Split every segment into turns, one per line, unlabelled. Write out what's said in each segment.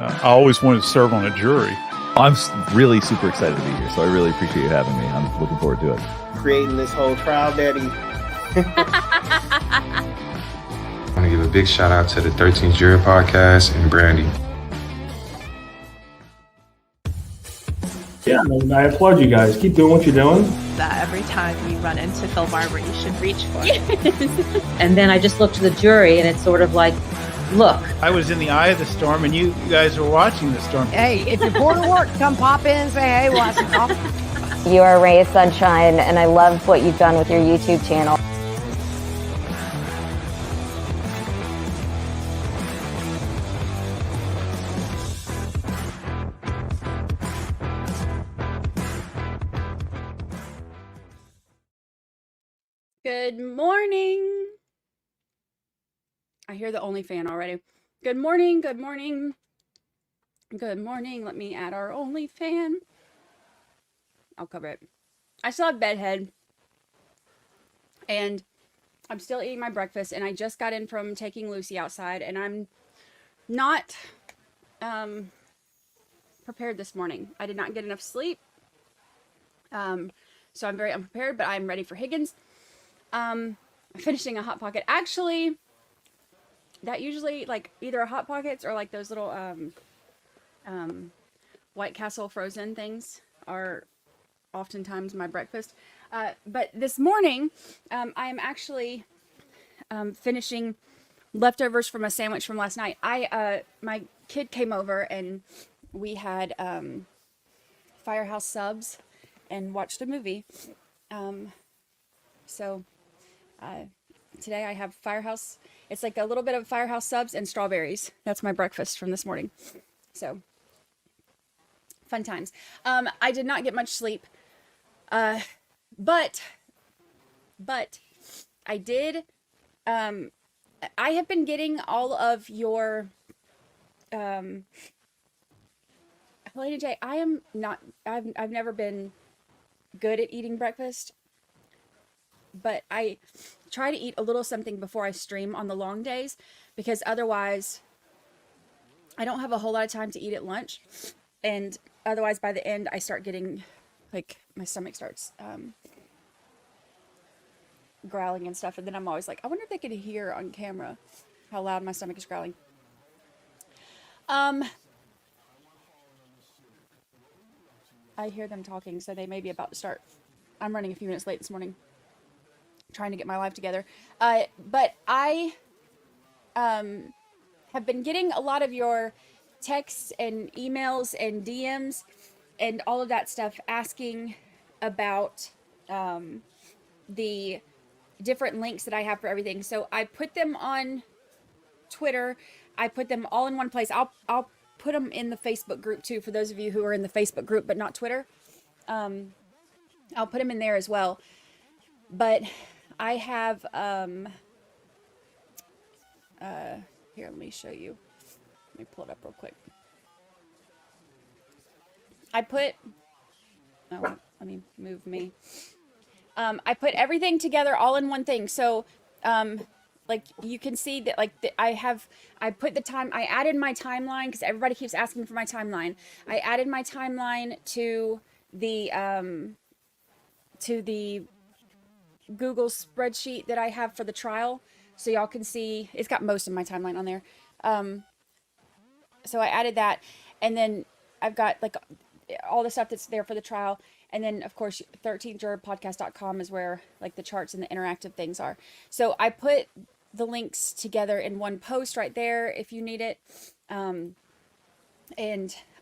I always wanted to serve on a jury.
I'm really super excited to be here, so I really appreciate you having me. I'm looking forward to it.
Creating this whole trial, Daddy.
I want to give a big shout out to the 13th Jury Podcast and Brandy.
Yeah, and I applaud you guys. Keep doing what you're doing.
That every time you run into Phil Barber, you should reach for it.
And then I just looked to the jury, and it's sort of like, look.
I was in the eye of the storm, and you guys were watching the storm.
Hey, if you're bored of work, come pop in and say, hey, we'll have some coffee.
You are a ray of sunshine, and I love what you've done with your YouTube channel.
Good morning. I hear the only fan already. Good morning, good morning. Good morning. Let me add our only fan. I'll cover it. I still have bedhead. And I'm still eating my breakfast. And I just got in from taking Lucy outside. And I'm not prepared this morning. I did not get enough sleep. So I'm very unprepared. But I'm ready for Higgins. I'm finishing a Hot Pocket. Actually, that usually, like, either Hot Pockets or like those little White Castle frozen things are oftentimes my breakfast. But this morning, I am actually finishing leftovers from a sandwich from last night. My kid came over and we had Firehouse subs and watched a movie. So today I have Firehouse. It's like a little bit of Firehouse subs and strawberries. That's my breakfast from this morning. So fun times. I did not get much sleep. But I did. I have been getting all of your Helena J. I've never been good at eating breakfast. But I try to eat a little something before I stream on the long days, because otherwise I don't have a whole lot of time to eat at lunch. And otherwise by the end I start getting, like, my stomach starts growling and stuff. And then I'm always like, I wonder if they could hear on camera how loud my stomach is growling. I hear them talking, so they may be about to start. I'm running a few minutes late this morning, trying to get my life together. But I have been getting a lot of your texts and emails and DMs and all of that stuff asking about the different links that I have for everything. So I put them on Twitter. I put them all in one place. I'll put them in the Facebook group too, for those of you who are in the Facebook group but not Twitter. I'll put them in there as well. But I have, here, let me show you. Let me pull it up real quick. Let me move me. I put everything together all in one thing. So, like, you can see that, like, I added my timeline, because everybody keeps asking for my timeline. I added my timeline to the Google spreadsheet that I have for the trial, so y'all can see it's got most of my timeline on there. So I added that, and then I've got, like, all the stuff that's there for the trial, and then of course 13thjurorpodcast.com is where, like, the charts and the interactive things are. So I put the links together in one post right there if you need it, and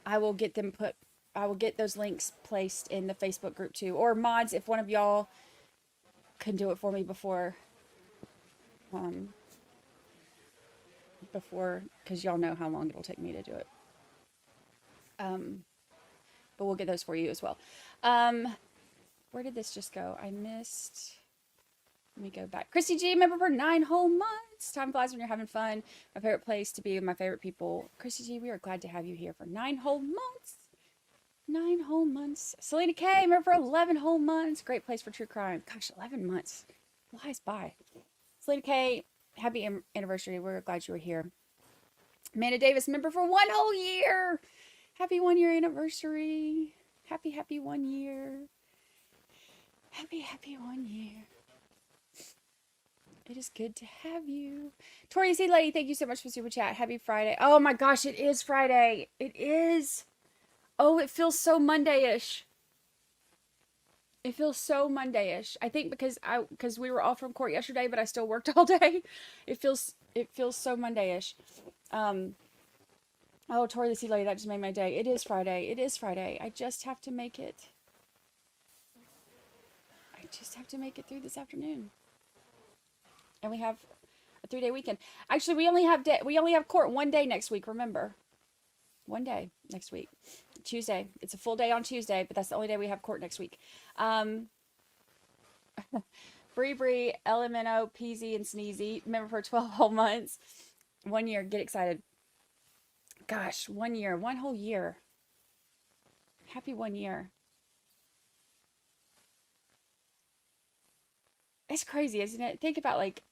I will get those links placed in the Facebook group too, or mods, if one of y'all can do it for me before, because y'all know how long it'll take me to do it. But we'll get those for you as well. Where did this just go? I missed. Let me go back. Christy G, member for 9 whole months. Time flies when you're having fun. My favorite place to be with my favorite people. Christy G, we are glad to have you here for 9 whole months. 9 whole months. Selena K, member for 11 whole months. Great place for true crime. Gosh, 11 months flies by. Selena K, happy anniversary. We're glad you were here. Amanda Davis, member for 1 whole year. Happy 1 year anniversary. Happy 1 year. Happy 1 year. It is good to have you. Tori C. Lady, thank you so much for super chat. Happy Friday. Oh my gosh, it is Friday. It is. Oh, it feels so Monday-ish. It feels so Monday-ish. I think because we were off from court yesterday, but I still worked all day. It feels so Monday-ish. Oh, Tori the Sea Lady, that just made my day. It is Friday. It is Friday. I just have to make it. I just have to make it through this afternoon. And we have a 3-day weekend. Actually, we only have court 1 day next week, remember? 1 day next week. Tuesday. It's a full day on Tuesday, but that's the only day we have court next week. Bree, LMNO, Peasy, and Sneezy. Member for 12 whole months. 1 year. Get excited. Gosh, 1 year. 1 whole year. Happy 1 year. It's crazy, isn't it? Think about, like,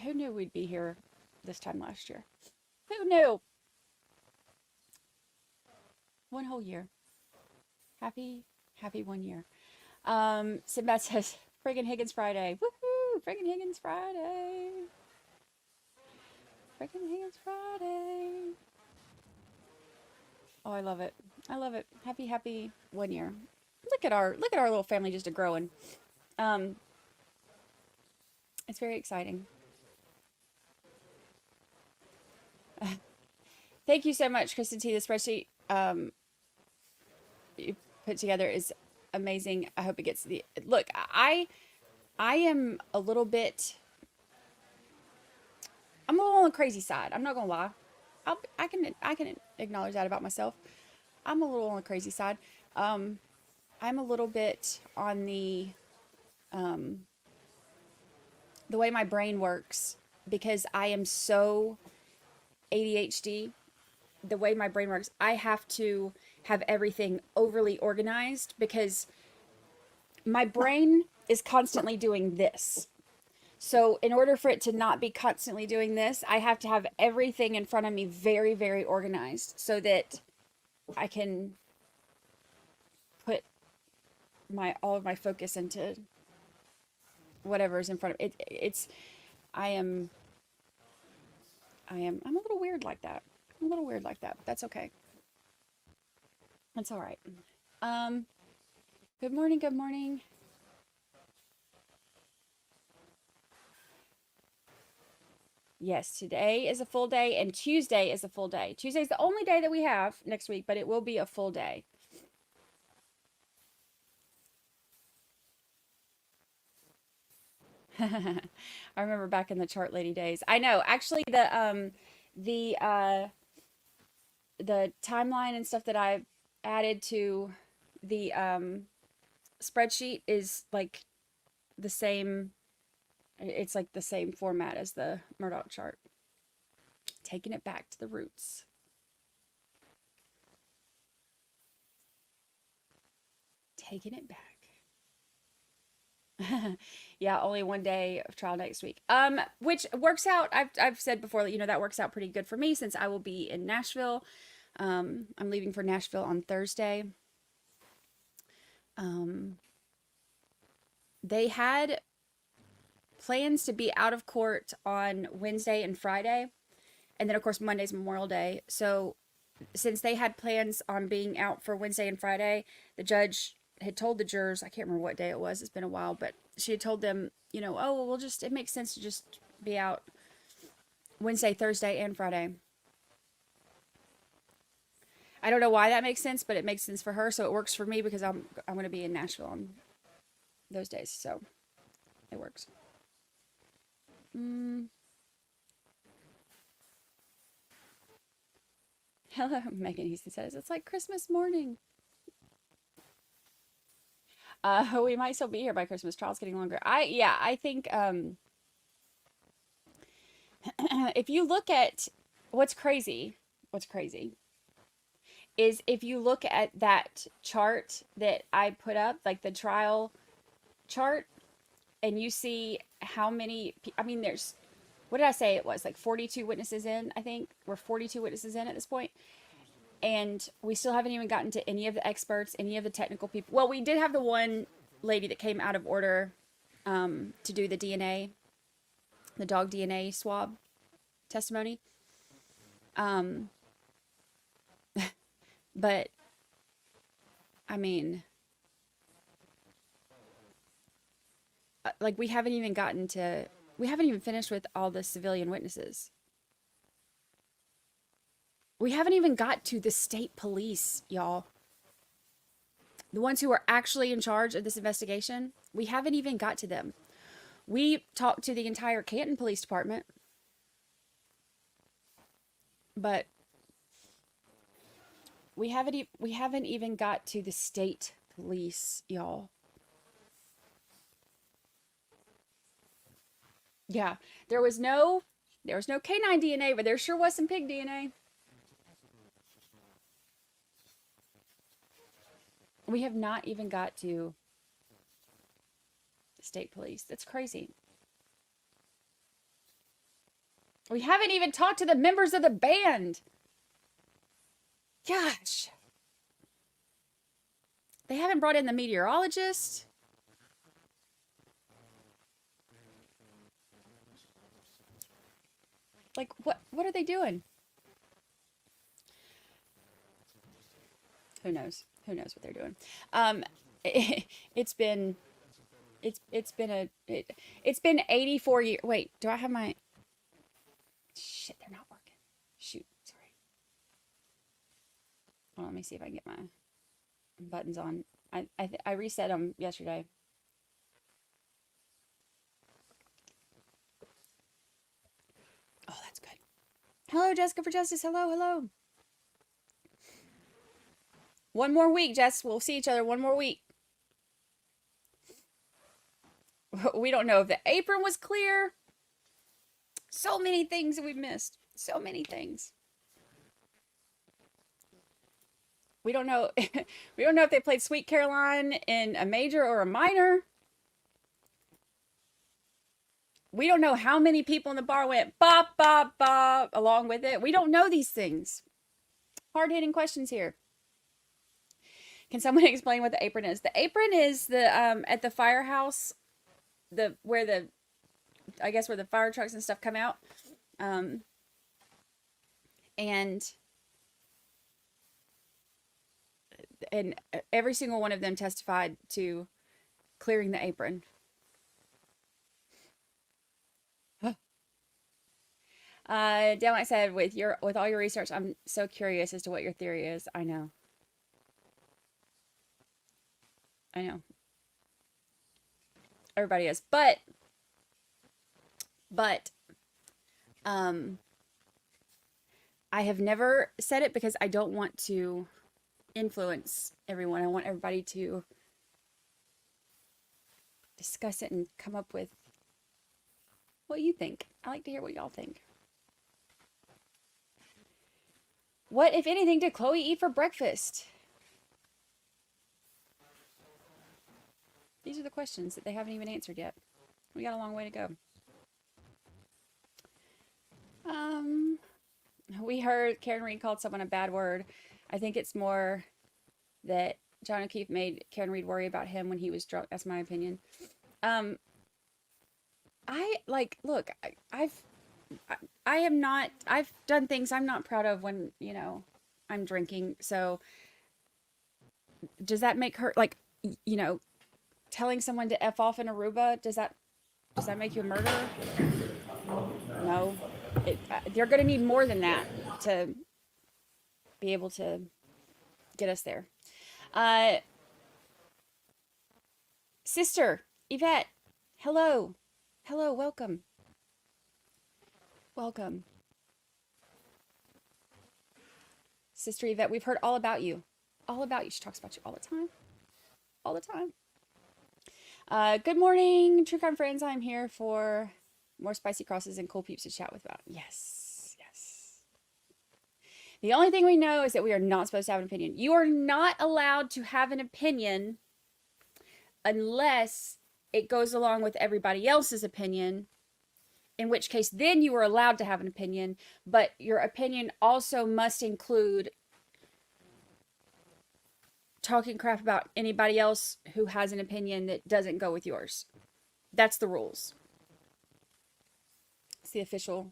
who knew we'd be here this time last year? Who knew? 1 whole year. Happy 1 year. Sinbad says, friggin' Higgins Friday. Woohoo! Friggin' Higgins Friday. Friggin' Higgins Friday. Oh, I love it. I love it. Happy 1 year. Look at our little family just growing. It's very exciting. Thank you so much, Kristen T. The spreadsheet you put together is amazing. I hope it gets the look. I am a little bit. I'm a little on the crazy side. I'm not gonna lie. I can acknowledge that about myself. I'm a little on the crazy side. I'm a little bit on the way my brain works, because I am so ADHD. The way my brain works, I have to have everything overly organized because my brain is constantly doing this. So in order for it to not be constantly doing this, I have to have everything in front of me very, very organized so that I can put all of my focus into whatever is in front of it. I'm a little weird like that. I'm a little weird like that, but that's okay. That's all right. Good morning. Good morning. Yes, today is a full day and Tuesday is a full day. Tuesday is the only day that we have next week, but it will be a full day. I remember back in the chart lady days. I know. Actually, the timeline and stuff that I added to the spreadsheet is like the same. It's like the same format as the Murdoch chart. Taking it back to the roots. Taking it back. Yeah, only 1 day of trial next week. Which works out. I've said before that, that works out pretty good for me since I will be in Nashville. I'm leaving for Nashville on Thursday. They had plans to be out of court on Wednesday and Friday. And then, of course, Monday's Memorial Day. So since they had plans on being out for Wednesday and Friday, the judge had told the jurors, I can't remember what day it was, it's been a while, but she had told them, oh, well, it makes sense to just be out Wednesday, Thursday, and Friday. I don't know why that makes sense, but it makes sense for her, so it works for me because I'm going to be in Nashville on those days, so it works. Hello, Megan Houston says, it's like Christmas morning. We might still be here by Christmas. Trial's getting longer. I think if you look at what's crazy is if you look at that chart that I put up, like the trial chart, and you see how many, what did I say it was? Like 42 witnesses in, I think. We're 42 witnesses in at this point. And we still haven't even gotten to any of the experts, any of the technical people. Well, we did have the one lady that came out of order to do the DNA, the dog DNA swab testimony. But, I mean, like we haven't even finished with all the civilian witnesses. We haven't even got to the state police, y'all. The ones who are actually in charge of this investigation. We haven't even got to them. We talked to the entire Canton Police Department. But we haven't even got to the state police, y'all. Yeah, there was no canine DNA, but there sure was some pig DNA. We have not even got to the state police. That's crazy. We haven't even talked to the members of the band. Gosh. They haven't brought in the meteorologist. Like, what are they doing? Who knows? Who knows what they're doing? It's been 84 years. Wait, do I have my... Shit, they're not working. Shoot, sorry. Well, let me see if I can get my buttons on. I reset them yesterday. Oh, that's good. Hello, Jessica for Justice. Hello, hello. One more week, Jess. We'll see each other one more week. We don't know if the apron was clear. So many things that we've missed. So many things. We don't know. We don't know if they played Sweet Caroline in a major or a minor. We don't know how many people in the bar went bop, bop, bop along with it. We don't know these things. Hard-hitting questions here. Can someone explain what the apron is? The apron is the at the firehouse, where the fire trucks and stuff come out. And every single one of them testified to clearing the apron. Daylight said, with all your research, I'm so curious as to what your theory is. I know. Everybody is. But I have never said it because I don't want to influence everyone. I want everybody to discuss it and come up with what you think. I like to hear what y'all think. What, if anything, did Chloe eat for breakfast? These are the questions that they haven't even answered yet. We got a long way to go. We heard Karen Reed called someone a bad word. I think it's more that John O'Keefe made Karen Reed worry about him when he was drunk. That's my opinion. I've done things I'm not proud of when, I'm drinking. So does that make her, telling someone to F off in Aruba, does that make you a murderer? No. They're going to need more than that to be able to get us there. Sister Yvette, hello. Hello, welcome. Welcome. Sister Yvette, we've heard all about you. All about you. She talks about you all the time. All the time. Good morning, True Crime friends. I'm here for more spicy crosses and cool peeps to chat with about. Yes, yes. The only thing we know is that we are not supposed to have an opinion. You are not allowed to have an opinion unless it goes along with everybody else's opinion in which case then you are allowed to have an opinion, but your opinion also must include talking crap about anybody else who has an opinion that doesn't go with yours. That's the rules. It's the official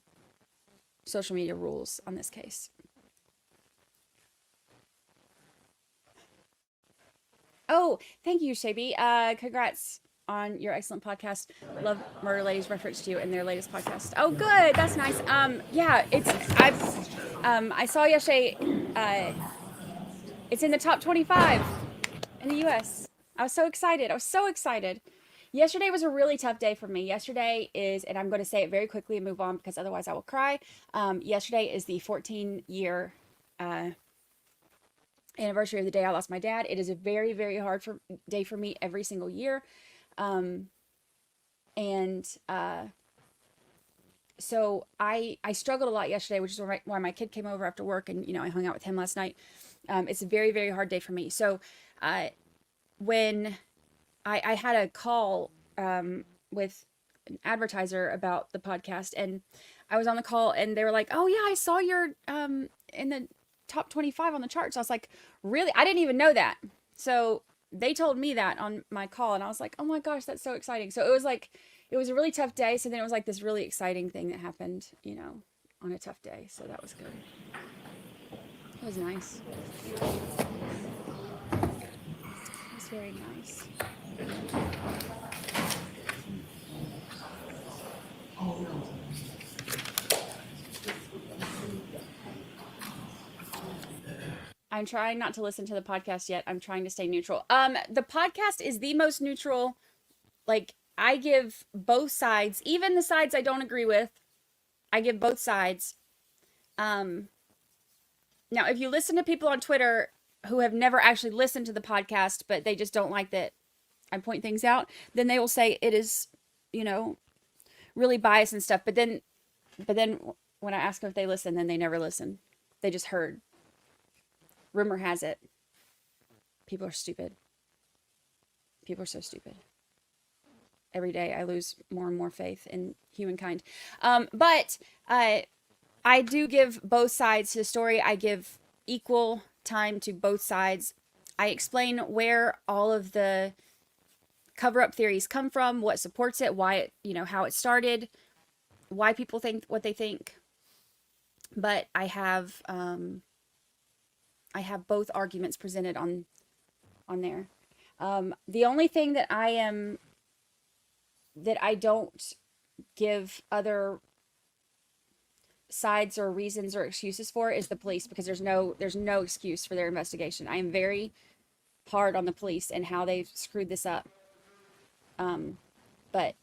social media rules on this case. Oh, thank you, Shabi. Congrats on your excellent podcast. Love Murder Ladies reference to you in their latest podcast. Oh, good. That's nice. Yeah, I saw yesterday, it's in the top 25 in the US. I was so excited. Yesterday was a really tough day for me. Yesterday is, and I'm going to say it very quickly and move on because otherwise I will cry. Yesterday is the 14-year anniversary of the day I lost my dad. It is a very, very hard day for me every single year. So I struggled a lot yesterday, which is why my kid came over after work and, I hung out with him last night. It's a very, very hard day for me. So, when I had a call, with an advertiser about the podcast, and I was on the call and they were like, "Oh yeah, I saw you're, in the top 25 on the charts." I was like, "Really?" I didn't even know that. So they told me that on my call and I was like, "Oh my gosh, that's so exciting." So it was a really tough day. So then it was like this really exciting thing that happened, on a tough day. So that was good. It was nice. It was very nice. I'm trying not to listen to the podcast yet. I'm trying to stay neutral. The podcast is the most neutral. Like, I give both sides, even the sides I don't agree with. I give both sides. Now, if you listen to people on Twitter who have never actually listened to the podcast, but they just don't like that I point things out, then they will say it is, really biased and stuff. But then when I ask them if they listen, then they never listen. They just heard. Rumor has it, people are stupid. People are so stupid. Every day I lose more and more faith in humankind. But I do give both sides to the story. I give equal time to both sides. I explain where all of the cover-up theories come from, what supports it, why it, how it started, why people think what they think. But I have both arguments presented on there. The only thing that I don't give other sides or reasons or excuses for is the police, because there's no excuse for their investigation. I am very hard on the police and how they've screwed this up. But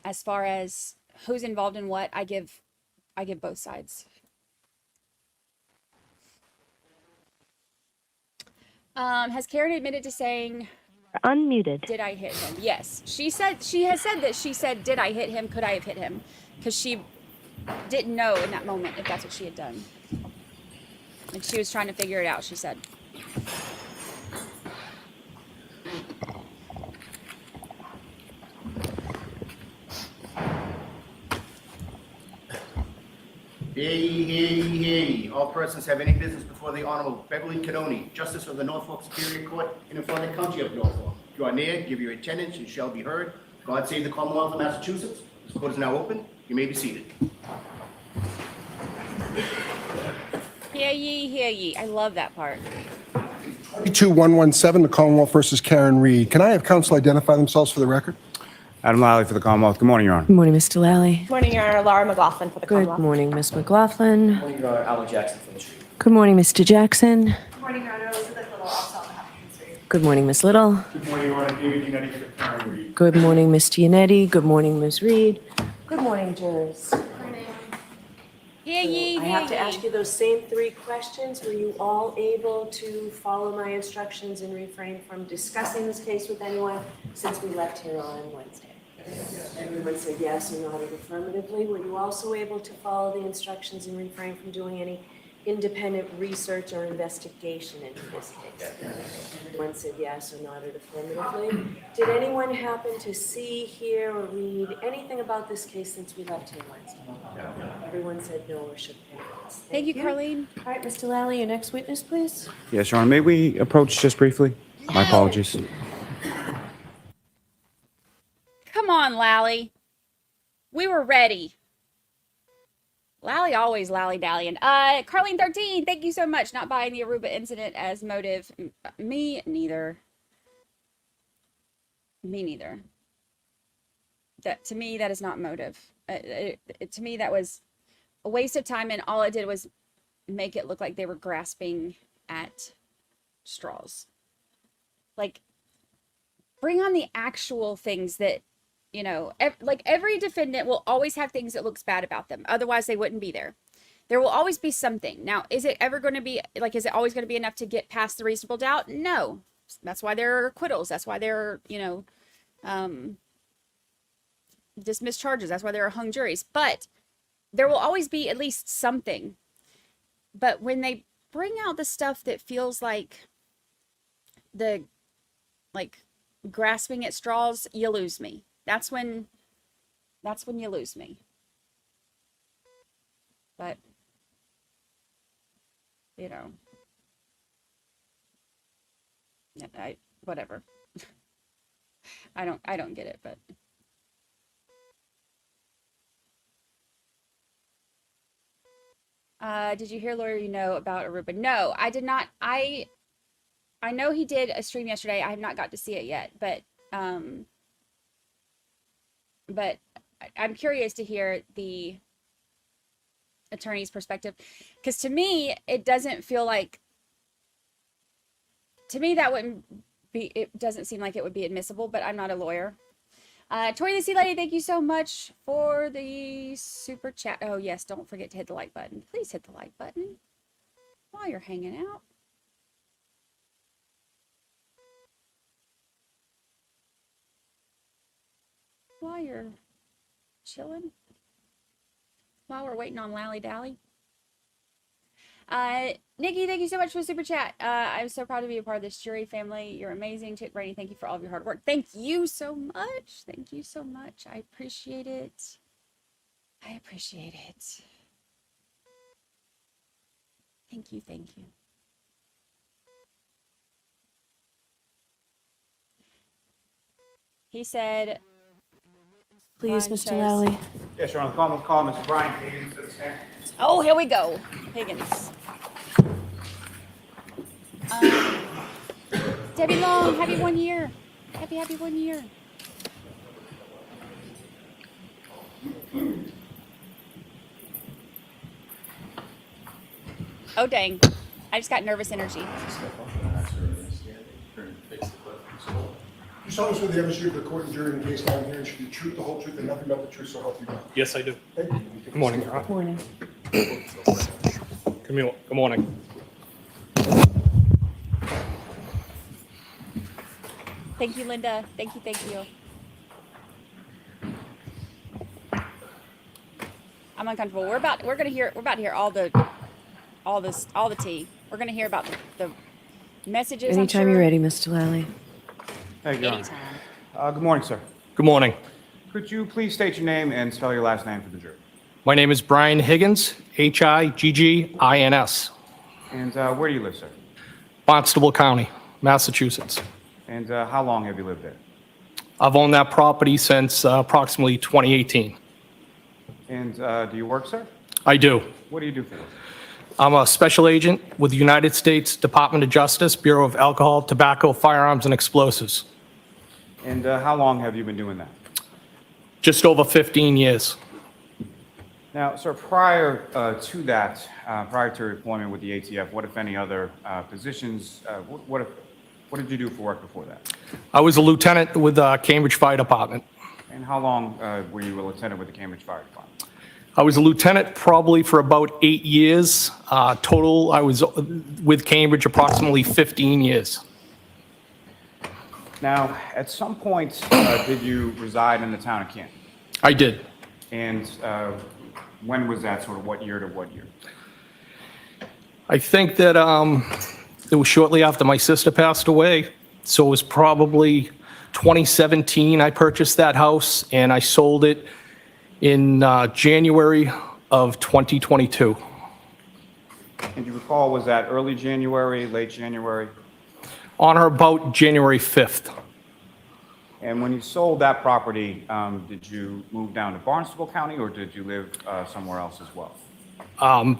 as far as who's involved in what, I give both sides. Has Karen admitted to saying
unmuted?
Did I hit him? Yes. She has said that she said, "Did I hit him? Could I have hit him?" Because she didn't know in that moment if that's what she had done. And she was trying to figure it out, she said.
Hear ye, hear ye, hear ye. All persons have any business before the Honorable Beverly Cadoni, Justice of the Norfolk Superior Court in the Florida County of Norfolk. Draw near, give your attendance, and shall be heard. God save the Commonwealth of Massachusetts. This court is now open. You may be seated.
Hear ye, hear ye. I love that part.
22117, the Commonwealth versus Karen Reed. Can I have counsel identify themselves for the record?
Adam Lally for the Commonwealth. Good morning, Your Honor.
Good morning, Mr. Lally.
Good morning, Your Honor. Laura McLaughlin for the
Good
Commonwealth.
morning, Ms. McLaughlin.
Good morning, Your Honor. Alan Jackson from the street.
Good morning, Mr. Jackson.
Good morning, Your Honor. Elizabeth Little, also on behalf of the street.
Good morning, Ms. Little.
Good morning, Your Honor. David Unetti for Karen Reed.
Good morning, Mr. Yannetti. Good morning, Ms. Reed. Good morning, jurors.
Hear ye,
I
hear
have to
ye.
ask you those same 3 questions. Were you all able to follow my instructions and refrain from discussing this case with anyone since we left here on Wednesday? Everyone said yes and nodded affirmatively. Were you also able to follow the instructions and refrain from doing any independent research or investigation into this case? One said yes or nodded affirmatively. Did anyone happen to see, hear, or read anything about this case since we left here Wednesday? Everyone said no or shook their heads.
Thank you, Carlene.
All right, Mr. Lally, your next witness, please.
Yes, Your Honor. May we approach just briefly? My apologies.
Come on, Lally. We were ready. Lally always lally-dallying. Carlene 13, thank you so much. Not buying the Aruba incident as motive. Me neither. Me neither. To me, that is not motive. To me, that was a waste of time, and all it did was make it look like they were grasping at straws. Like, bring on the actual things that, you know, like every defendant will always have things that looks bad about them. Otherwise, they wouldn't be there. There will always be something. Now, is it ever going to be, like, is it always going to be enough to get past the reasonable doubt? No. That's why there are acquittals. That's why there are, you know, dismissed charges. That's why there are hung juries. But there will always be at least something. But when they bring out the stuff that feels like grasping at straws, you lose me. That's when you lose me. But, you know, whatever. I don't get it, but. Did you hear lawyer you know about Aruba? No, I did not. I know he did a stream yesterday. I have not got to see it yet, but I'm curious to hear the attorney's perspective, because to me, it doesn't feel like, to me, that wouldn't be, it doesn't seem like it would be admissible, but I'm not a lawyer. Tori the Sea Lady, thank you so much for the super chat. Oh yes, don't forget to hit the like button. Please hit the like button while you're hanging out. While you're chilling. While we're waiting on Lally Dally. Nikki, thank you so much for the super chat. I'm so proud to be a part of this jury family. You're amazing. Brady, thank you for all of your hard work. Thank you so much. Thank you so much. I appreciate it. I appreciate it. Thank you. Thank you. He said,
Please, Mr. Lally.
Yes, Your Honor. Call Mr. Brian Higgins.
oh, here we go. Higgins. Debbie Long, happy 1 year. Happy 1 year. Oh, dang. I just got nervous energy.
You saw this with the evidence of the court and jury in the case down here, and should be truth, the whole truth, and nothing but the truth, so help you God.
Yes, I do.
Thank you.
Good morning, Your Honor.
Morning.
Good morning.
Thank you, Linda. Thank you. I'm uncomfortable. We're about to hear all the tea. We're gonna hear about the messages.
Anytime you're ready, Mr. Lally.
Thank you, Your
Anytime.
Honor. Good morning, sir.
Good morning.
Could you please state your name and spell your last name for the jury?
My name is Brian Higgins, Higgins.
And where do you live, sir?
Barnstable County, Massachusetts.
And how long have you lived there?
I've owned that property since approximately 2018.
And do you work, sir?
I do.
What do you do for work?
I'm a special agent with the United States Department of Justice, Bureau of Alcohol, Tobacco, Firearms, and Explosives.
And how long have you been doing that?
Just over 15 years.
Now, sir, prior to that, prior to your employment with the ATF, what, if any, other positions, what did you do for work before that?
I was a lieutenant with Cambridge Fire Department.
And how long were you a lieutenant with the Cambridge Fire Department?
I was a lieutenant probably for about 8 years. Total, I was with Cambridge approximately 15 years.
Now, at some point, did you reside in the town of Canton?
I did.
And when was that, sort of what year to what year?
I think that it was shortly after my sister passed away, so it was probably 2017 I purchased that house, and I sold it in January of 2022.
And you recall, was that early January, late January?
On or about January 5th.
And when you sold that property, did you move down to Barnstable County, or did you live somewhere else as well?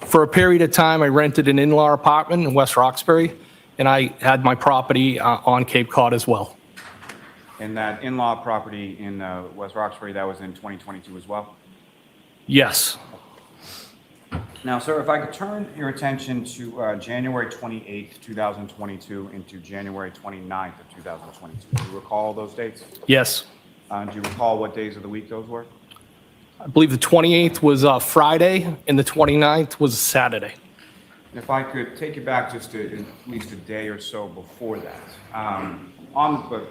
For a period of time, I rented an in-law apartment in West Roxbury, and I had my property on Cape Cod as well.
And that in-law property in West Roxbury, that was in 2022 as well?
Yes.
Now, sir, if I could turn your attention to January 28th, 2022 into January 29th of 2022. Do you recall those dates?
Yes.
Do you recall what days of the week those were?
I believe the 28th was Friday, and the 29th was Saturday.
And if I could take you back just at least a day or so before that, but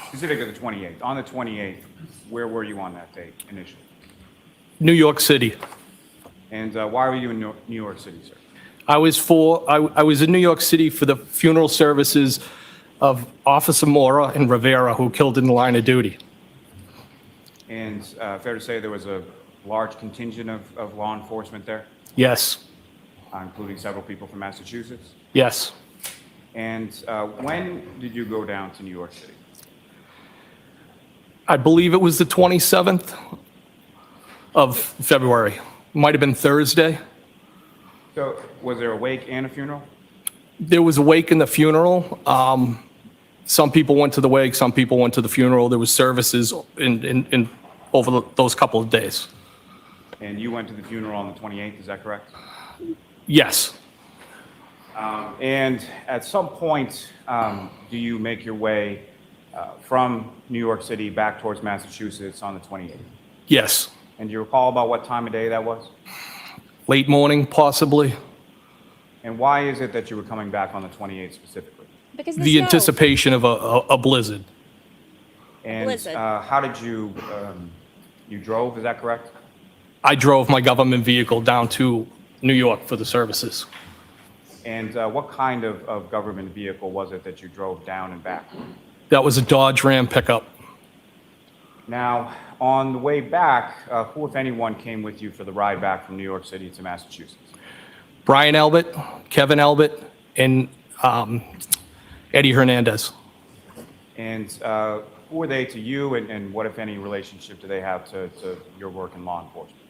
specifically the 28th. On the 28th, where were you on that date initially?
New York City.
And why were you in New York City, sir?
I was in New York City for the funeral services of Officer Mora and Rivera, who killed in the line of duty.
And fair to say there was a large contingent of law enforcement there,
Yes.
including several people from Massachusetts.
Yes.
And when did you go down to New York City?
I believe it was the 27th of February. Might have been Thursday.
So was there a wake and a funeral?
There was a wake and the funeral. Some people went to the wake, some people went to the funeral. There was services in over those couple of days.
And you went to the funeral on the 28th, is that correct?
Yes.
And at some point, do you make your way from New York City back towards Massachusetts on the 28th?
Yes.
And do you recall about what time of day that was?
Late morning, possibly.
And why is it that you were coming back on the 28th specifically?
Because
The anticipation of a blizzard.
And
Blizzard.
how did you, you drove, is that correct?
I drove my government vehicle down to New York for the services.
And what kind of government vehicle was it that you drove down and back?
That was a Dodge Ram pickup.
Now, on the way back, who, if anyone, came with you for the ride back from New York City to Massachusetts?
Brian Albert, Kevin Albert, and Eddie Hernandez.
And who were they to you, and what, if any, relationship do they have to your work in law enforcement?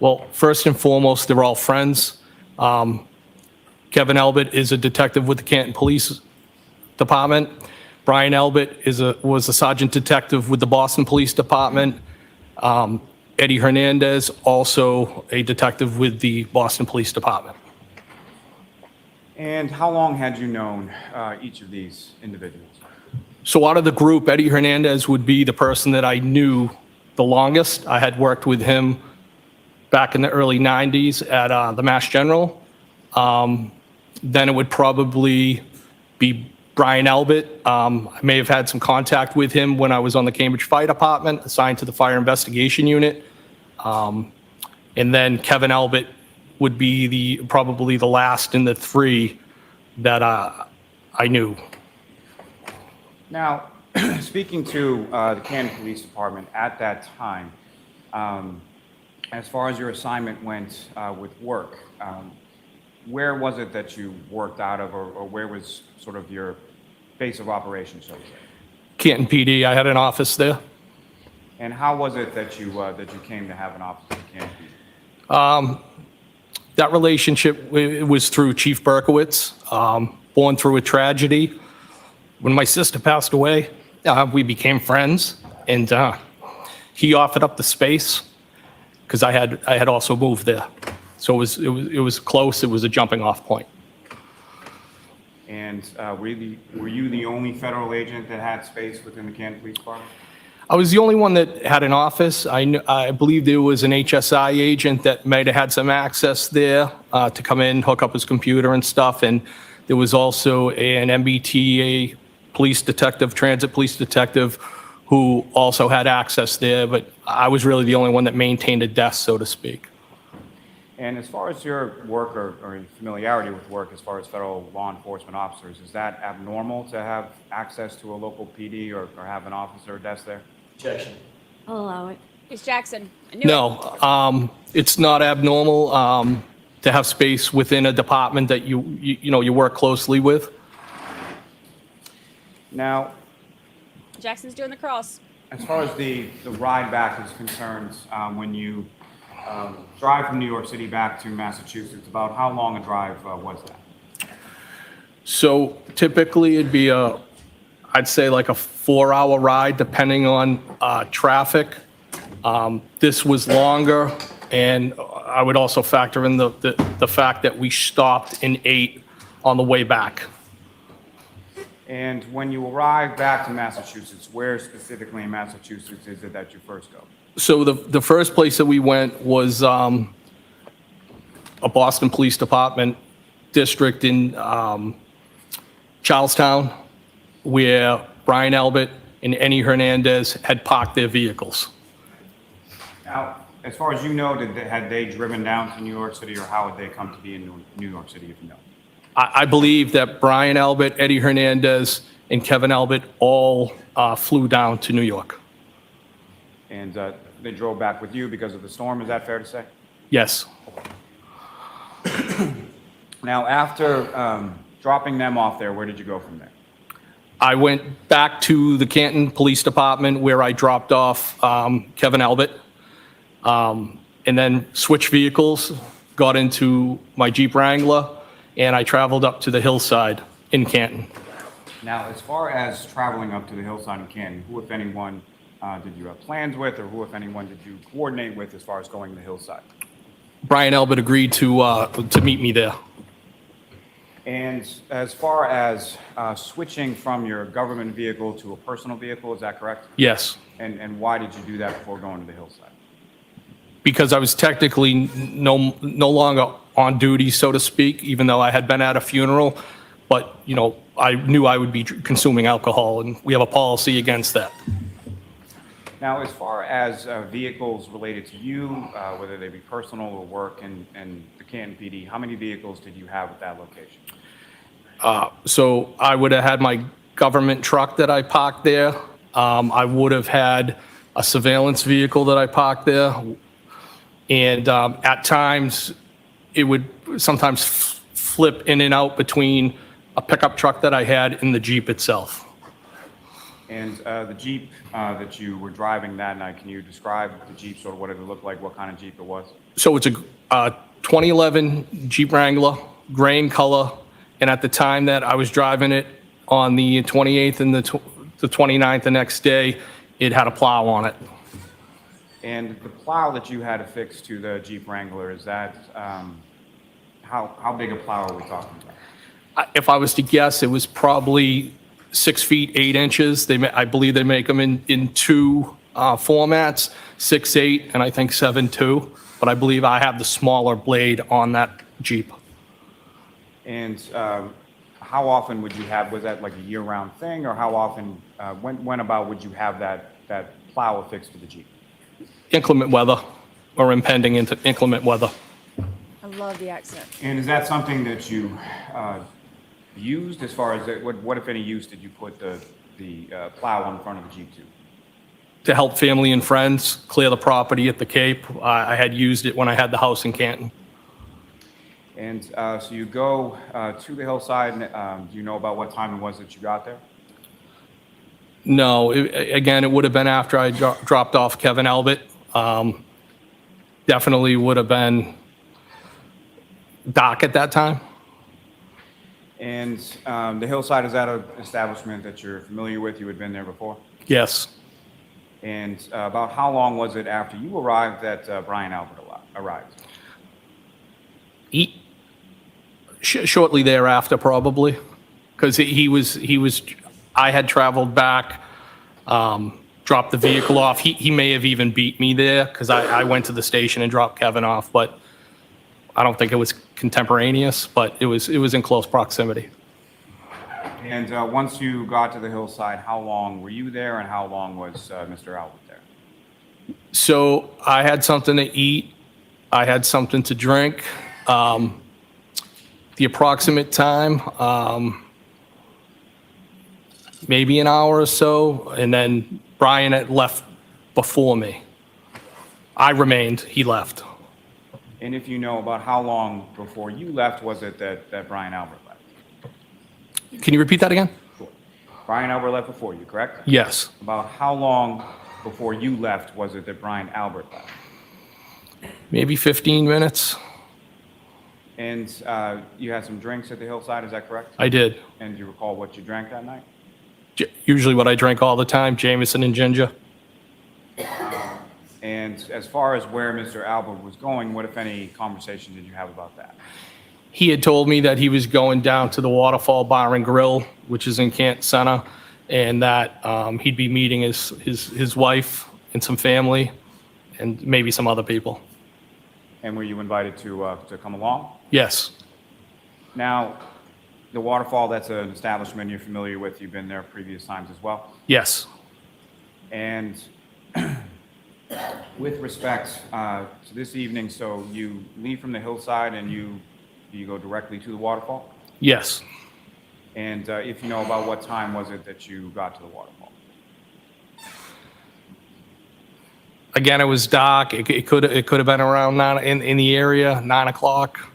Well, first and foremost, they're all friends. Kevin Albert is a detective with the Canton Police Department. Brian Albert was a sergeant detective with the Boston Police Department. Eddie Hernandez, also a detective with the Boston Police Department.
And how long had you known each of these individuals?
So out of the group, Eddie Hernandez would be the person that I knew the longest. I had worked with him back in the early 90s at the Mass General. Then it would probably be Brian Albert. I may have had some contact with him when I was on the Cambridge Fire Department, assigned to the Fire Investigation Unit. And then Kevin Albert would be probably the last in the three that I knew.
Now, speaking to the Canton Police Department at that time, as far as your assignment went with work, where was it that you worked out of, or where was sort of your base of operations, so to say?
Canton PD, I had an office there.
And how was it that you came to have an office at Canton PD?
That relationship was through Chief Berkowitz, born through a tragedy. When my sister passed away, we became friends, and he offered up the space because I had also moved there. So it was close. It was a jumping off point.
And were you the only federal agent that had space within the Canton Police Department?
I was the only one that had an office. I believe there was an HSI agent that might have had some access there to come in, hook up his computer and stuff. And there was also an MBTA police detective, transit police detective, who also had access there. But I was really the only one that maintained a desk, so to speak.
And as far as your work or your familiarity with work as far as federal law enforcement officers, is that abnormal to have access to a local PD or have an officer desk there?
Objection.
I'll allow it.
It's Jackson. I knew it.
No, it's not abnormal to have space within a department that you work closely with.
Now,
Jackson's doing the cross.
as far as the ride back is concerned, when you drive from New York City back to Massachusetts, about how long a drive was that?
So typically it'd be I'd say like a 4-hour ride depending on traffic. This was longer, and I would also factor in the fact that we stopped and ate on the way back.
And when you arrive back to Massachusetts, where specifically in Massachusetts is it that you first go?
So the first place that we went was a Boston Police Department district in Charlestown, where Brian Albert and Eddie Hernandez had parked their vehicles.
Now, as far as you know, had they driven down to New York City, or how would they come to be in New York City, if you know?
I believe that Brian Albert, Eddie Hernandez, and Kevin Albert all flew down to New York.
And they drove back with you because of the storm, is that fair to say?
Yes.
Now, after dropping them off there, where did you go from there?
I went back to the Canton Police Department where I dropped off Kevin Albert, and then switched vehicles, got into my Jeep Wrangler, and I traveled up to the hillside in Canton.
Now, as far as traveling up to the hillside in Canton, who, if anyone, did you have plans with, or who, if anyone, did you coordinate with as far as going to the hillside?
Brian Albert agreed to meet me there.
And as far as switching from your government vehicle to a personal vehicle, is that correct?
Yes,
And why did you do that before going to the hillside?
because I was technically no longer on duty, so to speak, even though I had been at a funeral. But, I knew I would be consuming alcohol, and we have a policy against that.
Now, as far as vehicles related to you, whether they be personal or work in the Canton PD, how many vehicles did you have at that location?
So I would have had my government truck that I parked there. I would have had a surveillance vehicle that I parked there. And at times, it would sometimes flip in and out between a pickup truck that I had and the Jeep itself.
And the Jeep that you were driving that night, can you describe the Jeep, sort of what it looked like, what kind of Jeep it was?
So it's a 2011 Jeep Wrangler, gray in color. And at the time that I was driving it on the 28th and the 29th the next day, it had a plow on it.
And the plow that you had affixed to the Jeep Wrangler, is that, how big a plow are we talking about?
If I was to guess, it was probably 6 feet 8 inches. I believe they make them in two formats, 6'8" and I think 7'2". But I believe I have the smaller blade on that Jeep.
And how often would you have, was that like a year-round thing, or how often, when about would you have that plow affixed to the Jeep?
Inclement weather or impending into inclement weather.
I love the accent.
And is that something that you used, as far as, what if any use did you put the plow on the front of the Jeep to?
To help family and friends clear the property at the Cape. I had used it when I had the house in Canton.
And so you go to the hillside, and do you know about what time it was that you got there?
No, again, it would have been after I dropped off Kevin Albert. Definitely would have been dark at that time.
And the hillside, is that an establishment that you're familiar with? You had been there before?
Yes.
And about how long was it after you arrived that Brian Albert arrived?
Shortly thereafter, probably, because I had traveled back, dropped the vehicle off. He may have even beat me there because I went to the station and dropped Kevin off, but I don't think it was contemporaneous, but it was in close proximity.
And once you got to the hillside, how long were you there, and how long was Mr. Albert there?
So I had something to eat. I had something to drink. The approximate time, maybe an hour or so, and then Brian had left before me. I remained, he left.
And if you know, about how long before you left was it that Brian Albert left?
Can you repeat that again?
Sure. Brian Albert left before you, correct?
Yes.
About how long before you left was it that Brian Albert left?
Maybe 15 minutes.
And you had some drinks at the hillside, is that correct?
I did.
And do you recall what you drank that night?
Usually what I drink all the time, Jameson and ginger.
And as far as where Mr. Albert was going, what, if any, conversation did you have about that?
He had told me that he was going down to the Waterfall Bar and Grill, which is in Canton Center, and that he'd be meeting his wife and some family and maybe some other people.
And were you invited to come along?
Yes.
Now, the Waterfall, that's an establishment you're familiar with. You've been there previous times as well.
Yes.
And with respect to this evening, so you leave from the hillside and you go directly to the Waterfall?
Yes.
And if you know, about what time was it that you got to the Waterfall?
Again, it was dark. It could have been around 9 in the area, 9 o'clock.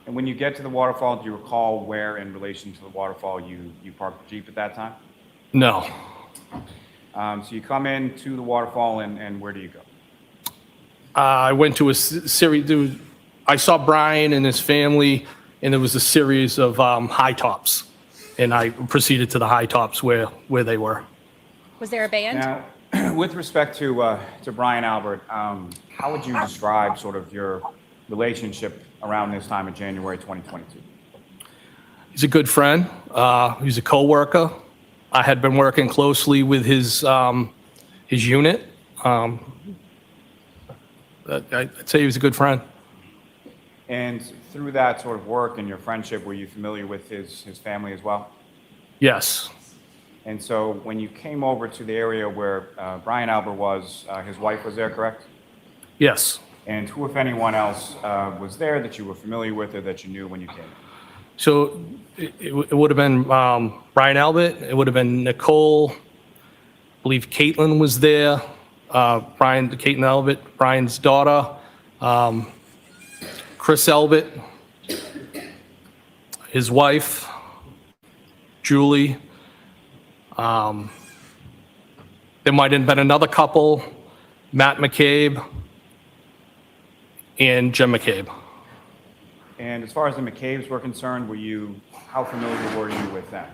And when you get to the Waterfall, do you recall where in relation to the Waterfall you parked the Jeep at that time?
No.
So you come in to the Waterfall and where do you go?
I went to a series. I saw Brian and his family, and there was a series of high tops, and I proceeded to the high tops where they were.
Was there a band?
Now, with respect to Brian Albert, how would you describe sort of your relationship around this time of January 2022?
He's a good friend. He's a coworker. I had been working closely with his unit. I'd say he was a good friend.
And through that sort of work and your friendship, were you familiar with his family as well?
Yes.
And so when you came over to the area where Brian Albert was, his wife was there, correct?
Yes.
And who, if anyone else, was there that you were familiar with or that you knew when you came?
So it would have been Brian Albert. It would have been Nicole. I believe Caitlin was there. Caitlin Albert, Brian's daughter. Chris Albert, his wife, Julie. There might have been another couple, Matt McCabe and Jim McCabe.
And as far as the McCabe's were concerned, how familiar were you with them?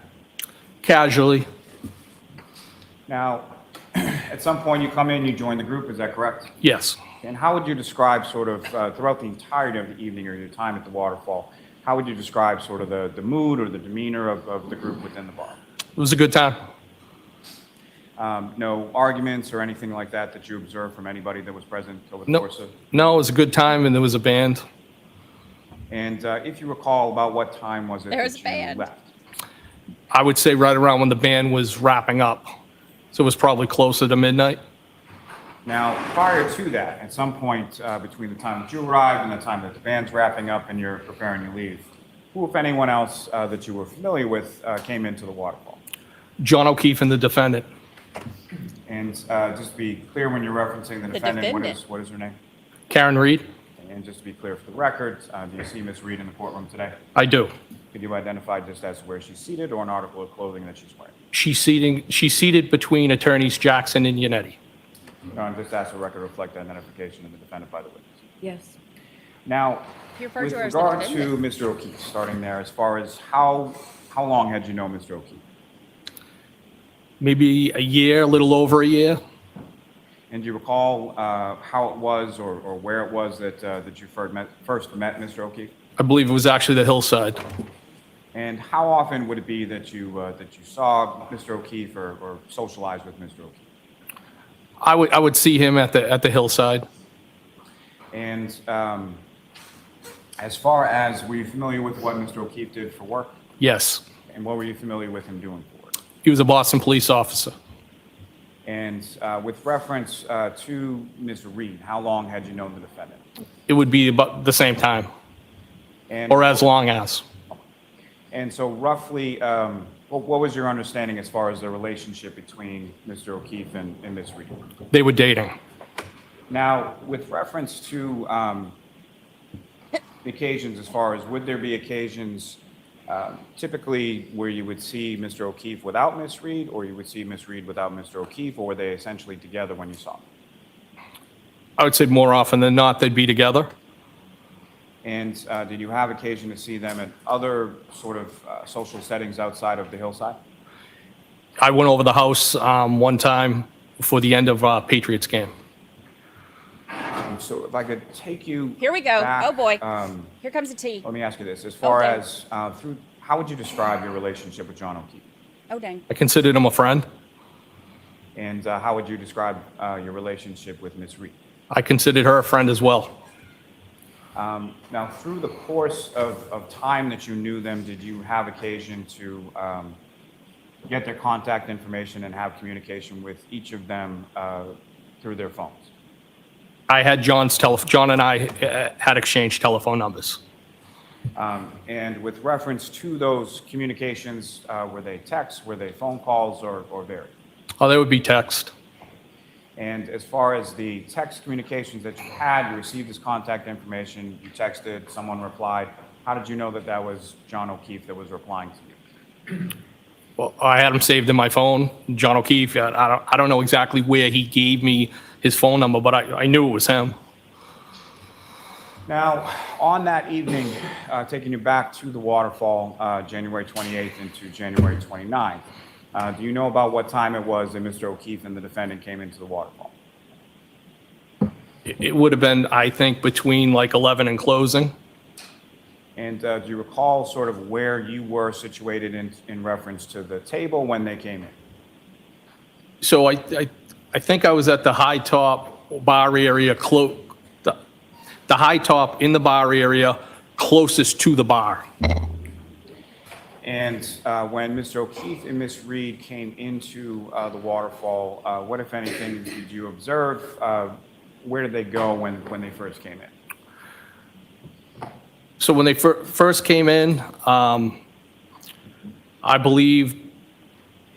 Casually.
Now, at some point you come in, you join the group, is that correct?
Yes.
And how would you describe sort of, throughout the entirety of the evening or your time at the Waterfall, how would you describe sort of the mood or the demeanor of the group within the bar?
It was a good time.
No arguments or anything like that you observed from anybody that was present over the course of?
No, it was a good time, and there was a band.
And if you recall, about what time was it
There was
that
a band.
you left?
I would say right around when the band was wrapping up. So it was probably closer to midnight.
Now, prior to that, at some point between the time that you arrived and the time that the band's wrapping up and you're preparing to leave, who, if anyone else that you were familiar with, came into the Waterfall?
John O'Keefe and the defendant.
And just to be clear, when you're referencing the defendant, what is her name?
Karen Reed.
And just to be clear for the record, do you see Ms. Reed in the courtroom today?
I do.
Could you identify just as where she's seated or an article of clothing that she's wearing?
She's seated between attorneys Jackson and Yannetti.
No, I'm just asking the record to reflect the identification of the defendant by the witness.
Yes.
Now,
You referred
with
to her as the
regard to
defendant.
Mr. O'Keefe, starting there, as far as how long had you known Mr. O'Keefe?
Maybe a year, a little over a year.
And do you recall how it was or where it was that you first met Mr. O'Keefe?
I believe it was actually the hillside.
And how often would it be that you saw Mr. O'Keefe or socialized with Mr. O'Keefe?
I would see him at the hillside.
And as far as, were you familiar with what Mr. O'Keefe did for work?
Yes.
And what were you familiar with him doing for work?
He was a Boston police officer.
And with reference to Ms. Reed, how long had you known the defendant?
It would be about the same time,
And,
or as long as.
And so roughly, what was your understanding as far as the relationship between Mr. O'Keefe and Ms. Reed?
They were dating.
Now, with reference to the occasions, as far as would there be occasions typically where you would see Mr. O'Keefe without Ms. Reed, or you would see Ms. Reed without Mr. O'Keefe, or were they essentially together when you saw them?
I would say more often than not, they'd be together.
And did you have occasion to see them at other sort of social settings outside of the hillside?
I went over the house one time for the end of Patriots game.
So if I could take you
Here we go.
back,
Oh boy. Here comes the tea.
let me ask you this. As far
Okay.
as how would you describe your relationship with John O'Keefe?
Oh dang.
I considered him a friend.
And how would you describe your relationship with Ms. Reed?
I considered her a friend as well.
Now, through the course of time that you knew them, did you have occasion to get their contact information and have communication with each of them through their phones?
I had John and I had exchanged telephone numbers.
And with reference to those communications, were they texts, were they phone calls, or varied?
Oh, they would be text.
And as far as the text communications that you had, you received his contact information, you texted, someone replied. How did you know that that was John O'Keefe that was replying to you?
Well, I had him saved in my phone, John O'Keefe. I don't know exactly where he gave me his phone number, but I knew it was him.
Now, on that evening, taking you back to the waterfall, January 28th into January 29th, do you know about what time it was that Mr. O'Keefe and the defendant came into the waterfall?
It would have been, I think, between like 11 and closing.
And do you recall sort of where you were situated in reference to the table when they came in?
So I think I was at the high top bar area, the high top in the bar area closest to the bar.
And when Mr. O'Keefe and Ms. Reed came into the waterfall, what, if anything, did you observe? Where did they go when they first came in?
So when they first came in, I believe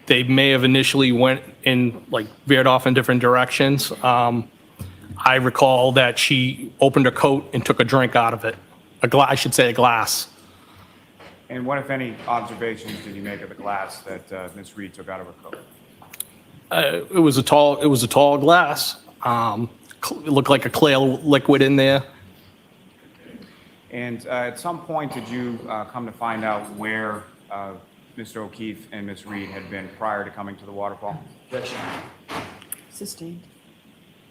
they may have initially went in, like, veered off in different directions. I recall that she opened her coat and took a drink out of it. I should say a glass.
And what, if any, observations did you make of the glass that Ms. Reed took out of her coat?
It was a tall glass. It looked like a clear liquid in there.
And at some point, did you come to find out where Mr. O'Keefe and Ms. Reed had been prior to coming to the waterfall?
Sustained.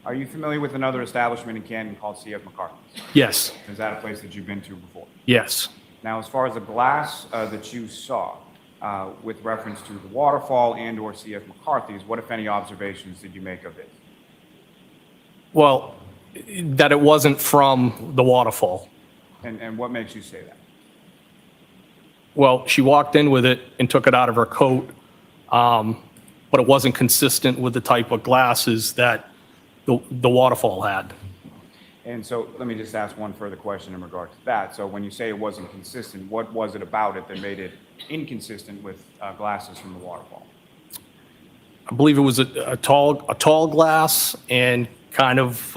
Are you familiar with another establishment in Canton called C.F. McCarthy's?
Yes,
Is that a place that you've been to before?
yes.
Now, as far as the glass that you saw, with reference to the waterfall and/or C.F. McCarthy's, what, if any, observations did you make of it?
Well, that it wasn't from the waterfall.
And what makes you say that?
Well, she walked in with it and took it out of her coat, but it wasn't consistent with the type of glasses that the waterfall had.
And so let me just ask one further question in regard to that. So when you say it wasn't consistent, what was it about it that made it inconsistent with glasses from the waterfall?
I believe it was a tall glass and kind of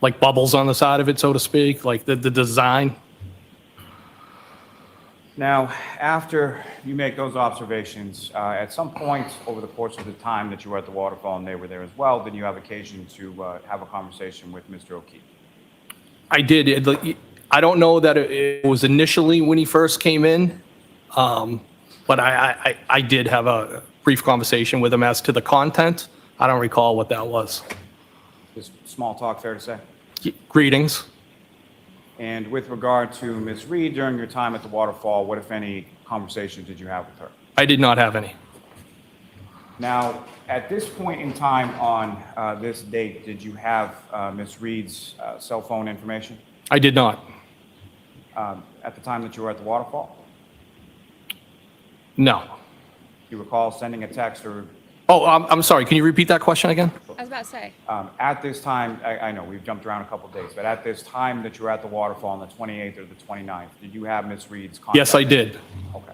like bubbles on the side of it, so to speak, like the design.
Now, after you make those observations, at some point over the course of the time that you were at the waterfall and they were there as well, did you have occasion to have a conversation with Mr. O'Keefe?
I did. I don't know that it was initially when he first came in, but I did have a brief conversation with him as to the content. I don't recall what that was.
Just small talk, fair to say?
Greetings.
And with regard to Ms. Reed, during your time at the waterfall, what, if any, conversations did you have with her?
I did not have any.
Now, at this point in time on this date, did you have Ms. Reed's cell phone information
I did not.
at the time that you were at the waterfall?
No.
Do you recall sending a text or
Oh, I'm sorry. Can you repeat that question again?
I was about to say.
At this time, I know we've jumped around a couple of days, but at this time that you were at the waterfall on the 28th or the 29th, did you have Ms. Reed's contact?
Yes, I did.
Okay.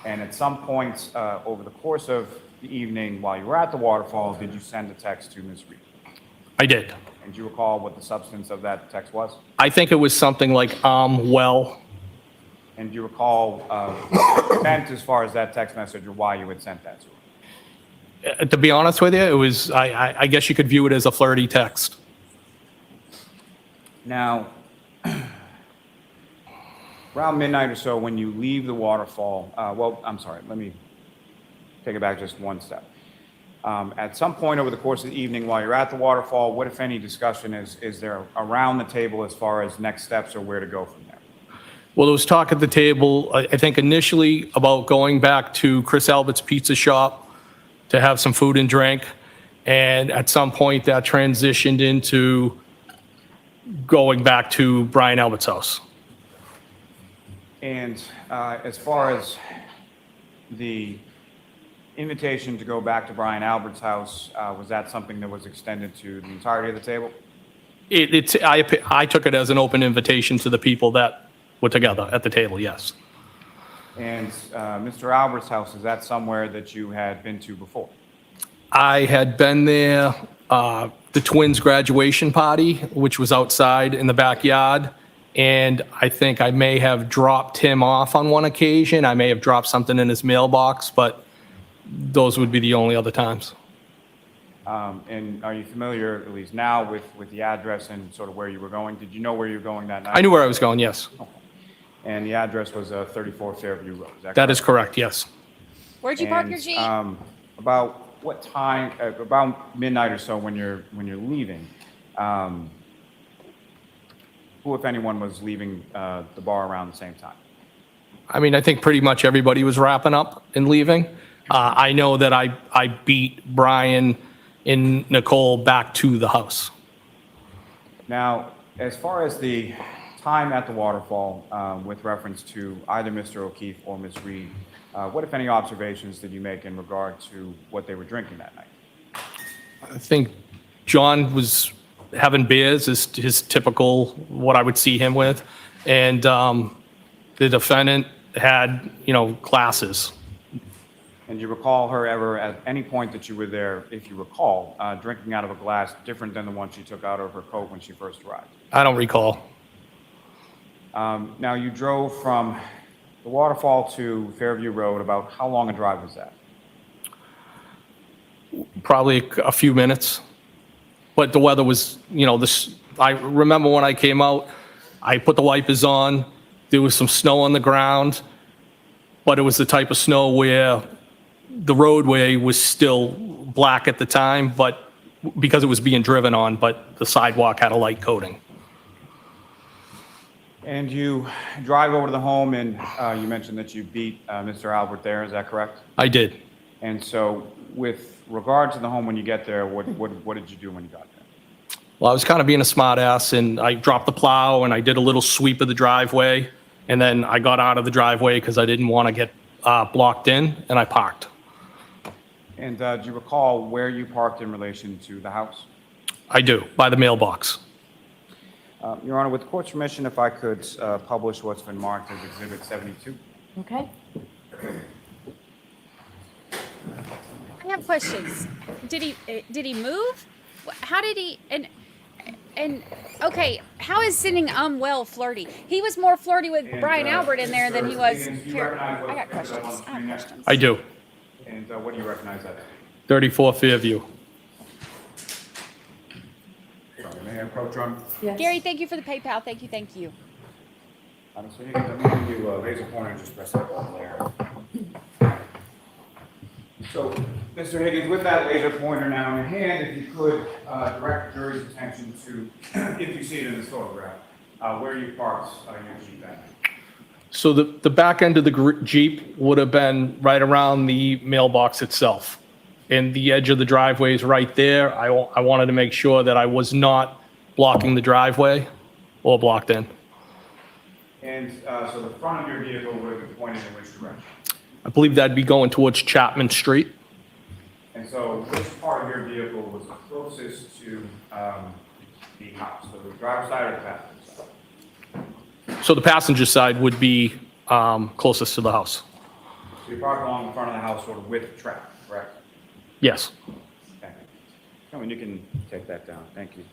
And at some point over the course of the evening while you were at the waterfall, did you send a text to Ms. Reed?
I did.
And do you recall what the substance of that text was?
I think it was something like, well.
And do you recall what it meant as far as that text message or why you had sent that to her?
To be honest with you, it was, I guess you could view it as a flirty text.
Now, around midnight or so, when you leave the waterfall, well, I'm sorry, let me take it back just one step. At some point over the course of the evening while you're at the waterfall, what, if any, discussion is there around the table as far as next steps or where to go from there?
Well, there was talk at the table, I think initially about going back to Chris Albert's Pizza Shop to have some food and drink. And at some point that transitioned into going back to Brian Albert's house.
And as far as the invitation to go back to Brian Albert's house, was that something that was extended to the entirety of the table?
I took it as an open invitation to the people that were together at the table, yes.
And Mr. Albert's house, is that somewhere that you had been to before?
I had been there, the twins' graduation party, which was outside in the backyard. And I think I may have dropped him off on one occasion. I may have dropped something in his mailbox, but those would be the only other times.
And are you familiar, at least now, with the address and sort of where you were going? Did you know where you were going that night?
I knew where I was going, yes.
Okay. And the address was 34 Fairview Road, is that correct?
That is correct, yes.
Where'd you park
And,
your Jeep?
About what time, about midnight or so when you're leaving, who, if anyone, was leaving the bar around the same time?
I mean, I think pretty much everybody was wrapping up and leaving. I know that I beat Brian and Nicole back to the house.
Now, as far as the time at the waterfall, with reference to either Mr. O'Keefe or Ms. Reed, what, if any, observations did you make in regard to what they were drinking that night?
I think John was having beers, his typical, what I would see him with. And the defendant had, glasses.
And do you recall her ever, at any point that you were there, if you recall, drinking out of a glass different than the one she took out of her coat when she first arrived?
I don't recall.
Now, you drove from the waterfall to Fairview Road. About how long a drive was that?
Probably a few minutes. But the weather was, I remember when I came out, I put the wipers on. There was some snow on the ground, but it was the type of snow where the roadway was still black at the time, but because it was being driven on, but the sidewalk had a light coating.
And you drive over to the home, and you mentioned that you beat Mr. Albert there. Is that correct?
I did.
And so, with regard to the home, when you get there, what did you do when you got there?
Well, I was kind of being a smart ass, and I dropped the plow, and I did a little sweep of the driveway, and then I got out of the driveway because I didn't want to get blocked in, and I parked.
And do you recall where you parked in relation to the house?
I do, by the mailbox.
Your Honor, with the court's permission, if I could publish what's been marked as Exhibit 72.
Okay.
I have questions. Did he move? How did he, and okay, how is sending well flirty? He was more flirty with Brian Albert in there than he was. I got questions.
I do.
And what do you recognize that?
34 Fairview.
May I approach, Your Honor?
Yes.
Gary, thank you for the PayPal. Thank you.
So Higgins, I'm going to give you a laser pointer and just press that button there. So, Mr. Higgins, with that laser pointer now in your hand, if you could direct the jury's attention to, if you see it in this photograph, where you parked your Jeep at.
So the back end of the Jeep would have been right around the mailbox itself. And the edge of the driveway is right there. I wanted to make sure that I was not blocking the driveway or blocked in.
And so the front of your vehicle would have been pointed in which direction?
I believe that'd be going towards Chapman Street.
And so which part of your vehicle was closest to the house, the driver's side or the passenger side?
So the passenger side would be closest to the house.
So you parked along the front of the house, sort of with traffic, correct?
Yes.
Okay. Oh, and you can take that down. Thank you.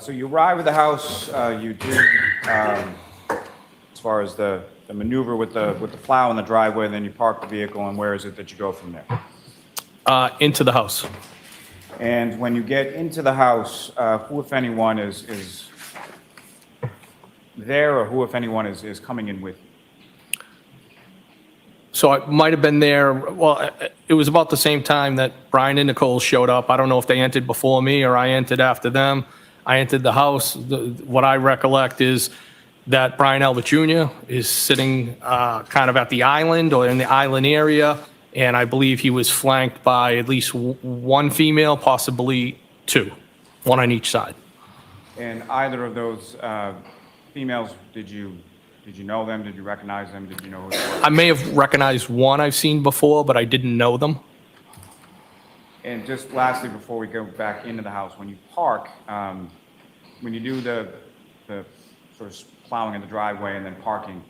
So you arrive at the house. You do, as far as the maneuver with the plow in the driveway, then you park the vehicle, and where is it that you go from there?
Into the house.
And when you get into the house, who, if anyone, is there, or who, if anyone, is coming in with you?
So I might have been there, well, it was about the same time that Brian and Nicole showed up. I don't know if they entered before me or I entered after them. I entered the house. What I recollect is that Brian Albert Jr. is sitting kind of at the island or in the island area, and I believe he was flanked by at least one female, possibly two, one on each side.
And either of those females, did you know them? Did you recognize them? Did you know who they were?
I may have recognized one I've seen before, but I didn't know them.
And just lastly, before we go back into the house, when you park, when you do the sort of plowing in the driveway and then parking,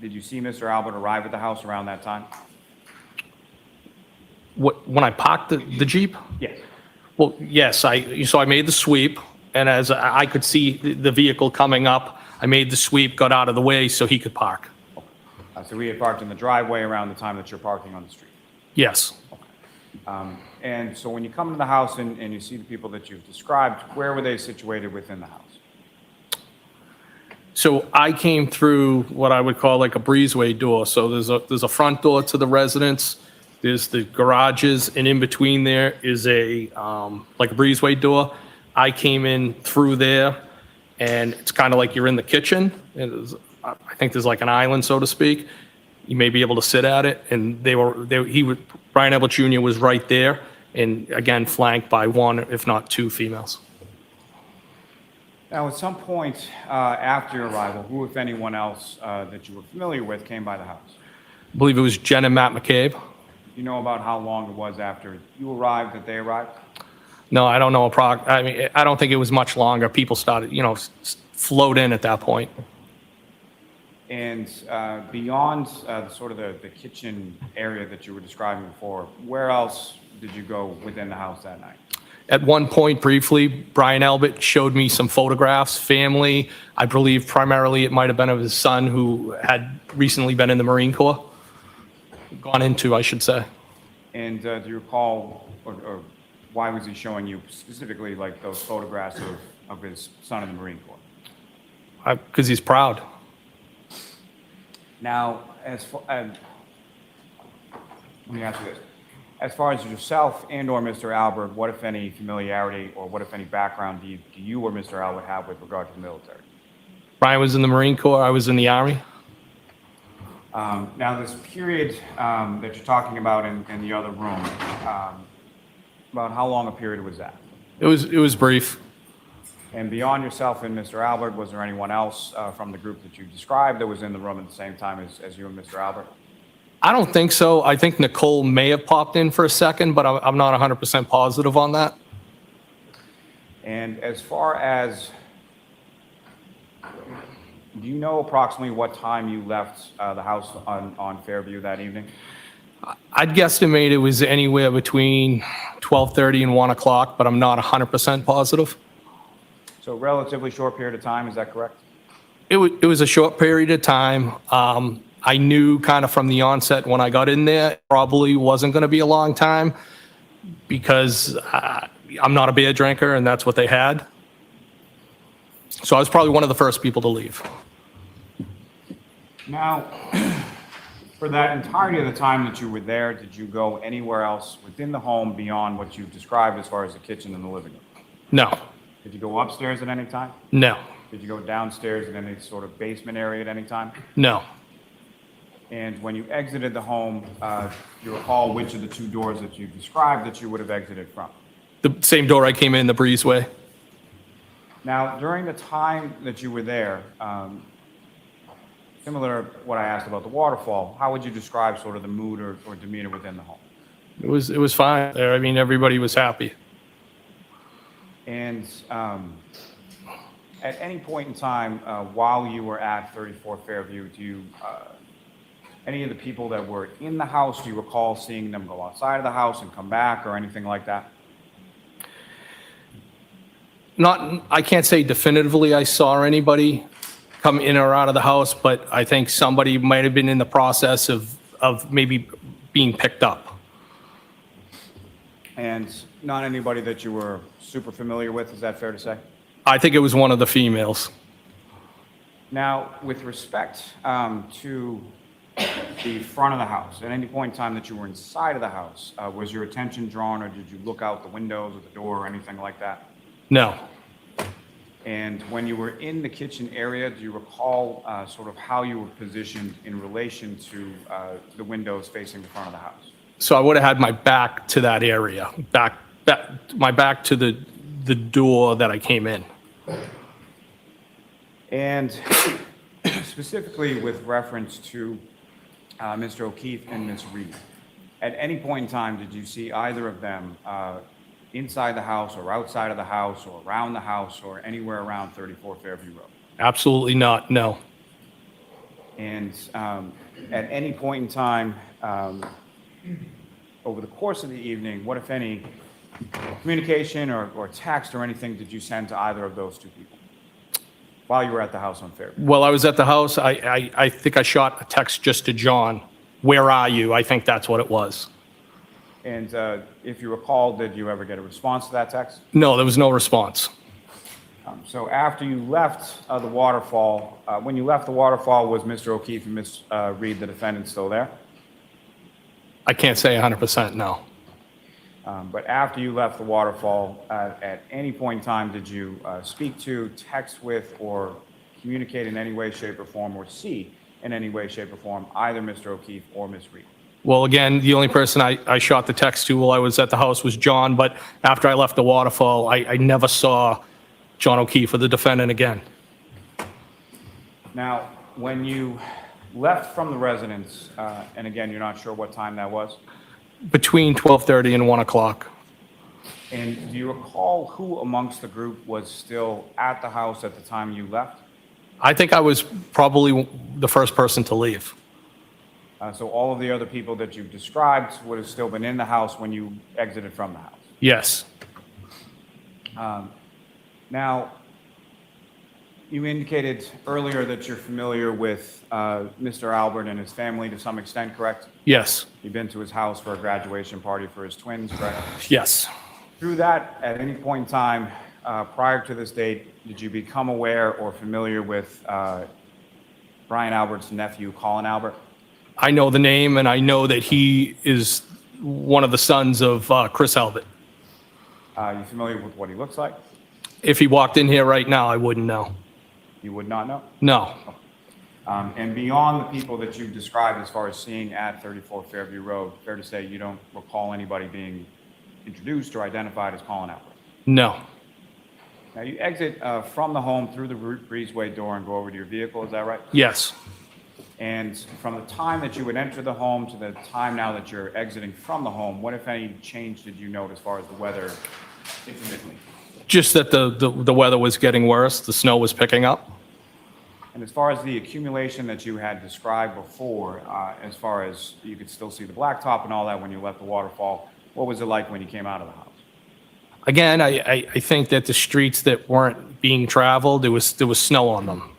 did you see Mr. Albert arrive at the house around that time?
When I parked the Jeep?
Yes.
Well, yes, so I made the sweep, and as I could see the vehicle coming up, I made the sweep, got out of the way so he could park.
So we had parked in the driveway around the time that you're parking on the street.
Yes.
And so when you come into the house and you see the people that you've described, where were they situated within the house?
So I came through what I would call like a breezeway door. So there's a front door to the residence, there's the garages, and in between there is a like a breezeway door. I came in through there, and it's kind of like you're in the kitchen. I think there's like an island, so to speak. You may be able to sit at it, and Brian Albert Jr. was right there, and again flanked by one, if not two, females.
Now, at some point after your arrival, who, if anyone else that you were familiar with, came by the house?
I believe it was Jen and Matt McCabe.
You know about how long it was after you arrived that they arrived?
No, I don't know. I mean, I don't think it was much longer. People started, float in at that point.
And beyond sort of the kitchen area that you were describing before, where else did you go within the house that night?
At one point, briefly, Brian Albert showed me some photographs, family. I believe primarily it might have been of his son who had recently been in the Marine Corps. Gone into, I should say.
And do you recall, or why was he showing you specifically like those photographs of his son in the Marine Corps?
Because he's proud.
Now, let me ask you this. As far as yourself and or Mr. Albert, what, if any, familiarity or what, if any, background do you or Mr. Albert have with regard to the military?
Brian was in the Marine Corps. I was in the Army.
Now, this period that you're talking about in the other room, about how long a period was that?
It was brief.
And beyond yourself and Mr. Albert, was there anyone else from the group that you described that was in the room at the same time as you and Mr. Albert?
I don't think so. I think Nicole may have popped in for a second, but I'm not 100% positive on that.
And as far as, do you know approximately what time you left the house on Fairview that evening?
I'd guesstimate it was anywhere between 12:30 and 1 o'clock, but I'm not 100% positive.
So a relatively short period of time, is that correct?
It was a short period of time. I knew kind of from the onset when I got in there, it probably wasn't going to be a long time because I'm not a beer drinker and that's what they had. So I was probably one of the first people to leave.
Now, for that entirety of the time that you were there, did you go anywhere else within the home beyond what you've described as far as the kitchen and the living room?
No.
Did you go upstairs at any time?
No.
Did you go downstairs in any sort of basement area at any time?
No.
And when you exited the home, you recall which of the two doors that you described that you would have exited from?
The same door I came in, the breezeway.
Now, during the time that you were there, Similar to what I asked about the waterfall, how would you describe sort of the mood or demeanor within the home?
It was fine there. I mean, everybody was happy.
And at any point in time while you were at 34 Fairview, do you, any of the people that were in the house, do you recall seeing them go outside of the house and come back or anything like that?
I can't say definitively I saw anybody come in or out of the house, but I think somebody might have been in the process of maybe being picked up.
And not anybody that you were super familiar with, is that fair to say?
I think it was one of the females.
Now, with respect to the front of the house, at any point in time that you were inside of the house, was your attention drawn or did you look out the windows or the door or anything like that?
No.
And when you were in the kitchen area, do you recall sort of how you were positioned in relation to the windows facing the front of the house?
So I would have had my back to that area, my back to the door that I came in.
And specifically with reference to Mr. O'Keefe and Ms. Reed, at any point in time, did you see either of them inside the house or outside of the house or around the house or anywhere around 34 Fairview Road?
Absolutely not, no.
And at any point in time over the course of the evening, what, if any, communication or text or anything did you send to either of those two people while you were at the house on Fairview?
While I was at the house, I think I shot a text just to John. Where are you? I think that's what it was.
And if you recall, did you ever get a response to that text?
No, there was no response.
So after you left the waterfall, when you left the waterfall, was Mr. O'Keefe and Ms. Reed, the defendant, still there?
I can't say 100% no.
But after you left the waterfall, at any point in time, did you speak to, text with, or communicate in any way, shape, or form, or see in any way, shape, or form either Mr. O'Keefe or Ms. Reed?
Well, again, the only person I shot the text to while I was at the house was John, but after I left the waterfall, I never saw John O'Keefe or the defendant again.
Now, when you left from the residence, and again, you're not sure what time that was,
Between 12:30 and 1 o'clock.
and do you recall who amongst the group was still at the house at the time you left?
I think I was probably the first person to leave.
So all of the other people that you've described would have still been in the house when you exited from the house.
Yes.
Now, you indicated earlier that you're familiar with Mr. Albert and his family to some extent, correct?
Yes.
You've been to his house for a graduation party for his twins, correct?
Yes.
Through that, at any point in time prior to this date, did you become aware or familiar with Brian Albert's nephew, Colin Albert?
I know the name, and I know that he is one of the sons of Chris Albert.
You familiar with what he looks like?
If he walked in here right now, I wouldn't know.
You would not know?
No.
And beyond the people that you've described as far as seeing at 34 Fairview Road, fair to say you don't recall anybody being introduced or identified as Colin Albert?
No.
Now, you exit from the home through the breezeway door and go over to your vehicle, is that right?
Yes.
And from the time that you would enter the home to the time now that you're exiting from the home, what, if any, change did you note as far as the weather intermittently?
Just that the weather was getting worse, the snow was picking up.
And as far as the accumulation that you had described before, as far as you could still see the blacktop and all that when you left the waterfall, what was it like when you came out of the house?
Again, I think that the streets that weren't being traveled, there was snow on them.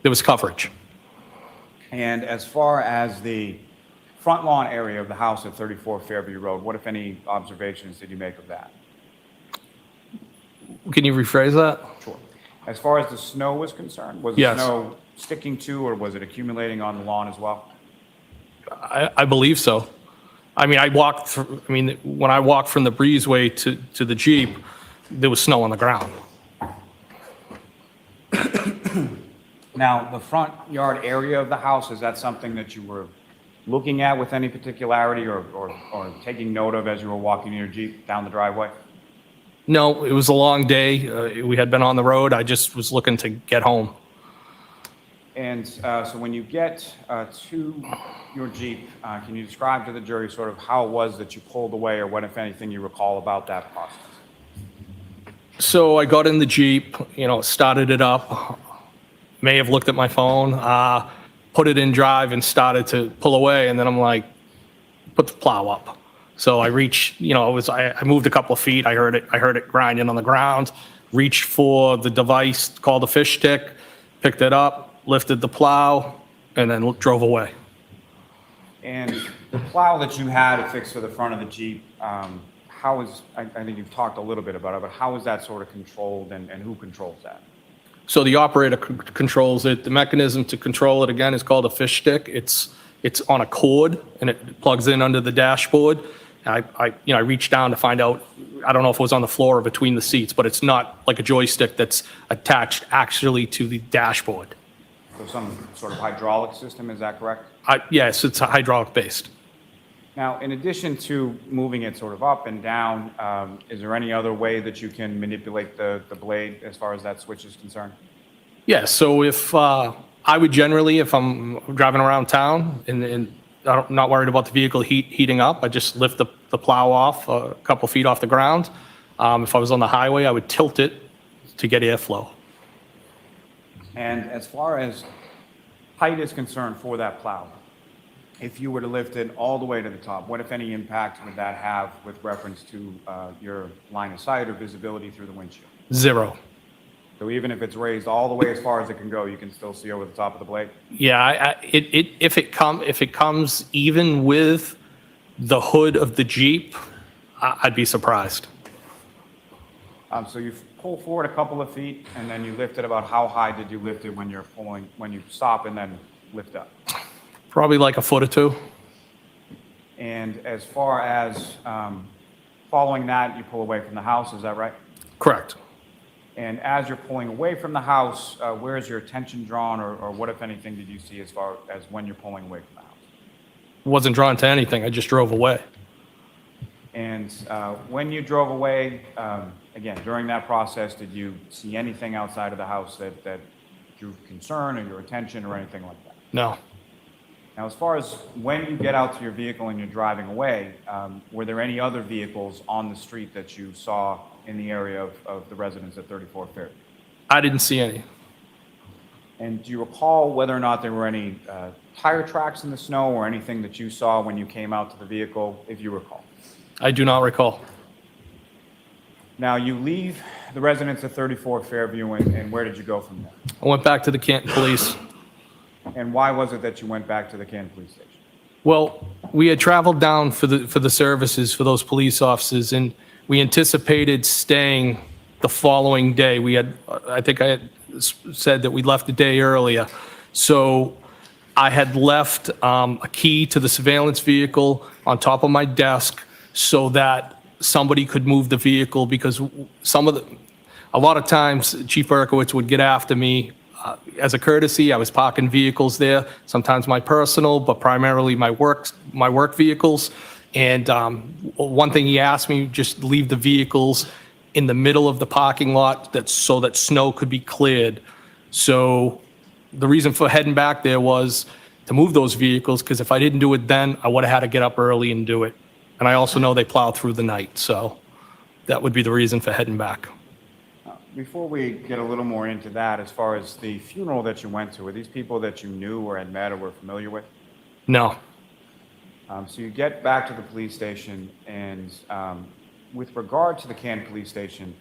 There was coverage.
And as far as the front lawn area of the house at 34 Fairview Road, what, if any, observations did you make of that?
Can you rephrase that?
Sure. As far as the snow was concerned, was the
Yes.
snow sticking to or was it accumulating on the lawn as well?
I believe so. I mean, when I walked from the breezeway to the Jeep, there was snow on the ground.
Now, the front yard area of the house, is that something that you were looking at with any particularity or taking note of as you were walking your Jeep down the driveway?
No, it was a long day. We had been on the road. I just was looking to get home.
And so when you get to your Jeep, can you describe to the jury sort of how it was that you pulled away, or what, if anything, you recall about that process?
So I got in the Jeep, started it up, may have looked at my phone, put it in drive and started to pull away. And then I'm like, put the plow up. So I reached, I moved a couple of feet. I heard it grinding on the ground, reached for the device called a fish stick, picked it up, lifted the plow, and then drove away.
And the plow that you had affixed to the front of the Jeep, how is, I think you've talked a little bit about it, but how is that sort of controlled, and who controls that?
So the operator controls it. The mechanism to control it, again, is called a fish stick. It's on a cord, and it plugs in under the dashboard. I reached down to find out, I don't know if it was on the floor or between the seats, but it's not like a joystick that's attached actually to the dashboard.
So some sort of hydraulic system, is that correct?
Yes, it's hydraulic based.
Now, in addition to moving it sort of up and down, is there any other way that you can manipulate the blade as far as that switch is concerned?
Yeah, so if I would generally, if I'm driving around town and I'm not worried about the vehicle heating up, I just lift the plow off a couple feet off the ground. If I was on the highway, I would tilt it to get airflow.
And as far as height is concerned for that plow, if you were to lift it all the way to the top, what, if any, impact would that have with reference to your line of sight or visibility through the windshield?
0.
So even if it's raised all the way as far as it can go, you can still see over the top of the blade?
Yeah, if it comes even with the hood of the Jeep, I'd be surprised.
So you pull forward a couple of feet, and then you lift it. About how high did you lift it when you stop and then lift up?
Probably like a foot or two.
And as far as following that, you pull away from the house, is that right?
Correct.
And as you're pulling away from the house, where is your attention drawn, or what, if anything, did you see as far as when you're pulling away from the house?
Wasn't drawn to anything. I just drove away.
And when you drove away, again, during that process, did you see anything outside of the house that drew concern or your attention or anything like that?
No.
Now, as far as when you get out to your vehicle and you're driving away, were there any other vehicles on the street that you saw in the area of the residence at 34 Fairview?
I didn't see any.
And do you recall whether or not there were any tire tracks in the snow or anything that you saw when you came out to the vehicle, if you recall?
I do not recall.
Now, you leave the residence at 34 Fairview, and where did you go from there?
I went back to the Canton Police.
And why was it that you went back to the Canton Police Station?
Well, we had traveled down for the services for those police officers, and we anticipated staying the following day. I think I had said that we left a day earlier. So I had left a key to the surveillance vehicle on top of my desk so that somebody could move the vehicle, because a lot of times Chief Berkowitz would get after me. As a courtesy, I was parking vehicles there, sometimes my personal, but primarily my work vehicles. And one thing he asked me, just leave the vehicles in the middle of the parking lot so that snow could be cleared. So the reason for heading back there was to move those vehicles, because if I didn't do it then, I would have had to get up early and do it. And I also know they plow through the night, so that would be the reason for heading back.
Before we get a little more into that, as far as the funeral that you went to, were these people that you knew or had met or were familiar with?
No.
So you get back to the police station, and with regard to the Canton Police Station,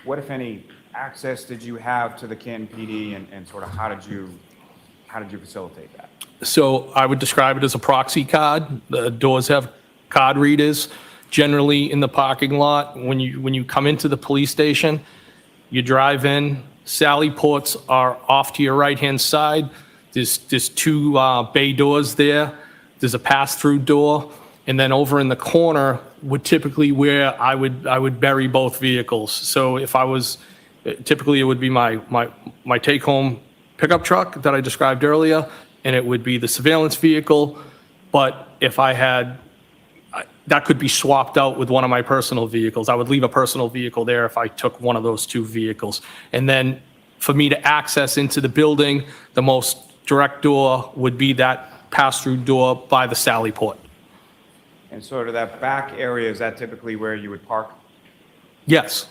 what, if any, access did you have to the Canton PD, and sort of how did you facilitate that?
So I would describe it as a proxy card. The doors have card readers. Generally in the parking lot, when you come into the police station, you drive in. Sally ports are off to your right-hand side. There's two bay doors there. There's a pass-through door, and then over in the corner would typically where I would bury both vehicles. So if I was, typically it would be my take-home pickup truck that I described earlier, and it would be the surveillance vehicle. But if I had, that could be swapped out with one of my personal vehicles. I would leave a personal vehicle there if I took one of those two vehicles. And then for me to access into the building, the most direct door would be that pass-through door by the Sally Port.
And sort of that back area, is that typically where you would park?
Yes,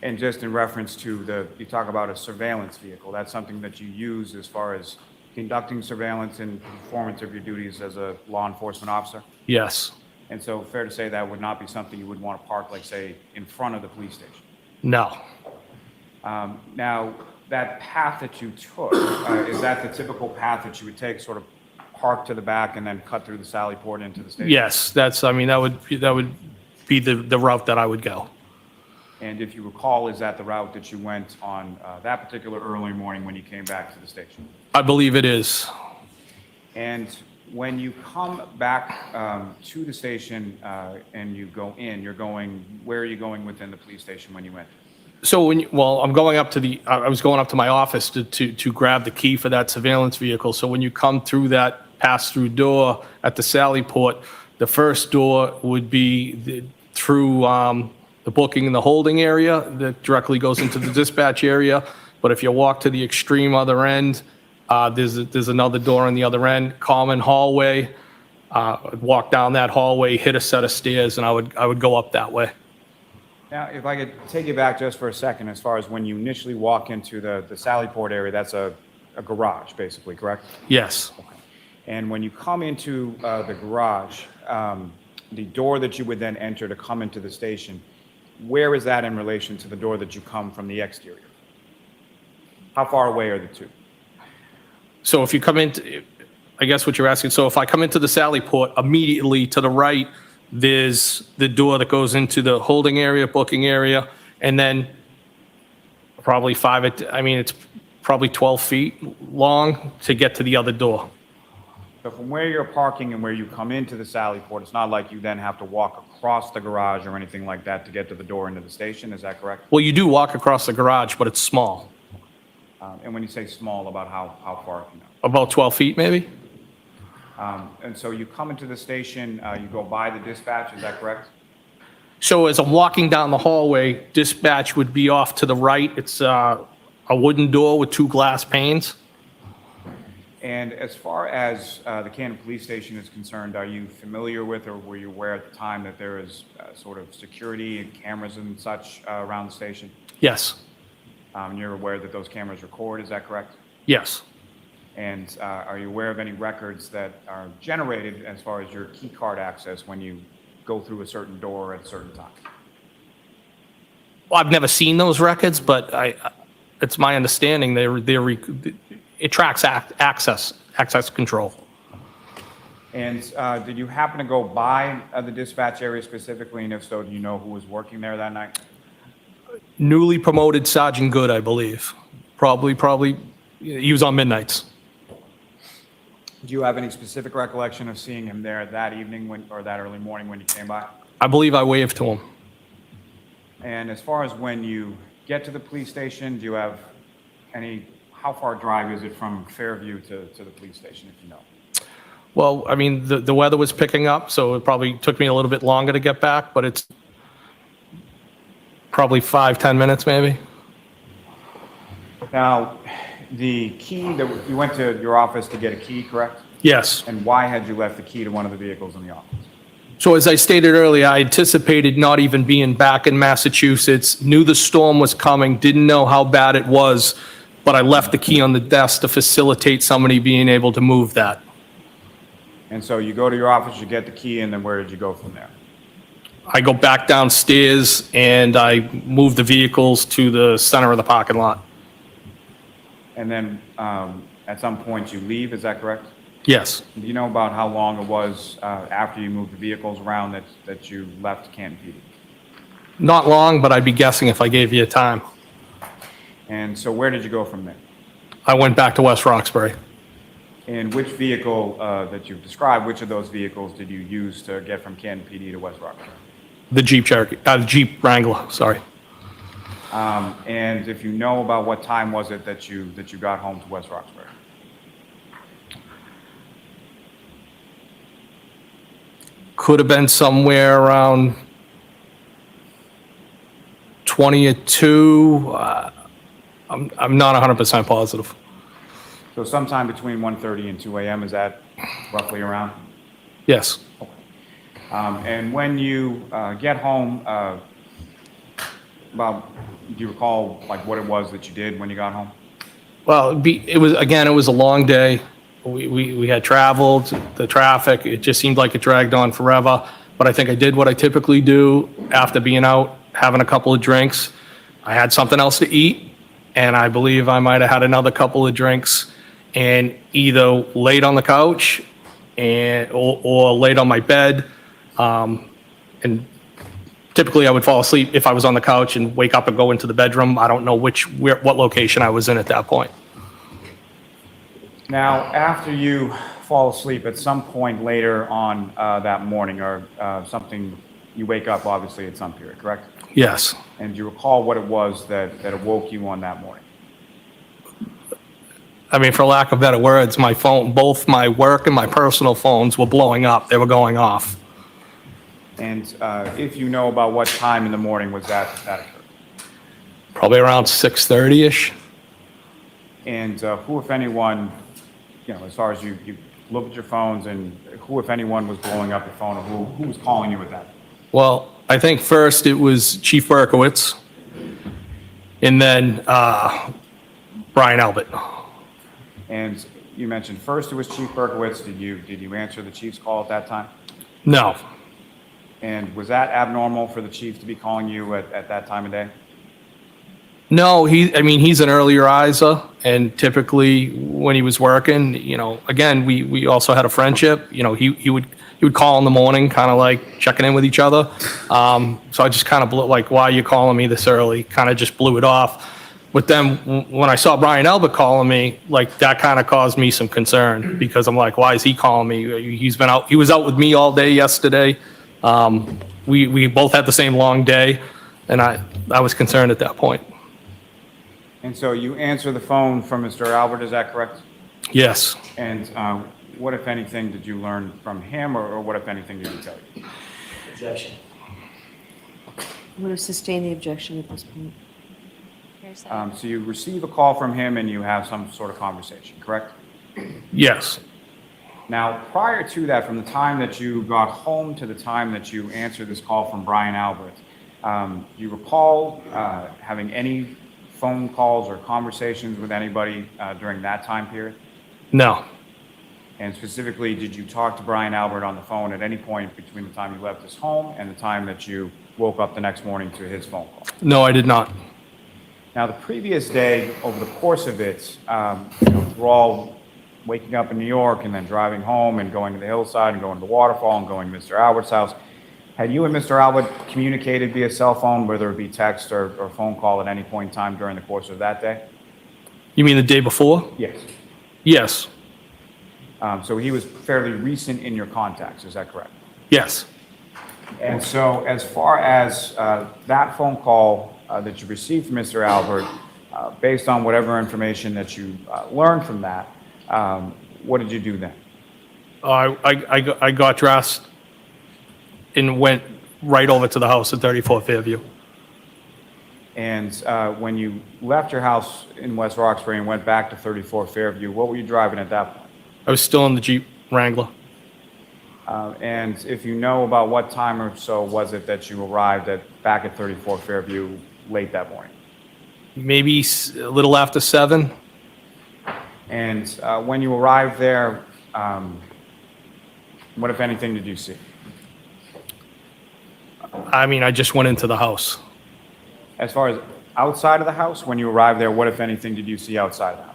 And just in reference to you talk about a surveillance vehicle, that's something that you use as far as conducting surveillance and performance of your duties as a law enforcement officer?
yes,
And so fair to say that would not be something you would want to park, like, say, in front of the police station?
no.
Now, that path that you took, is that the typical path that you would take, sort of park to the back and then cut through the Sally Port into the station?
Yes, that would be the route that I would go.
And if you recall, is that the route that you went on that particular early morning when you came back to the station?
I believe it is.
And when you come back to the station and you go in, where are you going within the police station when you enter?
So I'm going up to I was going up to my office to grab the key for that surveillance vehicle. So when you come through that pass-through door at the Sally Port, the first door would be through the booking and the holding area that directly goes into the dispatch area. But if you walk to the extreme other end, there's another door on the other end, common hallway. Walk down that hallway, hit a set of stairs, and I would go up that way.
Now, if I could take you back just for a second, as far as when you initially walk into the Sally Port area, that's a garage, basically, correct?
Yes.
And when you come into the garage, the door that you would then enter to come into the station, where is that in relation to the door that you come from the exterior? How far away are the two?
So if you come into, I guess what you're asking, so if I come into the Sally Port, immediately to the right, there's the door that goes into the holding area, booking area, and then probably it's probably 12 feet long to get to the other door.
So from where you're parking and where you come into the Sally Port, it's not like you then have to walk across the garage or anything like that to get to the door into the station, is that correct?
Well, you do walk across the garage, but it's small.
And when you say small, about how far, you know?
About 12 feet, maybe?
And so you come into the station, you go by the dispatch, is that correct?
So as I'm walking down the hallway, dispatch would be off to the right. It's a wooden door with 2 glass panes.
And as far as the Canton Police Station is concerned, are you familiar with, or were you aware at the time that there is sort of security and cameras and such around the station?
Yes,
You're aware that those cameras record, is that correct?
yes.
And are you aware of any records that are generated as far as your key card access when you go through a certain door at a certain time?
Well, I've never seen those records, but it's my understanding it tracks access control.
And did you happen to go by the dispatch area specifically, and if so, do you know who was working there that night?
Newly promoted Sergeant Good, I believe. Probably, he was on midnights.
Do you have any specific recollection of seeing him there that evening or that early morning when you came by?
I believe I waved to him.
And as far as when you get to the police station, do you have how far drive is it from Fairview to the police station, if you know?
Well, I mean, the weather was picking up, so it probably took me a little bit longer to get back, but it's probably 5-10 minutes maybe.
Now, the key that you went to your office to get a key, correct?
Yes.
And why had you left the key to one of the vehicles in the office?
So as I stated earlier, I anticipated not even being back in Massachusetts, knew the storm was coming, didn't know how bad it was, but I left the key on the desk to facilitate somebody being able to move that.
And so you go to your office, you get the key, and then where did you go from there?
I go back downstairs and I move the vehicles to the center of the parking lot.
And then at some point you leave, is that correct?
Yes.
Do you know about how long it was after you moved the vehicles around that you left Canton PD?
Not long, but I'd be guessing if I gave you a time.
And so where did you go from there?
I went back to West Roxbury.
And which vehicle that you've described, which of those vehicles did you use to get from Canton PD to West Roxbury?
The Jeep Cherokee, the Jeep Wrangler, sorry.
And if you know about what time was it that you got home to West Roxbury?
Could have been somewhere around 20 or 2. I'm not 100% positive.
So sometime between 1:30 and 2 a.m., is that roughly around?
Yes.
And when you get home, do you recall like what it was that you did when you got home?
Well, it was a long day. We had traveled, the traffic, it just seemed like it dragged on forever. But I think I did what I typically do after being out, having a couple of drinks. I had something else to eat, and I believe I might have had another couple of drinks and either laid on the couch or laid on my bed. And typically I would fall asleep if I was on the couch and wake up and go into the bedroom. I don't know what location I was in at that point.
Now, after you fall asleep at some point later on that morning or something, you wake up obviously at some period, correct?
Yes.
And do you recall what it was that awoke you on that morning?
I mean, for lack of better words, my phone, both my work and my personal phones were blowing up. They were going off.
And if you know about what time in the morning was that occurred?
Probably around 6:30-ish.
And who, if anyone, as far as you look at your phones, and who, if anyone, was blowing up your phone, or who was calling you with that?
Well, I think first it was Chief Berkowitz, and then Brian Albert.
And you mentioned first it was Chief Berkowitz. Did you answer the chief's call at that time?
No.
And was that abnormal for the chief to be calling you at that time of day?
No, he's an early riser, and typically when he was working, again, we also had a friendship. He would call in the morning, kind of like checking in with each other. So I just kind of blew, like, why are you calling me this early? Kind of just blew it off. But then when I saw Brian Albert calling me, like, that kind of caused me some concern, because I'm like, why is he calling me? He was out with me all day yesterday. We both had the same long day, and I was concerned at that point.
And so you answer the phone from Mr. Albert, is that correct?
Yes.
And what, if anything, did you learn from him, or what, if anything, did he tell you?
Objection.
I'm going to sustain the objection at this point.
So you receive a call from him and you have some sort of conversation, correct?
Yes.
Now, prior to that, from the time that you got home to the time that you answered this call from Brian Albert, do you recall having any phone calls or conversations with anybody during that time period?
No.
And specifically, did you talk to Brian Albert on the phone at any point between the time you left his home and the time that you woke up the next morning to his phone call?
No, I did not.
Now, the previous day, over the course of it, we're all waking up in New York and then driving home and going to the hillside and going to the waterfall and going to Mr. Albert's house. Had you and Mr. Albert communicated via cell phone, whether it be text or phone call at any point in time during the course of that day?
You mean the day before?
Yes.
Yes.
So he was fairly recent in your contacts, is that correct?
Yes.
And so as far as that phone call that you received from Mr. Albert, based on whatever information that you learned from that, what did you do then?
I got dressed and went right over to the house at 34 Fairview.
And when you left your house in West Roxbury and went back to 34 Fairview, what were you driving at that point?
I was still in the Jeep Wrangler.
And if you know about what time or so was it that you arrived back at 34 Fairview late that morning?
Maybe a little after 7.
And when you arrived there, what, if anything, did you see?
I just went into the house.
As far as outside of the house, when you arrived there, what, if anything, did you see outside of the house?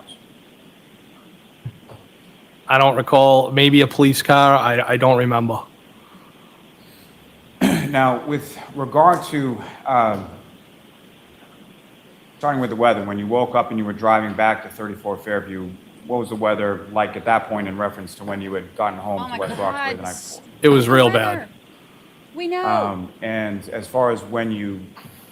I don't recall. Maybe a police car. I don't remember.
Now, with regard to starting with the weather, when you woke up and you were driving back to 34 Fairview, what was the weather like at that point in reference to when you had gotten home to West Roxbury the night before?
It was real bad.
We know.
And as far as when you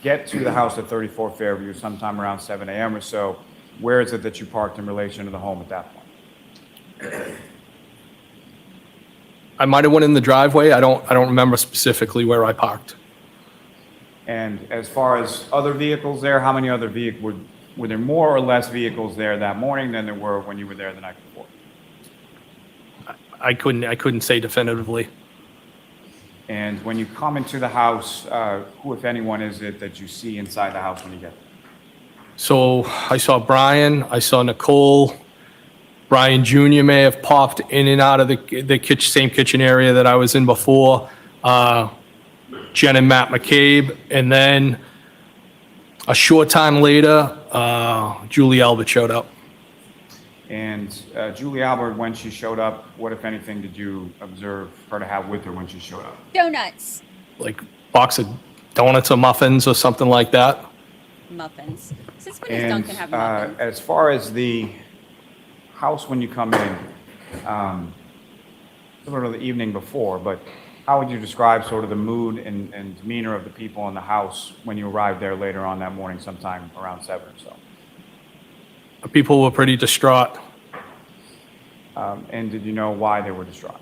get to the house at 34 Fairview, sometime around 7 a.m. or so, where is it that you parked in relation to the home at that point?
I might have went in the driveway. I don't remember specifically where I parked.
And as far as other vehicles there, how many other were there more or less vehicles there that morning than there were when you were there the night before?
I couldn't say definitively.
And when you come into the house, who, if anyone, is it that you see inside the house when you get there?
So I saw Brian, I saw Nicole. Brian Jr. may have popped in and out of the same kitchen area that I was in before. Jen and Matt McCabe, and then a short time later, Julie Albert showed up.
And Julie Albert, when she showed up, what, if anything, did you observe her to have with her when she showed up?
Donuts.
Like box of donuts or muffins or something like that.
Muffins. Since when does
And
Duncan have muffins?
as far as the house when you come in, sort of the evening before, but how would you describe sort of the mood and demeanor of the people in the house when you arrived there later on that morning, sometime around 7 or so?
People were pretty distraught
And did you know why they were distraught?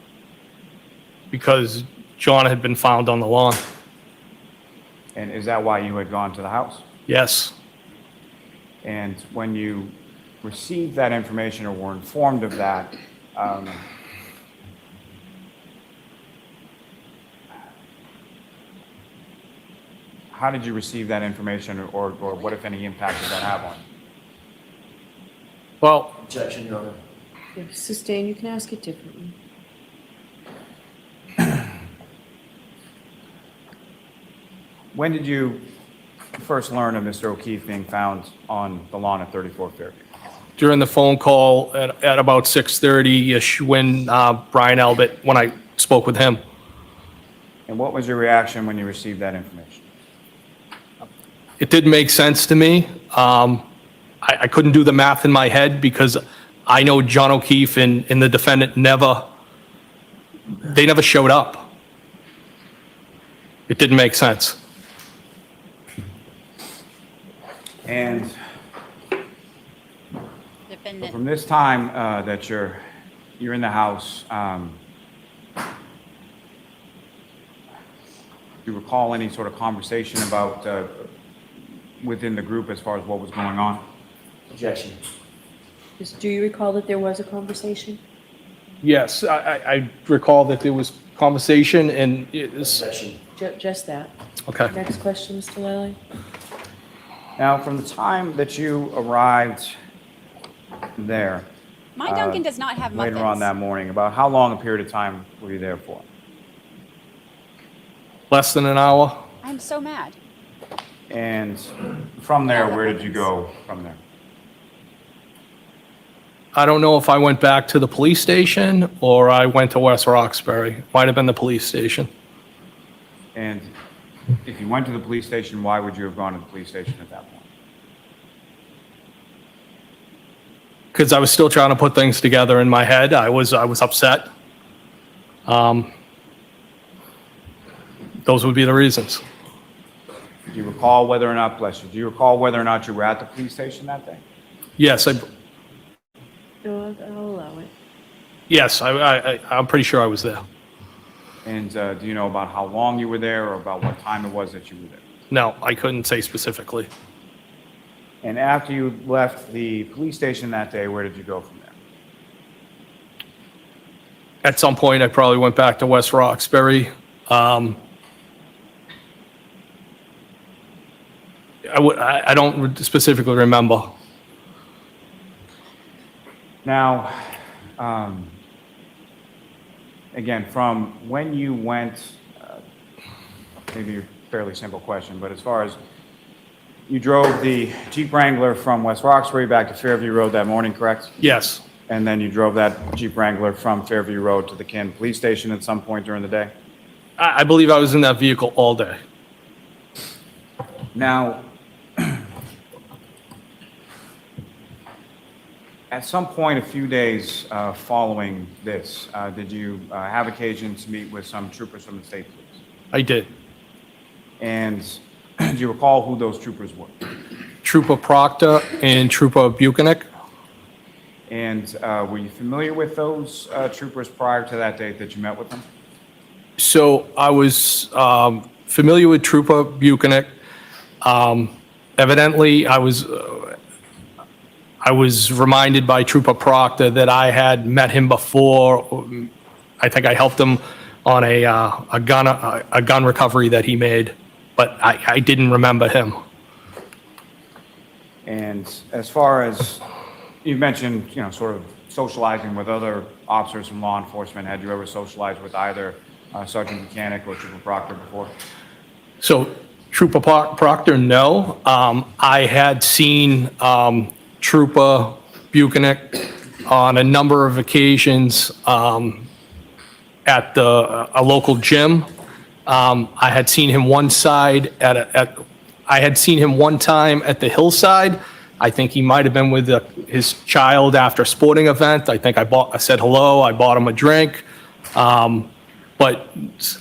because John had been found on the lawn.
And is that why you had gone to the house?
Yes.
And when you received that information or were informed of that, how did you receive that information, or what, if any, impact did that have on you?
Well,
Objection, Your Honor.
Sustain, you can ask it differently.
When did you first learn of Mr. O'Keefe being found on the lawn at 34 Fairview?
during the phone call at about 6:30-ish when when I spoke with him.
And what was your reaction when you received that information?
It didn't make sense to me. I couldn't do the math in my head because I know John O'Keefe and the defendant never showed up. It didn't make sense.
And
Defendant.
from this time that you're in the house, do you recall any sort of conversation about within the group as far as what was going on?
Objection.
Do you recall that there was a conversation?
Yes, I recall that there was conversation and it's,
Objection.
Just that.
okay.
Next question, Mr. Lally.
Now, from the time that you arrived there,
My Duncan does not have muffins.
later on that morning, about how long a period of time were you there for?
Less than an hour.
I'm so mad.
And from there, where did you go from there?
I don't know if I went back to the police station or I went to West Roxbury. Might have been the police station.
And if you went to the police station, why would you have gone to the police station at that point?
Because I was still trying to put things together in my head. I was upset. Those would be the reasons.
Do you recall whether or not, bless you, do you recall whether or not you were at the police station that day?
Yes,
No, I'll allow it.
yes, I'm pretty sure I was there.
And do you know about how long you were there or about what time it was that you were there?
No, I couldn't say specifically.
And after you left the police station that day, where did you go from there?
At some point, I probably went back to West Roxbury. I don't specifically remember.
Now, again, from when you went, maybe a fairly simple question, but as far as you drove the Jeep Wrangler from West Roxbury back to Fairview Road that morning, correct?
Yes,
And then you drove that Jeep Wrangler from Fairview Road to the Canton Police Station at some point during the day?
I believe I was in that vehicle all day.
Now, at some point a few days following this, did you have occasion to meet with some troopers from the state police?
I did.
And do you recall who those troopers were?
Trooper Proctor and Trooper Buchanan.
And were you familiar with those troopers prior to that date that you met with them?
So I was familiar with Trooper Buchanan. Evidently, I was I was reminded by Trooper Proctor that I had met him before. I think I helped him on a gun recovery that he made, but I didn't remember him.
And as far as you mentioned, sort of socializing with other officers from law enforcement, had you ever socialized with either Sergeant Mechanic or Trooper Proctor before?
So Trooper Proctor, no. I had seen Trooper Buchanan on a number of occasions at a local gym. I had seen him one time at the hillside. I think he might have been with his child after a sporting event. I think I said hello, I bought him a drink. But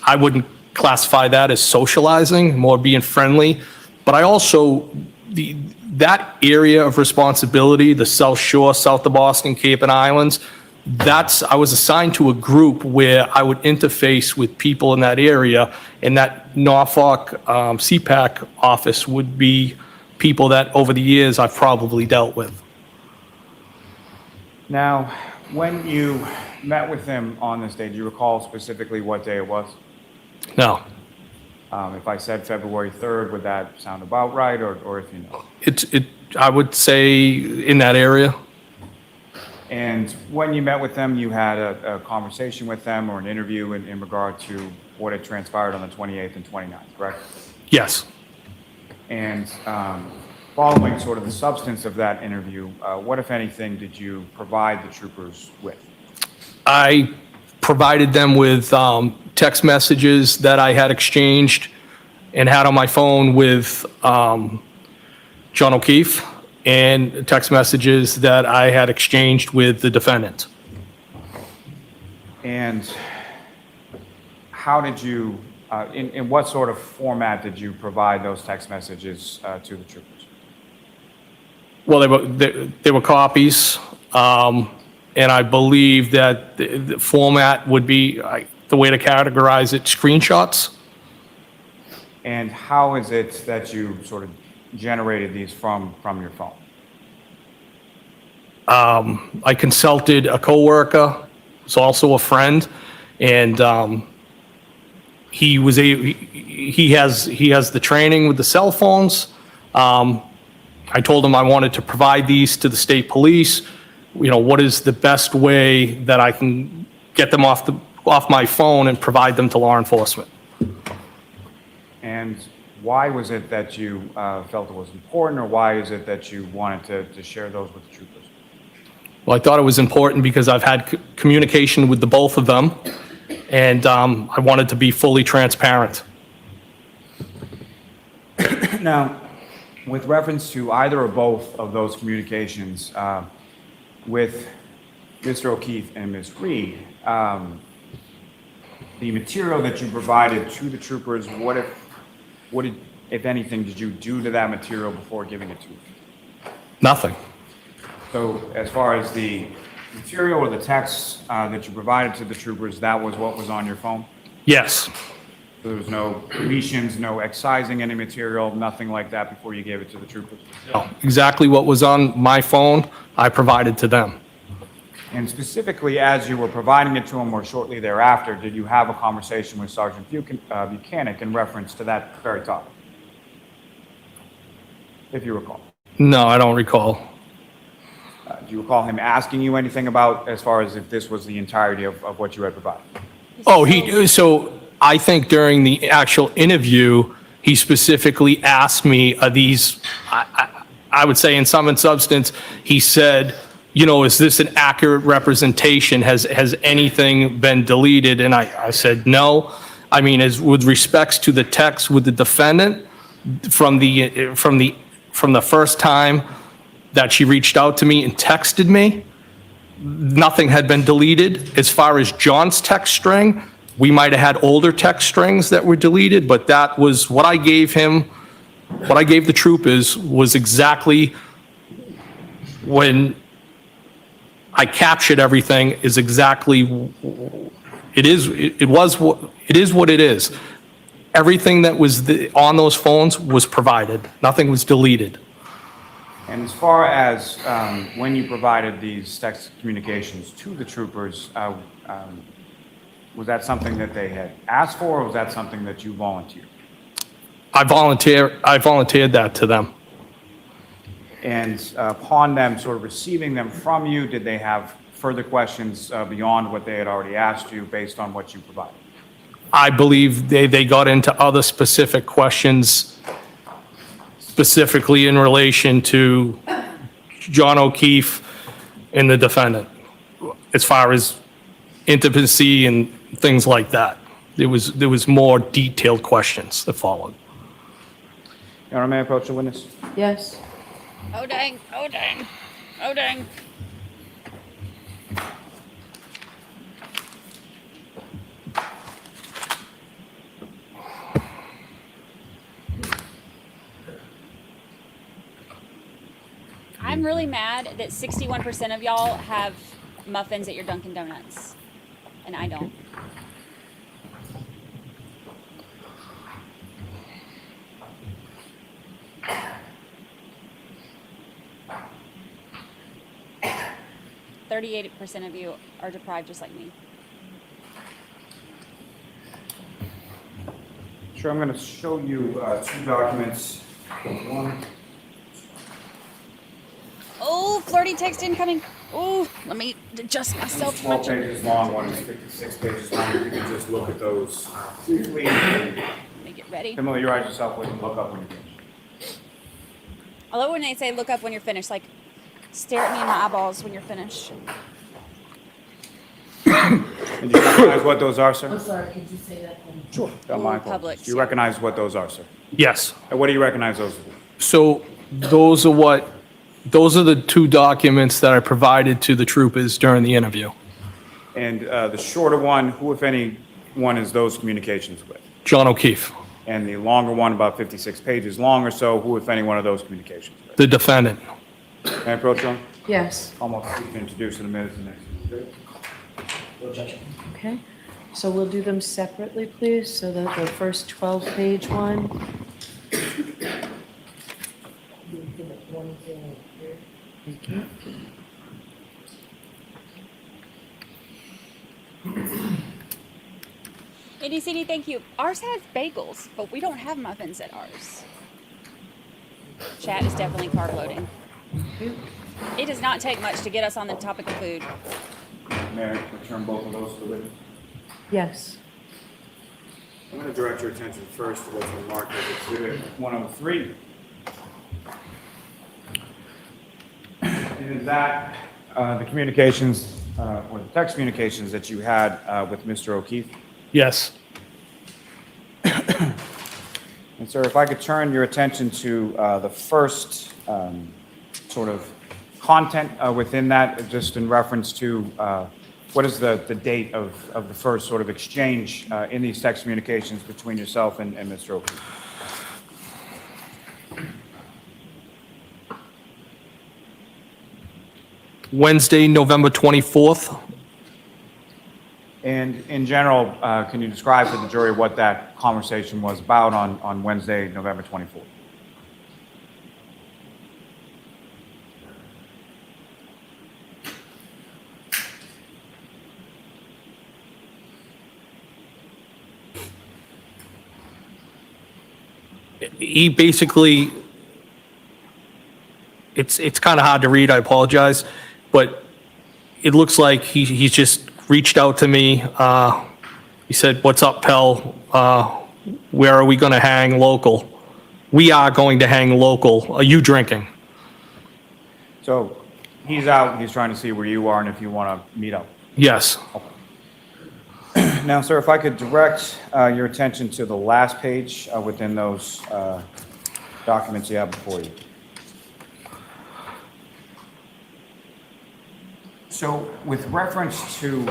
I wouldn't classify that as socializing, more being friendly. But I also, that area of responsibility, the South Shore, south of Boston, Cape and Islands, I was assigned to a group where I would interface with people in that area, and that Norfolk CPAC office would be people that over the years I've probably dealt with.
Now, when you met with him on this day, do you recall specifically what day it was?
No.
If I said February 3rd, would that sound about right, or if you know?
I would say in that area.
And when you met with them, you had a conversation with them or an interview in regard to what had transpired on the 28th and 29th, correct?
Yes.
And following sort of the substance of that interview, what, if anything, did you provide the troopers with?
I provided them with text messages that I had exchanged and had on my phone with John O'Keefe, and text messages that I had exchanged with the defendant.
And how did you, in what sort of format did you provide those text messages to the troopers?
Well, they were copies, and I believe that the format would be, the way to categorize it, screenshots.
And how is it that you sort of generated these from your phone?
I consulted a coworker, who's also a friend, and he has the training with the cell phones. I told him I wanted to provide these to the state police. What is the best way that I can get them off my phone and provide them to law enforcement?
And why was it that you felt it was important, or why is it that you wanted to share those with the troopers?
Well, I thought it was important because I've had communication with the both of them, and I wanted to be fully transparent.
Now, with reference to either or both of those communications with Mr. O'Keefe and Ms. Reed, the material that you provided to the troopers, what if anything, did you do to that material before giving it to them?
Nothing.
So as far as the material or the text that you provided to the troopers, that was what was on your phone?
Yes.
So there was no deletions, no excising any material, nothing like that before you gave it to the troopers?
No. Exactly what was on my phone, I provided to them.
And specifically, as you were providing it to them or shortly thereafter, did you have a conversation with Sergeant Buchanan in reference to that very topic? If you recall.
No, I don't recall.
Do you recall him asking you anything about, as far as if this was the entirety of what you had provided?
So I think during the actual interview, he specifically asked me, are these, I would say in sum and substance, he said, is this an accurate representation? Has anything been deleted? And I said, no. I mean, as with respects to the text with the defendant, from the first time that she reached out to me and texted me, nothing had been deleted. As far as John's text string, we might have had older text strings that were deleted, but that was what I gave him. What I gave the troopers was exactly when I captured everything is exactly, it is what it is. Everything that was on those phones was provided. Nothing was deleted.
And as far as when you provided these text communications to the troopers, was that something that they had asked for, or was that something that you volunteered?
I volunteered that to them.
And upon them sort of receiving them from you, did they have further questions beyond what they had already asked you based on what you provided?
I believe they got into other specific questions, specifically in relation to John O'Keefe and the defendant, as far as intimacy and things like that. There was more detailed questions that followed.
Your Honor, may I approach the witness?
Yes.
Oh dang, oh dang, oh dang. I'm really mad that 61% of y'all have muffins at your Dunkin' Donuts, and I don't. %38% of you are deprived just like me.
Sure, I'm going to show you two documents. One.
Oh, flirty text incoming. Oh, let me adjust myself to my
12 pages long, one is 56 pages long. If you can just look at those briefly.
Let me get ready.
Familiarize yourself with and look up when you're finished.
I love when they say look up when you're finished, like stare at me in my eyeballs when you're finished.
And do you recognize what those are, sir?
I'm sorry, could you say that again?
Sure. Don't mind.
Public.
Do you recognize what those are, sir?
Yes.
And what do you recognize those as?
So those are the two documents that I provided to the troopers during the interview.
And the shorter one, who, if any, one is those communications with?
John O'Keefe,
And the longer one, about 56 pages long or so, who, if any, one of those communications with?
the defendant.
Can I approach you?
Yes.
Almost, you can introduce in a minute.
No objection.
Okay, so we'll do them separately, please, so that the first 12-page one. Thank you.
ADCD, thank you. Ours has bagels, but we don't have muffins at ours. Chat is definitely carb loading. It does not take much to get us on the topic of food.
May I return both of those to the witness?
Yes.
I'm going to direct your attention first to what's been marked as Exhibit 103. And is that the communications, or the text communications that you had with Mr. O'Keefe?
Yes.
And sir, if I could turn your attention to the first sort of content within that, just in reference to what is the date of the first sort of exchange in these text communications between yourself and Mr. O'Keefe?
Wednesday, November 24th.
And in general, can you describe to the jury what that conversation was about on Wednesday, November 24th?
He basically, it's kind of hard to read, I apologize, but it looks like he's just reached out to me. He said, "What's up, Pell? Where are we going to hang local? We are going to hang local. Are you drinking?"
So he's out, he's trying to see where you are and if you want to meet up.
Yes.
Now, sir, if I could direct your attention to the last page within those documents you have before you. So with reference to,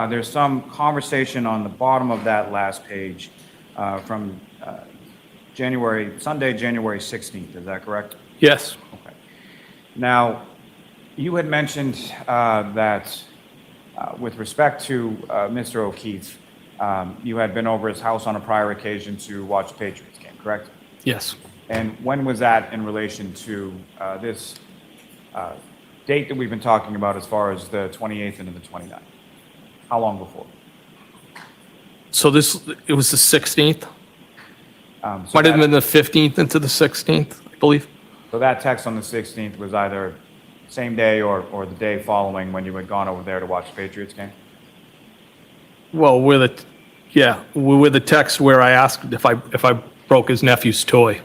there's some conversation on the bottom of that last page from Sunday, January 16th, is that correct?
Yes.
Okay. Now, you had mentioned that with respect to Mr. O'Keefe, you had been over his house on a prior occasion to watch the Patriots game, correct?
Yes.
And when was that in relation to this date that we've been talking about as far as the 28th into the 29th? How long before?
So it was the 16th?
So
Might have
that-
been the 15th into the 16th, I believe.
So that text on the 16th was either same day or the day following when you had gone over there to watch the Patriots game?
Well, we're the text where I asked if I broke his nephew's toy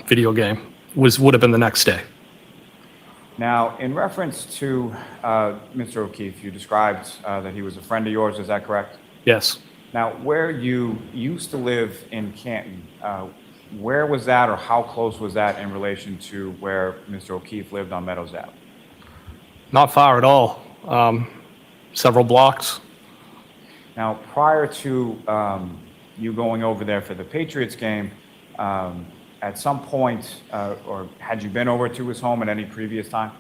video game would have been the next day.
Now, in reference to Mr. O'Keefe, you described that he was a friend of yours, is that correct?
Yes.
Now, where you used to live in Canton, where was that or how close was that in relation to where Mr. O'Keefe lived on Meadows Ave?
Not far at all. Several blocks.
Now, prior to you going over there for the Patriots game, at some point, or had you been over to his home at any previous time?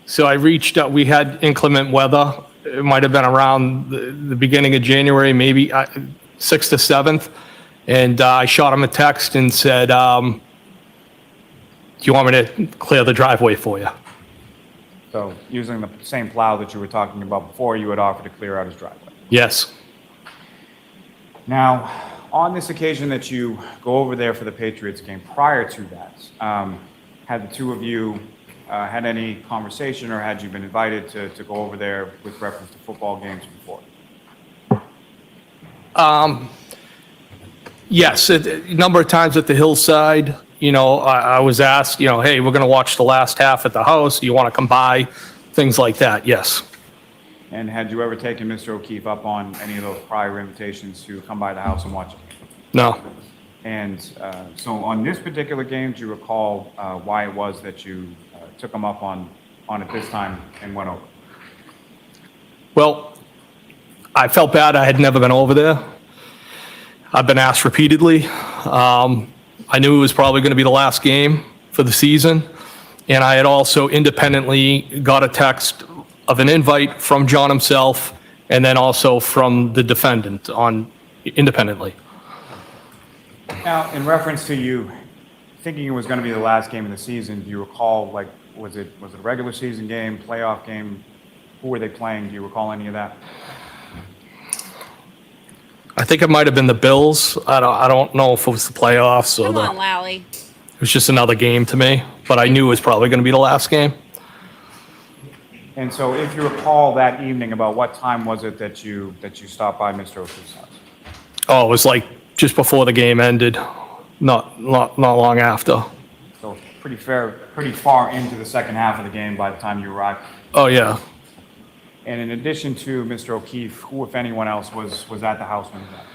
So I reached out, we had inclement weather. It might have been around the beginning of January, maybe 6th to 7th. And I shot him a text and said, do you want me to clear the driveway for you?
So using the same plow that you were talking about before, you had offered to clear out his driveway.
Yes.
Now, on this occasion that you go over there for the Patriots game, prior to that, had the two of you had any conversation or had you been invited to go over there with reference to football games before?
Yes, a number of times at the hillside, I was asked, hey, we're going to watch the last half at the house. Do you want to come by? Things like that, yes.
And had you ever taken Mr. O'Keefe up on any of those prior invitations to come by the house and watch it?
No.
And so on this particular game, do you recall why it was that you took him up on it this time and went over?
Well, I felt bad. I had never been over there. I've been asked repeatedly. I knew it was probably going to be the last game for the season. And I had also independently got a text of an invite from John himself and then also from the defendant independently.
Now, in reference to you thinking it was going to be the last game of the season, do you recall, was it a regular season game, playoff game? Who were they playing? Do you recall any of that?
I think it might have been the Bills. I don't know if it was the playoffs or
Come on, Lally.
it was just another game to me, but I knew it was probably going to be the last game.
And so if you recall that evening, about what time was it that you stopped by Mr. O'Keefe's house?
Oh, it was like just before the game ended, not long after.
So pretty far into the second half of the game by the time you arrived.
Oh, yeah.
And in addition to Mr. O'Keefe, who, if anyone else, was at the house when you left?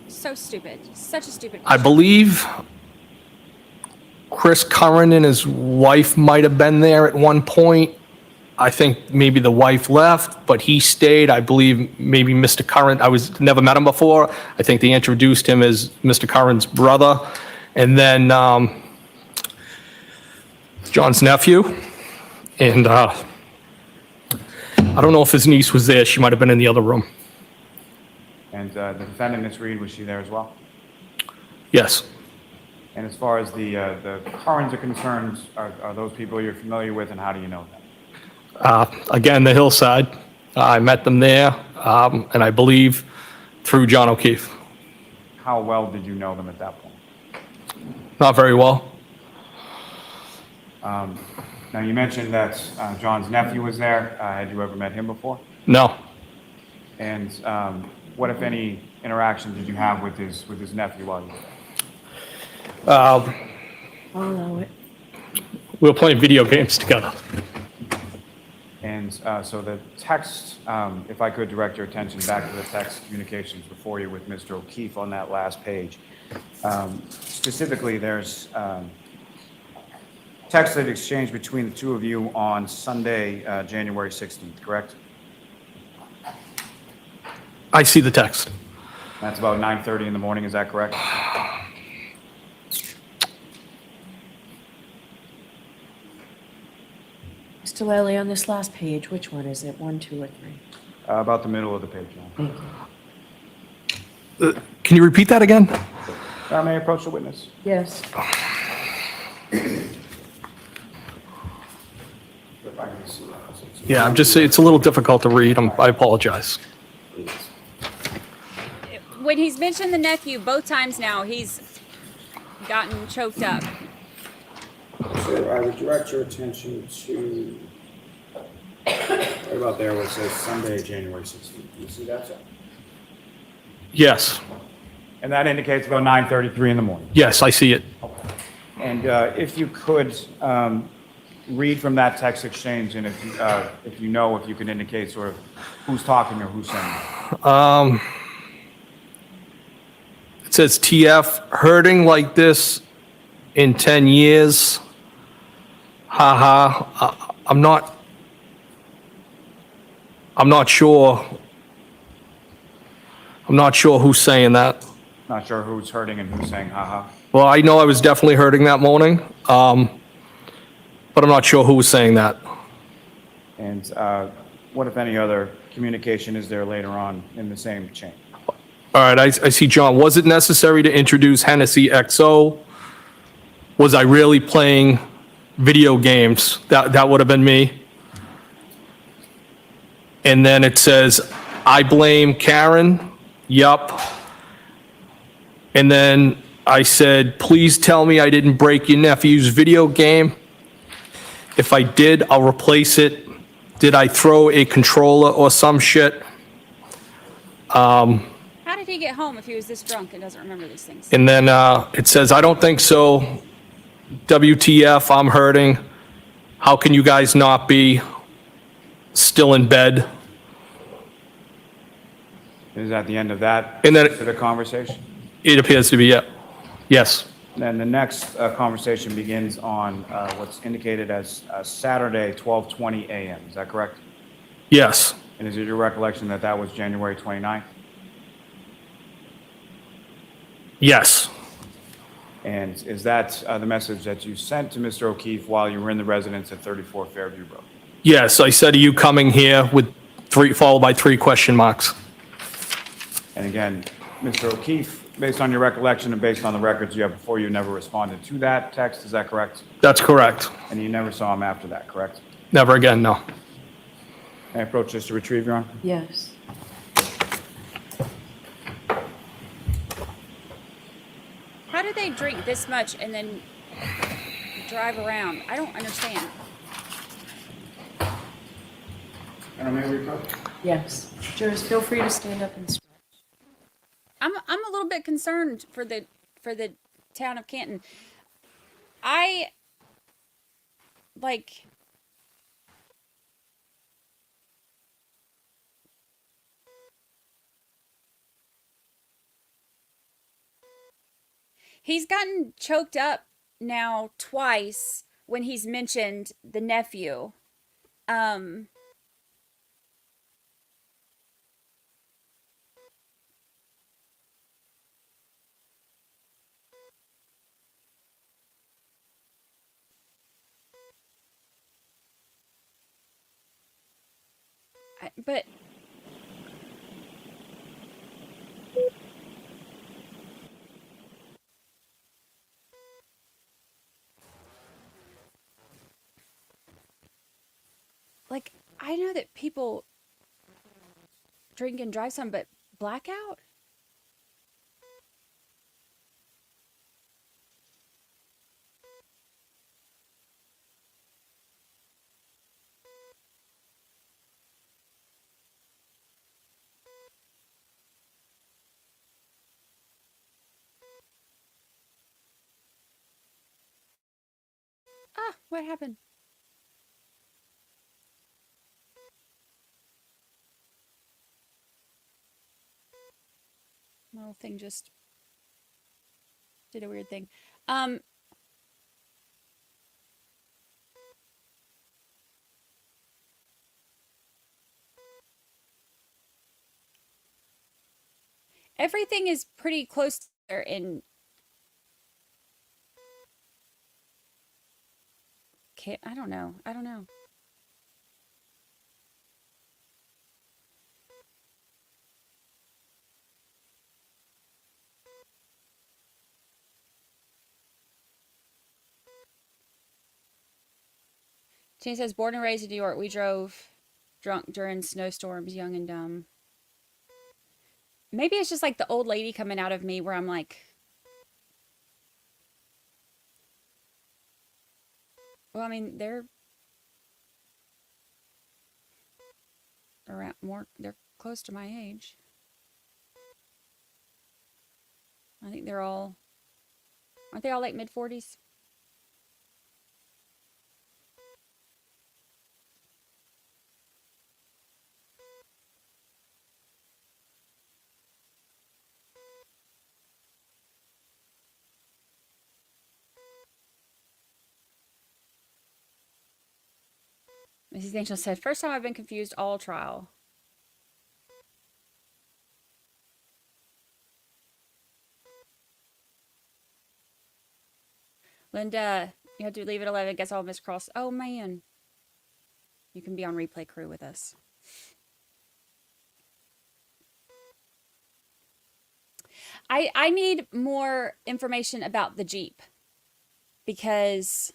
So stupid. Such a stupid
I believe Chris Curran and his wife might have been there at one point. I think maybe the wife left, but he stayed. I believe maybe Mr. Curran, never met him before. I think they introduced him as Mr. Curran's brother. And then John's nephew. And I don't know if his niece was there. She might have been in the other room.
And the defendant, Ms. Reed, was she there as well?
Yes.
And as far as the Currans are concerned, are those people you're familiar with, and how do you know them?
Again, the hillside. I met them there, and I believe through John O'Keefe.
How well did you know them at that point?
Not very well.
Now, you mentioned that John's nephew was there. Had you ever met him before?
No.
And what, if any, interaction did you have with his nephew while you were there?
I'll allow it.
We were playing video games together.
And so the text, if I could direct your attention back to the text communications before you with Mr. O'Keefe on that last page. Specifically, there's text that exchanged between the two of you on Sunday, January 16th, correct?
I see the text.
That's about 9:30 in the morning, is that correct?
Mr. Lally, on this last page, which one is it? 1, 2, or 3?
About the middle of the page, John.
Thank you.
Can you repeat that again?
May I approach the witness?
Yes.
If I can see that.
Yeah, I'm just, it's a little difficult to read. I apologize.
When he's mentioned the nephew both times now, he's gotten choked up.
Sir, I would direct your attention to right about there where it says Sunday, January 16th. Do you see that, sir?
Yes,
And that indicates about 9:33 in the morning.
yes, I see it.
And if you could read from that text exchange, and if you could indicate sort of who's talking or who's saying it.
It says TF, hurting like this in 10 years. Haha, I'm not sure. I'm not sure who's saying that.
Not sure who's hurting and who's saying haha.
Well, I know I was definitely hurting that morning, but I'm not sure who was saying that.
And what, if any, other communication is there later on in the same chain?
All right, I see John. Was it necessary to introduce Hennessy XO? Was I really playing video games? That would have been me. And then it says, I blame Karen. Yup. And then I said, please tell me I didn't break your nephew's video game. If I did, I'll replace it. Did I throw a controller or some shit?
How did he get home if he was this drunk and doesn't remember these things?
And then it says, I don't think so. WTF, I'm hurting. How can you guys not be still in bed?
Is that the end of that
And then
specific conversation?
it appears to be, yeah. Yes.
Then the next conversation begins on what's indicated as Saturday, 12:20 a.m. Is that correct?
Yes.
And is it your recollection that that was January 29th?
Yes.
And is that the message that you sent to Mr. O'Keefe while you were in the residence at 34 Fairview Road?
Yes, I said, are you coming here with followed by 3 question marks?
And again, Mr. O'Keefe, based on your recollection and based on the records you have before you, never responded to that text, is that correct?
That's correct.
And you never saw him after that, correct?
Never again, no.
May I approach this to retrieve, Your Honor?
Yes.
How do they drink this much and then drive around? I don't understand.
And may we approach?
Yes. Jurors, feel free to stand up and stretch.
I'm a little bit concerned for the town of Canton. I like he's gotten choked up now twice when he's mentioned the nephew. But like, I know that people drink and drive some, but blackout? Ah, what happened? My little thing just did a weird thing. Everything is pretty close there in I don't know. I don't know. Tina says, born and raised in New York, we drove drunk during snowstorms, young and dumb. Maybe it's just like the old lady coming out of me where I'm like, well, I mean, they're around more, they're close to my age. I think they're all, aren't they all like mid-40s? Mrs. Angel said, first time I've been confused all trial. Linda, you have to leave at 11. Guess I'll miss cross. Oh, man. You can be on replay crew with us. I need more information about the Jeep. Because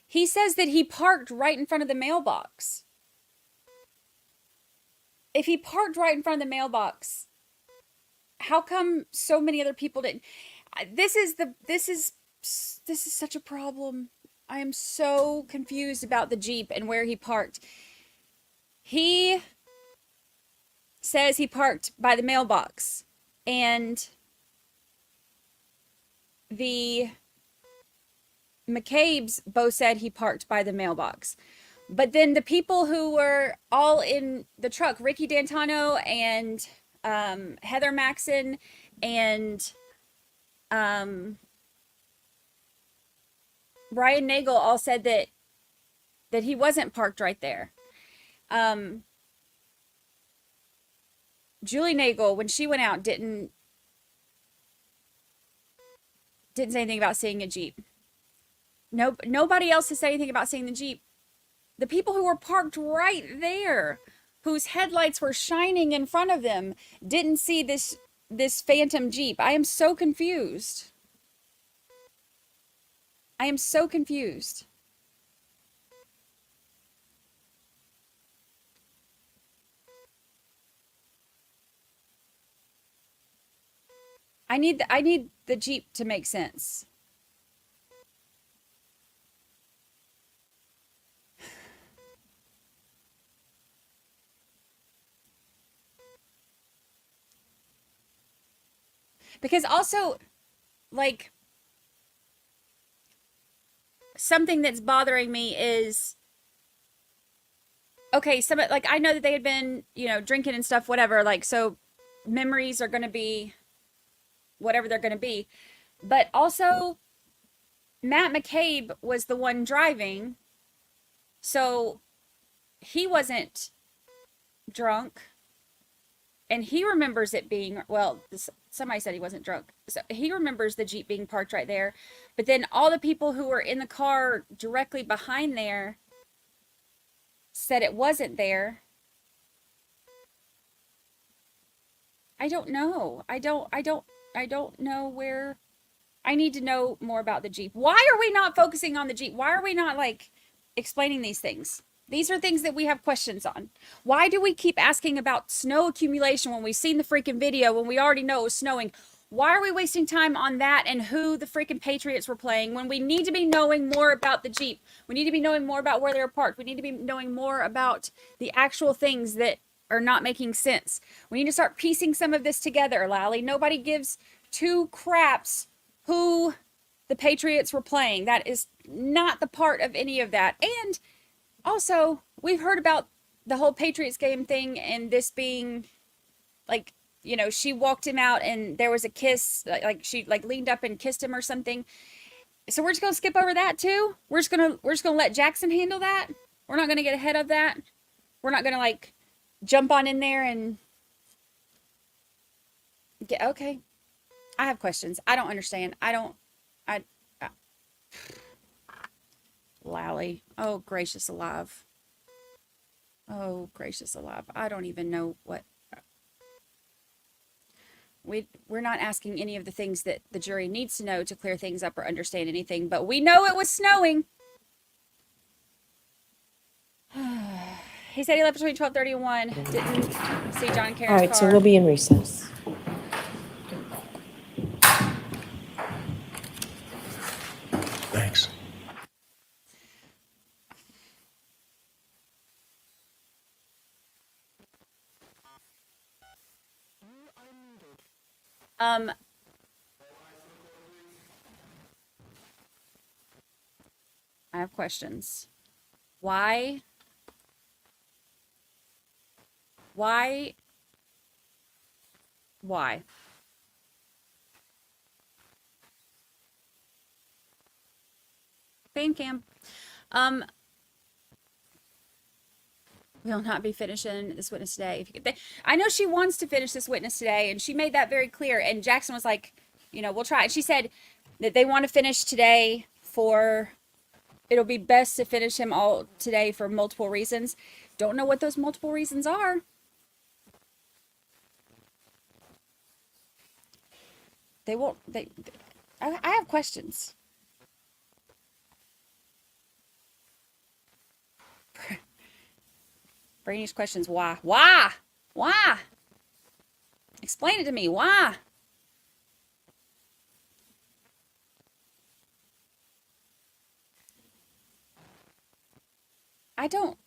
he says that he parked right in front of the mailbox. If he parked right in front of the mailbox, how come so many other people didn't? This is such a problem. I am so confused about the Jeep and where he parked. He says he parked by the mailbox, and the McCabe's both said he parked by the mailbox. But then the people who were all in the truck, Ricky D'Antano and Heather Maxon and Brian Nagel all said that he wasn't parked right there. Julie Nagel, when she went out, didn't say anything about seeing a Jeep. Nobody else has said anything about seeing the Jeep. The people who were parked right there, whose headlights were shining in front of them, didn't see this phantom Jeep. I am so confused. I am so confused. I need the Jeep to make sense. Because also, like, something that's bothering me is, okay, like, I know that they had been, drinking and stuff, whatever, like, so memories are going to be whatever they're going to be. But also, Matt McCabe was the one driving, so he wasn't drunk. And he remembers it being, well, somebody said he wasn't drunk. So he remembers the Jeep being parked right there. But then all the people who were in the car directly behind there said it wasn't there. I don't know. I don't know where. I need to know more about the Jeep. Why are we not focusing on the Jeep? Why are we not, like, explaining these things? These are things that we have questions on. Why do we keep asking about snow accumulation when we've seen the freaking video, when we already know it was snowing? Why are we wasting time on that and who the freaking Patriots were playing when we need to be knowing more about the Jeep? We need to be knowing more about where they were parked. We need to be knowing more about the actual things that are not making sense. We need to start piecing some of this together, Lally. Nobody gives two craps who the Patriots were playing. That is not the part of any of that. And also, we've heard about the whole Patriots game thing and this being, like, she walked him out and there was a kiss, like she leaned up and kissed him or something. So we're just gonna skip over that too. We're just gonna let Jackson handle that. We're not gonna get ahead of that. We're not gonna jump on in there and get okay. I have questions. I don't understand. Lally. Oh, gracious alive. Oh, gracious alive. I don't even know what. We're not asking any of the things that the jury needs to know to clear things up or understand anything, but we know it was snowing. He said he left between 12:30 and 1. Didn't see John and Karen's
All right,
car.
so we'll be in recess.
Thanks.
I have questions. Why? Why? Why? Fan cam. Will not be finishing this witness today. If you could, I know she wants to finish this witness today, and she made that very clear. And Jackson was like, you know, we'll try. And she said that they want to finish today for, it'll be best to finish him all today for multiple reasons. Don't know what those multiple reasons are. They won't, I have questions. Brainy's questions, why? Why? Why? Explain it to me, why? I don't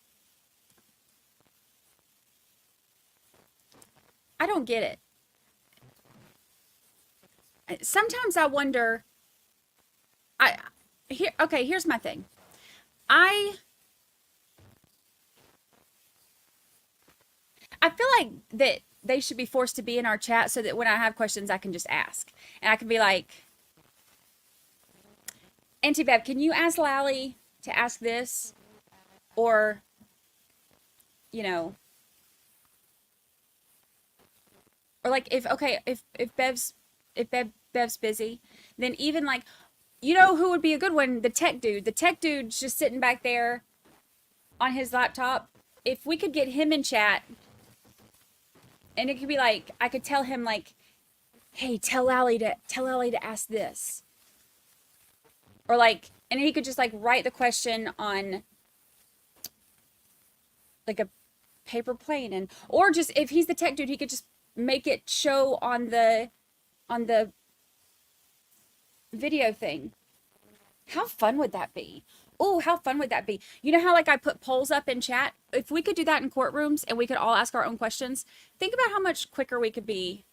get it. Sometimes I wonder, here's my thing. I feel like that they should be forced to be in our chat so that when I have questions, I can just ask. And I can be like, Auntie Bev, can you ask Lally to ask this? Or, you know, or like if Bev's busy, then even like, you know who would be a good one? The tech dude. The tech dude's just sitting back there on his laptop. If we could get him in chat, and it could be like, I could tell him like, hey, tell Lally to ask this. Or like, and he could just like write the question on like a paper plane, and or just if he's the tech dude, he could just make it show on the video thing. How fun would that be? Oh, how fun would that be? You know how like I put polls up in chat? If we could do that in courtrooms and we could all ask our own questions, think about how much quicker we could be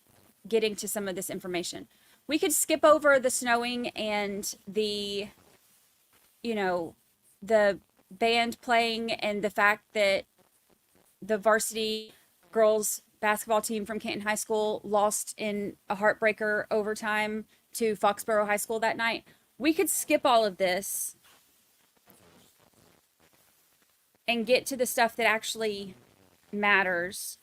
getting to some of this information. We could skip over the snowing and the, you know, the band playing and the fact that the varsity girls basketball team from Canton High School lost in a heartbreaker overtime to Foxborough High School that night. We could skip all of this and get to the stuff that actually matters.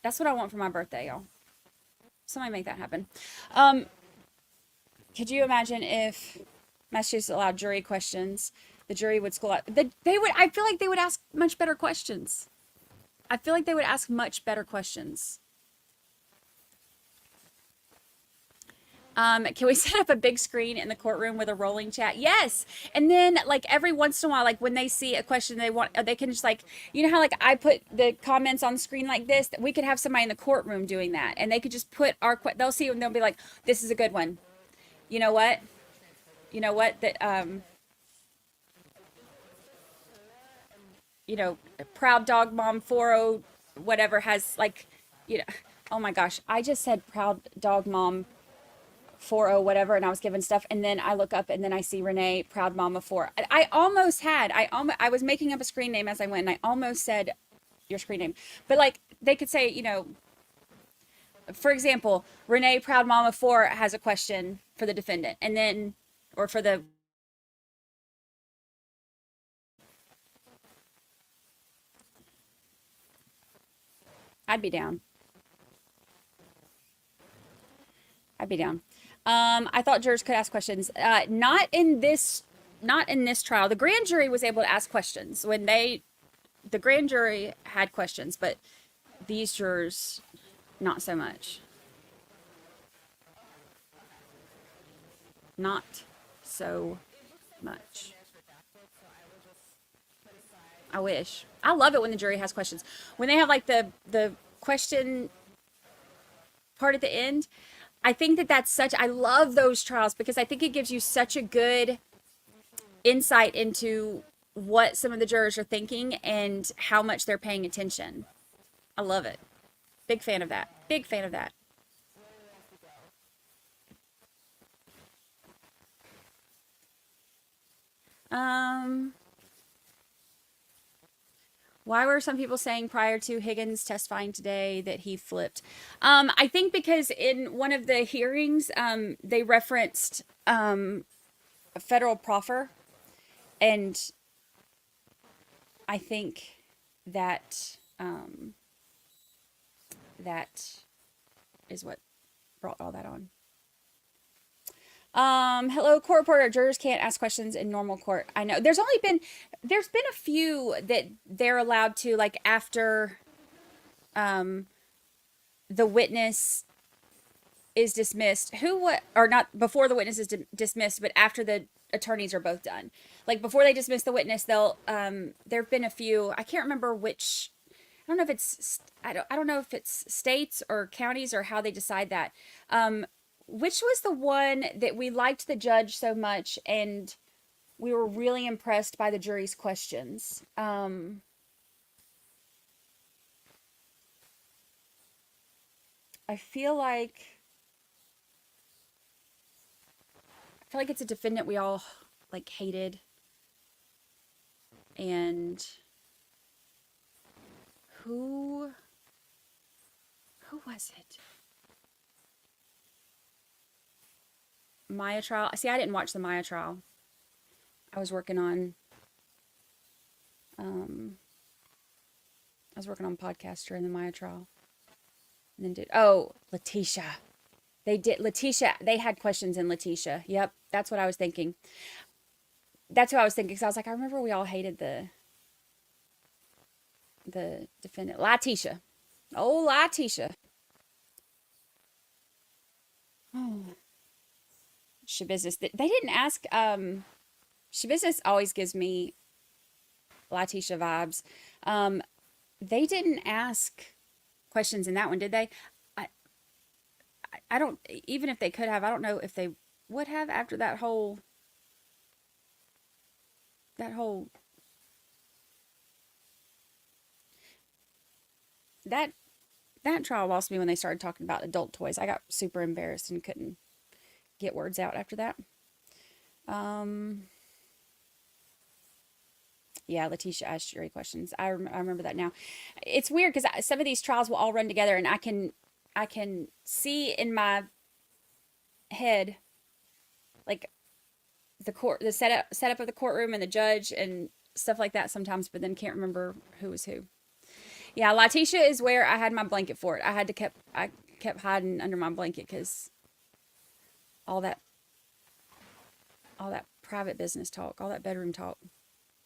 That's what I want for my birthday, y'all. Somebody make that happen. Could you imagine if Massachusetts allowed jury questions? The jury would school out. They would. I feel like they would ask much better questions. I feel like they would ask much better questions. Can we set up a big screen in the courtroom with a rolling chat? Yes. And then like every once in a while, like when they see a question they want, they can just like, you know how like I put the comments on screen like this, that we could have somebody in the courtroom doing that. And they could just put they'll see it and they'll be like, this is a good one. You know what? You know what? That, you know, Proud Dog Mom 40 whatever has like, you know, oh my gosh, I just said Proud Dog Mom 40 whatever, and I was given stuff, and then I look up and then I see Renee Proud Mama 4. I was making up a screen name as I went, and I almost said your screen name, but like they could say, you know, for example, Renee Proud Mama 4 has a question for the defendant, and then or for the I'd be down. I thought jurors could ask questions. Not in this trial. The grand jury was able to ask questions the grand jury had questions, but these jurors, not so much. Not so much. I wish. I love it when the jury has questions. When they have like the question part at the end, I think that's such, I love those trials because I think it gives you such a good insight into what some of the jurors are thinking and how much they're paying attention. I love it. Big fan of that. Big fan of that. Why were some people saying prior to Higgins testifying today that he flipped? I think because in one of the hearings, they referenced a federal proffer, and I think that that is what brought all that on. Hello, court reporter. Jurors can't ask questions in normal court. I know. There's been a few that they're allowed to, like after the witness is dismissed. Or not before the witness is dismissed, but after the attorneys are both done. Like before they dismiss the witness, they'll there've been a few. I can't remember which. I don't know if it's states or counties or how they decide that. Which was the one that we liked the judge so much and we were really impressed by the jury's questions? I feel like it's a defendant we all like hated. And who was it? Maya trial. See, I didn't watch the Maya trial. I was working on podcasts during the Maya trial. And then Letitia. They had questions in Letitia. Yep, that's what I was thinking. That's what I was thinking, because I was like, I remember we all hated the defendant. Letitia. Oh, Letitia. Oh. Shabusiness. They didn't ask. Shabusiness always gives me Letitia vibes. They didn't ask questions in that one, did they? I don't. Even if they could have, I don't know if they would have after that whole that trial lost me when they started talking about adult toys. I got super embarrassed and couldn't get words out after that. Yeah, Letitia asked jury questions. I remember that now. It's weird because some of these trials will all run together, and I can see in my head like the setup of the courtroom and the judge and stuff like that sometimes, but then can't remember who was who. Yeah, Letitia is where I had my blanket for it. I kept hiding under my blanket because all that private business talk, all that bedroom talk,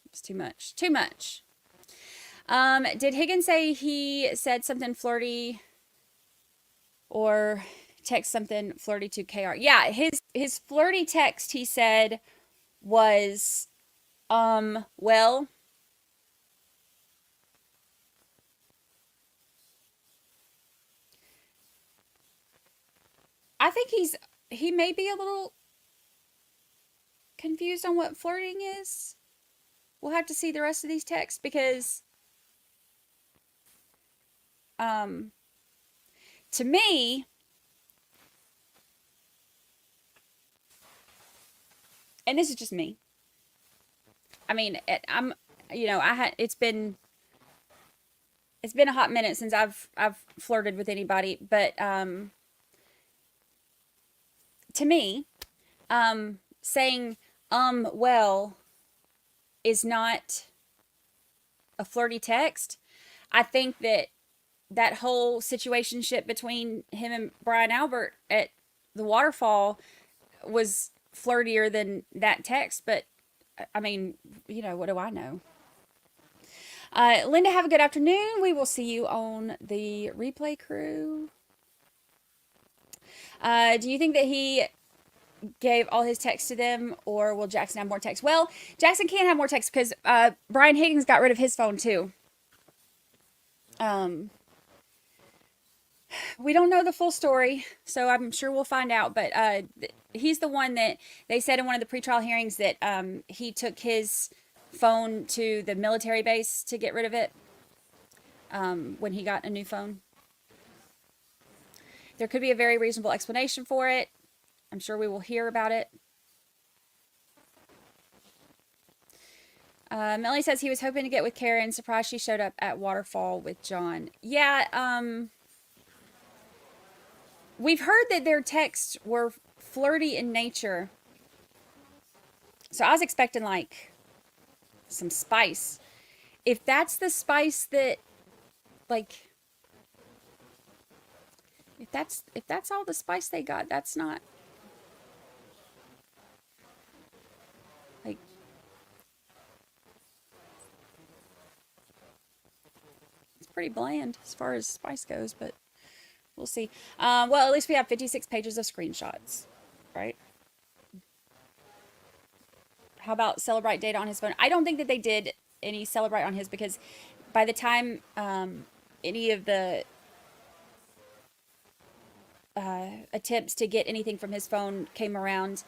it's too much. Too much. Did Higgins say he said something flirty or text something flirty to KR? Yeah, his flirty text, he said, was, well, I think he may be a little confused on what flirting is. We'll have to see the rest of these texts because to me, and this is just me. I mean, it's been a hot minute since I've flirted with anybody, but to me, saying well is not a flirty text. I think that whole situationship between him and Brian Albert at the waterfall was flirtier than that text, but I mean, what do I know? Linda, have a good afternoon. We will see you on the replay crew. Do you think that he gave all his texts to them, or will Jackson have more texts? Well, Jackson can't have more texts because Brian Higgins got rid of his phone too. We don't know the full story, so I'm sure we'll find out. But he's the one that they said in one of the pretrial hearings that he took his phone to the military base to get rid of it when he got a new phone. There could be a very reasonable explanation for it. I'm sure we will hear about it. Melanie says he was hoping to get with Karen. Surprised she showed up at Waterfall with John. Yeah, we've heard that their texts were flirty in nature. So I was expecting like some spice. If that's the spice that, like, if that's all the spice they got, that's not, like, it's pretty bland as far as spice goes, but we'll see. Well, at least we have 56 pages of screenshots, right? How about Celebrite data on his phone? I don't think that they did any Celebrite on his, because by the time any of the attempts to get anything from his phone came around,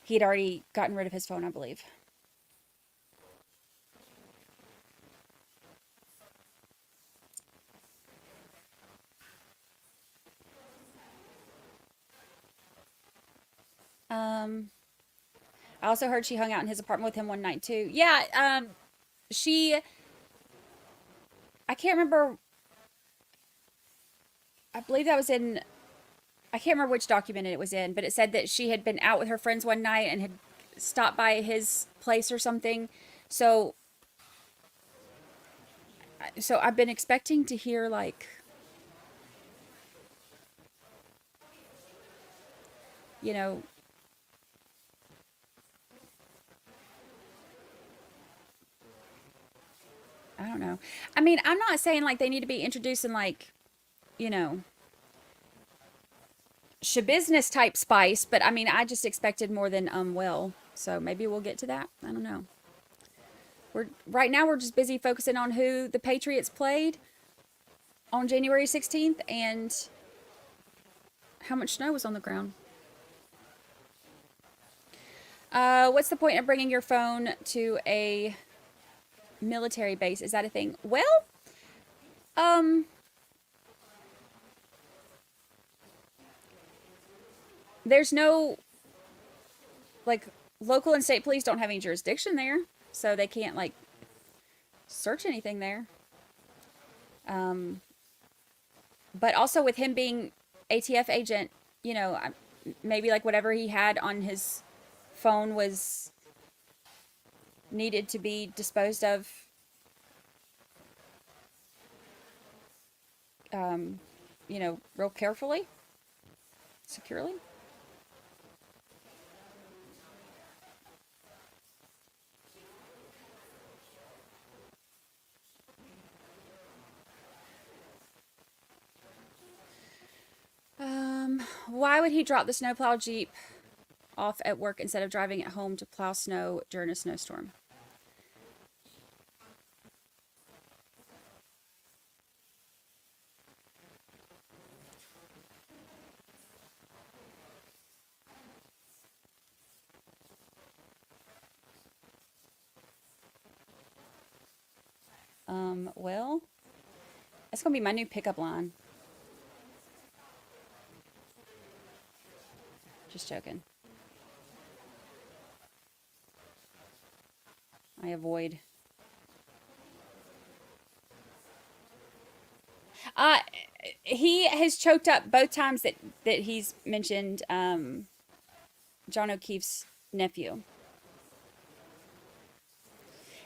he had already gotten rid of his phone, I believe. I also heard she hung out in his apartment with him one night too. Yeah, I can't remember. I believe that was in, I can't remember which document it was in, but it said that she had been out with her friends one night and had stopped by his place or something. So I've been expecting to hear, like, you know, I don't know. I mean, I'm not saying like they need to be introducing, like, you know, shabusiness type spice, but I mean, I just expected more than well. So maybe we'll get to that. I don't know. Right now we're just busy focusing on who the Patriots played on January 16th and how much snow was on the ground. What's the point of bringing your phone to a military base? Is that a thing? Well, there's no, like, local and state police don't have any jurisdiction there, so they can't, like, search anything there. But also with him being ATF agent, you know, maybe like whatever he had on his phone was needed to be disposed of, you know, real carefully, securely. Why would he drop the snowplow Jeep off at work instead of driving it home to plow snow during a snowstorm? Well, that's gonna be my new pickup line. Just joking. I avoid. He has choked up both times that he's mentioned John O'Keefe's nephew.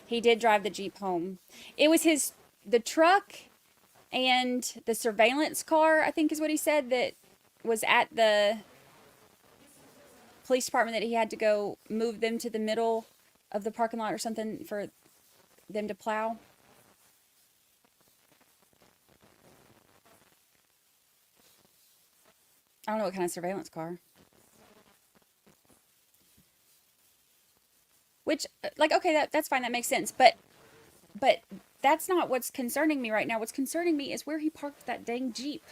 He did drive the Jeep home. It was the truck and the surveillance car, I think is what he said, that was at the police department, that he had to go move them to the middle of the parking lot or something for them to plow. I don't know what kind of surveillance car. which like, okay, that's fine. That makes sense. But that's not what's concerning me right now. What's concerning me is where he parked that dang Jeep.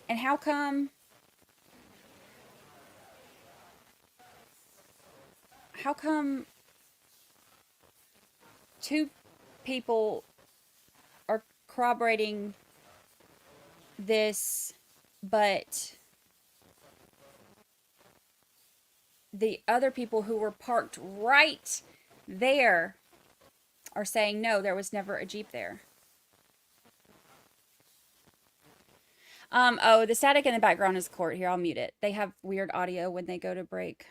And how come two people are corroborating this, but the other people who were parked right there are saying, no, there was never a Jeep there. Oh, the static in the background is court. Here, I'll mute it. They have weird audio when they go to break.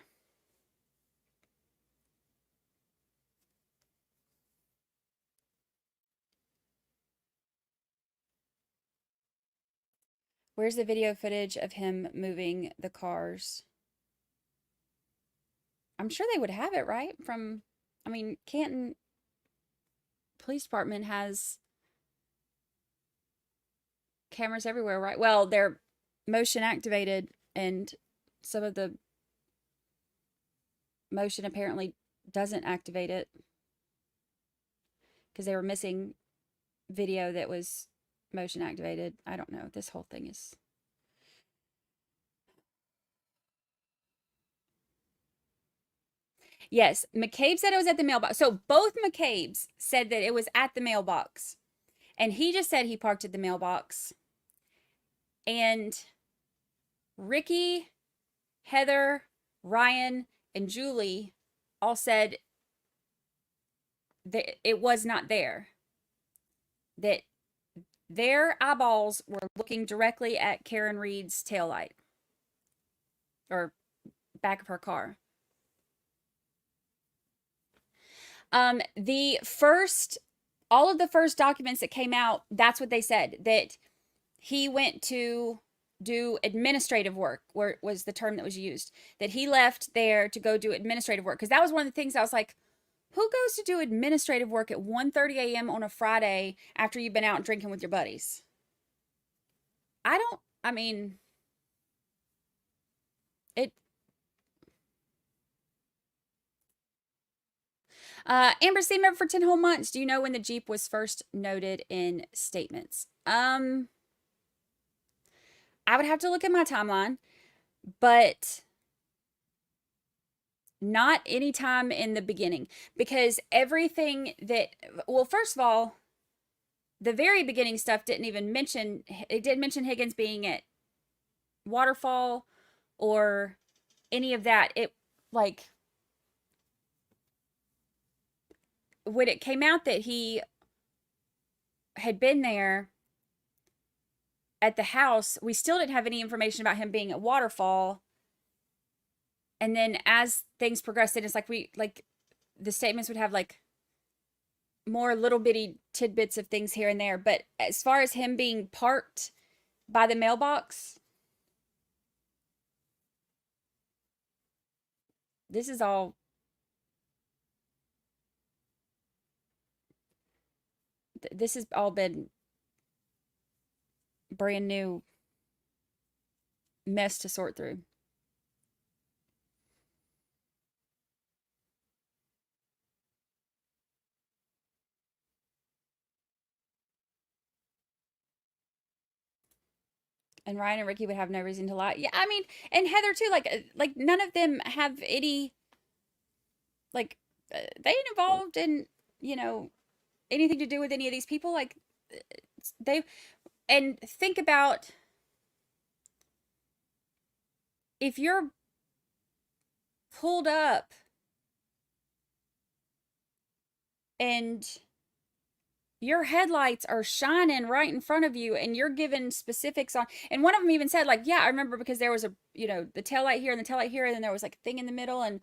Where's the video footage of him moving the cars? I'm sure they would have it, right? I mean, Canton Police Department has cameras everywhere, right? Well, they're motion activated, and some of the motion apparently doesn't activate it because they were missing video that was motion activated. I don't know. This whole thing is... Yes, McCabe said it was at the mailbox. So both McCabes said that it was at the mailbox. And he just said he parked at the mailbox. And Ricky, Heather, Ryan, and Julie all said that it was not there. That their eyeballs were looking directly at Karen Reed's taillight. Or back of her car. All of the first documents that came out, that's what they said, that he went to do administrative work, was the term that was used, that he left there to go do administrative work. Because that was one of the things I was like, who goes to do administrative work at 1:30 a.m. on a Friday after you've been out drinking with your buddies? Amber C. member for 10 whole months. Do you know when the Jeep was first noted in statements? I would have to look at my timeline, but not any time in the beginning, because everything that, well, first of all, the very beginning stuff didn't mention Higgins being at Waterfall or any of that. It, like, when it came out that he had been there at the house, we still didn't have any information about him being at Waterfall. And then as things progressed, it's like the statements would have like more little bitty tidbits of things here and there. But as far as him being parked by the mailbox, this has all been brand new mess to sort through. And Ryan and Ricky would have no reason to lie. Yeah, I mean, and Heather too, like none of them have any, like, they ain't involved in, anything to do with any of these people. Like, and think about if you're pulled up and your headlights are shining right in front of you and you're given specifics on, and one of them even said, like, yeah, I remember because there was the taillight here and the taillight here, and then there was like a thing in the middle, and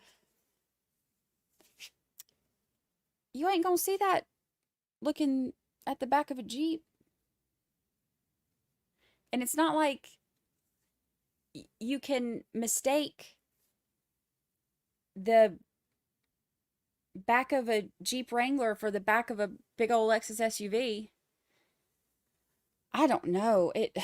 you ain't gonna see that looking at the back of a Jeep. And it's not like you can mistake the back of a Jeep Wrangler for the back of a big old Lexus SUV. I don't know. It...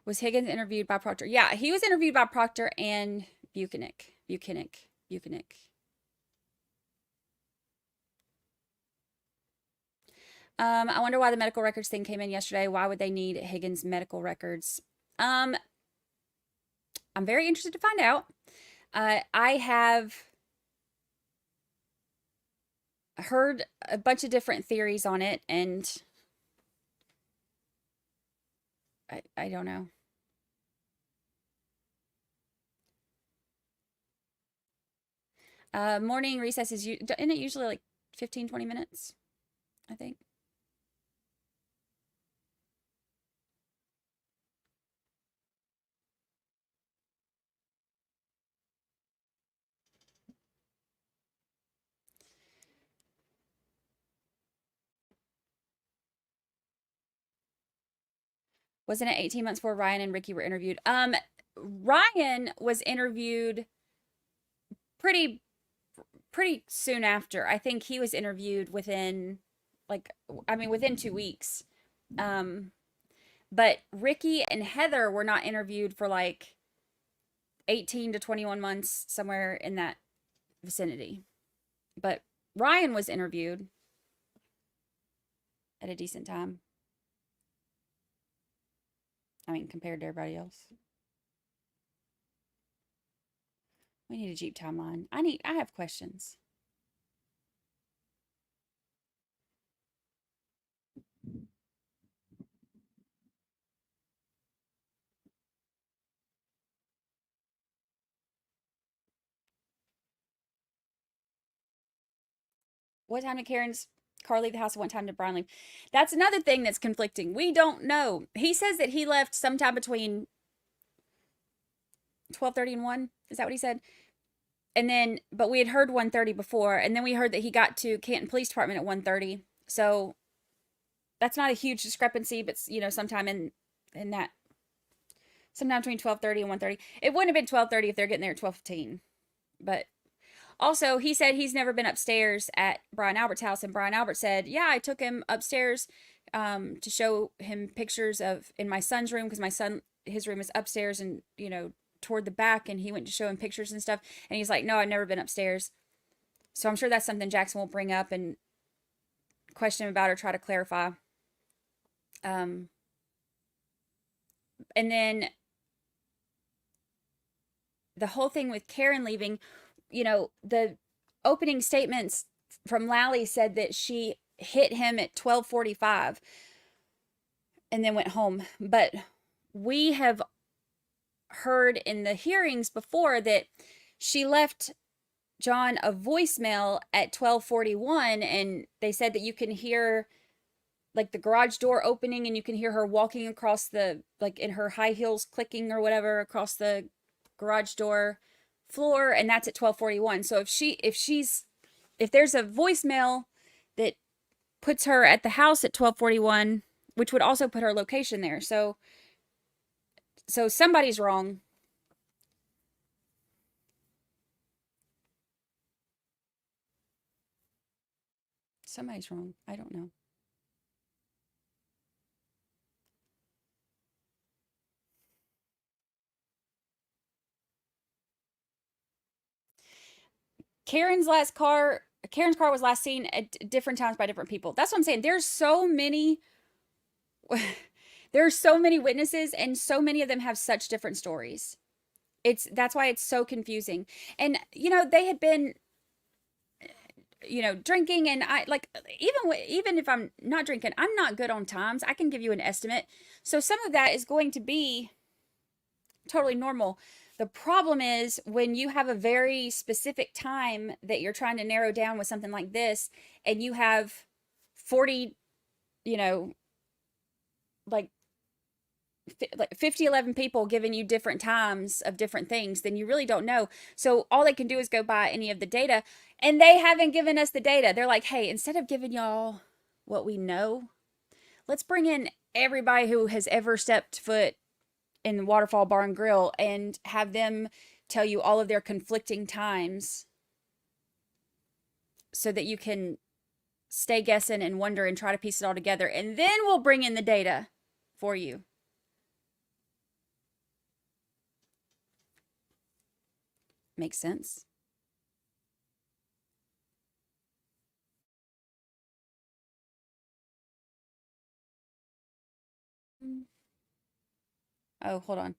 Was Higgins interviewed by Proctor? Yeah, he was interviewed by Proctor and Buchanan. I wonder why the medical records thing came in yesterday. Why would they need Higgins' medical records? I'm very interested to find out. I have heard a bunch of different theories on it, and I don't know. Morning recess isn't it usually like 15, 20 minutes? I think. Wasn't it 18 months before Ryan and Ricky were interviewed? Ryan was interviewed pretty soon after. I think he was interviewed within within 2 weeks. But Ricky and Heather were not interviewed for like 18 to 21 months, somewhere in that vicinity. But Ryan was interviewed at a decent time. I mean, compared to everybody else. We need a Jeep timeline. I have questions. What time did Karen's car leave the house? What time did Brian leave? That's another thing that's conflicting. We don't know. He says that he left sometime between 12:30 and 1. Is that what he said? And then, but we had heard 1:30 before, and then we heard that he got to Canton Police Department at 1:30. So that's not a huge discrepancy, but sometime in that, sometime between 12:30 and 1:30. It wouldn't have been 12:30 if they're getting there at 12:15. But also, he said he's never been upstairs at Brian Albert's house, and Brian Albert said, yeah, I took him upstairs to show him pictures in my son's room, because his room is upstairs and, toward the back, and he went to show him pictures and stuff, and he's like, no, I've never been upstairs. So I'm sure that's something Jackson will bring up and question him about or try to clarify. And then the whole thing with Karen leaving, the opening statements from Lally said that she hit him at 12:45 and then went home. But we have heard in the hearings before that she left John a voicemail at 12:41, and they said that you can hear like the garage door opening, and you can hear her walking across in her high heels clicking or whatever across the garage door floor, and that's at 12:41. So if there's a voicemail that puts her at the house at 12:41, which would also put her location there. So somebody's wrong. Somebody's wrong. I don't know. Karen's car was last seen at different times by different people. That's what I'm saying. There's so many witnesses, and so many of them have such different stories. That's why it's so confusing. And they had been drinking, and I even if I'm not drinking, I'm not good on times. I can give you an estimate. So some of that is going to be totally normal. The problem is when you have a very specific time that you're trying to narrow down with something like this, and you have 40, like 50, 11 people giving you different times of different things, then you really don't know. So all they can do is go by any of the data, and they haven't given us the data. They're like, hey, instead of giving y'all what we know, let's bring in everybody who has ever stepped foot in the Waterfall Bar and Grill and have them tell you all of their conflicting times so that you can stay guessing and wonder and try to piece it all together. And then we'll bring in the data for you. makes sense. Oh, hold on.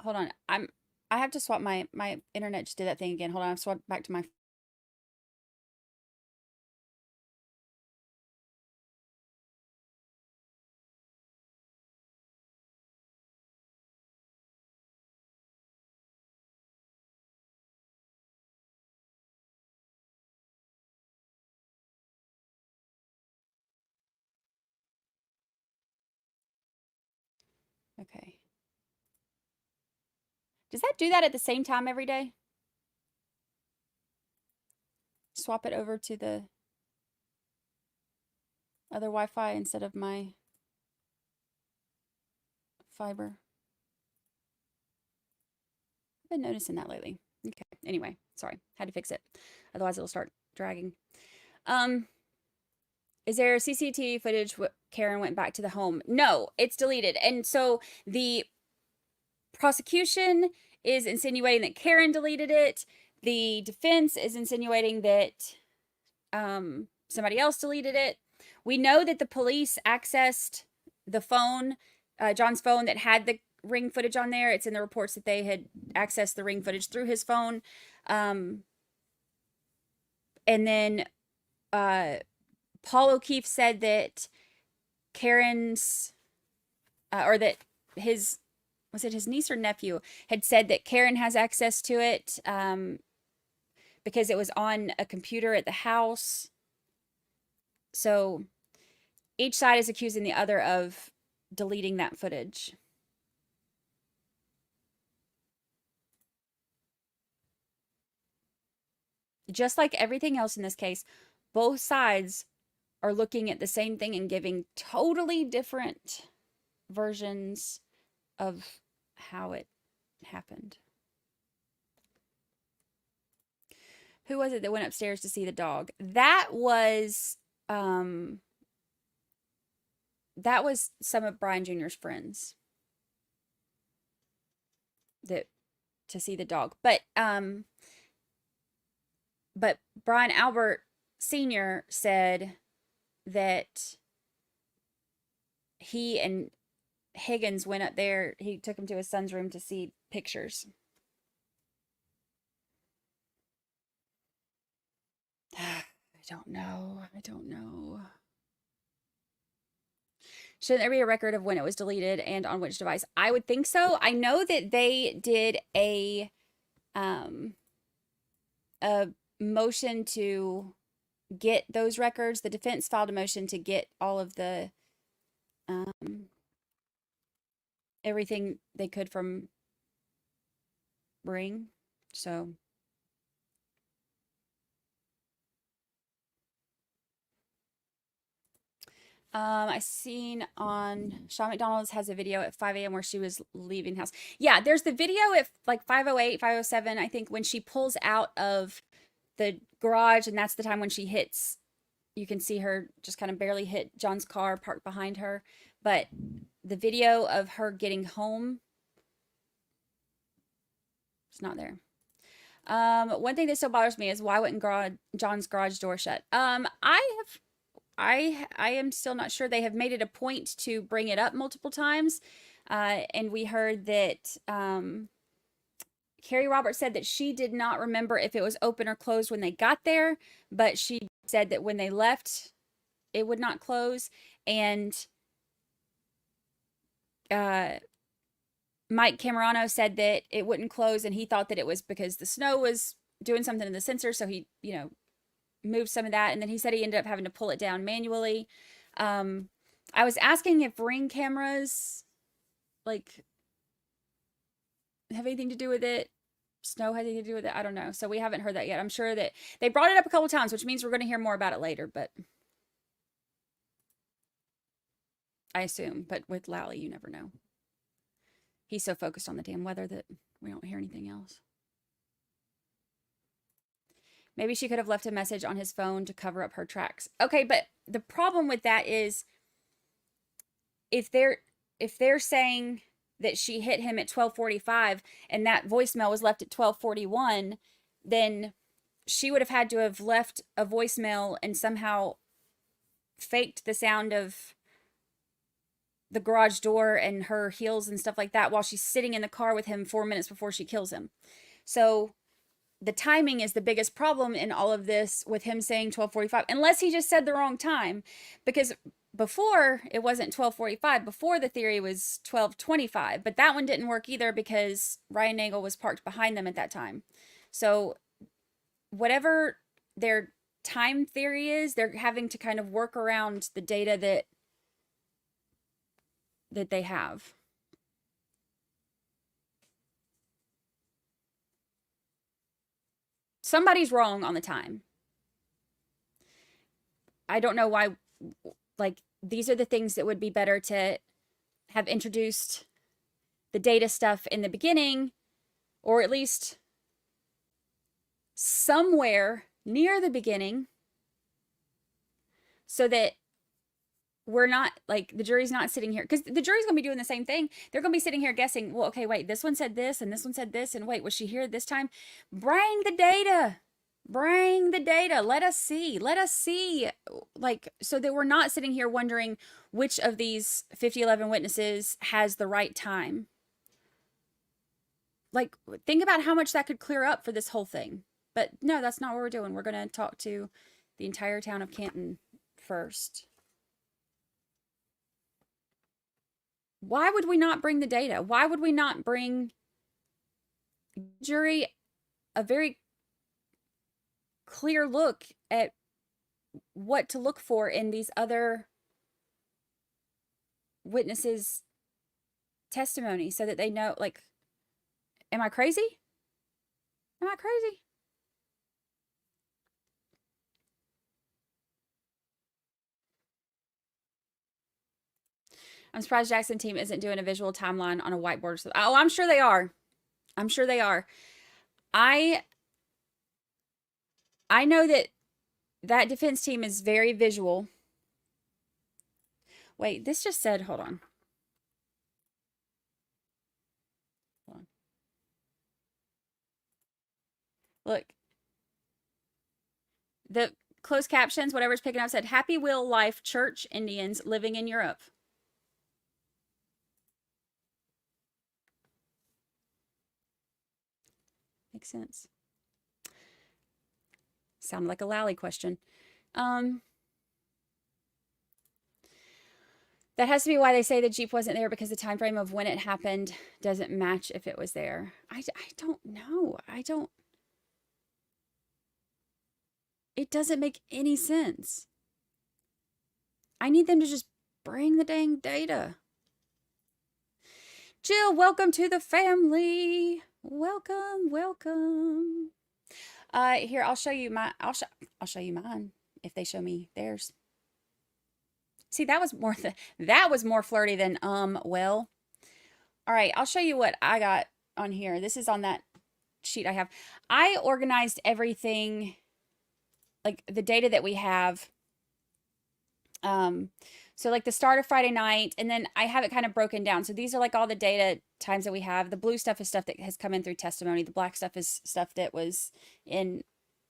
Hold on. I have to swap my internet just did that thing again. Hold on. I've swapped back to my. Okay. Does that do that at the same time every day? Swap it over to the other Wi-Fi instead of my fiber. I've been noticing that lately. Okay. Anyway, sorry. Had to fix it. Otherwise it'll start dragging. Is there CCTV footage Karen went back to the home? No, it's deleted. And so the prosecution is insinuating that Karen deleted it. The defense is insinuating that somebody else deleted it. We know that the police accessed the phone, John's phone that had the ring footage on there. It's in the reports that they had accessed the ring footage through his phone. And then Paul O'Keefe said that Karen's, or that his, was it his niece or nephew, had said that Karen has access to it because it was on a computer at the house. So each side is accusing the other of deleting that footage. Just like everything else in this case, both sides are looking at the same thing and giving totally different versions of how it happened. Who was it that went upstairs to see the dog? That was some of Brian Jr.'s friends that to see the dog. But Brian Albert Sr. said that he and Higgins went up there. He took him to his son's room to see pictures. I don't know. Shouldn't there be a record of when it was deleted and on which device? I would think so. I know that they did a motion to get those records. The defense filed a motion to get all of the everything they could from Ring. So I seen on Sean McDonald's has a video at 5 a.m. where she was leaving the house. Yeah, there's the video at like 5:08, 5:07, I think, when she pulls out of the garage, and that's the time when she hits, you can see her just kind of barely hit John's car parked behind her. But the video of her getting home, it's not there. One thing that still bothers me is why wouldn't John's garage door shut? I am still not sure. They have made it a point to bring it up multiple times. And we heard that Carrie Roberts said that she did not remember if it was open or closed when they got there, but she said that when they left, it would not close. And Mike Camerano said that it wouldn't close, and he thought that it was because the snow was doing something to the sensor, so he, moved some of that, and then he said he ended up having to pull it down manually. I was asking if Ring cameras, like, have anything to do with it. Snow has anything to do with it. I don't know. So we haven't heard that yet. I'm sure that they brought it up a couple times, which means we're going to hear more about it later, but I assume. But with Lally, you never know. He's so focused on the damn weather that we don't hear anything else. Maybe she could have left a message on his phone to cover up her tracks. Okay, but the problem with that is if they're saying that she hit him at 12:45 and that voicemail was left at 12:41, then she would have had to have left a voicemail and somehow faked the sound of the garage door and her heels and stuff like that while she's sitting in the car with him 4 minutes before she kills him. So the timing is the biggest problem in all of this with him saying 12:45, unless he just said the wrong time, because before it wasn't 12:45, before the theory was 12:25, but that one didn't work either because Ryan Nagel was parked behind them at that time. So whatever their time theory is, they're having to kind of work around the data that they have. Somebody's wrong on the time. I don't know why, like, these are the things that would be better to have introduced the data stuff in the beginning, or at least somewhere near the beginning, so that we're not, like, the jury's not sitting here, because the jury's going to be doing the same thing. They're going to be sitting here guessing, well, okay, wait, this one said this, and this one said this, and wait, was she here this time? Bring the data. Bring the data. Let us see. Let us see. Like, so that we're not sitting here wondering which of these 5011 witnesses has the right time. Like, think about how much that could clear up for this whole thing. But no, that's not what we're doing. We're going to talk to the entire town of Canton first. Why would we not bring the data? Why would we not bring jury a very clear look at what to look for in these other witnesses' testimony, so that they know, like, am I crazy? Am I crazy? I'm surprised Jackson team isn't doing a visual timeline on a whiteboard. Oh, I'm sure they are. I'm sure they are. I know that defense team is very visual. Wait, this just said, hold on. Hold on. Look. The closed captions, whatever's picking up, said, Happy Wheel Life Church Indians living in Europe. Makes sense. Sounded like a Lally question. That has to be why they say the Jeep wasn't there, because the time frame of when it happened doesn't match if it was there. I don't know. It doesn't make any sense. I need them to just bring the dang data. Jill, welcome to the family. Welcome, welcome. Here, I'll show you my, I'll show you mine if they show me theirs. See, that was more flirty than, well. All right, I'll show you what I got on here. This is on that sheet I have. I organized everything, like the data that we have. So like the start of Friday night, and then I have it kind of broken down. So these are like all the data times that we have. The blue stuff is stuff that has come in through testimony. The black stuff is stuff that was in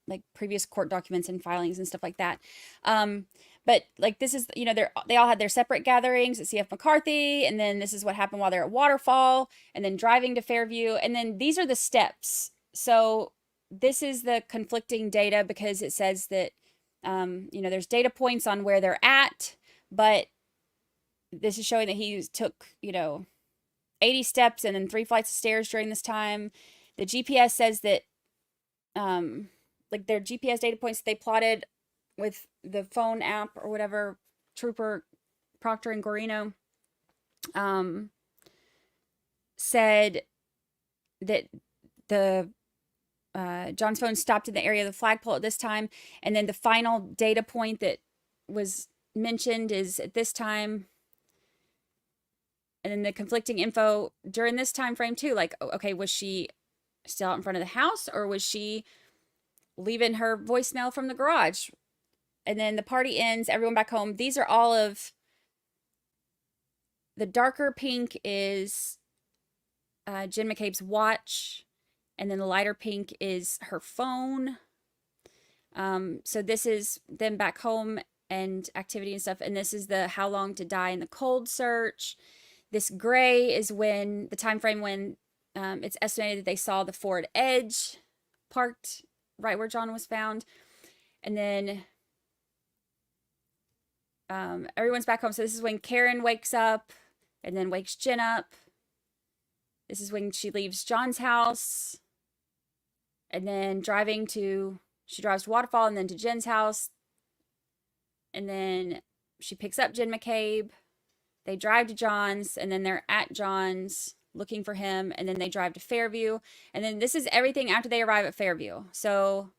like previous court documents and filings and stuff like that. But like this is, you know, they all had their separate gatherings at CF McCarthy, and then this is what happened while they're at Waterfall, and then driving to Fairview, and then these are the steps. So this is the conflicting data because it says that, you know, there's data points on where they're at, but this is showing that he took, you know, 80 steps and then 3 flights of stairs during this time. The GPS says that, like their GPS data points that they plotted with the phone app or whatever, Trooper Proctor and Gorino, said that the John's phone stopped in the area of the flagpole at this time, and then the final data point that was mentioned is at this time, and then the conflicting info during this time frame too. Like, okay, was she still out in front of the house, or was she leaving her voicemail from the garage? And then the party ends, everyone back home. These are all of the darker pink is Jen McCabe's watch, and then the lighter pink is her phone. So this is them back home and activity and stuff, and this is the how long to die in the cold search. This gray is when the time frame when it's estimated that they saw the Ford Edge parked right where John was found. And then everyone's back home. So this is when Karen wakes up and then wakes Jen up. This is when she leaves John's house and then she drives to Waterfall and then to Jen's house. And then she picks up Jen McCabe. They drive to John's, and then they're at John's looking for him, and then they drive to Fairview. And then this is everything after they arrive at Fairview. So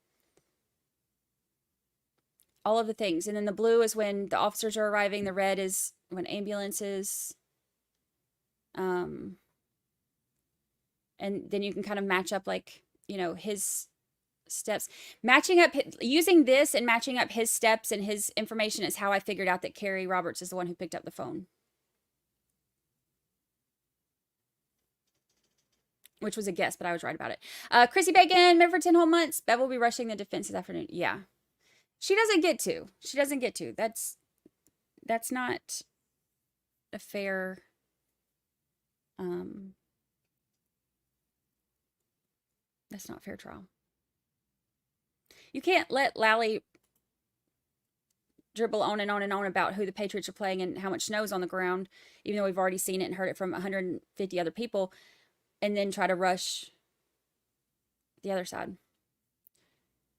all of the things. And then the blue is when the officers are arriving. The red is when ambulances. And then you can kind of match up, like, you know, his steps. Matching up, using this and matching up his steps and his information is how I figured out that Carrie Roberts is the one who picked up the phone. Which was a guess, but I was right about it. Chrissy Bacon, member for 10 whole months. Bev will be rushing the defense this afternoon. Yeah. She doesn't get to. She doesn't get to. That's not a fair... that's not fair trial. You can't let Lally dribble on and on and on about who the Patriots are playing and how much snow is on the ground, even though we've already seen it and heard it from 150 other people, and then try to rush the other side.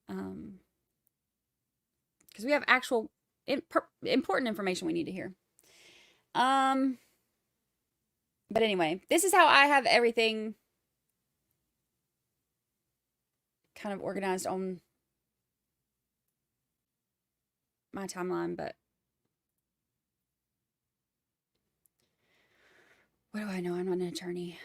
Because we have actual important information we need to hear. But anyway, this is how I have everything kind of organized on my timeline, but what do I know? I'm not an attorney.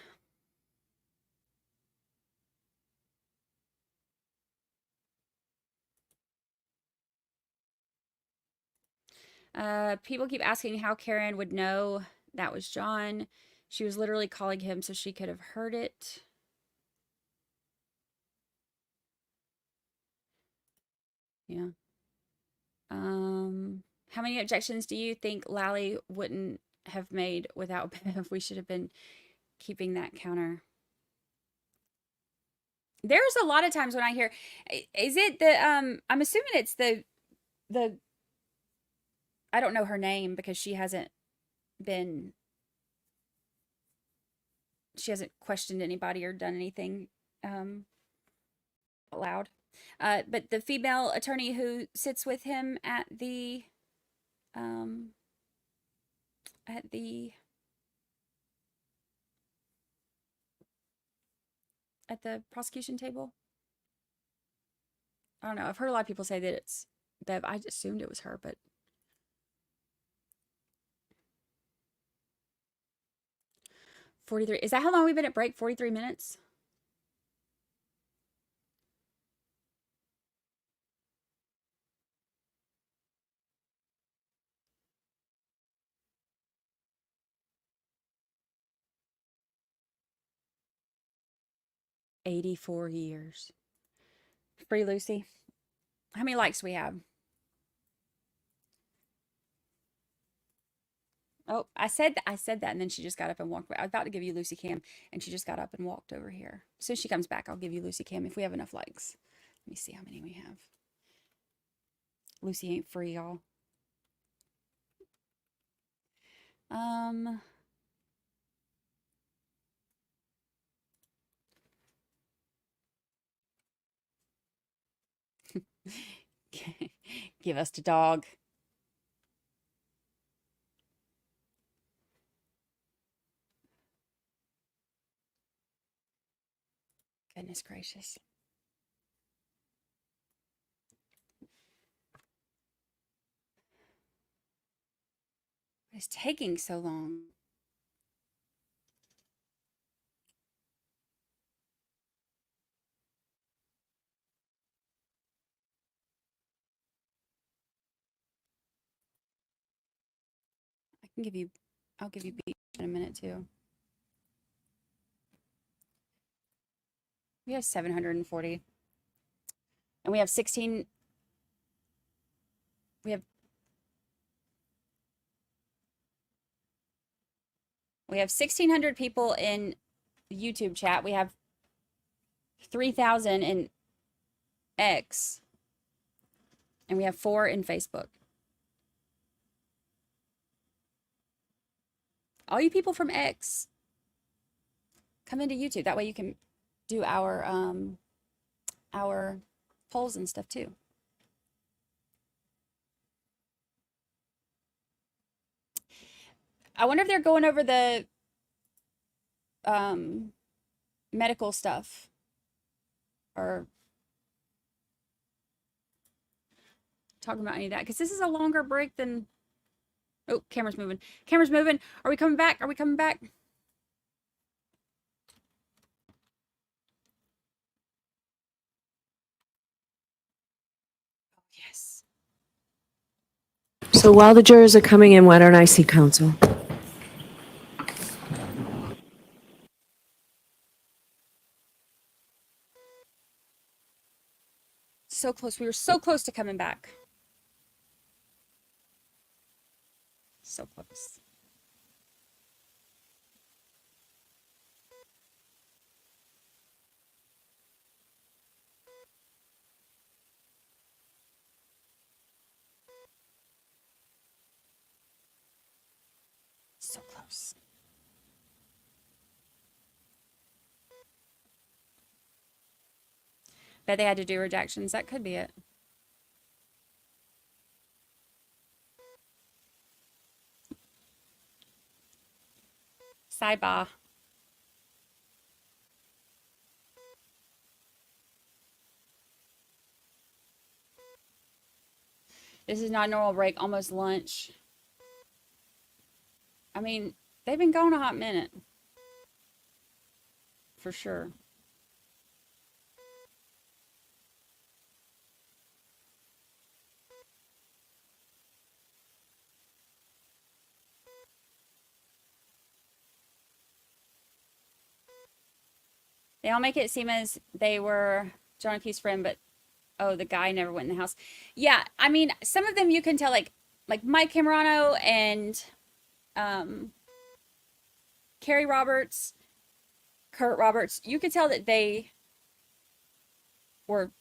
People keep asking how Karen would know that was John. She was literally calling him so she could have heard it. Yeah. How many objections do you think Lally wouldn't have made without Bev? We should have been keeping that counter. There's a lot of times when I hear, is it the, I'm assuming it's the, I don't know her name because she hasn't questioned anybody or done anything loud. But the female attorney who sits with him at the prosecution table. I don't know. I've heard a lot of people say that it's Bev. I assumed it was her, but 43. Is that how long we've been at break? 43 minutes? "84 years. Free Lucy. How many likes do we have? Oh, I said that, and then she just got up and walked away. I was about to give you Lucy Cam, and she just got up and walked over here. As soon as she comes back, I'll give you Lucy Cam if we have enough likes. Let me see how many we have. Lucy ain't free, y'all. Give us the dog. Goodness gracious. It's taking so long. I'll give you beach in a minute too. We have 740. And we have 16. We have 1,600 people in YouTube chat. We have 3,000 in X. And we have 4 in Facebook. All you people from X, come into YouTube. That way you can do our polls and stuff too. I wonder if they're going over the medical stuff or talking about any of that, because this is a longer break than... Oh, camera's moving. Camera's moving. Are we coming back? Are we coming back? Oh, yes.
So while the jurors are coming in, why don't I see counsel?
So close. We were so close to coming back. So close. So close. Bet they had to do rejections. That could be it. Sidebar. This is not a normal break, almost lunch. I mean, they've been gone a hot minute. For sure. They all make it seem as they were John Q's friend, but oh, the guy never went in the house. Yeah, I mean, some of them you can tell, like Mike Camerano and Carrie Roberts, Kurt Roberts. You could tell that they were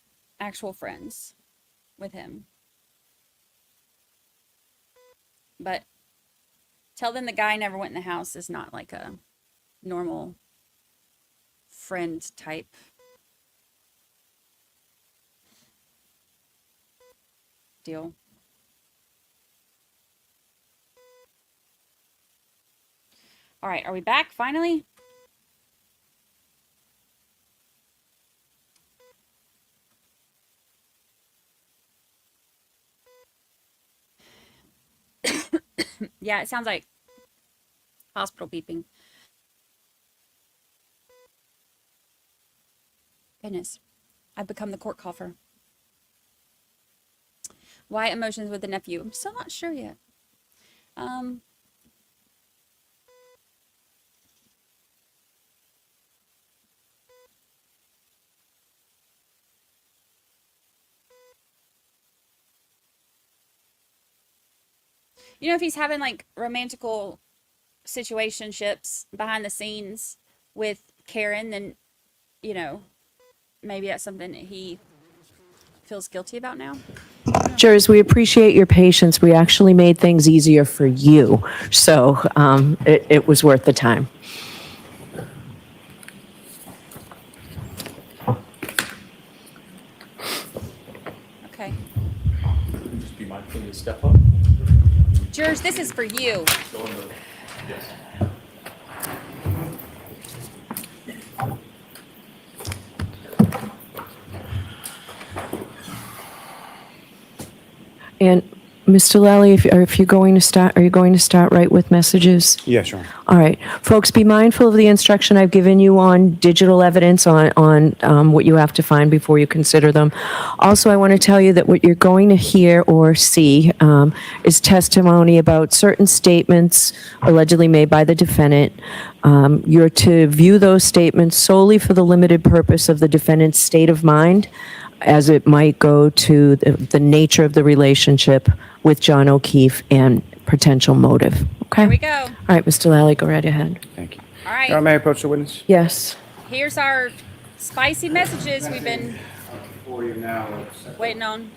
actual friends with him. But tell them the guy never went in the house is not like a normal friend type deal. All right, are we back finally? Yeah, it sounds like hospital beeping. Goodness, I've become the court coffer. Why emotions with the nephew? I'm still not sure yet. You know, if he's having like romantical situationships behind the scenes with Karen, then, you know, maybe that's something that he feels guilty about now.
Jurors, we appreciate your patience. We actually made things easier for you. So it was worth the time.
Okay.
Just be mindful to step up.
Jurors, this is for you.
Yes.
And
Mr. Lally, if you're going to start, are you going to start right with messages?
Yes, Your Honor.
All right. Folks, be mindful of the instruction I've given you on digital evidence, on what you have to find before you consider them. Also, I want to tell you that what you're going to hear or see is testimony about certain statements allegedly made by the defendant. You're to view those statements solely for the limited purpose of the defendant's state of mind, as it might go to the nature of the relationship with John O'Keefe and potential motive. Okay?
Here we go.
All right, Mr. Lally, go right ahead.
Thank you.
All right.
Your Honor, may I approach the witness?
Yes.
Here's our spicy messages we've been
Before you now,
waiting on.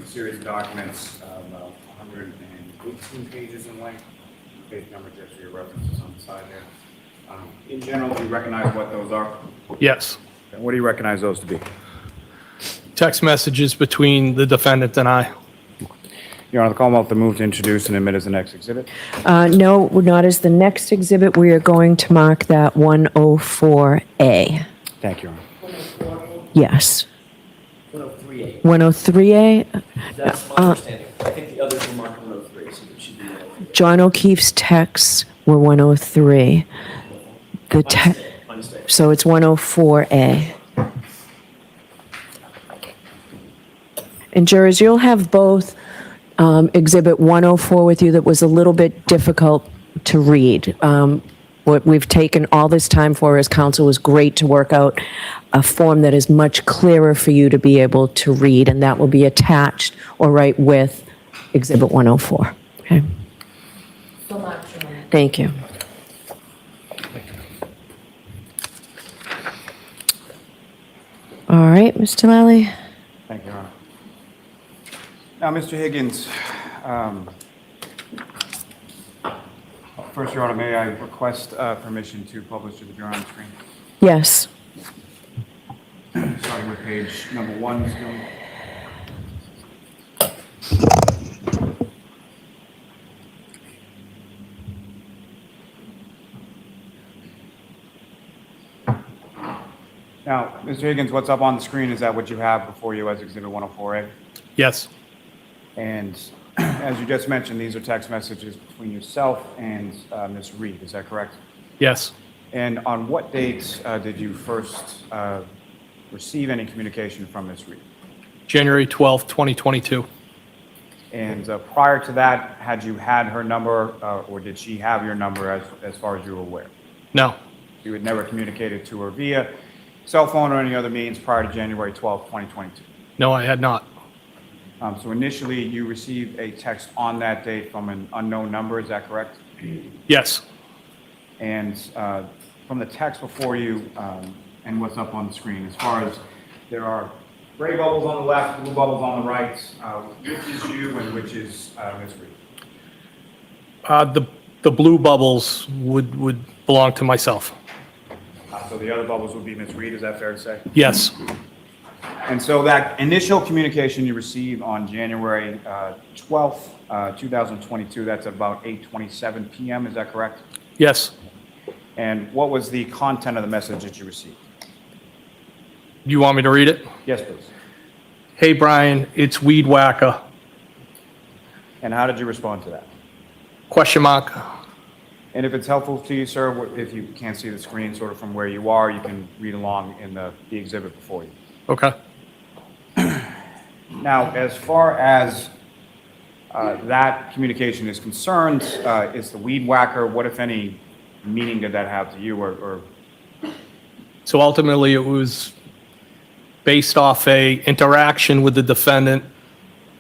series of documents, about 118 pages in length. Page number just for your references on the side there. In general, do you recognize what those are?
Yes.
And what do you recognize those to be?
Text messages between the defendant and I.
Your Honor, the Commonwealth to move to introduce and admit as the next exhibit.
No, not as the next exhibit. We are going to mark that 104A.
Thank you, Your Honor.
Yes.
103A.
103A?
That's my understanding. I think the others were marked 103, so it should be 103.
John O'Keefe's texts were 103.
My mistake.
So it's 104A. And jurors, you'll have both Exhibit 104 with you that was a little bit difficult to read. What we've taken all this time for as counsel was great to work out a form that is much clearer for you to be able to read, and that will be attached or right with Exhibit 104. Okay? Thank you. All right, Mr. Lally.
Thank you, Your Honor. Now, Mr. Higgins, first, Your Honor, may I request permission to publish to the Bureau on the screen?
Yes.
Starting with page number 1, Ms. Gilman. Now, Mr. Higgins, what's up on the screen, is that what you have before you as Exhibit 104A?
Yes.
And as you just mentioned, these are text messages between yourself and Ms. Reed, is that correct?
Yes.
And on what dates did you first receive any communication from Ms. Reed?
January 12th, 2022.
And prior to that, had you had her number, or did she have your number as far as you were aware?
No.
You had never communicated to her via cell phone or any other means prior to January 12th, 2022?
No, I had not.
So initially, you received a text on that date from an unknown number, is that correct?
Yes.
And from the text before you and what's up on the screen, as far as there are gray bubbles on the left, blue bubbles on the right, which is you and which is Ms. Reed?
The blue bubbles would belong to myself.
So the other bubbles would be Ms. Reed, is that fair to say?
Yes.
And so that initial communication you received on January 12th, 2022, that's about 8:27 p.m., is that correct?
Yes.
And what was the content of the message that you received?
You want me to read it?
Yes, please.
Hey, Brian, it's Weed Whacker.
And how did you respond to that?
Question mark.
And if it's helpful to you, sir, if you can't see the screen sort of from where you are, you can read along in the exhibit before you.
Okay.
Now, as far as that communication is concerned, is the weed whacker, what, if any, meaning did that have to you? Or
So ultimately, it was based off a interaction with the defendant,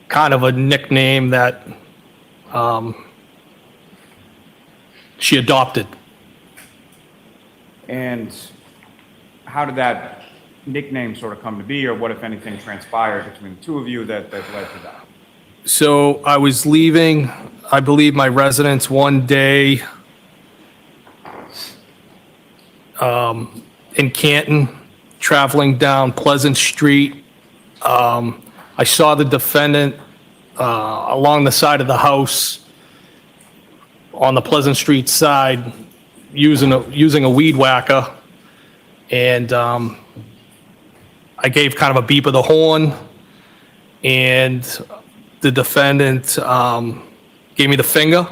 kind of a nickname that she adopted.
And how did that nickname sort of come to be, or what, if anything, transpired between the two of you that led to that?
So I was leaving, I believe, my residence one day in Canton, traveling down Pleasant Street. I saw the defendant along the side of the house on the Pleasant Street side using a weed whacker, and I gave kind of a beep of the horn, and the defendant gave me the finger.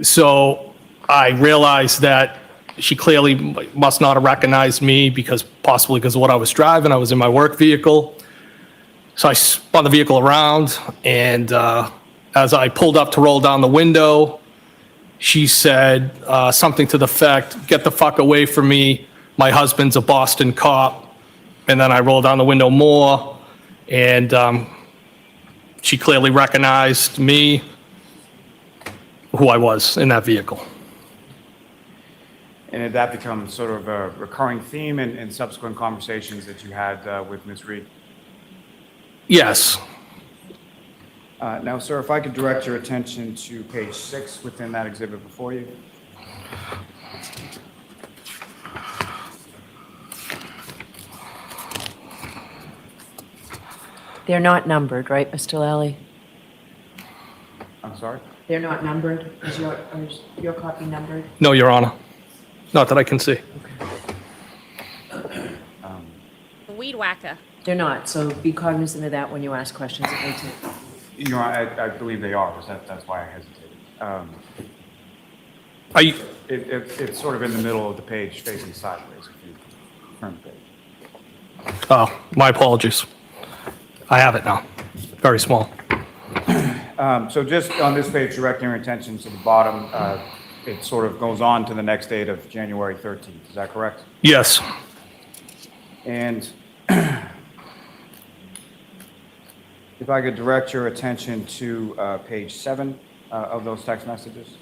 So I realized that she clearly must not have recognized me possibly because of what I was driving. I was in my work vehicle. So I spun the vehicle around, and as I pulled up to roll down the window, she said something to the effect, "Get the fuck away from me. My husband's a Boston cop." And then I rolled down the window more, and she clearly recognized me, who I was in that vehicle.
And did that become sort of a recurring theme in subsequent conversations that you had with Ms. Reed?
Yes.
Now, sir, if I could direct your attention to page 6 within that exhibit before you.
They're not numbered, right, Mr. Lally?
I'm sorry?
They're not numbered? Is your copy numbered?
No, Your Honor. Not that I can see.
The weed whacker.
They're not, so be cognizant of that when you ask questions.
Your Honor, I believe they are. That's why I hesitated. It's sort of in the middle of the page, facing sideways. If you turn the page.
Oh, my apologies. I have it now. Very small.
So just on this page, directing your attention to the bottom, it sort of goes on to the next date of January 13th. Is that correct?
Yes.
And if I could direct your attention to page 7 of those text messages.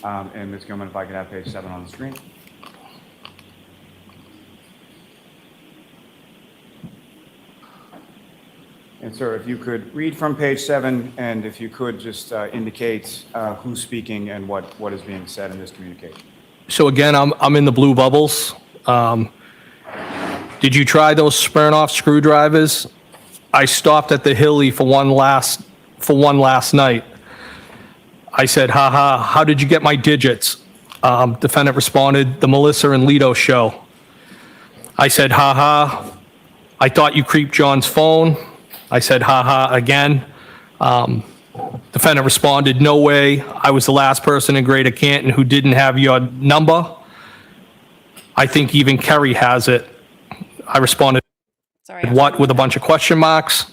And Ms. Gilman, if I could have page 7 on the screen. And sir, if you could read from page 7, and if you could just indicate who's speaking and what is being said in this communication.
So again, I'm in the blue bubbles. Did you try those Smirnoff screwdrivers? I stopped at the Hilly for one last night. I said, haha, how did you get my digits? Defendant responded, the Melissa and Lido show. I said, haha, I thought you creeped John's phone. I said, haha, again. Defendant responded, no way. I was the last person in Greater Canton who didn't have your number. I think even Kerry has it. I responded, what, with a bunch of question marks.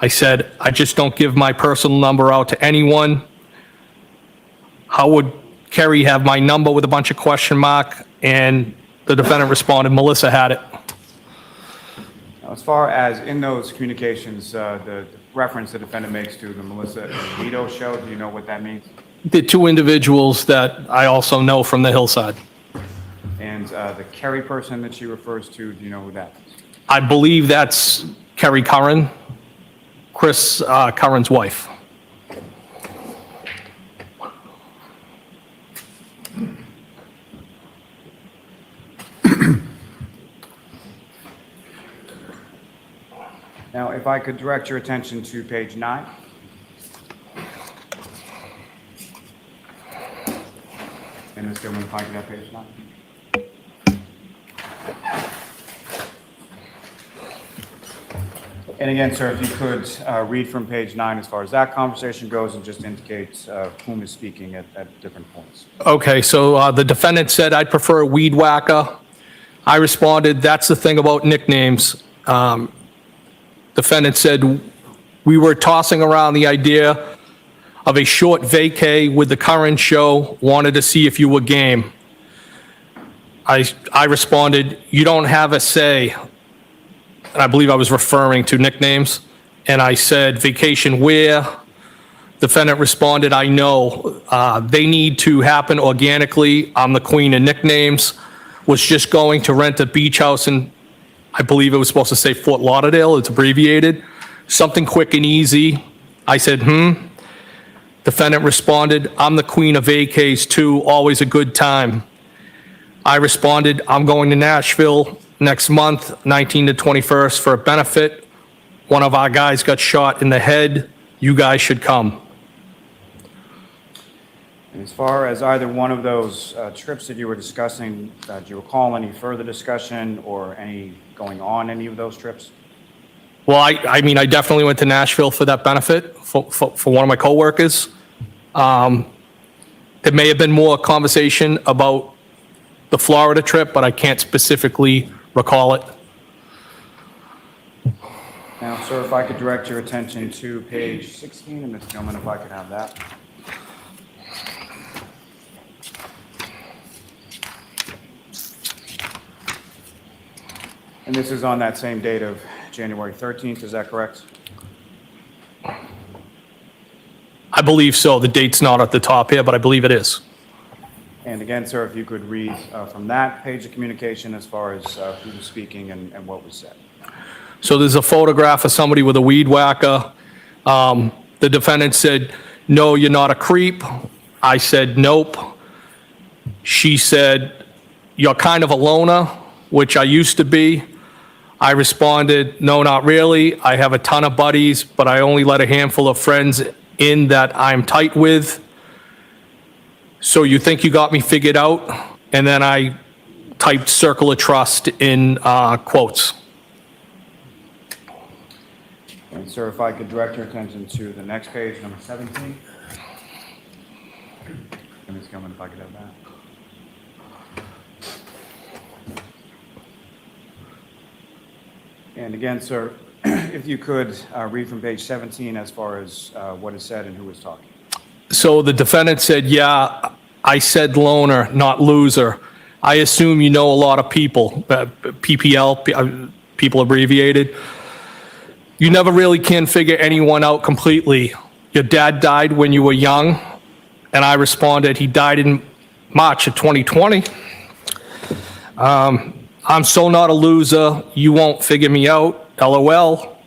I said, I just don't give my personal number out to anyone. How would Kerry have my number with a bunch of question mark? And the defendant responded, Melissa had it.
Now, as far as in those communications, the reference the defendant makes to the Melissa and Lido show, do you know what that means?
The two individuals that I also know from the hillside.
And the Kerry person that she refers to, do you know who that is?
I believe that's Kerry Curran, Chris Curran's wife.
Now, if I could direct your attention to page 9. And Ms. Gilman, if I could have page 9. And again, sir, if you could read from page 9 as far as that conversation goes and just indicate whom is speaking at different points.
Okay, so the defendant said, I'd prefer a weed whacker. I responded, that's the thing about nicknames. Defendant said, we were tossing around the idea of a short vacay with the current show, wanted to see if you were game. I responded, you don't have a say. And I believe I was referring to nicknames. And I said, vacation where? Defendant responded, I know. They need to happen organically. I'm the queen of nicknames. Was just going to rent a beach house in, I believe it was supposed to say Fort Lauderdale. It's abbreviated. Something quick and easy. I said, Defendant responded, I'm the queen of vacays too. Always a good time. I responded, I'm going to Nashville next month, 19 to 21st, for a benefit. One of our guys got shot in the head. You guys should come.
And as far as either one of those trips that you were discussing, do you recall any further discussion or any going on any of those trips?
Well, I mean, I definitely went to Nashville for that benefit for one of my coworkers. There may have been more conversation about the Florida trip, but I can't specifically recall it.
Now, sir, if I could direct your attention to page 16, and Ms. Gilman, if I could have that. And this is on that same date of January 13th, is that correct?
I believe so. The date's not at the top here, but I believe it is.
And again, sir, if you could read from that page of communication as far as who was speaking and what was said.
So there's a photograph of somebody with a weed whacker. The defendant said, "No, you're not a creep." I said, "Nope." She said, "You're kind of a loner," which I used to be. I responded, "No, not really. I have a ton of buddies, but I only let a handful of friends in that I'm tight with. So you think you got me figured out?" And then I typed "circle of trust" in quotes.
And sir, if I could direct your attention to the next page, number 17. And Ms. Gilman, if I could have that. And again, sir, if you could read from page 17 as far as what is said and who is talking.
So the defendant said, "Yeah, I said loner, not loser. I assume you know a lot of people," PPL, people abbreviated. "You never really can figure anyone out completely. Your dad died when you were young." And I responded, "He died in March of 2020. I'm so not a loser. You won't figure me out. LOL.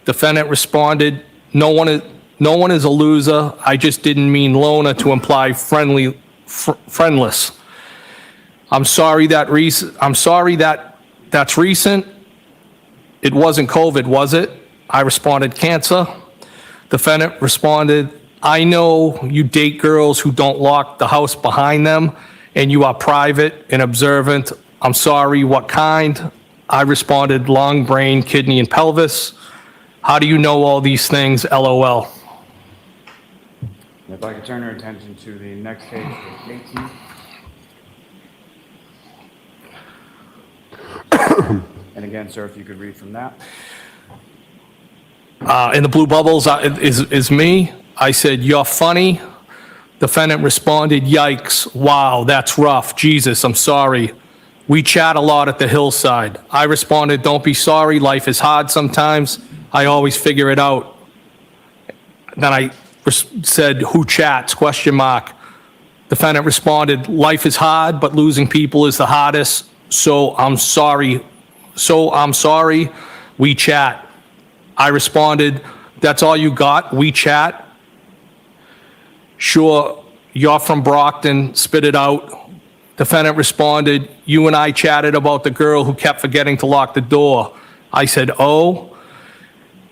Defendant responded, no one is a loser. I just didn't mean loner to imply friendless. I'm sorry that's recent. It wasn't COVID, was it?" I responded, "Cancer." Defendant responded, "I know you date girls who don't lock the house behind them, and you are private and observant. I'm sorry, what kind?" I responded, "Lung, brain, kidney, and pelvis. How do you know all these things? LOL."
If I could turn your attention to the next page, page 18. And again, sir, if you could read from that.
In the blue bubbles is me. I said, "You're funny." Defendant responded, "Yikes, wow, that's rough. Jesus, I'm sorry. We chat a lot at the hillside." I responded, "Don't be sorry. Life is hard sometimes. I always figure it out." Then I said, "Who chats?" ? Defendant responded, "Life is hard, but losing people is the hardest. So I'm sorry. We chat." I responded, "That's all you got? We chat? Sure, you're from Brockton. Spit it out." Defendant responded, "You and I chatted about the girl who kept forgetting to lock the door." I said, "Oh,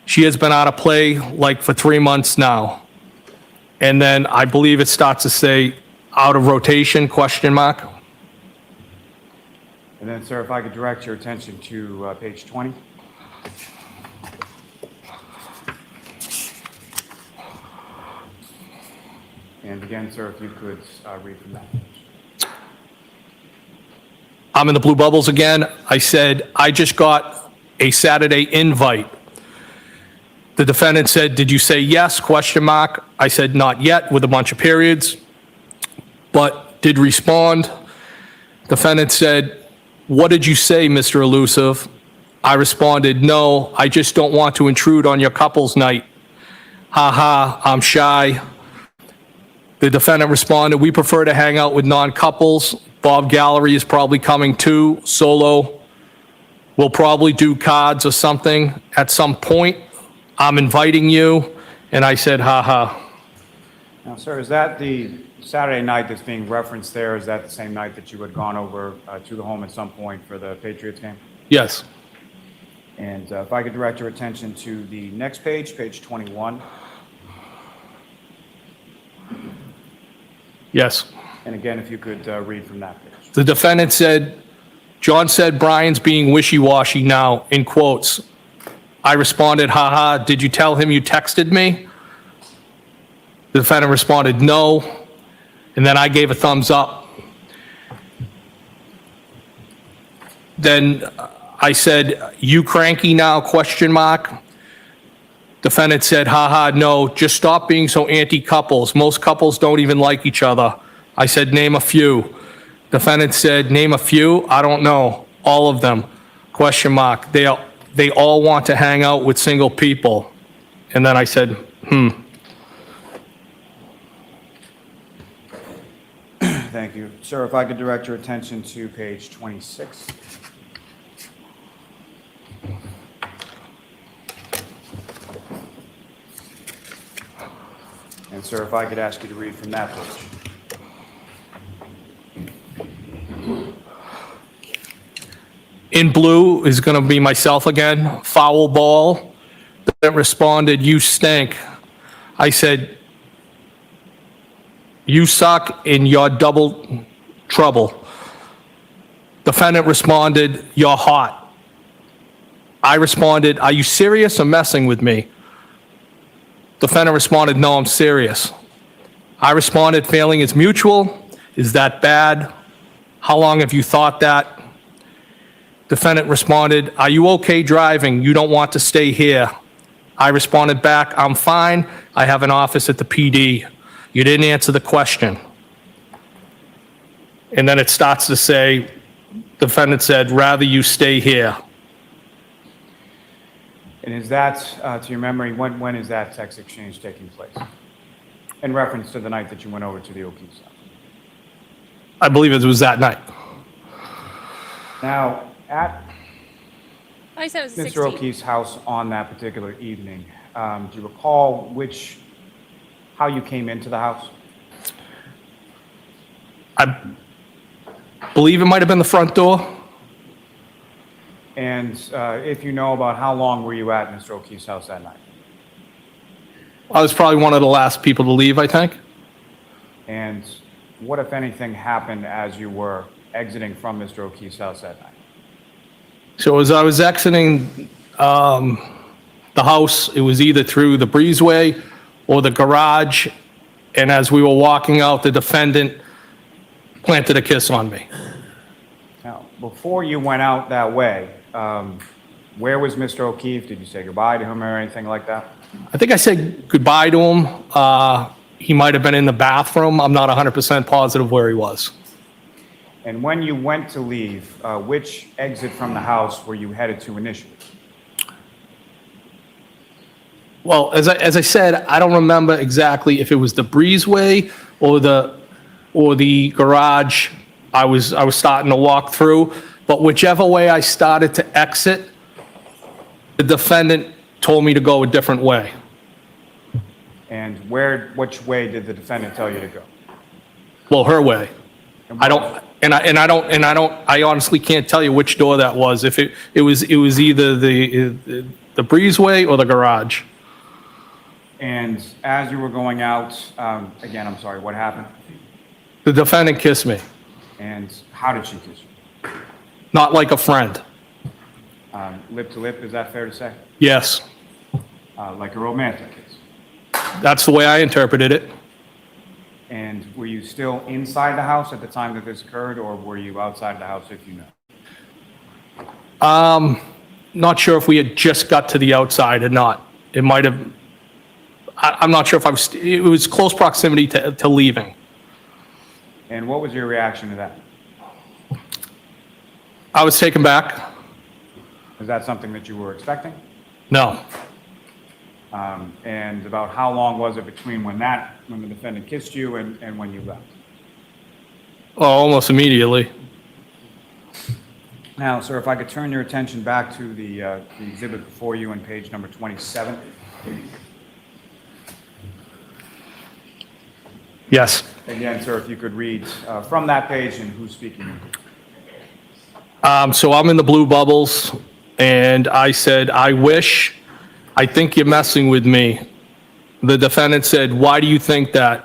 she has been out of play like for 3 months now." And then I believe it starts to say "out of rotation?" ?
And then, sir, if I could direct your attention to page 20. And again, sir, if you could read from that page.
I'm in the blue bubbles again. I said, "I just got a Saturday invite." The defendant said, "Did you say yes?" ? I said, "Not yet," with a bunch of periods, but did respond. Defendant said, "What did you say, Mr. Elusive?" I responded, "No, I just don't want to intrude on your couple's night. Haha, I'm shy." The defendant responded, "We prefer to hang out with non-couples. Bob Gallery is probably coming too, solo. We'll probably do cards or something at some point. I'm inviting you." And I said, "Haha."
Now, sir, is that the Saturday night that's being referenced there? Is that the same night that you had gone over to the home at some point for the Patriots game?
Yes.
And if I could direct your attention to the next page, page 21.
Yes.
And again, if you could read from that page.
The defendant said, "John said Brian's being wishy-washy now," in quotes. I responded, haha, did you tell him you texted me? The defendant responded, no. And then I gave a thumbs up. Then I said, you cranky now, question mark. Defendant said, haha, no, just stop being so anti-couples. Most couples don't even like each other. I said, name a few. Defendant said, name a few? I don't know. All of them, question mark. They all want to hang out with single people. And then I said,
Thank you. Sir, if I could direct your attention to page 26. And sir, if I could ask you to read from that page.
in blue is going to be myself again, foul ball. That responded, you stink. I said, you suck and you're double trouble. Defendant responded, you're hot. I responded, are you serious or messing with me? Defendant responded, no, I'm serious. I responded, failing is mutual. Is that bad? How long have you thought that? Defendant responded, are you okay driving? You don't want to stay here. I responded back, I'm fine. I have an office at the PD. You didn't answer the question. And then it starts to say, defendant said, rather you stay here.
And is that, to your memory, when is that text exchange taking place? In reference to the night that you went over to the O'Keefe's house?
I believe it was that night.
Now, at
I said it was 16.
Mr. O'Keefe's house on that particular evening, do you recall how you came into the house?
I believe it might have been the front door.
And if you know about how long were you at Mr. O'Keefe's house that night?
I was probably one of the last people to leave, I think.
And what, if anything, happened as you were exiting from Mr. O'Keefe's house that night?
So as I was exiting the house, it was either through the breezeway or the garage. And as we were walking out, the defendant planted a kiss on me.
Now, before you went out that way, where was Mr. O'Keefe? Did you say goodbye to him or anything like that?
I think I said goodbye to him. He might have been in the bathroom. I'm not 100% positive where he was.
And when you went to leave, which exit from the house were you headed to initially?
Well, as I said, I don't remember exactly if it was the breezeway or the garage I was starting to walk through, but whichever way I started to exit, the defendant told me to go a different way.
And which way did the defendant tell you to go?
Well, her way. I honestly can't tell you which door that was. If it was either the breezeway or the garage.
And as you were going out, again, I'm sorry, what happened?
The defendant kissed me.
And how did she kiss you?
Not like a friend.
Lip to lip, is that fair to say?
Yes.
Like a romantic kiss?
That's the way I interpreted it.
And were you still inside the house at the time that this occurred, or were you outside the house, if you know?
Not sure if we had just got to the outside or not. It might have, I'm not sure if it was close proximity to leaving.
And what was your reaction to that?
I was taken back.
Was that something that you were expecting?
No.
And about how long was it between when the defendant kissed you and when you left?
Oh, almost immediately.
Now, sir, if I could turn your attention back to the exhibit before you on page number 27.
Yes.
Again, sir, if you could read from that page and who's speaking.
So I'm in the blue bubbles, and I said, I think you're messing with me. The defendant said, why do you think that?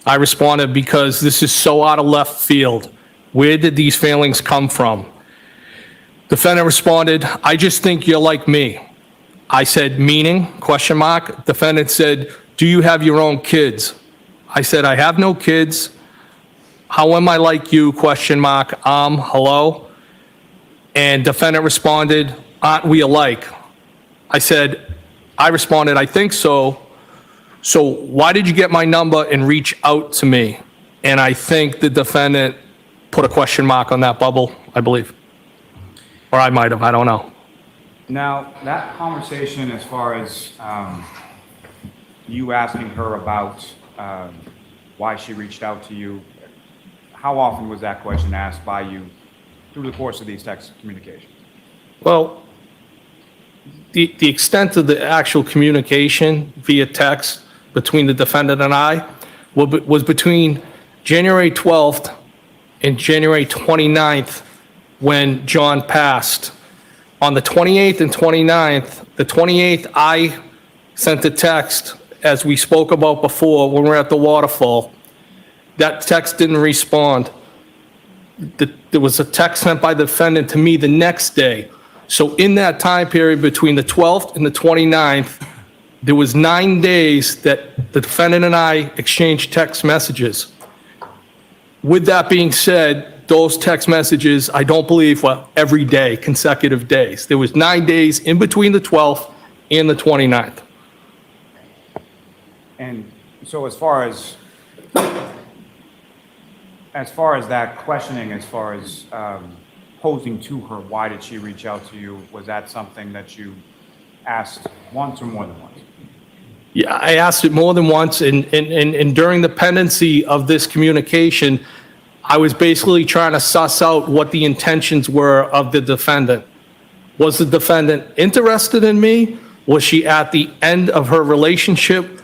I responded, because this is so out of left field. Where did these feelings come from? Defendant responded, I just think you're like me. I said, meaning, question mark. Defendant said, do you have your own kids? I said, I have no kids. How am I like you, question mark, hello? And defendant responded, aren't we alike? I responded, I think so. So why did you get my number and reach out to me? And I think the defendant put a question mark on that bubble, I believe. Or I might have, I don't know.
Now, that conversation as far as you asking her about why she reached out to you, how often was that question asked by you through the course of these text communications?
Well, the extent of the actual communication via text between the defendant and I was between January 12th and January 29th when John passed. On the 28th and 29th, the 28th, I sent a text, as we spoke about before when we were at the waterfall. That text didn't respond. There was a text sent by the defendant to me the next day. So in that time period between the 12th and the 29th, there was 9 days that the defendant and I exchanged text messages. With that being said, those text messages, I don't believe, were every day, consecutive days. There was 9 days in between the 12th and the 29th.
And so as far as that questioning, as far as posing to her, why did she reach out to you? Was that something that you asked once or more than once?
Yeah, I asked it more than once, and during the pendency of this communication, I was basically trying to suss out what the intentions were of the defendant. Was the defendant interested in me? Was she at the end of her relationship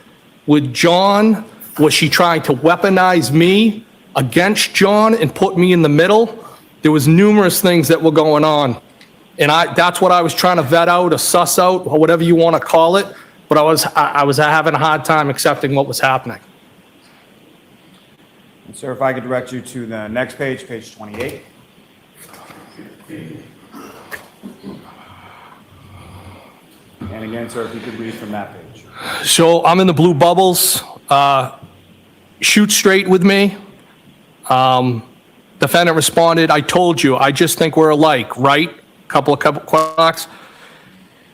with John? Was she trying to weaponize me against John and put me in the middle? There was numerous things that were going on. And that's what I was trying to vet out or suss out, or whatever you want to call it. But I was having a hard time accepting what was happening.
And sir, if I could direct you to the next page, page 28. And again, sir, if you could read from that page.
So I'm in the blue bubbles. Shoot straight with me. Defendant responded, I told you, I just think we're alike, right? Couple clocks.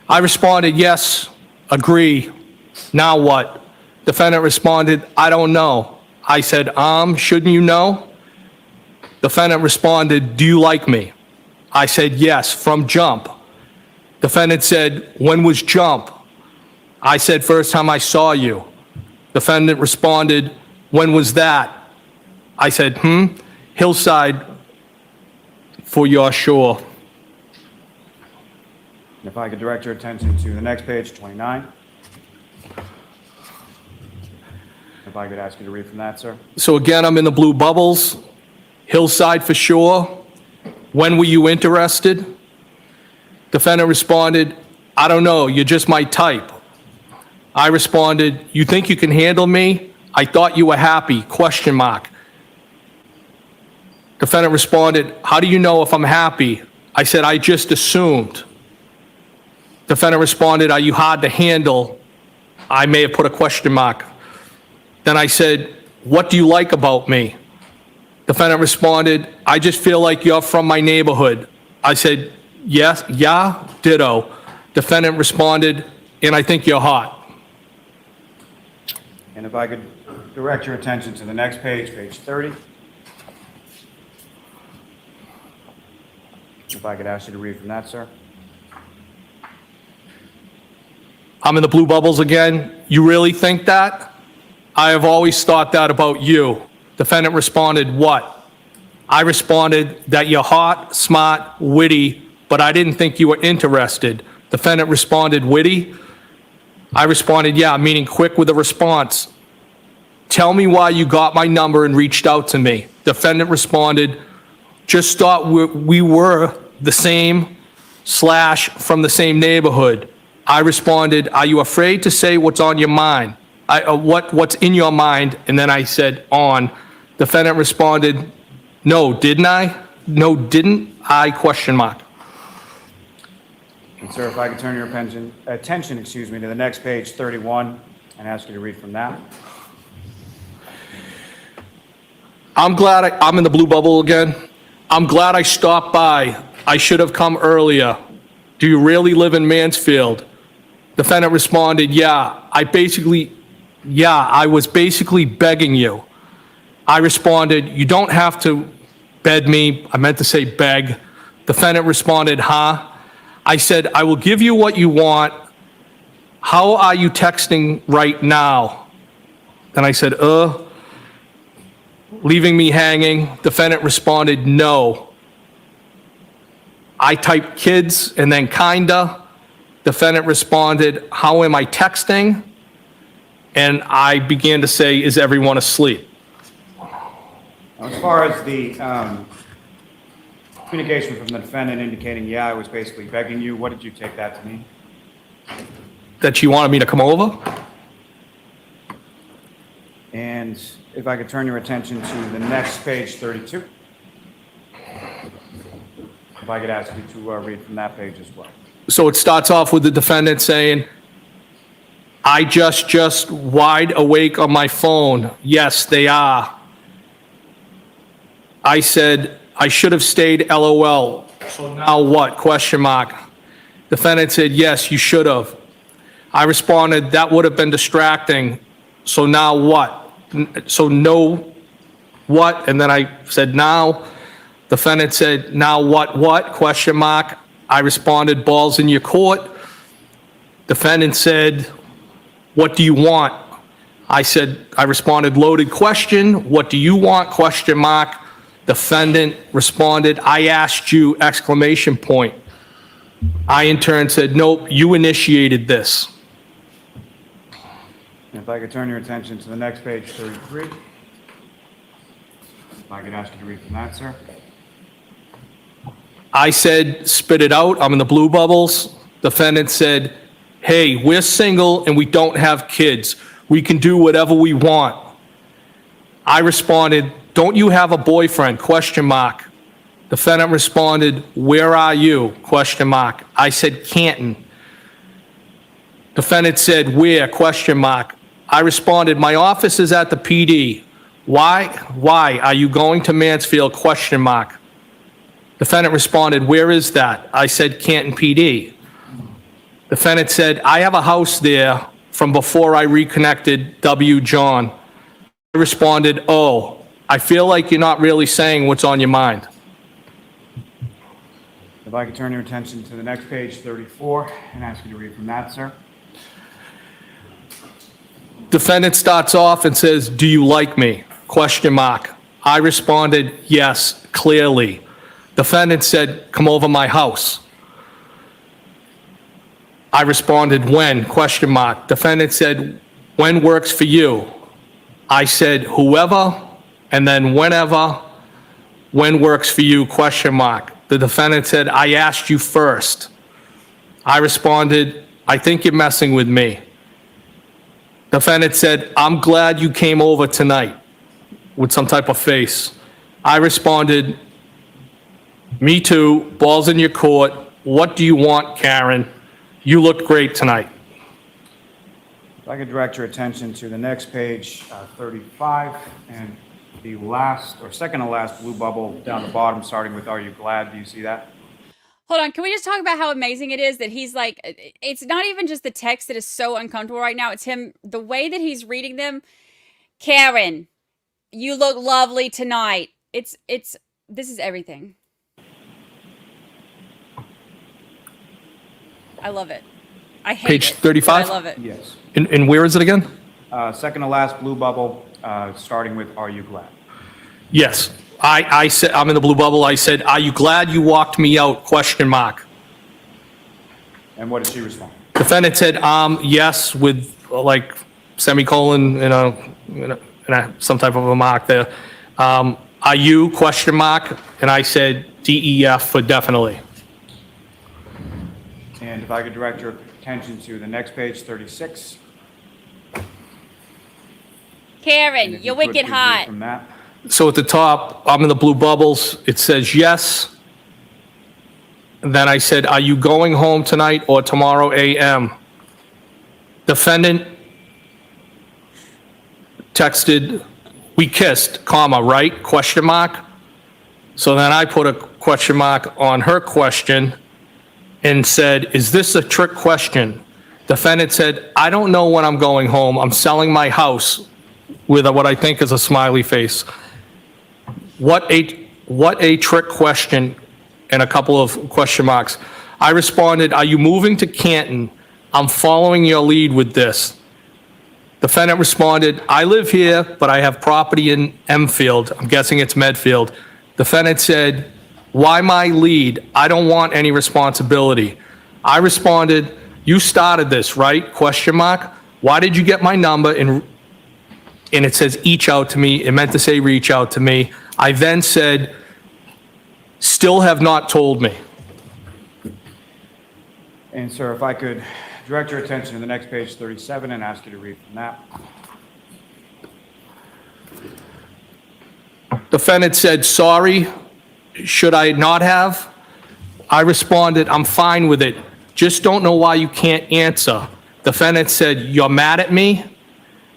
I responded, yes, agree. Now what? Defendant responded, I don't know. I said, shouldn't you know? Defendant responded, do you like me? I said, yes, from jump. Defendant said, when was jump? I said, first time I saw you. Defendant responded, when was that? I said, Hillside for your shore.
If I could direct your attention to the next page, 29. If I could ask you to read from that, sir.
So again, I'm in the blue bubbles. Hillside for sure. When were you interested? Defendant responded, I don't know, you're just my type. I responded, you think you can handle me? I thought you were happy, question mark. Defendant responded, how do you know if I'm happy? I said, I just assumed. Defendant responded, are you hard to handle? I may have put a question mark. Then I said, what do you like about me? Defendant responded, I just feel like you're from my neighborhood. I said, yes, yeah, ditto. Defendant responded, and I think you're hot.
And if I could direct your attention to the next page, page 30. If I could ask you to read from that, sir.
I'm in the blue bubbles again. You really think that? I have always thought that about you. Defendant responded, what? I responded that you're hot, smart, witty, but I didn't think you were interested. Defendant responded, witty? I responded, yeah, meaning quick with a response. Tell me why you got my number and reached out to me. Defendant responded, just thought we were the same / from the same neighborhood. I responded, are you afraid to say what's on your mind? What's in your mind? And then I said, on. Defendant responded, no, didn't I? No, didn't I? Question mark.
And sir, if I could turn your attention, to the next page, 31, and ask you to read from that.
I'm glad I'm in the blue bubble again. I'm glad I stopped by. I should have come earlier. Do you really live in Mansfield? Defendant responded, yeah. I was basically begging you. I responded, you don't have to beg me. I meant to say beg. Defendant responded, huh? I said, I will give you what you want. How are you texting right now? Then I said, leaving me hanging. Defendant responded, no. I typed kids and then kinda. Defendant responded, how am I texting? And I began to say, is everyone asleep?
As far as the communication from the defendant indicating, yeah, I was basically begging you, what did you take that to mean?
That she wanted me to come over?
And if I could turn your attention to the next page, 32. If I could ask you to read from that page as well.
So it starts off with the defendant saying, I just wide awake on my phone. Yes, they are. I said, I should have stayed, LOL. So now what? Question mark. Defendant said, yes, you should have. I responded, that would have been distracting. So now what? So no, what? And then I said, now. Defendant said, now what? Question mark. I responded, balls in your court. Defendant said, what do you want? I responded, loaded question. What do you want? Question mark. Defendant responded, I asked you, exclamation point. I in turn said, nope, you initiated this.
If I could turn your attention to the next page, 33. If I could ask you to read from that, sir.
I said, spit it out. I'm in the blue bubbles. Defendant said, hey, we're single and we don't have kids. We can do whatever we want. I responded, don't you have a boyfriend? Question mark. Defendant responded, where are you? Question mark. I said, Canton. Defendant said, where? Question mark. I responded, my office is at the PD. Why? Are you going to Mansfield? Question mark. Defendant responded, where is that? I said, Canton PD. Defendant said, I have a house there from before I reconnected W. John. I responded, oh, I feel like you're not really saying what's on your mind.
If I could turn your attention to the next page, 34, and ask you to read from that, sir.
Defendant starts off and says, do you like me? Question mark. I responded, yes, clearly. Defendant said, come over my house. I responded, when? Question mark. Defendant said, when works for you? I said, whoever, and then whenever, when works for you? Question mark. The defendant said, I asked you first. I responded, I think you're messing with me. Defendant said, I'm glad you came over tonight, with some type of face. I responded, me too, balls in your court. What do you want, Karen? You look great tonight.
If I could direct your attention to the next page, 35, and the last, or second to last blue bubble down the bottom, starting with, are you glad? Do you see that?
Hold on, can we just talk about how amazing it is that he's like, it's not even just the text that is so uncomfortable right now, it's him, the way that he's reading them. Karen, you look lovely tonight. This is everything. I love it. I hate
Page
it,
35?
but I love it.
Yes.
And where is it again?
Second to last blue bubble, starting with, are you glad?
Yes. I said, I'm in the blue bubble. I said, are you glad you walked me out? Question mark.
And what did she respond?
Defendant said, yes, with like semicolon and some type of a mark there. Are you? Question mark. And I said, DEF for definitely.
And if I could direct your attention to the next page, 36.
Karen, you're wicked hot.
From that.
So at the top, I'm in the blue bubbles. It says yes. Then I said, are you going home tonight or tomorrow AM? Defendant texted, we kissed, comma, right? Question mark. So then I put a question mark on her question and said, is this a trick question? Defendant said, I don't know when I'm going home. I'm selling my house, with what I think is a smiley face. What a trick question, and a couple of question marks. I responded, are you moving to Canton? I'm following your lead with this. Defendant responded, I live here, but I have property in Enfield. I'm guessing it's Medfield. Defendant said, why my lead? I don't want any responsibility. I responded, you started this, right? Question mark. Why did you get my number? And it says each out to me. It meant to say reach out to me. I then said, still have not told me.
And sir, if I could direct your attention to the next page 37 and ask you to read from that.
Defendant said, sorry, should I not have? I responded, I'm fine with it. Just don't know why you can't answer. Defendant said, you're mad at me?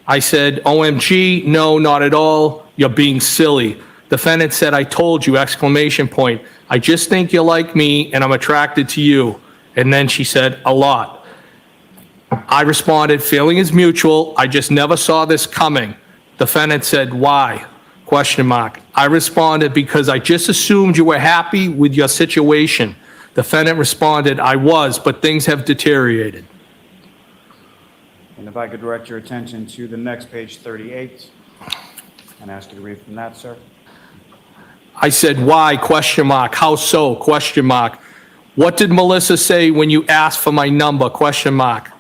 I said, OMG, no, not at all. You're being silly. Defendant said, I told you, exclamation point. I just think you're like me and I'm attracted to you. And then she said, a lot. I responded, feeling is mutual. I just never saw this coming. Defendant said, why? Question mark. I responded, because I just assumed you were happy with your situation. Defendant responded, I was, but things have deteriorated.
And if I could direct your attention to the next page 38 and ask you to read from that, sir.
I said, why? Question mark. How so? Question mark. What did Melissa say when you asked for my number? Question mark.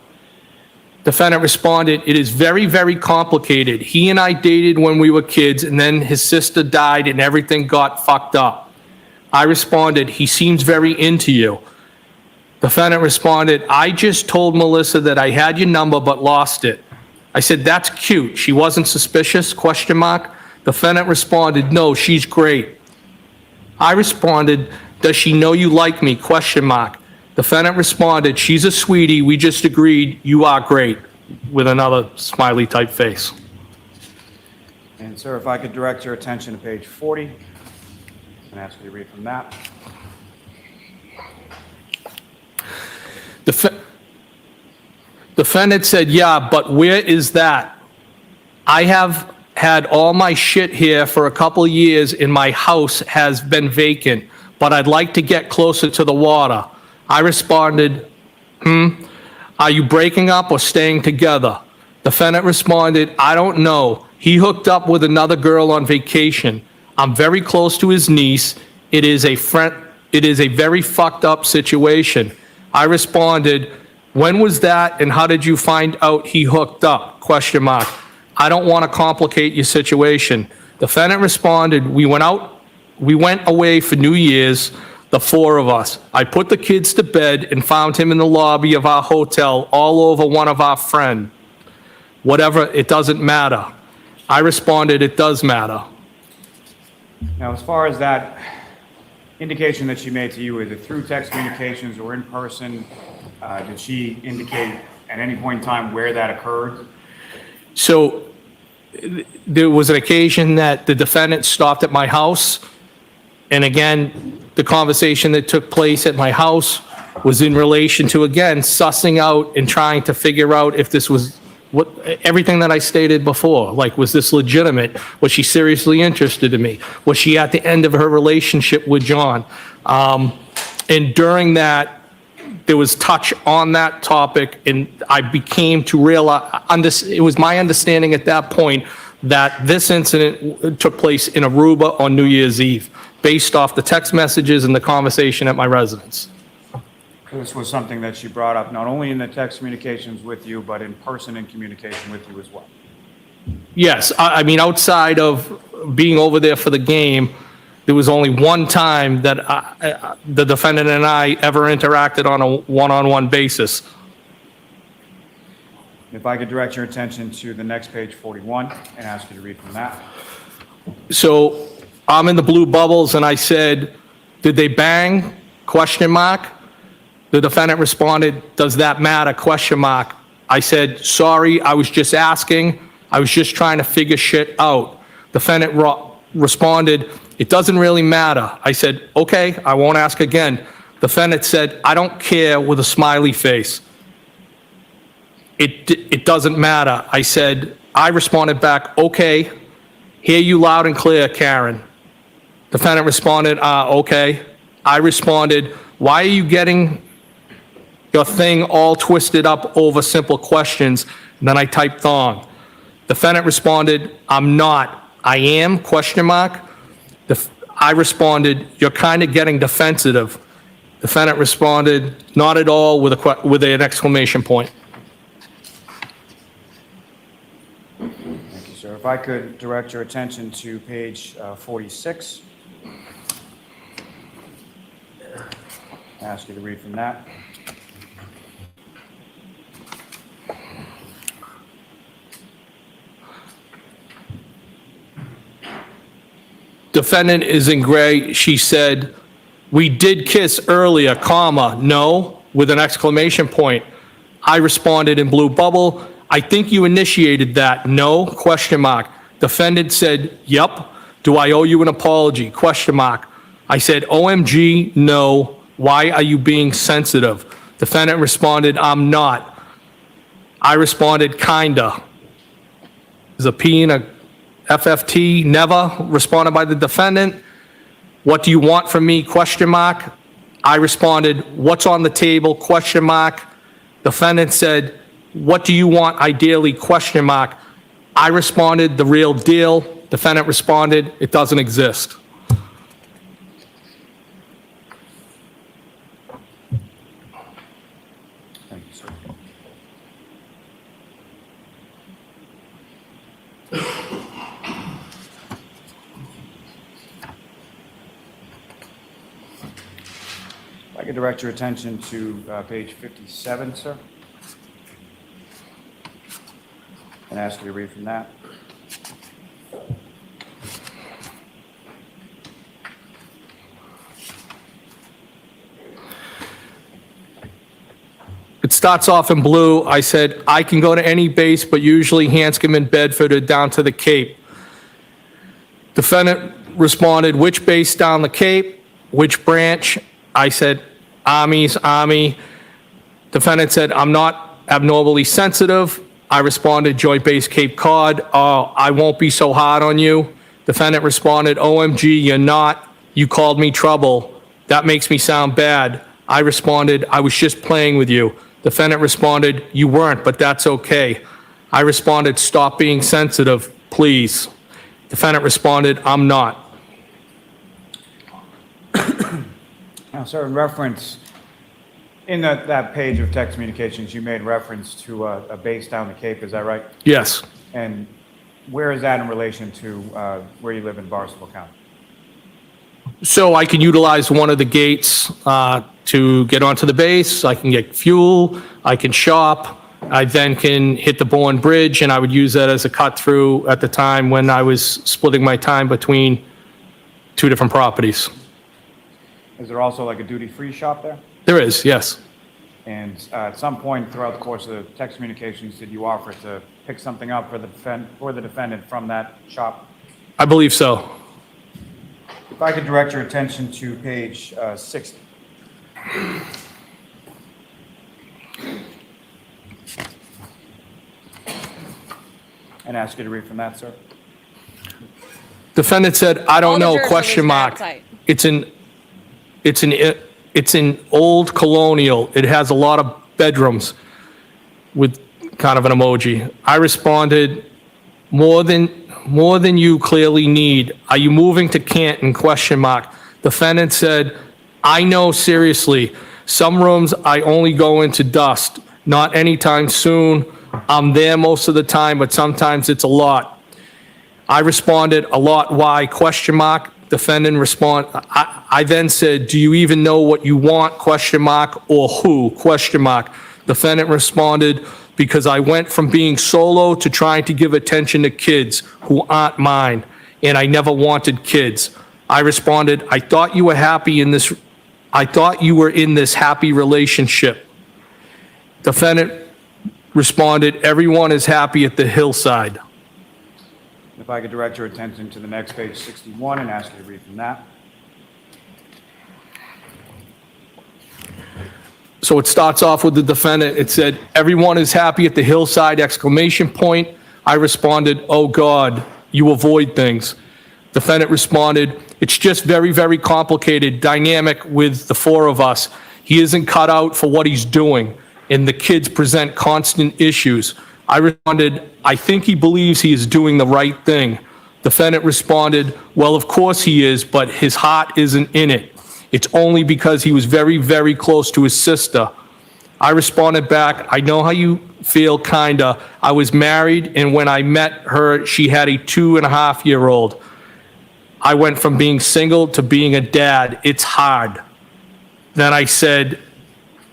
Defendant responded, it is very, very complicated. He and I dated when we were kids, and then his sister died and everything got fucked up. I responded, he seems very into you. Defendant responded, I just told Melissa that I had your number but lost it. I said, that's cute. She wasn't suspicious? Question mark. Defendant responded, no, she's great. I responded, does she know you like me? Question mark. Defendant responded, she's a sweetie. We just agreed you are great, with another smiley type face.
And sir, if I could direct your attention to page 40 and ask you to read from that.
Defendant said, yeah, but where is that? I have had all my shit here for a couple of years and my house has been vacant, but I'd like to get closer to the water. I responded, are you breaking up or staying together? Defendant responded, I don't know. He hooked up with another girl on vacation. I'm very close to his niece. It is a very fucked up situation. I responded, when was that and how did you find out he hooked up? Question mark. I don't want to complicate your situation. Defendant responded, we went away for New Year's, the four of us. I put the kids to bed and found him in the lobby of our hotel all over one of our friends. Whatever, it doesn't matter. I responded, it does matter.
Now, as far as that indication that she made to you, either through text communications or in person, did she indicate at any point in time where that occurred?
So there was an occasion that the defendant stopped at my house. And again, the conversation that took place at my house was in relation to, again, sussing out and trying to figure out if this was everything that I stated before. Like, was this legitimate? Was she seriously interested in me? Was she at the end of her relationship with John? And during that, there was touch on that topic, and I became to realize, it was my understanding at that point that this incident took place in Aruba on New Year's Eve, based off the text messages and the conversation at my residence.
This was something that she brought up not only in the text communications with you, but in person in communication with you as well.
Yes, I mean, outside of being over there for the game, there was only one time that the defendant and I ever interacted on a one-on-one basis.
If I could direct your attention to the next page 41 and ask you to read from that.
So I'm in the blue bubbles and I said, did they bang? question mark. The defendant responded, does that matter, question mark. I said, sorry, I was just asking. I was just trying to figure shit out. Defendant responded, it doesn't really matter. I said, okay, I won't ask again. Defendant said, I don't care, with a smiley face. It doesn't matter. I responded back, okay, hear you loud and clear, Karen. Defendant responded, okay. I responded, why are you getting your thing all twisted up over simple questions? And then I typed thong. Defendant responded, I'm not. I am, question mark. I responded, you're kind of getting defensive. Defendant responded, not at all, with an exclamation point.
Thank you, sir. If I could direct your attention to page 46. Ask you to read from that.
Defendant is in gray. She said, we did kiss earlier, comma, no, with an exclamation point. I responded in blue bubble, I think you initiated that, no, question mark. Defendant said, yep. Do I owe you an apology, question mark. I said, OMG, no. Why are you being sensitive? Defendant responded, I'm not. I responded, kinda. There's a P and a FFT, never, responded by the defendant. What do you want from me, question mark. I responded, what's on the table, question mark. Defendant said, what do you want ideally, question mark. I responded, the real deal. Defendant responded, it doesn't exist.
Thank you, sir. If I could direct your attention to page 57, sir, and ask you to read from that.
It starts off in blue. I said, I can go to any base, but usually Hanscom and Bedford are down to the Cape. Defendant responded, which base down the Cape? Which branch? I said, Army. Defendant said, I'm not abnormally sensitive. I responded, Joint Base Cape Cod. Oh, I won't be so hard on you. Defendant responded, OMG, you're not. You called me trouble. That makes me sound bad. I responded, I was just playing with you. Defendant responded, you weren't, but that's okay. I responded, stop being sensitive, please. Defendant responded, I'm not.
Now, sir, in reference, in that page of text communications, you made reference to a base down the Cape, is that right?
Yes.
And where is that in relation to where you live in Barnstable County?
So I can utilize one of the gates to get onto the base. I can get fuel. I can shop. I then can hit the Bourne Bridge, and I would use that as a cut through at the time when I was splitting my time between two different properties.
Is there also like a duty-free shop there?
There is, yes.
And at some point throughout the course of the text communications, did you offer to pick something up for the defendant from that shop?
I believe so.
If I could direct your attention to page 60. And ask you to read from that, sir.
Defendant said, I don't know,
jurors
question
always
mark.
outside.
It's an old colonial. It has a lot of bedrooms with kind of an emoji. I responded, more than you clearly need. Are you moving to Canton, question mark. Defendant said, I know, seriously. Some rooms I only go into dust. Not anytime soon. I'm there most of the time, but sometimes it's a lot. I responded, a lot, why, question mark. Defendant I then said, do you even know what you want, question mark, or who, question mark. Defendant responded, because I went from being solo to trying to give attention to kids who aren't mine, and I never wanted kids. I responded, I thought you were happy in this I thought you were in this happy relationship. Defendant responded, everyone is happy at the hillside.
If I could direct your attention to the next page, 61, and ask you to read from that.
So it starts off with the defendant. It said, everyone is happy at the hillside, exclamation point. I responded, oh God, you avoid things. Defendant responded, it's just very, very complicated dynamic with the four of us. He isn't cut out for what he's doing, and the kids present constant issues. I responded, I think he believes he is doing the right thing. Defendant responded, well, of course he is, but his heart isn't in it. It's only because he was very, very close to his sister. I responded back, I know how you feel, kinda. I was married, and when I met her, she had a 2.5-year-old. I went from being single to being a dad. It's hard. Then I said,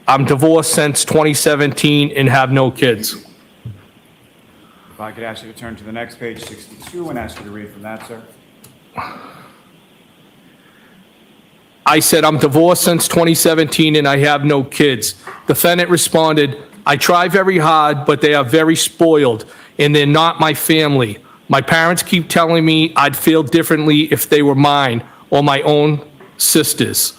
I'm divorced since 2017 and have no kids.
If I could ask you to turn to the next page, 62, and ask you to read from that, sir.
I said, I'm divorced since 2017 and I have no kids. Defendant responded, I try very hard, but they are very spoiled and they're not my family. My parents keep telling me I'd feel differently if they were mine or my own sisters.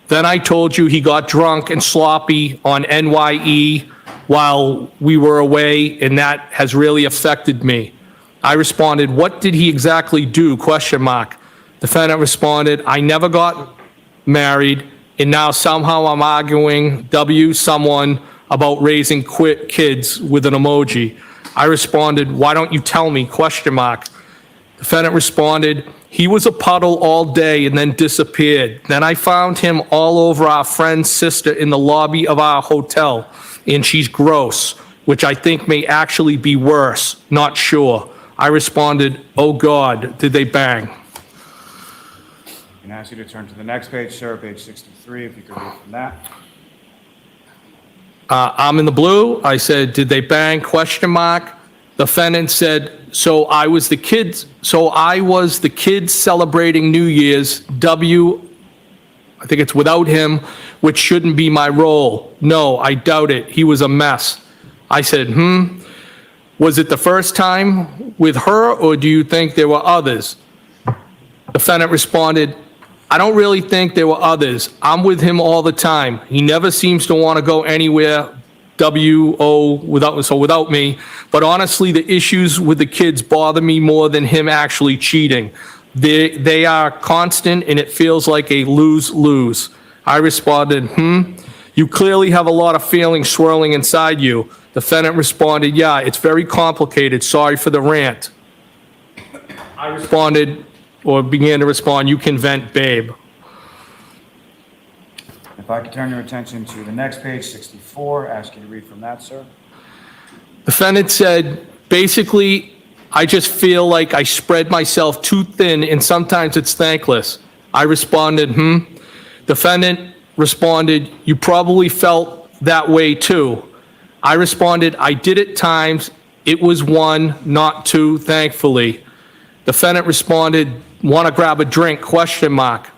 Then I told you he got drunk and sloppy on NYE while we were away, and that has really affected me. I responded, what did he exactly do? Question mark. Defendant responded, I never got married, and now somehow I'm arguing someone about raising kids with an emoji. I responded, why don't you tell me? Question mark. Defendant responded, he was a puddle all day and then disappeared. Then I found him all over our friend's sister in the lobby of our hotel, and she's gross, which I think may actually be worse. Not sure. I responded, oh God, did they bang?
And ask you to turn to the next page, sir, page 63, if you could read from that.
I'm in the blue. I said, did they bang? Question mark. Defendant said, so I was the kids celebrating New Year's, I think it's without him, which shouldn't be my role. No, I doubt it. He was a mess. I said, was it the first time with her, or do you think there were others? Defendant responded, I don't really think there were others. I'm with him all the time. He never seems to want to go anywhere, without me. But honestly, the issues with the kids bother me more than him actually cheating. They are constant, and it feels like a lose-lose. I responded, you clearly have a lot of feelings swirling inside you. Defendant responded, yeah, it's very complicated. Sorry for the rant. I responded, or began to respond, you can vent, babe.
If I could turn your attention to the next page, 64, ask you to read from that, sir.
Defendant said, basically, I just feel like I spread myself too thin and sometimes it's thankless. I responded, Defendant responded, you probably felt that way too. I responded, I did at times. It was one, not two, thankfully. Defendant responded, want to grab a drink? Question mark.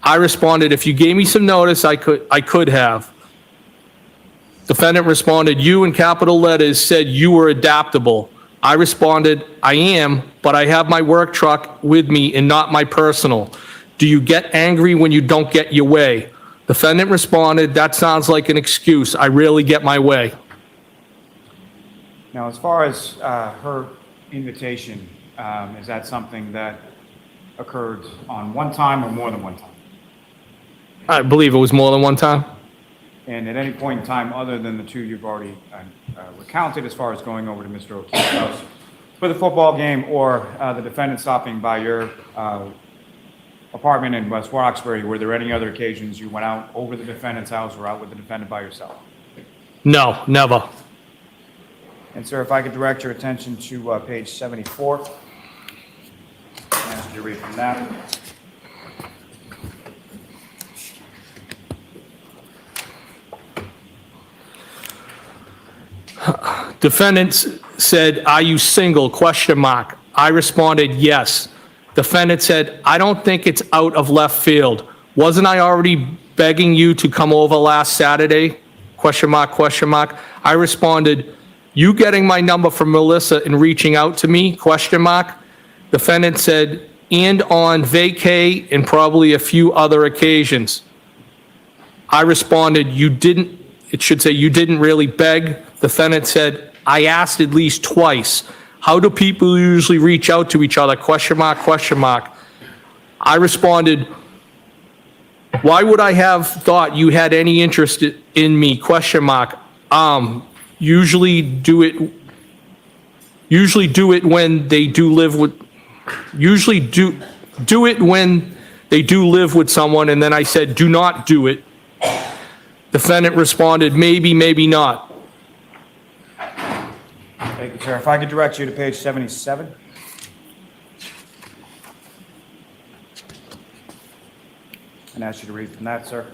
I responded, if you gave me some notice, I could have. Defendant responded, you in capital letters said you were adaptable. I responded, I am, but I have my work truck with me and not my personal. Do you get angry when you don't get your way? Defendant responded, that sounds like an excuse. I rarely get my way.
Now, as far as her invitation, is that something that occurred on one time or more than one time?
I believe it was more than one time.
And at any point in time, other than the two you've already recounted, as far as going over to Mr. O'Keefe's house for the football game, or the defendant stopping by your apartment in West Roxbury, were there any other occasions you went out over the defendant's house or out with the defendant by yourself?
No, never.
And sir, if I could direct your attention to page 74, ask you to read from that.
Defendant said, are you single? Question mark. I responded, yes. Defendant said, I don't think it's out of left field. Wasn't I already begging you to come over last Saturday? Question mark, question mark. I responded, you getting my number from Melissa and reaching out to me? Question mark. Defendant said, and on vacay and probably a few other occasions. I responded, you didn't, it should say you didn't really beg. Defendant said, I asked at least twice. How do people usually reach out to each other? Question mark, question mark. I responded, why would I have thought you had any interest in me? Question mark. Usually do it when they do live with, usually do it when they do live with someone. And then I said, do not do it. Defendant responded, maybe, maybe not.
Thank you, sir. If I could direct you to page 77. And ask you to read from that, sir.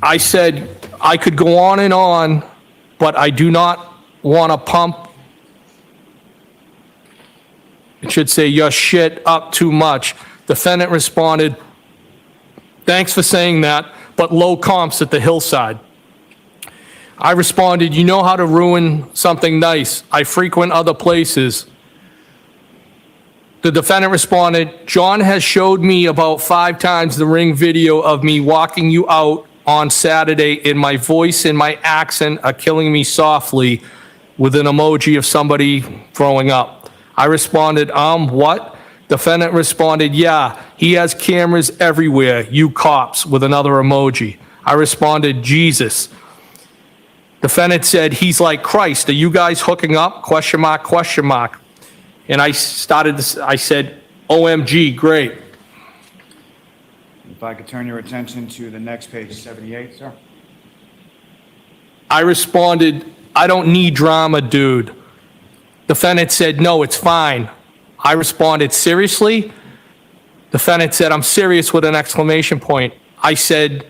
I said, I could go on, but I do not want to pump. It should say your shit up too much. Defendant responded, thanks for saying that, but low comps at the hillside. I responded, you know how to ruin something nice. I frequent other places. The defendant responded, John has showed me about 5 times the ring video of me walking you out on Saturday, and my voice and my accent are killing me softly, with an emoji of somebody throwing up. I responded, what? Defendant responded, yeah, he has cameras everywhere, you cops, with another emoji. I responded, Jesus. Defendant said, he's like Christ. Are you guys hooking up? Question mark, question mark. And I said, OMG, great.
If I could turn your attention to the next page, 78, sir.
I responded, I don't need drama, dude. Defendant said, no, it's fine. I responded, seriously? Defendant said, I'm serious with an exclamation point. I said,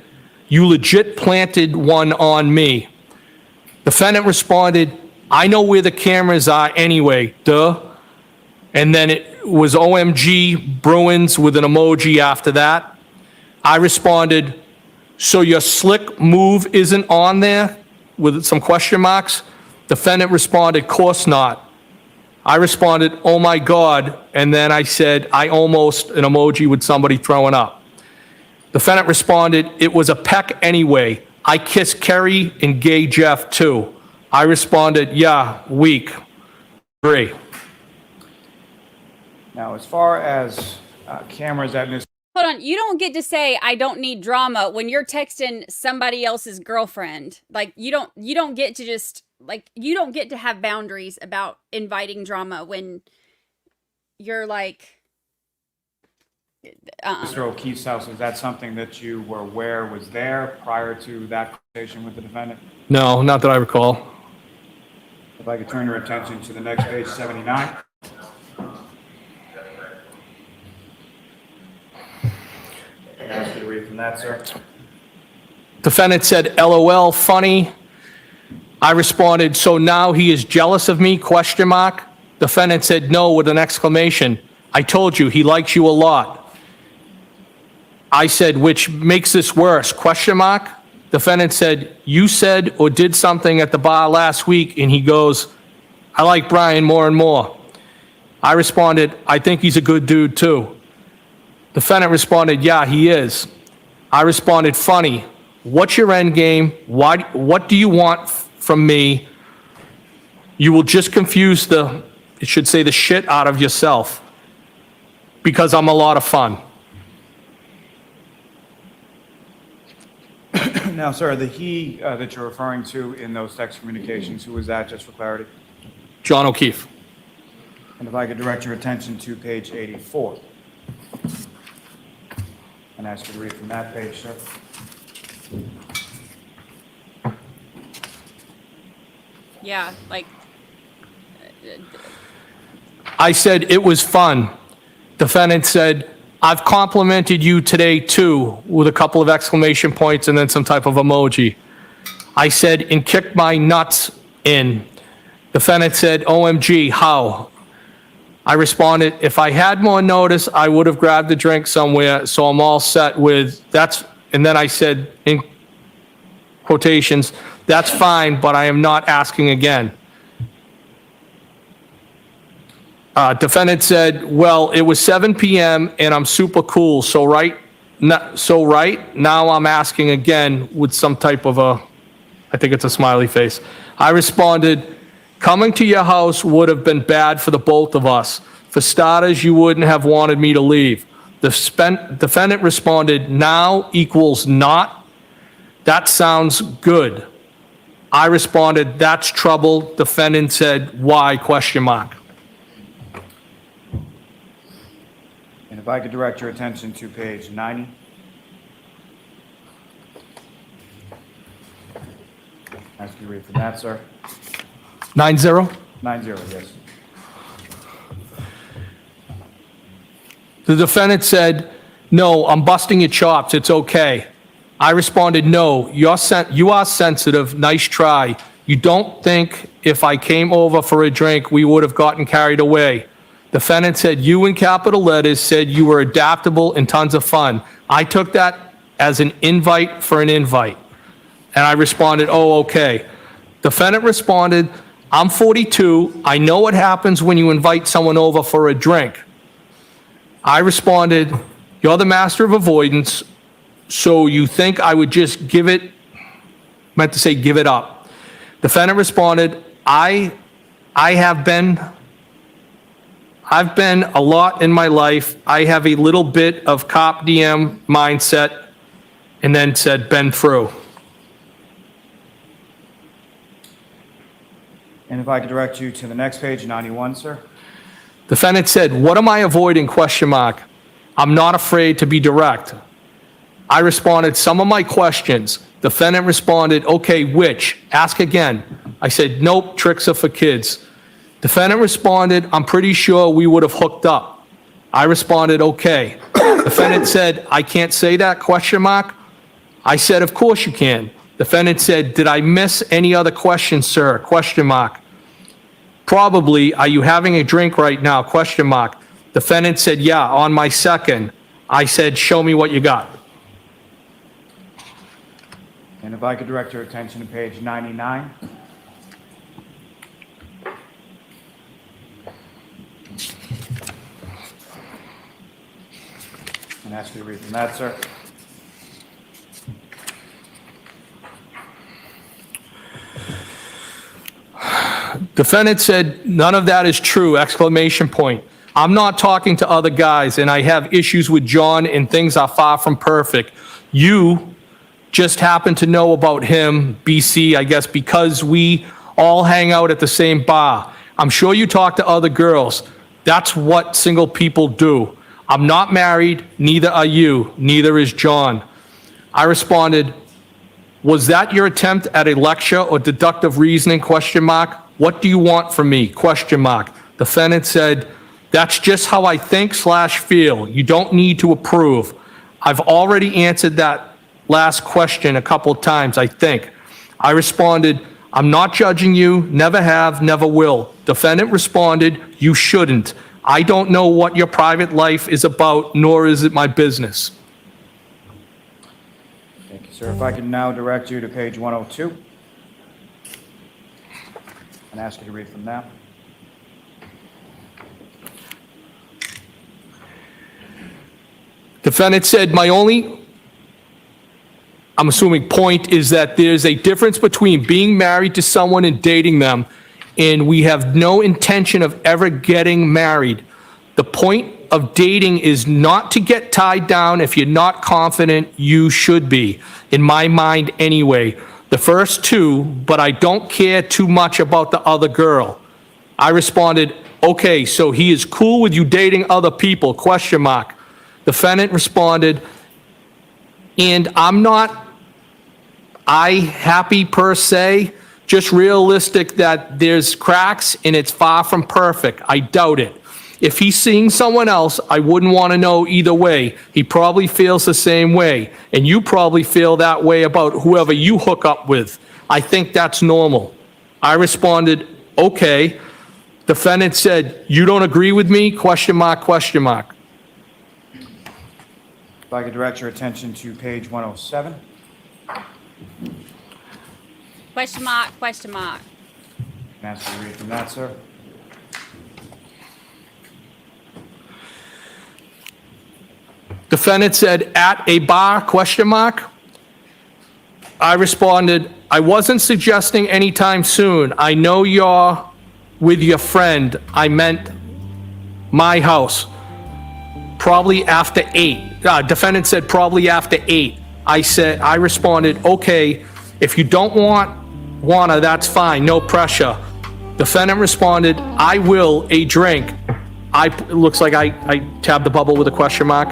you legit planted one on me. Defendant responded, I know where the cameras are anyway, duh. And then it was OMG Bruins with an emoji after that. I responded, so your slick move isn't on there with some question marks? Defendant responded, course not. I responded, oh my God. And then I said, I almost, an emoji with somebody throwing up. Defendant responded, it was a peck anyway. I kissed Kerry and gay Jeff too. I responded, yeah, weak. 3.
Now, as far as cameras at Miss...
Hold on, you don't get to say I don't need drama when you're texting somebody else's girlfriend. Like you don't get to just like you don't get to have boundaries about inviting drama when you're like
Mr. O'Keefe's house. Is that something that you were aware was there prior to that conversation with the defendant?
No, not that I recall.
If I could turn your attention to the next page, 79. I ask you to read from that, sir.
Defendant said, LOL, funny. I responded, so now he is jealous of me, question mark. Defendant said, no, with an exclamation. I told you, he likes you a lot. I said, which makes this worse, question mark. Defendant said, you said or did something at the bar last week, and he goes, I like Brian more and more. I responded, I think he's a good dude too. Defendant responded, yeah, he is. I responded, funny. What's your end game? What do you want from me? You will just confuse it should say the shit out of yourself because I'm a lot of fun.
Now, sir, the he that you're referring to in those text communications, who was that, just for clarity?
John O'Keefe.
And if I could direct your attention to page 84. And ask you to read from that page, sir.
yeah, like
I said, it was fun. Defendant said, I've complimented you today too, with a couple of exclamation points and then some type of emoji. I said, and kicked my nuts in. Defendant said, OMG, how? I responded, if I had more notice, I would have grabbed a drink somewhere, so I'm all set with, that's, and then I said, in quotations, that's fine, but I am not asking again. Defendant said, well, it was 7 p.m. and I'm super cool, so right now I'm asking again with some type of a, I think it's a smiley face. I responded, coming to your house would have been bad for the both of us. For starters, you wouldn't have wanted me to leave. The defendant responded, now equals not. That sounds good. I responded, that's trouble. Defendant said, why, question mark.
And if I could direct your attention to page 90. Ask you to read from that, sir.
9-0?
90, yes.
The defendant said, no, I'm busting your chops, it's okay. I responded, no, you are sensitive, nice try. You don't think if I came over for a drink, we would have gotten carried away. Defendant said, you in capital letters said you were adaptable and tons of fun. I took that as an invite for an invite. And I responded, oh, okay. Defendant responded, I'm 42. I know what happens when you invite someone over for a drink. I responded, you're the master of avoidance, so you think I would just give it, meant to say give it up. Defendant responded, I've been a lot in my life. I have a little bit of cop DM mindset, and then said, been through.
And if I could direct you to the next page, 91, sir.
Defendant said, what am I avoiding, question mark. I'm not afraid to be direct. I responded, some of my questions. Defendant responded, okay, which? Ask again. I said, nope, tricks are for kids. Defendant responded, I'm pretty sure we would have hooked up. I responded, okay. Defendant said, I can't say that, question mark. I said, of course you can. Defendant said, did I miss any other questions, sir, question mark. Probably, are you having a drink right now, question mark. Defendant said, yeah, on my second. I said, show me what you got.
And if I could direct your attention to page 99. And ask you to read from that, sir.
Defendant said, none of that is true, exclamation point. I'm not talking to other guys, and I have issues with John, and things are far from perfect. You just happen to know about him, BC, I guess, because we all hang out at the same bar. I'm sure you talk to other girls. That's what single people do. I'm not married, neither are you, neither is John. I responded, was that your attempt at a lecture or deductive reasoning, question mark? What do you want from me, question mark? Defendant said, that's just how I think / feel. You don't need to approve. I've already answered that last question a couple times, I think. I responded, I'm not judging you, never have, never will. Defendant responded, you shouldn't. I don't know what your private life is about, nor is it my business.
Thank you, sir. If I can now direct you to page 102. And ask you to read from that.
Defendant said, my only, I'm assuming, point is that there's a difference between being married to someone and dating them, and we have no intention of ever getting married. The point of dating is not to get tied down. If you're not confident, you should be, in my mind anyway. The first two, but I don't care too much about the other girl. I responded, okay, so he is cool with you dating other people, question mark. Defendant responded, and I'm not happy per se, just realistic that there's cracks and it's far from perfect. I doubt it. If he's seeing someone else, I wouldn't want to know either way. He probably feels the same way, and you probably feel that way about whoever you hook up with. I think that's normal. I responded, okay. Defendant said, "You don't agree with me?" Question mark, question mark.
If I could direct your attention to page 107.
Question mark, question mark.
Can I ask you to read from that, sir?
Defendant said, "At a bar?" Question mark. I responded, "I wasn't suggesting anytime soon. I know you're with your friend. I meant my house. Probably after 8. Defendant said, "Probably after 8. I responded, "Okay, if you don't wanna, that's fine, no pressure." Defendant responded, "I will a drink." It looks like I tabbed the bubble with a question mark.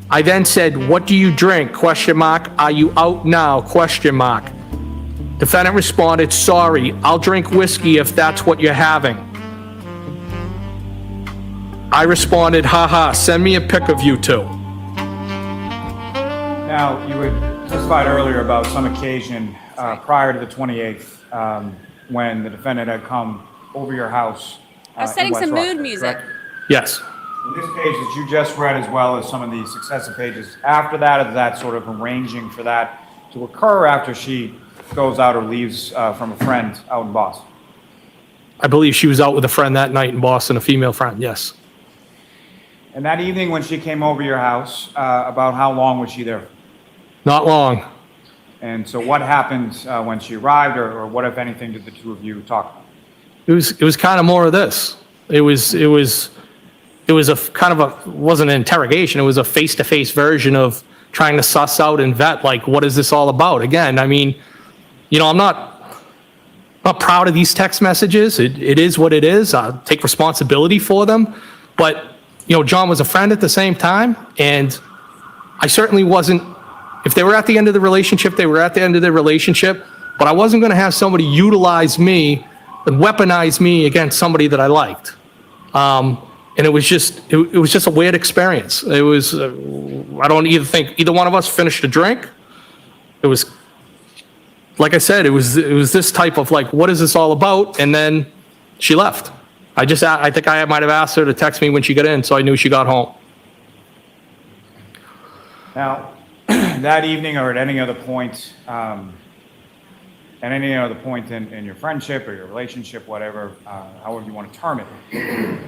I then said, "What do you drink?" Question mark. "Are you out now?" Question mark. Defendant responded, "Sorry, I'll drink whiskey if that's what you're having." I responded, "Haha, send me a pic of you two."
Now, you had testified earlier about some occasion prior to the 28th when the defendant had come over your house.
I was
in
setting
West
some
Rochester,
mood music.
correct?
Yes.
In this page that you just read, as well as some of the successive pages after that, is that sort of arranging for that to occur after she goes out or leaves from a friend out in Boston?
I believe she was out with a friend that night in Boston, a female friend, yes.
And that evening when she came over your house, about how long was she there?
Not long.
And so what happened when she arrived, or what, if anything, did the two of you talk about?
It was kind of more of this. It was a kind of a, wasn't an interrogation, it was a face-to-face version of trying to suss out and vet, like, what is this all about? Again, I mean, you know, I'm not proud of these text messages. It is what it is. I'll take responsibility for them. But, you know, John was a friend at the same time, and I certainly wasn't, if they were at the end of the relationship, they were at the end of the relationship, but I wasn't going to have somebody utilize me and weaponize me against somebody that I liked. And it was just a weird experience. It was, I don't even think either one of us finished a drink. It was, like I said, it was this type of like, what is this all about? And then she left. I think I might have asked her to text me when she got in, so I knew she got home.
Now, that evening or at any other point, in your friendship or your relationship, whatever, however you want to term it,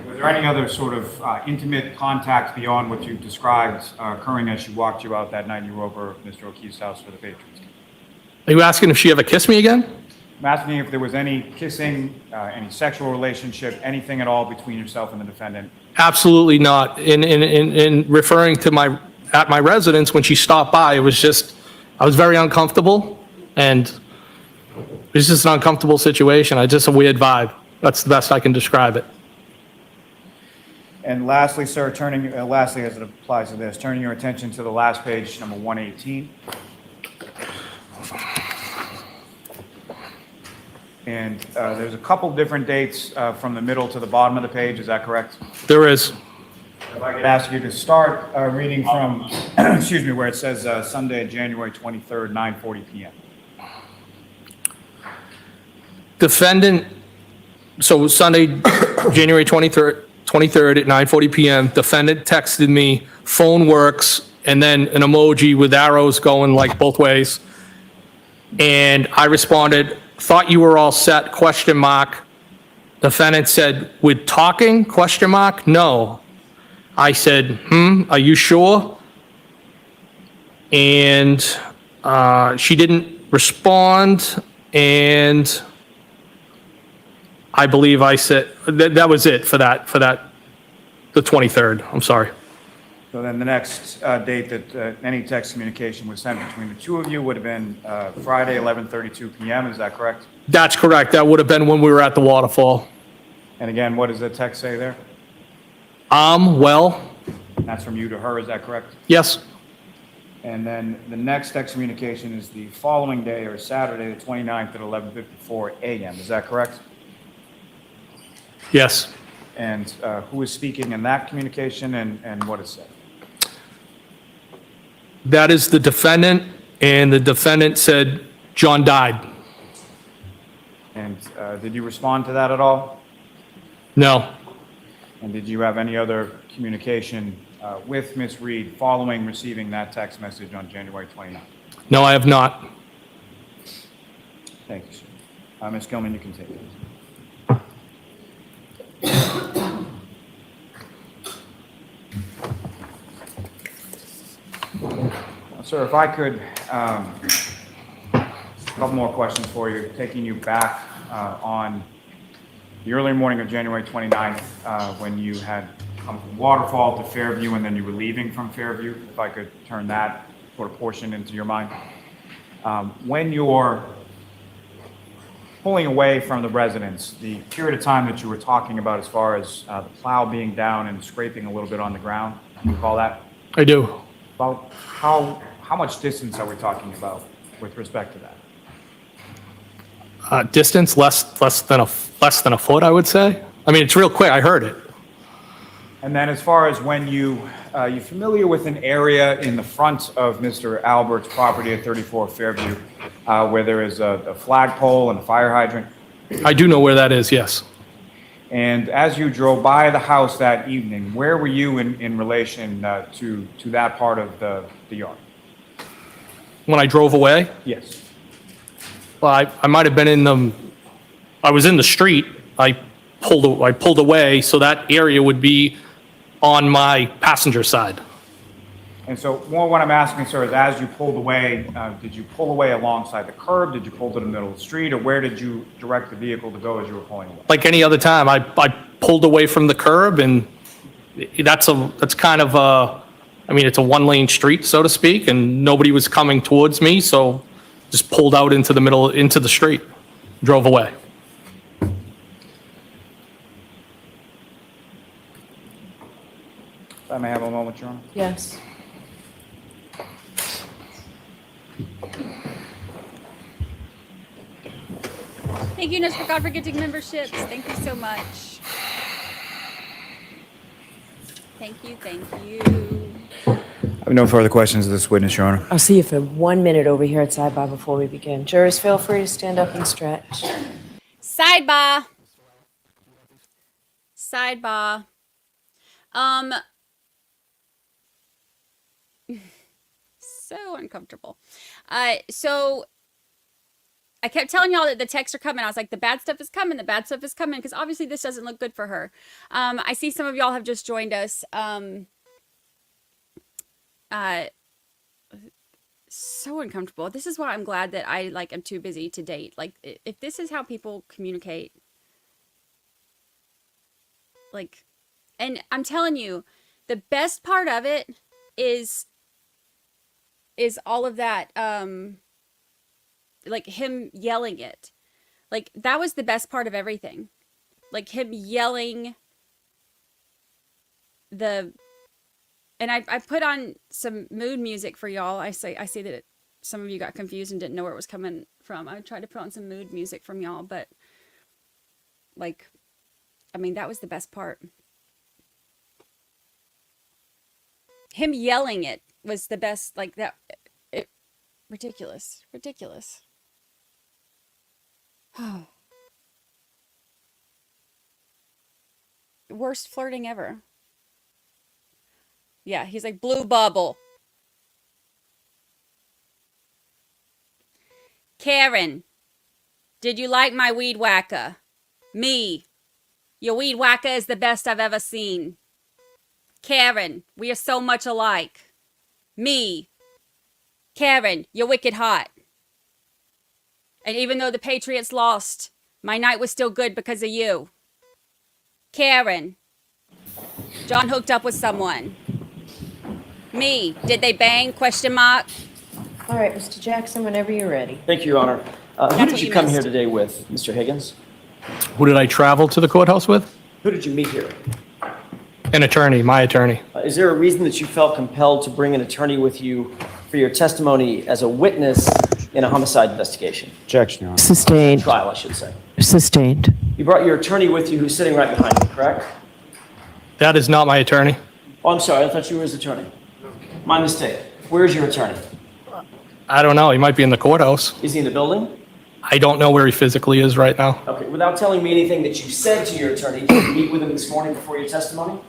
was there any other sort of intimate contact beyond what you described occurring as she walked you out that night you were over Mr. O'Keefe's house for the Patriots game?
Are you asking if she ever kissed me again?
I'm asking if there was any kissing, any sexual relationship, anything at all between yourself and the defendant.
Absolutely not. In referring to at my residence, when she stopped by, it was just, I was very uncomfortable, and it was just an uncomfortable situation. Just a weird vibe. That's the best I can describe it.
And lastly, sir, lastly as it applies to this, turning your attention to the last page, number 118. And there's a couple different dates from the middle to the bottom of the page, is that correct?
There is.
If I could ask you to start reading from, excuse me, where it says Sunday, January 23rd, 9:40 p.m.
Defendant, so Sunday, January 23rd at 9:40 p.m., defendant texted me, phone works, and then an emoji with arrows going like both ways. And I responded, thought you were all set, question mark. Defendant said, with talking, question mark, no. I said, are you sure? And she didn't respond, and I believe I said, that was it for that, the 23rd, I'm sorry.
So then the next date that any text communication was sent between the two of you would have been Friday, 11:32 p.m., is that correct?
That's correct. That would have been when we were at the waterfall.
And again, what does the text say there?
Well.
That's from you to her, is that correct?
Yes.
And then the next text communication is the following day, or Saturday, the 29th at 11:54 a.m., is that correct?
Yes.
And who is speaking in that communication, and what is said?
That is the defendant, and the defendant said John died.
And did you respond to that at all?
No,
And did you have any other communication with Ms. Reed following receiving that text message on January 29th?
no, I have not.
Thank you, sir. Ms. Gilman, you can take it. Sir, if I could, a couple more questions for you, taking you back on the early morning of January 29th, when you had come from Waterfall to Fairview and then you were leaving from Fairview, if I could turn that sort of portion into your mind. When you're pulling away from the residence, the period of time that you were talking about as far as the plow being down and scraping a little bit on the ground, do you recall that?
I do.
About how much distance are we talking about with respect to that?
Distance less than a foot, I would say. I mean, it's real quick. I heard it.
And then as far as when you familiar with an area in the front of Mr. Albert's property at 34 Fairview where there is a flagpole and a fire hydrant?
I do know where that is, yes.
And as you drove by the house that evening, where were you in relation to that part of the yard?
When I drove away,
Yes.
well, I might have been I was in the street. I pulled away, so that area would be on my passenger side.
And so what I'm asking, sir, is as you pulled away, did you pull away alongside the curb? Did you pull to the middle of the street? Or where did you direct the vehicle to go as you were pulling away?
Like any other time, I pulled away from the curb, and that's kind of it's a one-lane street, so to speak, and nobody was coming towards me, so just pulled out into the street, drove away.
If I may have a moment, Your Honor.
Yes.
Thank you, Nurse for God, for getting memberships. Thank you so much. Thank you, thank you.
I have no further questions of this witness, Your Honor.
I'll see you for 1 minute over here at sidebar before we begin. Jurors, feel free to stand up and stretch.
Sidebar. Sidebar. So uncomfortable. So I kept telling y'all that the texts are coming. I was like, the bad stuff is coming. The bad stuff is coming. Because obviously this doesn't look good for her. I see some of y'all have just joined us. So uncomfortable. This is why I'm glad that I am too busy to date. Like, if this is how people communicate, and I'm telling you, the best part of it is all of that, him yelling it. That was the best part of everything. Him yelling and I put on some mood music for y'all. I see that some of you got confused and didn't know where it was coming from. I tried to put on some mood music from y'all, but that was the best part. Him yelling it was the best, ridiculous. Worst flirting ever. Yeah, he's like, blue bubble. Karen, did you like my weed whacker? Me. Your weed whacker is the best I've ever seen. Karen, we are so much alike. Me. Karen, you're wicked hot. And even though the Patriots lost, my night was still good because of you. Karen, John hooked up with someone. Me, did they bang? Question mark.
All right, Mr. Jackson, whenever you're ready.
Thank you, Your Honor. Who
what
did you
you
come
missed.
here today with, Mr. Higgins?
Who did I travel to the courthouse with?
Who did you meet here?
An attorney, my attorney.
Is there a reason that you felt compelled to bring an attorney with you for your testimony as a witness in a homicide investigation?
Objection, Your Honor.
Sustained.
Trial, I should say.
Sustained.
You brought your attorney with you who's sitting right behind you, correct?
That is not my attorney.
Oh, I'm sorry. I thought you were his attorney. My mistake. Where's your attorney?
I don't know. He might be in the courthouse.
Is he in the building?
I don't know where he physically is right now.
Okay, without telling me anything that you said to your attorney, did you meet with him this morning before your testimony?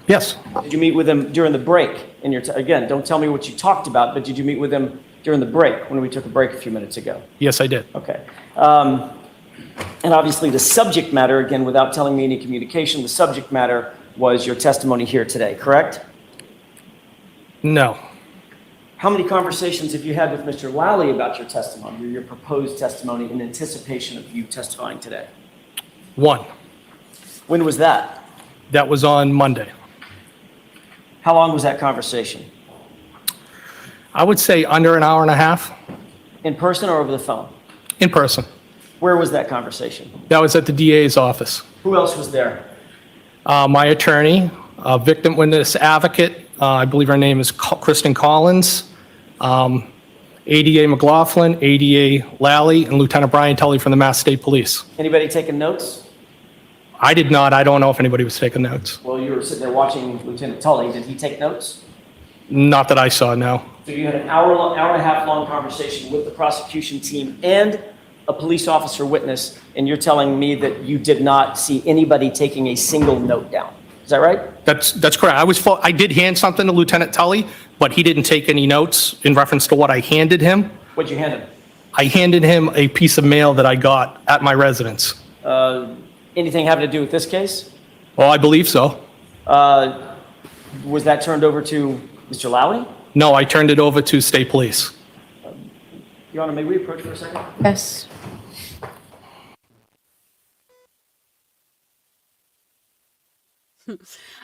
Yes.
Did you meet with him during the break? Again, don't tell me what you talked about, but did you meet with him during the break when we took a break a few minutes ago?
Yes, I did.
Okay. And obviously the subject matter, again, without telling me any communication, the subject matter was your testimony here today, correct?
No.
How many conversations have you had with Mr. Lally about your testimony or your proposed testimony in anticipation of you testifying today?
1.
When was that?
That was on Monday.
How long was that conversation?
I would say under an hour and a half.
In person or over the phone?
In person.
Where was that conversation?
That was at the DA's office.
Who else was there?
My attorney, victim witness advocate, I believe her name is Kristen Collins, ADA McLaughlin, ADA Lally, and Lieutenant Brian Tully from the Mass State Police.
Anybody taking notes?
I did not. I don't know if anybody was taking notes.
Well, you were sitting there watching Lieutenant Tully. Did he take notes?
Not that I saw, no.
So you had an hour and a half long conversation with the prosecution team and a police officer witness, and you're telling me that you did not see anybody taking a single note down. Is that right?
That's correct. I did hand something to Lieutenant Tully, but he didn't take any notes in reference to what I handed him.
What'd you hand him?
I handed him a piece of mail that I got at my residence.
Anything having to do with this case?
Well, I believe so.
Was that turned over to Mr. Lally?
No, I turned it over to State Police.
Your Honor, may we approach for a second?
Yes.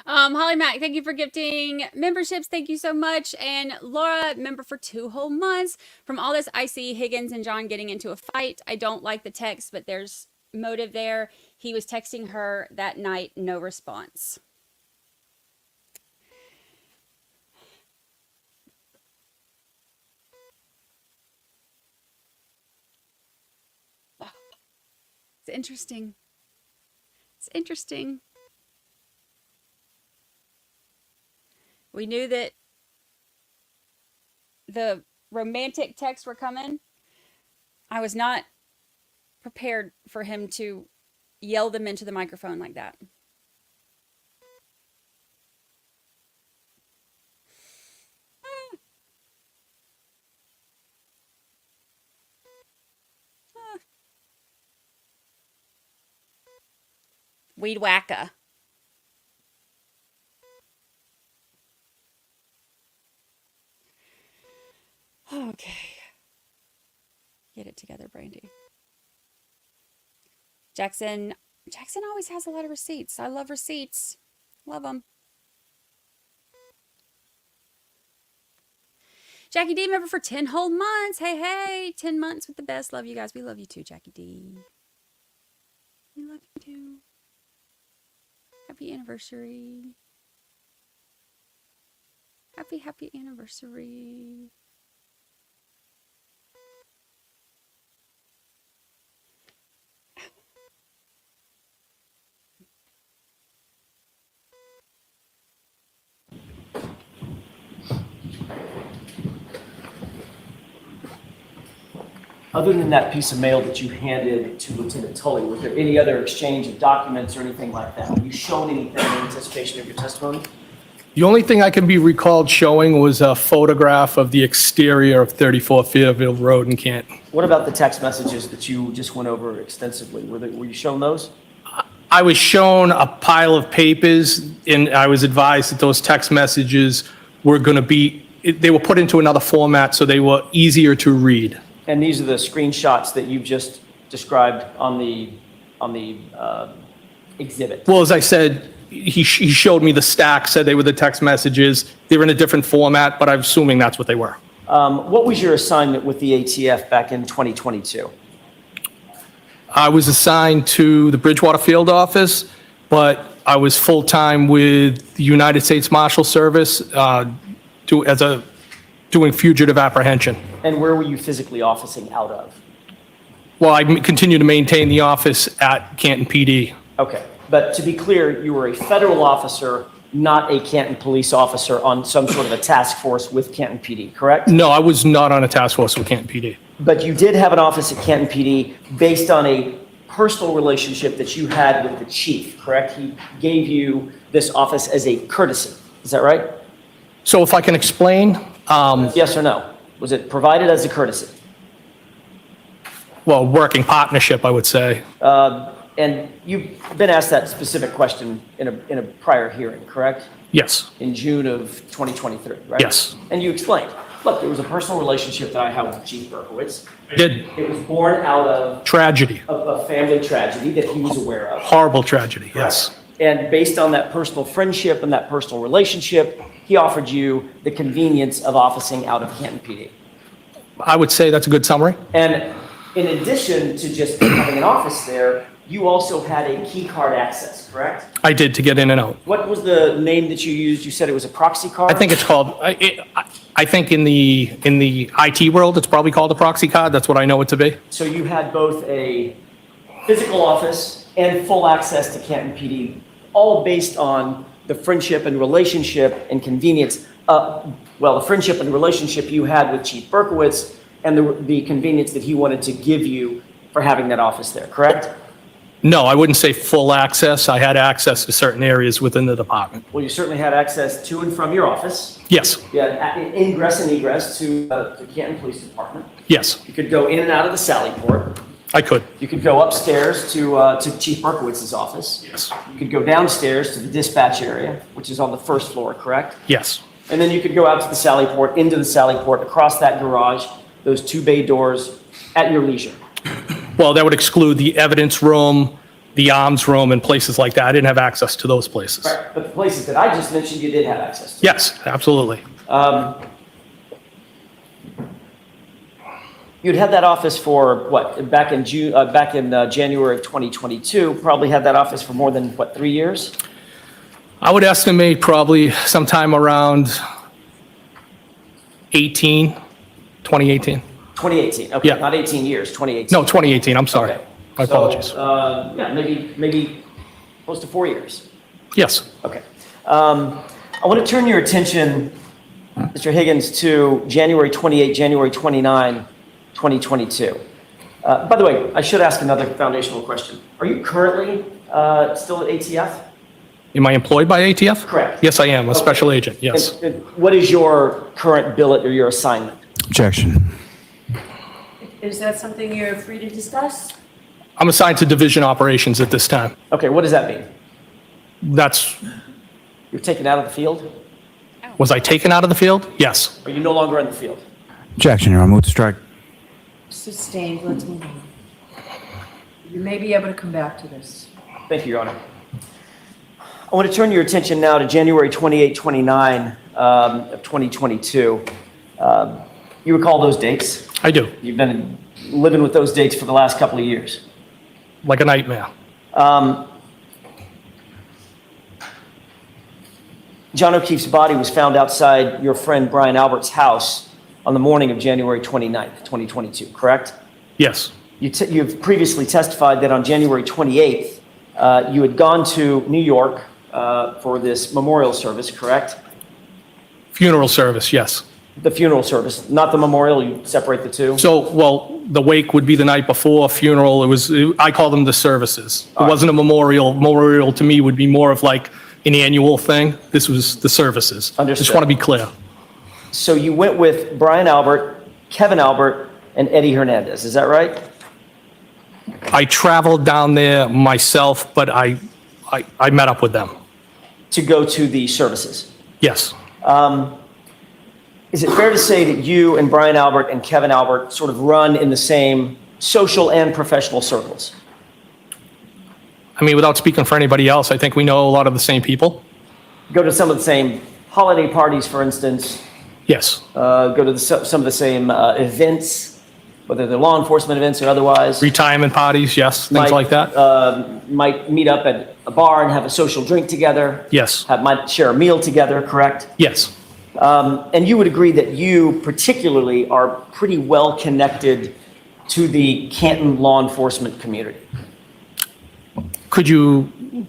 Holly Mack, thank you for gifting memberships. Thank you so much. And Laura, member for 2 whole months. From all this, I see Higgins and John getting into a fight. I don't like the text, but there's motive there. He was texting her that night, no response. It's interesting. It's interesting. We knew that the romantic texts were coming. I was not prepared for him to yell them into the microphone like that. Weed whacker. Okay. Get it together, Brandy. Jackson always has a lot of receipts. I love receipts. Love them. Jackie D, member for 10 whole months. Hey, hey, 10 months with the best. Love you guys. We love you too, Jackie D. We love you too. Happy anniversary. Happy anniversary.
Other than that piece of mail that you handed to Lieutenant Tully, was there any other exchange of documents or anything like that? Were you shown anything in anticipation of your testimony?
The only thing I can be recalled showing was a photograph of the exterior of 34 Fairville Road in Canton.
What about the text messages that you just went over extensively? Were you shown those?
I was shown a pile of papers, and I was advised that those text messages were going to be, they were put into another format so they were easier to read.
And these are the screenshots that you've just described on the exhibit.
Well, as I said, he showed me the stack, said they were the text messages. They were in a different format, but I'm assuming that's what they were.
What was your assignment with the ATF back in 2022?
I was assigned to the Bridgewater Field Office, but I was full-time with the United States Marshal Service doing fugitive apprehension.
And where were you physically officing out of?
Well, I continue to maintain the office at Canton PD.
Okay, but to be clear, you were a federal officer, not a Canton police officer on some sort of a task force with Canton PD, correct?
No, I was not on a task force with Canton PD.
But you did have an office at Canton PD based on a personal relationship that you had with the chief, correct? He gave you this office as a courtesy. Is that right?
So if I can explain,
Yes or no? Was it provided as a courtesy?
well, working partnership, I would say.
And you've been asked that specific question in a prior hearing, correct?
Yes,
In June of 2023, right?
yes,
And you explained, look, there was a personal relationship that I had with Chief Berkowitz.
I did.
It was born out of
Tragedy,
a family tragedy that he was aware of.
horrible tragedy, yes.
And based on that personal friendship and that personal relationship, he offered you the convenience of officing out of Canton PD.
I would say that's a good summary.
And in addition to just having an office there, you also had a key card access, correct?
I did, to get in and out.
What was the name that you used? You said it was a proxy card?
I think it's called, I think in the IT world, it's probably called a proxy card. That's what I know it to be.
So you had both a physical office and full access to Canton PD, all based on the friendship and relationship and convenience. The friendship and relationship you had with Chief Berkowitz and the convenience that he wanted to give you for having that office there, correct?
No, I wouldn't say full access. I had access to certain areas within the department.
Well, you certainly had access to and from your office.
Yes,
You had ingress and egress to the Canton Police Department.
yes,
You could go in and out of the Sally Port.
I could.
You could go upstairs to Chief Berkowitz's office.
Yes,
You could go downstairs to the dispatch area, which is on the first floor, correct?
yes,
And then you could go out to the Sally Port, into the Sally Port, across that garage, those two bay doors, at your leisure.
well, that would exclude the evidence room, the arms room, and places like that. I didn't have access to those places.
Right. But the places that I just mentioned, you did have access to.
Yes, absolutely.
You'd had that office for what? Back in January of 2022, probably had that office for more than 3 years?
I would estimate probably sometime around 2018.
2018, okay,
Yeah.
not 18 years, 2018.
No, 2018, I'm sorry.
Okay.
My apologies.
So, maybe close to 4 years.
Yes,
Okay. I want to turn your attention, Mr. Higgins, to January 28, January 29, 2022. By the way, I should ask another foundational question. Are you currently still at ATF?
am I employed by ATF?
Correct.
Yes, I am, a
Okay.
special agent, yes.
And what is your current billet or your assignment?
Objection.
Is that something you're free to discuss?
I'm assigned to division operations at this time.
Okay, what does that mean?
That's,
You're taken out of the field?
was I taken out of the field? Yes.
Are you no longer in the field?
Objection, Your Honor. Move to strike.
Sustained, let's move on. You may be able to come back to this.
Thank you, Your Honor. I want to turn your attention now to January 28, 29 of 2022. You recall those dates?
I do,
You've been living with those dates for the last couple of years.
like a nightmare.
John O'Keefe's body was found outside your friend Brian Albert's house on the morning of January 29th, 2022, correct?
Yes,
You've previously testified that on January 28th, you had gone to New York for this memorial service, correct?
funeral service, yes.
The funeral service, not the memorial, you separate the two?
So, well, the wake would be the night before, funeral, I call them the services. It wasn't a memorial. Memorial to me would be more of like an annual thing. This was the services.
Understood.
Just want to be clear.
So you went with Brian Albert, Kevin Albert, and Eddie Hernandez, is that right?
I traveled down there myself, but I met up with them.
To go to the services?
Yes,
Is it fair to say that you and Brian Albert and Kevin Albert sort of run in the same social and professional circles?
I mean, without speaking for anybody else, I think we know a lot of the same people.
Go to some of the same holiday parties, for instance?
Yes,
Go to some of the same events, whether they're law enforcement events or otherwise?
retirement parties, yes, things like that.
Might meet up at a bar and have a social drink together?
Yes,
Might share a meal together, correct?
yes,
And you would agree that you particularly are pretty well connected to the Canton law enforcement community?
could you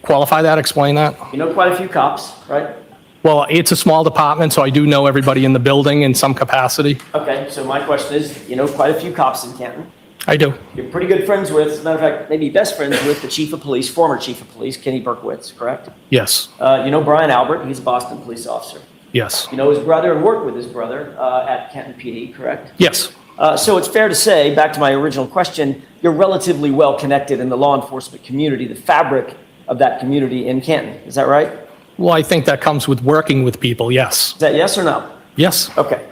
qualify that, explain that?
You know quite a few cops, right?
Well, it's a small department, so I do know everybody in the building in some capacity.
Okay, so my question is, you know quite a few cops in Canton.
I do.
You're pretty good friends with, as a matter of fact, maybe best friends with the chief of police, former chief of police, Kenny Berkowitz, correct?
Yes.
You know Brian Albert, he's a Boston police officer.
Yes.
You know his brother and worked with his brother at Canton PD, correct?
Yes.
So it's fair to say, back to my original question, you're relatively well connected in the law enforcement community, the fabric of that community in Canton. Is that right?
Well, I think that comes with working with people, yes.
Is that yes or no?
Yes.
Okay.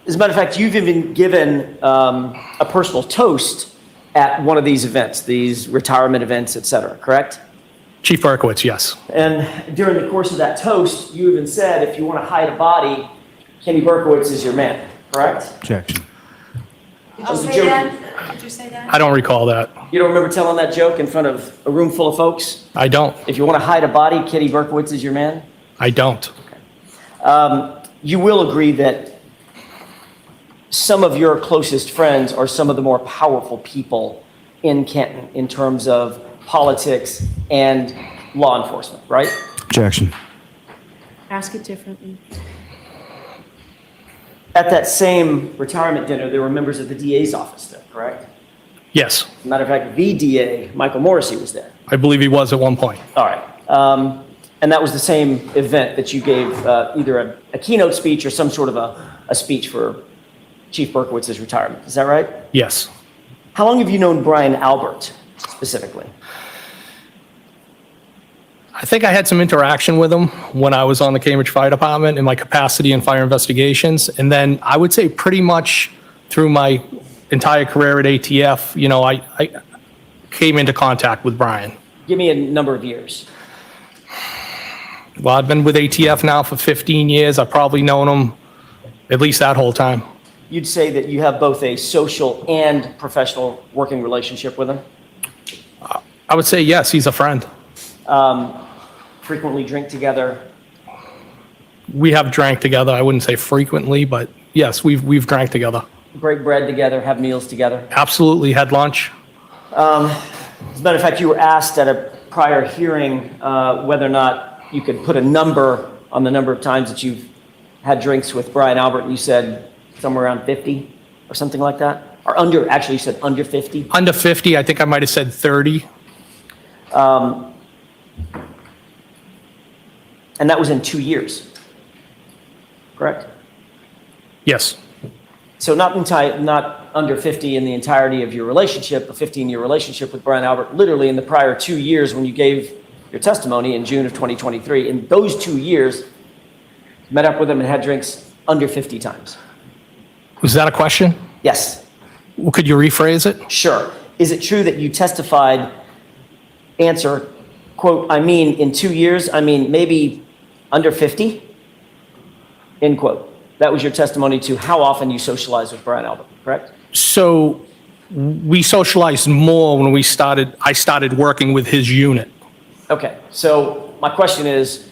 As a matter of fact, you've even given a personal toast at one of these events, these retirement events, et cetera, correct?
Chief Berkowitz, yes.
And during the course of that toast, you even said, if you want to hide a body, Kenny Berkowitz is your man, correct?
Objection.
Did you say that? Did you say that?
I don't recall that.
You don't remember telling that joke in front of a room full of folks?
I don't.
If you want to hide a body, Kenny Berkowitz is your man?
I don't.
You will agree that some of your closest friends are some of the more powerful people in Canton in terms of politics and law enforcement, right?
Objection.
Ask it differently.
At that same retirement dinner, there were members of the DA's office there, correct?
Yes.
As a matter of fact, the DA, Michael Morrissey, was there.
I believe he was at one point.
All right. And that was the same event that you gave either a keynote speech or some sort of a speech for Chief Berkowitz's retirement. Is that right?
Yes.
How long have you known Brian Albert specifically?
I think I had some interaction with him when I was on the Cambridge Fire Department in my capacity in fire investigations. And then I would say pretty much through my entire career at ATF, you know, I came into contact with Brian.
Give me a number of years.
Well, I've been with ATF now for 15 years. I've probably known him at least that whole time.
You'd say that you have both a social and professional working relationship with him?
I would say yes, he's a friend.
Frequently drink together?
We have drank together. I wouldn't say frequently, but yes, we've drank together.
Break bread together, have meals together?
Absolutely, had lunch.
As a matter of fact, you were asked at a prior hearing whether or not you could put a number on the number of times that you've had drinks with Brian Albert, and you said somewhere around 50 or something like that? Or under, actually you said under 50?
Under 50, I think I might have said 30.
And that was in 2 years, correct?
Yes.
So not under 50 in the entirety of your relationship, a 15-year relationship with Brian Albert, literally in the prior 2 years when you gave your testimony in June of 2023, in those 2 years, met up with him and had drinks under 50 times.
Was that a question?
Yes.
Well, could you rephrase it?
Sure. Is it true that you testified, answer, quote, I mean, in 2 years, I mean, maybe under 50, end quote. That was your testimony to how often you socialized with Brian Albert, correct?
So we socialized more when I started working with his unit.
Okay, so my question is,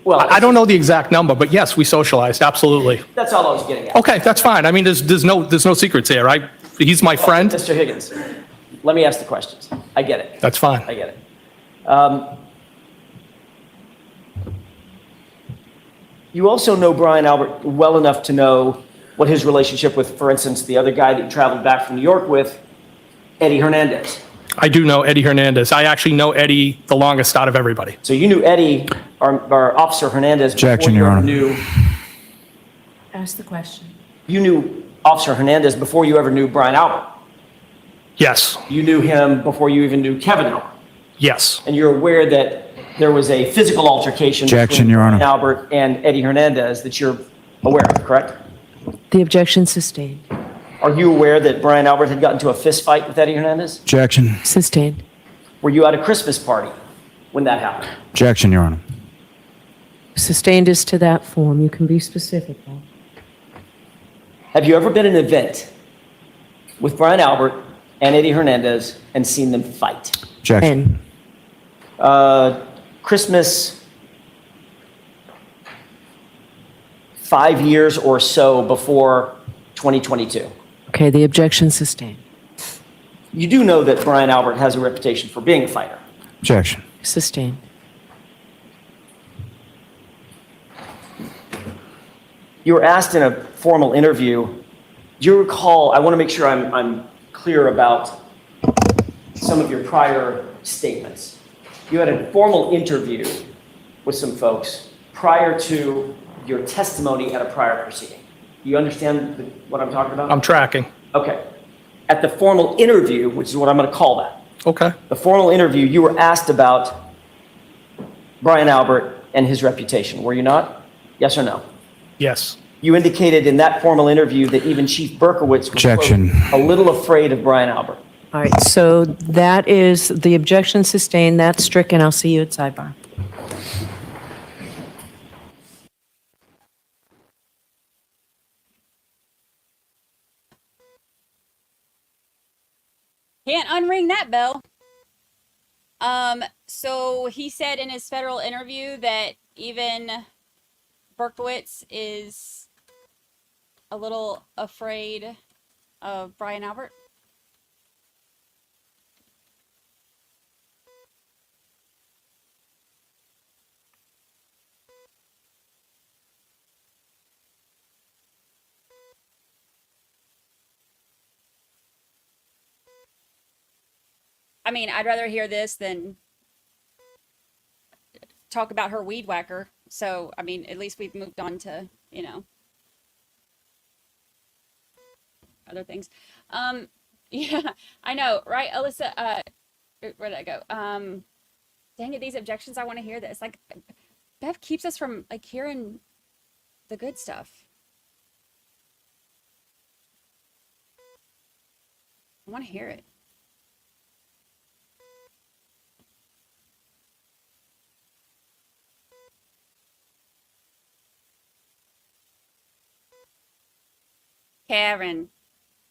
well,
I don't know the exact number, but yes, we socialized, absolutely.
that's all I was getting at.
Okay, that's fine. I mean, there's no secrets here, right? He's my friend.
Mr. Higgins, let me ask the questions. I get it.
That's fine.
I get it. You also know Brian Albert well enough to know what his relationship with, for instance, the other guy that you traveled back from New York with, Eddie Hernandez.
I do know Eddie Hernandez. I actually know Eddie the longest out of everybody.
So you knew Eddie, or Officer Hernandez,
Objection,
before you
Your
ever
Honor.
knew.
Ask the question.
You knew Officer Hernandez before you ever knew Brian Albert.
Yes,
You knew him before you even knew Kevin Albert.
yes.
And you're aware that there was a physical altercation
Objection,
between
Your Honor.
Brian Albert and Eddie Hernandez that you're aware of, correct?
The objection sustained.
Are you aware that Brian Albert had gotten into a fist fight with Eddie Hernandez?
Objection.
Sustained.
Were you at a Christmas party when that happened?
Objection, Your Honor.
Sustained is to that form. You can be specific, though.
Have you ever been at an event with Brian Albert and Eddie Hernandez and seen them fight?
Objection.
Christmas 5 years or so before 2022.
Okay, the objection sustained.
You do know that Brian Albert has a reputation for being a fighter.
Objection.
Sustained.
you were asked in a formal interview, do you recall, I want to make sure I'm clear about some of your prior statements. You had a formal interview with some folks prior to your testimony at a prior proceeding. You understand what I'm talking about?
I'm tracking.
Okay. At the formal interview, which is what I'm going to call that,
Okay.
the formal interview, you were asked about Brian Albert and his reputation, were you not? Yes or no?
Yes.
You indicated in that formal interview that even Chief Berkowitz was
Objection.
quote, a little afraid of Brian Albert.
All right, so that is the objection sustained. That's stricken. I'll see you at sidebar.
Can't unring that bell. So he said in his federal interview that even Berkowitz is a little afraid of Brian Albert. I mean, I'd rather hear this than talk about her weed whacker. So, I mean, at least we've moved on to, you know, other things. Yeah, I know, right, Alyssa? Where did I go? Dang it, these objections, I want to hear this. Like, Bev keeps us from, like, hearing the good stuff. I want to hear it. Karen,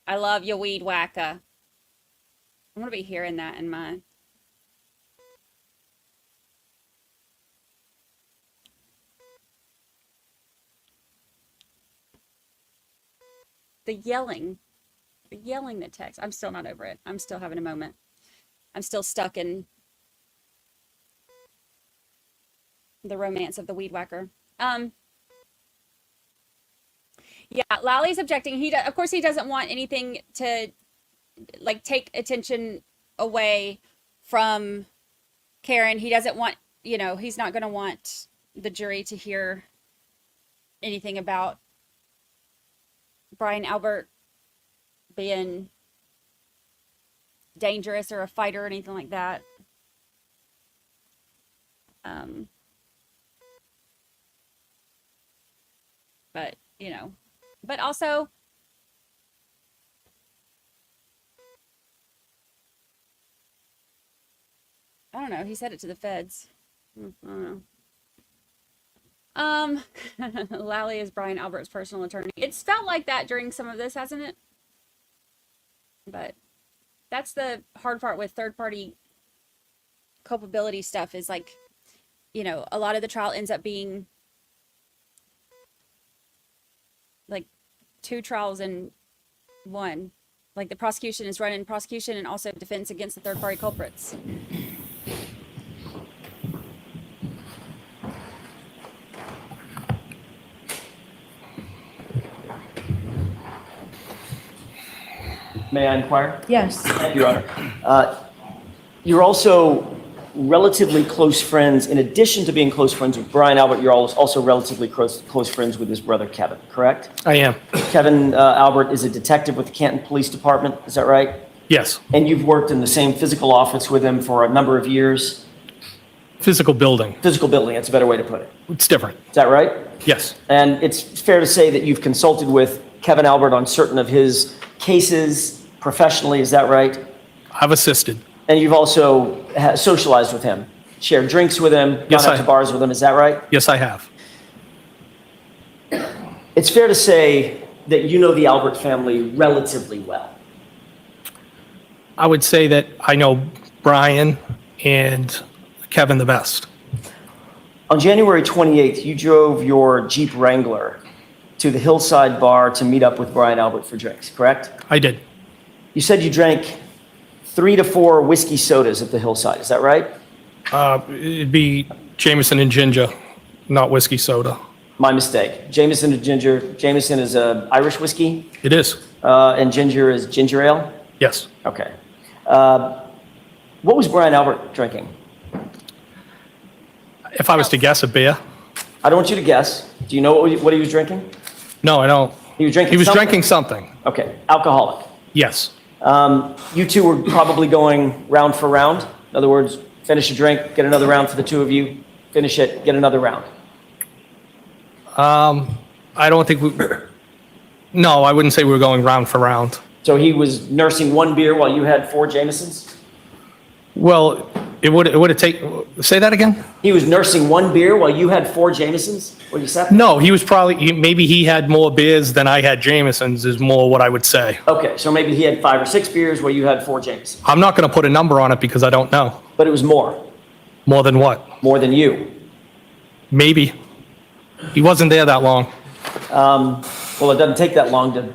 I love your weed whacker. I'm going to be hearing that in my... The yelling that text. I'm still not over it. I'm still having a moment. I'm still stuck in the romance of the weed whacker. Yeah, Lally's objecting. Of course, he doesn't want anything to, like, take attention away from Karen. He doesn't want, you know, he's not going to want the jury to hear anything about Brian Albert being dangerous or a fighter or anything like that. But, you know, but also, I don't know, he said it to the feds. I don't know. Lally is Brian Albert's personal attorney. It's felt like that during some of this, hasn't it? But that's the hard part with third-party culpability stuff is, like, you know, a lot of the trial ends up being like 2 trials in one. Like, the prosecution is running prosecution and also defense against the third-party culprits.
May I inquire?
Yes.
Thank you, Your Honor. You're also relatively close friends. In addition to being close friends with Brian Albert, you're also relatively close friends with his brother, Kevin, correct?
I am.
Kevin Albert is a detective with the Canton Police Department, is that right?
Yes.
And you've worked in the same physical office with him for a number of years?
Physical building.
Physical building, that's a better way to put it.
It's different.
Is that right?
Yes.
And it's fair to say that you've consulted with Kevin Albert on certain of his cases professionally, is that right?
I've assisted.
And you've also socialized with him, shared drinks with him,
Yes,
gone out
I
to
have.
bars with him, is that right?
Yes, I have.
It's fair to say that you know the Albert family relatively well.
I would say that I know Brian and Kevin the best.
On January 28th, you drove your Jeep Wrangler to the Hillside Bar to meet up with Brian Albert for drinks, correct?
I did.
You said you drank 3 to 4 whiskey sodas at the Hillside, is that right?
It'd be Jameson and ginger, not whiskey soda.
My mistake. Jameson and ginger. Jameson is Irish whiskey,
It is.
and ginger is ginger ale?
Yes.
Okay. What was Brian Albert drinking?
If I was to guess, a beer.
I don't want you to guess. Do you know what he was drinking?
No, I don't.
He was drinking
He was
something?
drinking something.
Okay, alcoholic.
Yes.
You two were probably going round for round. In other words, finish a drink, get another round for the two of you, finish it, get another round.
I don't think we. No, I wouldn't say we were going round for round.
So he was nursing one beer while you had 4 Jamesons?
Well, it would have taken. Say that again.
He was nursing one beer while you had 4 Jamesons? What you said?
No, he was probably. Maybe he had more beers than I had Jamesons. Is more what I would say.
Okay, so maybe he had 5 or 6 beers while you had 4 Jamesons.
I'm not going to put a number on it because I don't know.
But it was more.
More than what?
More than you.
Maybe. He wasn't there that long.
Well, it doesn't take that long to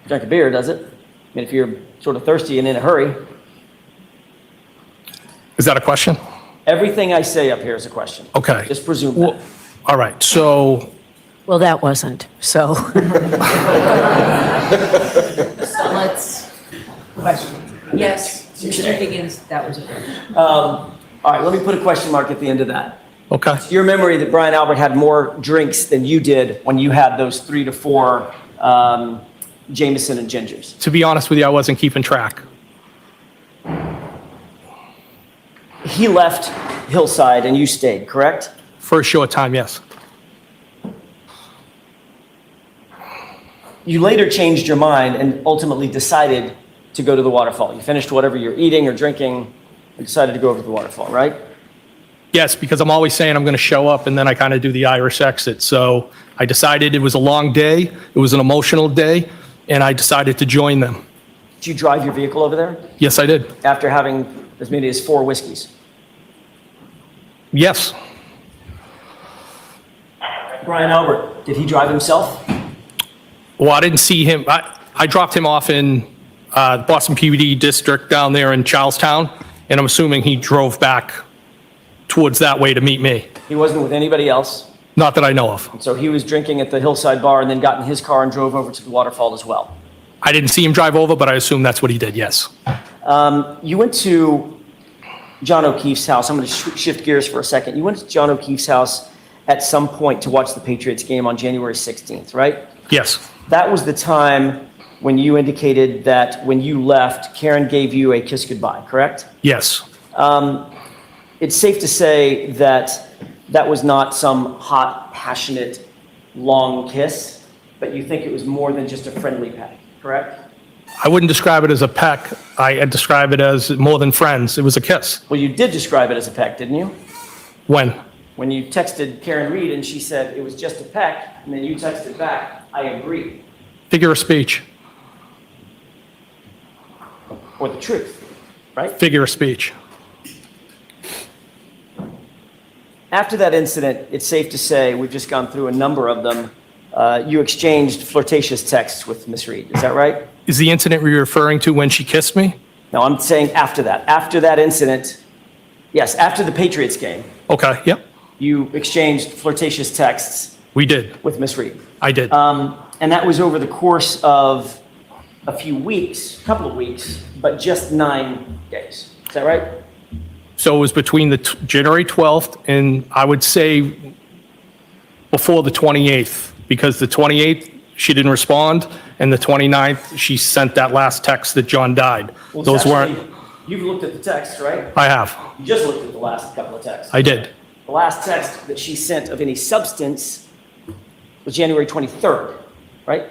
drink a beer, does it? I mean, if you're sort of thirsty and in a hurry.
Is that a question?
Everything I say up here is a question.
Okay.
Just presume
Well,
that.
all right. So
Well, that wasn't, so.
Let's, question. Yes, Mr. Higgins, that was a question.
All right, let me put a question mark at the end of that.
okay.
Your memory that Brian Albert had more drinks than you did when you had those 3 to 4 Jameson and Gingers.
To be honest with you, I wasn't keeping track.
He left Hillside and you stayed, correct?
For a short time, yes.
You later changed your mind and ultimately decided to go to the waterfall. You finished whatever you're eating or drinking and decided to go over to the waterfall, right?
Yes, because I'm always saying I'm going to show up and then I kind of do the Irish exit. So I decided it was a long day. It was an emotional day and I decided to join them.
Did you drive your vehicle over there
Yes, I did.
after having as many as 4 whiskeys?
Yes.
Brian Albert, did he drive himself?
Well, I didn't see him. I dropped him off in Boston PVD district down there in Charlestown, and I'm assuming he drove back towards that way to meet me.
He wasn't with anybody else.
Not that I know of.
So he was drinking at the Hillside Bar and then got in his car and drove over to the waterfall as well.
I didn't see him drive over, but I assume that's what he did, yes.
You went to John O'Keefe's house. I'm going to shift gears for a second. You went to John O'Keefe's house at some point to watch the Patriots game on January 16th, right?
Yes.
That was the time when you indicated that when you left, Karen gave you a kiss goodbye, correct?
Yes.
It's safe to say that that was not some hot, passionate, long kiss, but you think it was more than just a friendly peck, correct?
I wouldn't describe it as a peck. I'd describe it as more than friends. It was a kiss.
Well, you did describe it as a peck, didn't you?
When?
When you texted Karen Reed and she said it was just a peck, and then you texted back, I agree.
Figure of speech.
Or the truth, right?
Figure of speech.
After that incident, it's safe to say, we've just gone through a number of them, you exchanged flirtatious texts with Miss Reed, is that right?
Is the incident you're referring to when she kissed me?
No, I'm saying after that. After that incident, yes, after the Patriots game,
Okay, yep.
you exchanged flirtatious texts
We did.
with Miss Reed.
I did.
And that was over the course of a few weeks, a couple of weeks, but just 9 days. Is that right?
So it was between the January 12th and I would say before the 28th, because the 28th, she didn't respond, and the 29th, she sent that last text that John died.
Well,
Those
it's
weren't,
actually- You've looked at the text, right?
I have.
You just looked at the last couple of texts.
I did.
The last text that she sent of any substance was January 23rd, right?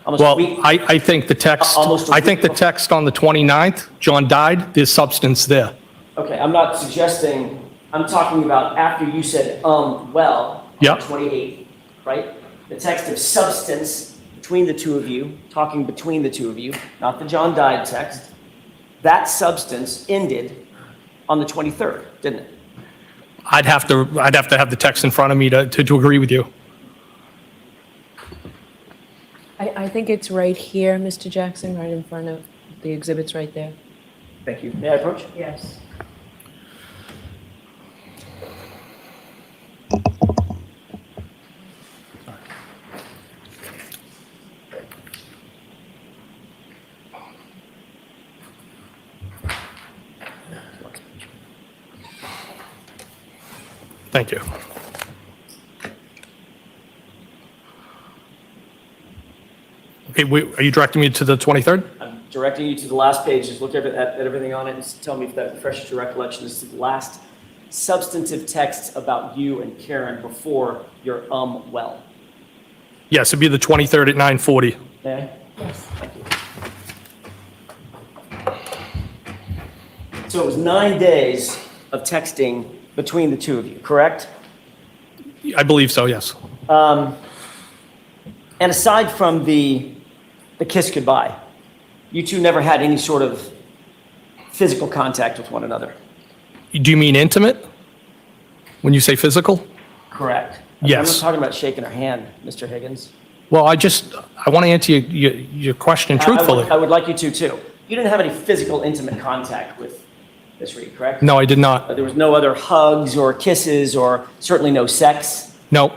Almost a
Well,
week.
I think the text,
Almost a
I think the
week.
text on the 29th, John died, there's substance there.
Okay, I'm not suggesting, I'm talking about after you said, well, on
Yep.
the 28th, right? The text of substance between the two of you, talking between the two of you, not the John died text. That substance ended on the 23rd, didn't it?
I'd have to have the text in front of me to agree with you.
I think it's right here, Mr. Jackson, right in front of the exhibits right there.
Thank you. May I approach?
Yes.
Thank you. Okay, are you directing me to the 23rd?
I'm directing you to the last page. Just look at everything on it and tell me if that refreshes your recollection. This is the last substantive text about you and Karen before your well.
Yes, it'd be the 23rd at 9:40.
Okay? Yes. Thank you. So it was 9 days of texting between the two of you, correct?
I believe so, yes.
And aside from the kiss goodbye, you two never had any sort of physical contact with one another.
Do you mean intimate when you say physical?
Correct.
Yes.
I'm not talking about shaking her hand, Mr. Higgins.
Well, I want to answer your question truthfully.
I would like you to, too. You didn't have any physical, intimate contact with Miss Reed, correct?
No, I did not.
There was no other hugs or kisses or certainly no sex?
No.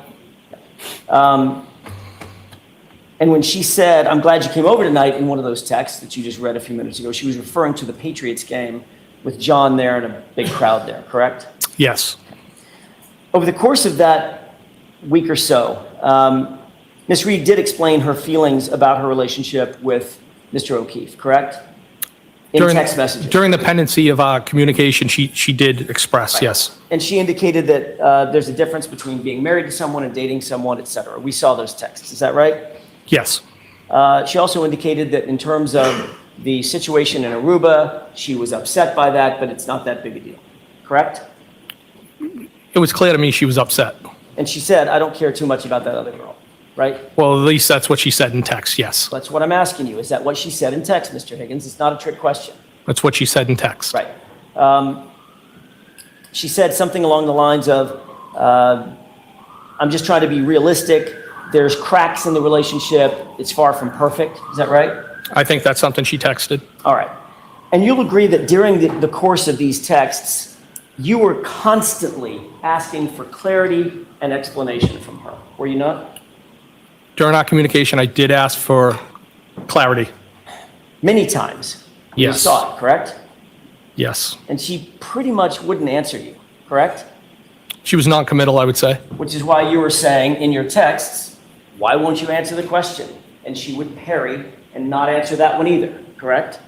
And when she said, "I'm glad you came over tonight," in one of those texts that you just read a few minutes ago, she was referring to the Patriots game with John there and a big crowd there, correct?
Yes.
Over the course of that week or so, Ms. Reed did explain her feelings about her relationship with Mr. O'Keefe, correct? In text messages.
During the pendency of our communication, she did express,
Right.
yes.
And she indicated that there's a difference between being married to someone and dating someone, et cetera. We saw those texts. Is that right?
Yes.
She also indicated that in terms of the situation in Aruba, she was upset by that, but it's not that big a deal. Correct?
It was clear to me she was upset.
And she said, "I don't care too much about that other girl." Right?
Well, at least that's what she said in text, yes.
That's what I'm asking you. Is that what she said in text, Mr. Higgins? It's not a trick question.
That's what she said in text.
Right. She said something along the lines of, "I'm just trying to be realistic. There's cracks in the relationship. It's far from perfect." Is that right?
I think that's something she texted.
All right. And you'll agree that during the course of these texts, you were constantly asking for clarity and explanation from her, were you not?
During our communication, I did ask for clarity.
Many times. You
Yes.
saw it, correct?
Yes.
And she pretty much wouldn't answer you, correct?
She was non-committal, I would say.
Which is why you were saying in your texts, "Why won't you answer the question?" And she would parry and not answer that one either, correct?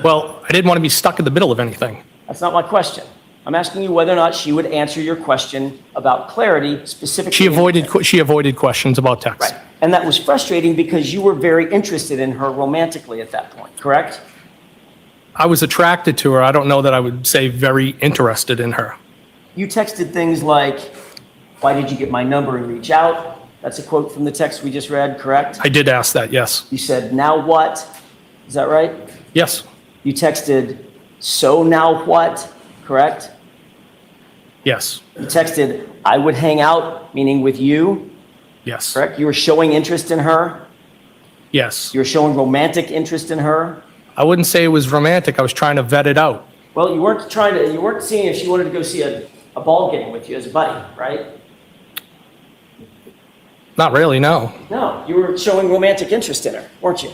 Well, I didn't want to be stuck in the middle of anything.
That's not my question. I'm asking you whether or not she would answer your question about clarity specifically.
She avoided questions about text.
Right. And that was frustrating because you were very interested in her romantically at that point, correct?
I was attracted to her. I don't know that I would say very interested in her.
You texted things like, "Why did you get my number and reach out?" That's a quote from the text we just read, correct?
I did ask that, yes.
You said, "Now what?" Is that right?
Yes.
You texted, "So now what?" Correct?
Yes.
You texted, "I would hang out," meaning with you,
Yes.
correct? You were showing interest in her.
Yes.
You were showing romantic interest in her.
I wouldn't say it was romantic. I was trying to vet it out.
Well, you weren't seeing if she wanted to go see a ball game with you as a buddy, right?
Not really, no.
No, you were showing romantic interest in her, weren't you?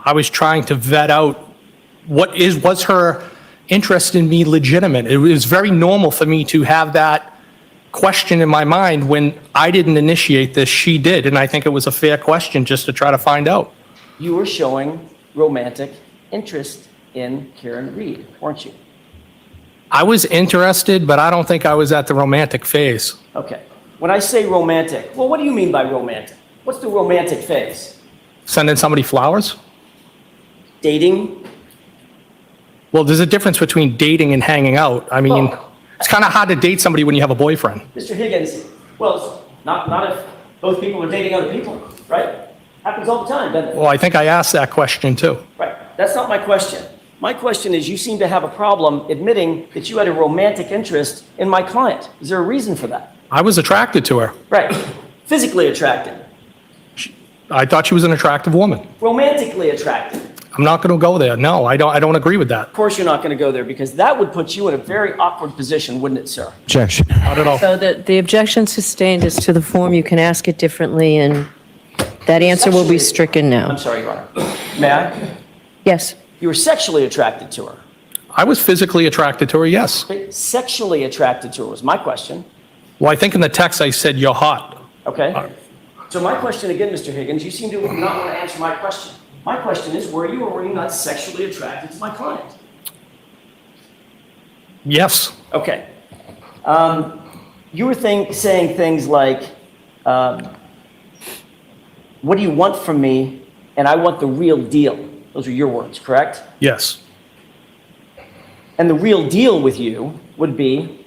I was trying to vet out was her interest in me legitimate? It was very normal for me to have that question in my mind when I didn't initiate this, she did. And I think it was a fair question just to try to find out.
You were showing romantic interest in Karen Reed, weren't you?
I was interested, but I don't think I was at the romantic phase.
Okay. When I say romantic, well, what do you mean by romantic? What's the romantic phase?
Sending somebody flowers?
Dating?
Well, there's a difference between dating and hanging out. I mean, it's kind of hard to date somebody when you have a boyfriend.
Mr. Higgins, well, it's not if both people are dating other people, right? Happens all the time, doesn't it?
Well, I think I asked that question too.
Right. That's not my question. My question is, you seem to have a problem admitting that you had a romantic interest in my client. Is there a reason for that?
I was attracted to her.
Right. Physically attracted.
I thought she was an attractive woman.
Romantically attracted.
I'm not going to go there. No, I don't agree with that.
Of course you're not going to go there because that would put you in a very awkward position, wouldn't it, sir?
Objection.
Not at all.
So the objection sustained is to the form. You can ask it differently, and that answer will be stricken
I'm
now.
sorry, Your Honor. May I?
Yes.
You were sexually attracted to her.
I was physically attracted to her, yes.
Okay, sexually attracted to her was my question.
Well, I think in the text I said, you're hot.
Okay. So my question again, Mr. Higgins, you seem to not want to answer my question. My question is, were you or were you not sexually attracted to my client?
Yes.
Okay. You were saying things like, what do you want from me? And I want the real deal. Those are your words, correct?
Yes.
And the real deal with you would be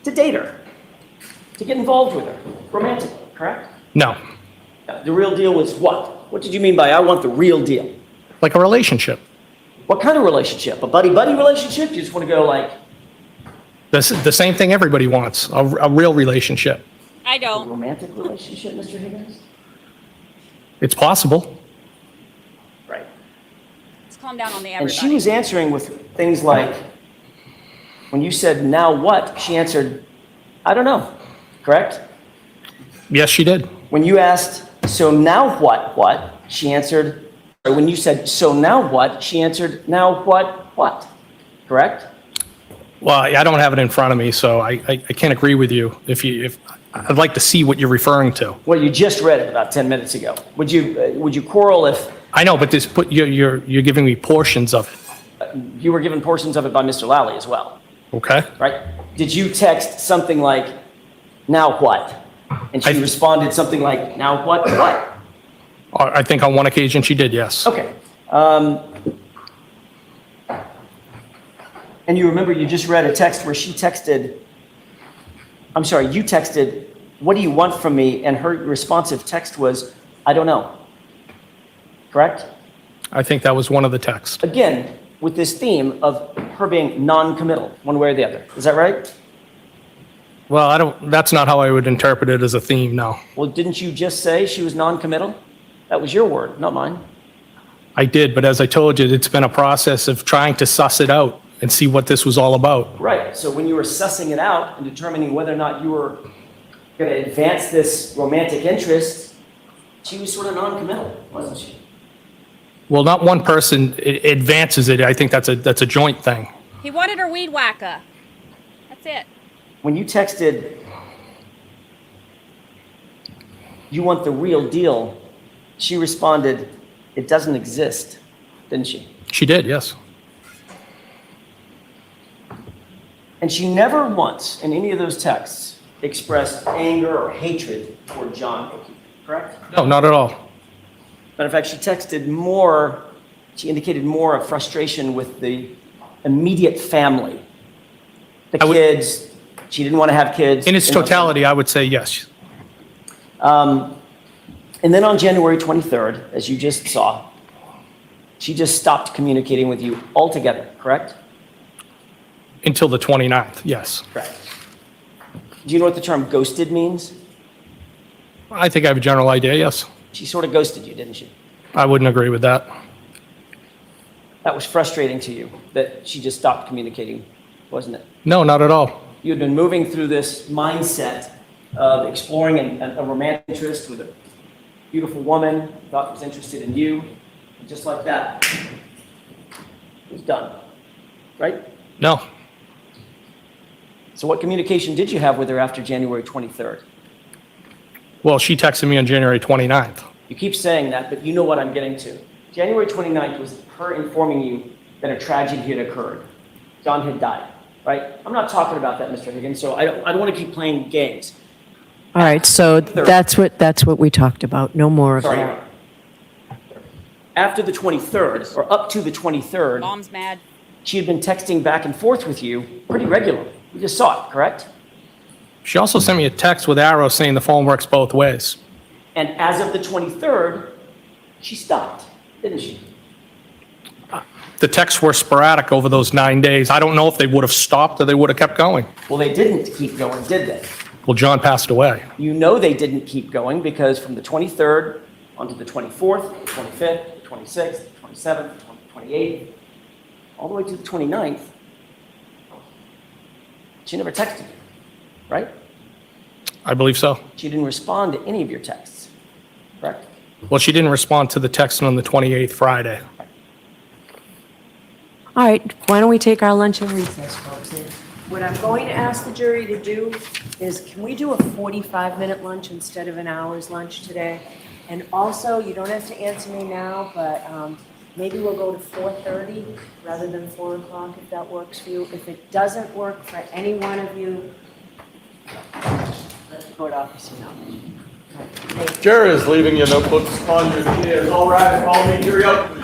to date her, to get involved with her, romantically, correct?
No.
The real deal was what? What did you mean by I want the real deal?
Like a relationship.
What kind of relationship? A buddy-buddy relationship? You just want to go like
The same thing everybody wants, a real relationship.
I
a
don't.
romantic relationship, Mr. Higgins?
It's possible.
Right.
Let's calm down on the
And
everybody.
she was answering with things like, when you said, now what? She answered, I don't know, correct?
Yes, she did.
When you asked, so now what? She answered, or when you said, so now what? She answered, now what? Correct?
Well, I don't have it in front of me, so I can't agree with you. If I'd like to see what you're referring to.
Well, you just read it about 10 minutes ago. Would you quarrel if
I know, but you're giving me portions of it.
you were given portions of it by Mr. Lally as well,
Okay.
right? Did you text something like, now what? And she responded something like, now what?
I think on one occasion she did, yes.
Okay. And you remember you just read a text where you texted, what do you want from me? And her responsive text was, I don't know. Correct?
I think that was one of the texts.
Again, with this theme of her being non-committal, one way or the other. Is that right?
Well, that's not how I would interpret it as a theme, no.
Well, didn't you just say she was non-committal? That was your word, not mine.
I did, but as I told you, it's been a process of trying to suss it out and see what this was all about.
Right. So when you were sussing it out and determining whether or not you were going to advance this romantic interest, she was sort of non-committal, wasn't she?
Well, not one person advances it. I think that's a joint thing.
He wanted her weed whacker. That's it.
When you texted, you want the real deal, she responded, it doesn't exist, didn't she?
She did, yes.
And she never once in any of those texts expressed anger or hatred toward John O'Keefe, correct?
No, not at all.
Matter of fact, she indicated more of frustration with the immediate family. The kids, she didn't want to have kids.
In its totality, I would say yes.
And then on January 23rd, as you just saw, she just stopped communicating with you altogether, correct?
Until the 29th, yes.
Correct. Do you know what the term ghosted means?
I think I have a general idea, yes.
She sort of ghosted you, didn't she?
I wouldn't agree with that.
That was frustrating to you, that she just stopped communicating, wasn't it?
No, not at all.
You had been moving through this mindset of exploring a romantic interest with a beautiful woman, thought was interested in you, and just like that, it was done, right?
No.
So what communication did you have with her after January 23rd?
Well, she texted me on January 29th.
You keep saying that, but you know what I'm getting to. January 29th was her informing you that a tragedy had occurred. John had died, right? I'm not talking about that, Mr. Higgins, so I don't want to keep playing games.
All right, so that's what we talked about. No more of
Sorry.
that.
After the 23rd, or up to the 23rd,
Mom's mad.
she had been texting back and forth with you pretty regularly. You just saw it, correct?
She also sent me a text with arrows saying the phone works both ways.
And as of the 23rd, she stopped, didn't she?
The texts were sporadic over those 9 days. I don't know if they would have stopped or they would have kept going.
Well, they didn't keep going, did they?
Well, John passed away.
You know they didn't keep going because from the 23rd onto the 24th, the 25th, the 26th, the 27th, the 28th, all the way to the 29th, she never texted you, right?
I believe so.
She didn't respond to any of your texts, correct?
Well, she didn't respond to the text on the 28th, Friday.
All right, why don't we take our lunch and recess, folks?
And what I'm going to ask the jury to do is, can we do a 45-minute lunch instead of an hour's lunch today? And also, you don't have to answer me now, but maybe we'll go to 4:30 rather than 4 o'clock, if that works for you. If it doesn't work for any one of you, let the court officer know. Thank you.
Jared is leaving your notebooks on your chairs. All right, follow me, hurry up.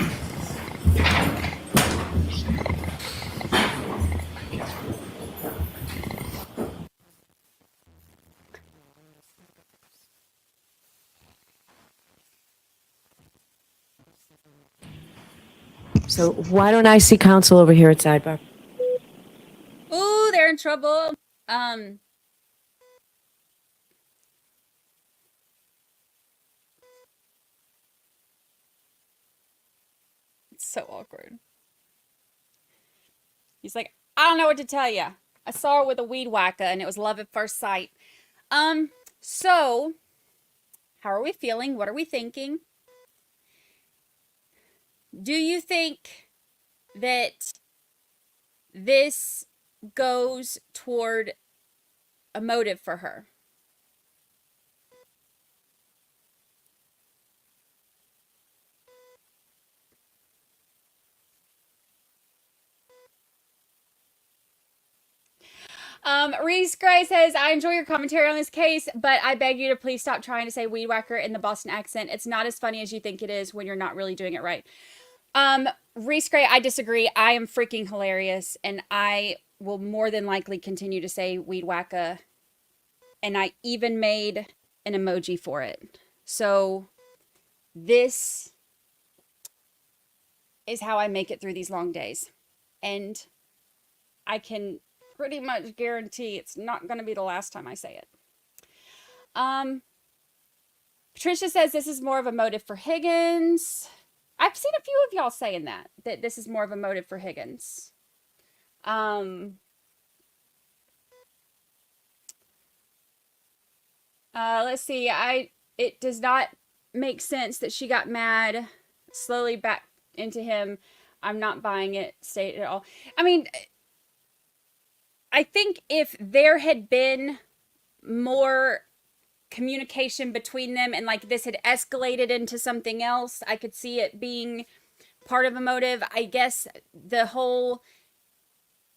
So why don't I see counsel over here at sidebar?
Ooh, they're in trouble. It's so awkward. He's like, I don't know what to tell you. I saw her with a weed whacker and it was love at first sight. So how are we feeling? What are we thinking? Do you think that this goes toward a motive for her? Reese Gray says, I enjoy your commentary on this case, but I beg you to please stop trying to say weed whacker in the Boston accent. It's not as funny as you think it is when you're not really doing it right. Reese Gray, I disagree. I am freaking hilarious, and I will more than likely continue to say weed whacker, and I even made an emoji for it. So this is how I make it through these long days, and I can pretty much guarantee it's not going to be the last time I say it. Patricia says this is more of a motive for Higgins. I've seen a few of y'all saying that this is more of a motive for Higgins. Let's see. It does not make sense that she got mad, slowly back into him. I'm not buying it, state at all. I mean, I think if there had been more communication between them and like this had escalated into something else, I could see it being part of a motive. I guess the whole,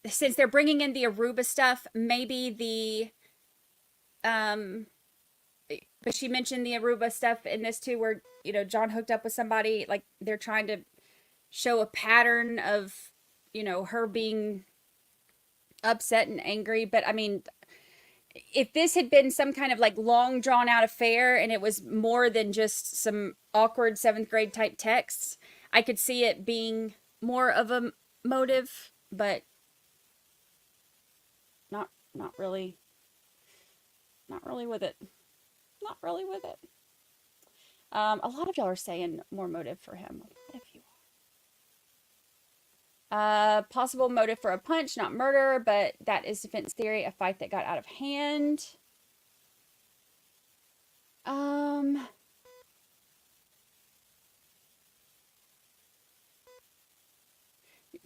since they're bringing in the Aruba stuff, maybe but she mentioned the Aruba stuff in this too, where, you know, John hooked up with somebody, like they're trying to show a pattern of, you know, her being upset and angry. But I mean, if this had been some kind of like long drawn out affair and it was more than just some awkward 7th grade type texts, I could see it being more of a motive, but not really with it. Not really with it. A lot of y'all are saying more motive for him. What if you possible motive for a punch, not murder, but that is defense theory, a fight that got out of hand.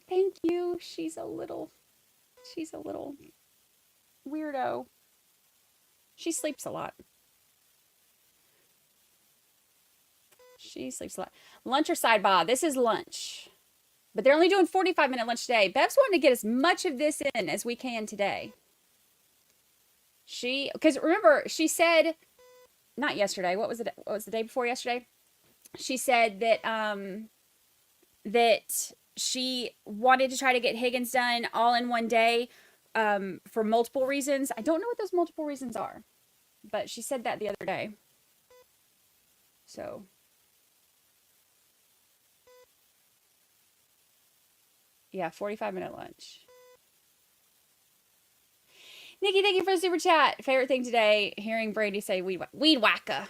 Thank you. She's a little weirdo. She sleeps a lot. Lunch or sidebar? This is lunch. But they're only doing 45-minute lunch today. Bev's wanting to get as much of this in as we can today. Because remember, she said, not yesterday, what was the day before yesterday? She said that, that she wanted to try to get Higgins done all in one day, for multiple reasons. I don't know what those multiple reasons are, but she said that the other day. So yeah, 45-minute lunch. Nikki, thank you for the super chat. Favorite thing today, hearing Brady say weed whacker.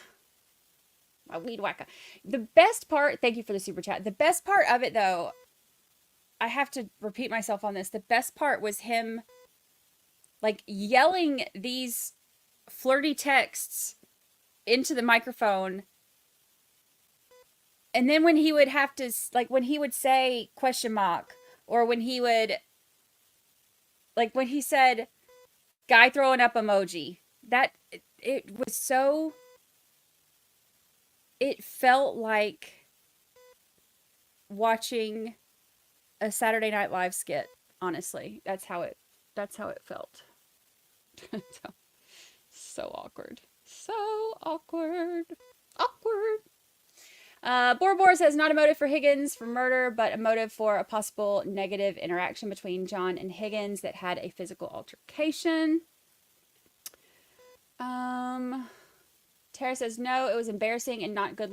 A weed whacker. The best part, thank you for the super chat. The best part of it, though, I have to repeat myself on this. The best part was him, like, yelling these flirty texts into the microphone. And then when he would have to, like, when he would say question mark, Or when he would, like when he said, guy throwing up emoji, that it was so, it felt like watching a Saturday Night Live skit. Honestly, that's how it felt. So awkward. So awkward. Bora says not a motive for Higgins for murder, but a motive for a possible negative interaction between John and Higgins that had a physical altercation. Tara says no, it was embarrassing and not good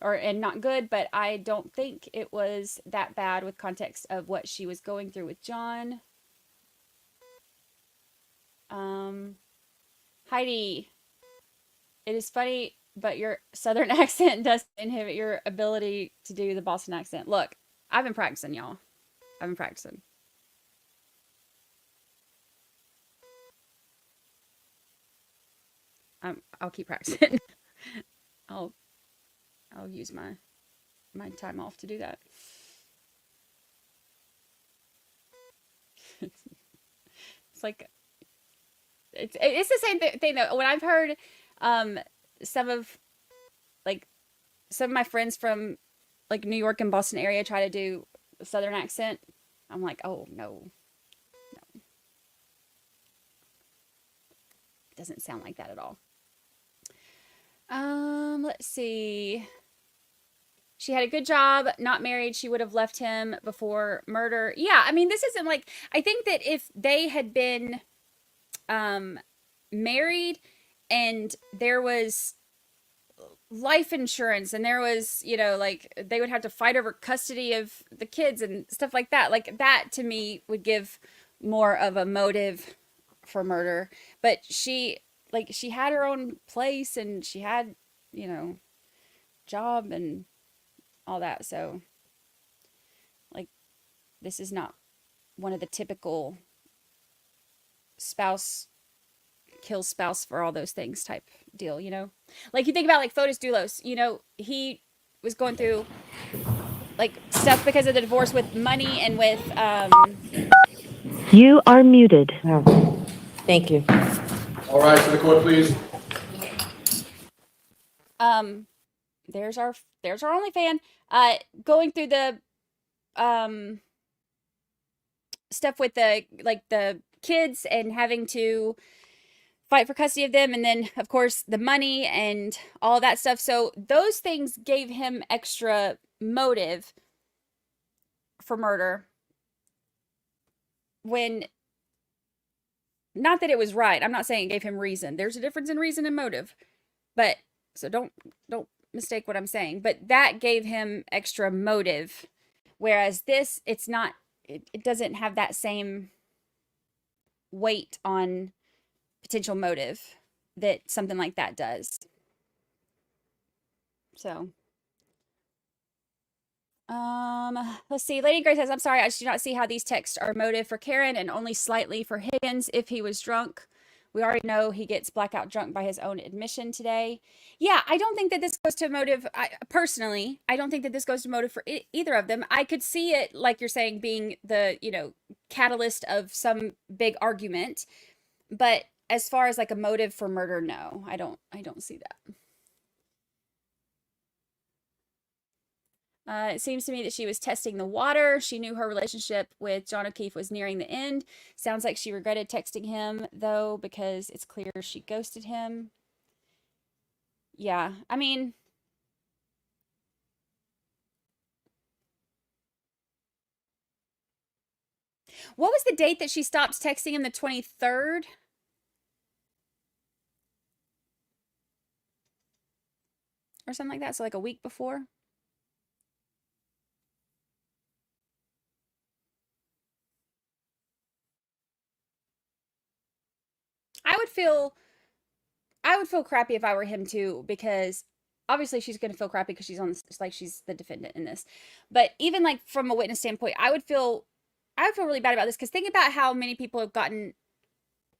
not good, but I don't think it was that bad with context of what she was going through with John. Heidi, it is funny, but your Southern accent does inhibit your ability to do the Boston accent. Look, I've been practicing, y'all. I've been practicing. I'll keep practicing. I'll use my time off to do that. It's like it's the same thing though. When I've heard some of my friends from like New York and Boston area try to do a Southern accent, I'm like, oh no. It doesn't sound like that at all. Let's see. She had a good job, not married. She would have left him before murder. Yeah, I mean, this isn't like, I think that if they had been married and there was life insurance and there was, like they would have to fight over custody of the kids and stuff like that. Like that to me would give more of a motive for murder. But she had her own place and she had, job and all that. So like this is not one of the typical spouse kills spouse for all those things type deal, like you think about like Fotis Dulos, he was going through like stuff because of the divorce with money and with
You are muted. Oh, thank you.
All right, to the court, please.
There's our only fan going through the stuff with the kids and having to fight for custody of them, and then of course the money and all that stuff. So those things gave him extra motive for murder, when not that it was right. I'm not saying it gave him reason. There's a difference in reason and motive. But so don't mistake what I'm saying, but that gave him extra motive, whereas this, it's not, it doesn't have that same weight on potential motive that something like that does. So let's see. Lady Grace says, I'm sorry, I do not see how these texts are motive for Karen and only slightly for Higgins if he was drunk. We already know he gets blackout drunk by his own admission today. Yeah, I don't think that this goes to motive. Personally, I don't think that this goes to motive for either of them. I could see it, like you're saying, being the, catalyst of some big argument. But as far as like a motive for murder, no, I don't see that. It seems to me that she was testing the water. She knew her relationship with John O'Keefe was nearing the end. Sounds like she regretted texting him, though, because it's clear she ghosted him. Yeah, I mean, what was the date that she stopped texting him? The 23rd? Or something like that. So like a week before. I would feel crappy if I were him too, because obviously she's going to feel crappy because she's on this, like she's the defendant in this. But even like from a witness standpoint, I would feel really bad about this, because think about how many people have gotten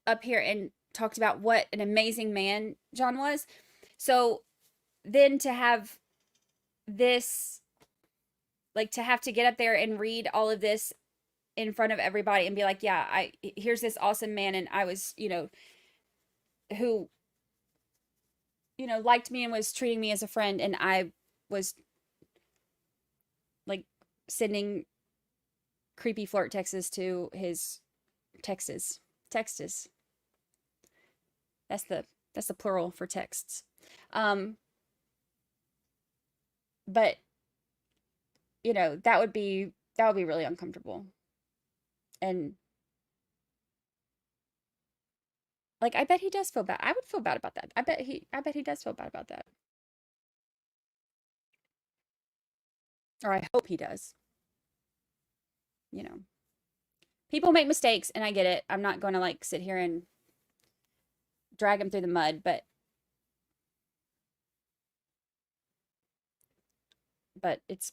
up here and talked about what an amazing man John was. So then to have this, like to have to get up there and read all of this in front of everybody and be like, yeah, here's this awesome man, and I was, who, liked me and was treating me as a friend, and I was like sending creepy flirt texts to his texts. That's the plural for texts. But that would be really uncomfortable. And like, I bet he does feel bad. I would feel bad about that. I bet he does feel bad about that. Or I hope he does. People make mistakes, and I get it. I'm not going to like sit here and drag him through the mud, but it's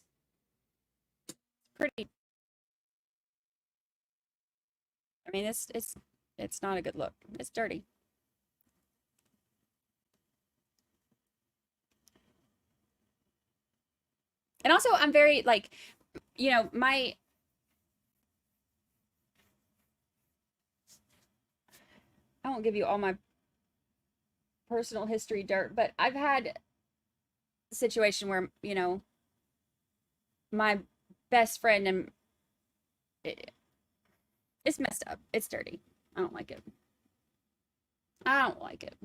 pretty. I mean, it's not a good look. It's dirty. And also, I'm very like, I won't give you all my personal history dirt, but I've had a situation where, my best friend, and it's messed up. It's dirty. I don't like it. I don't like it.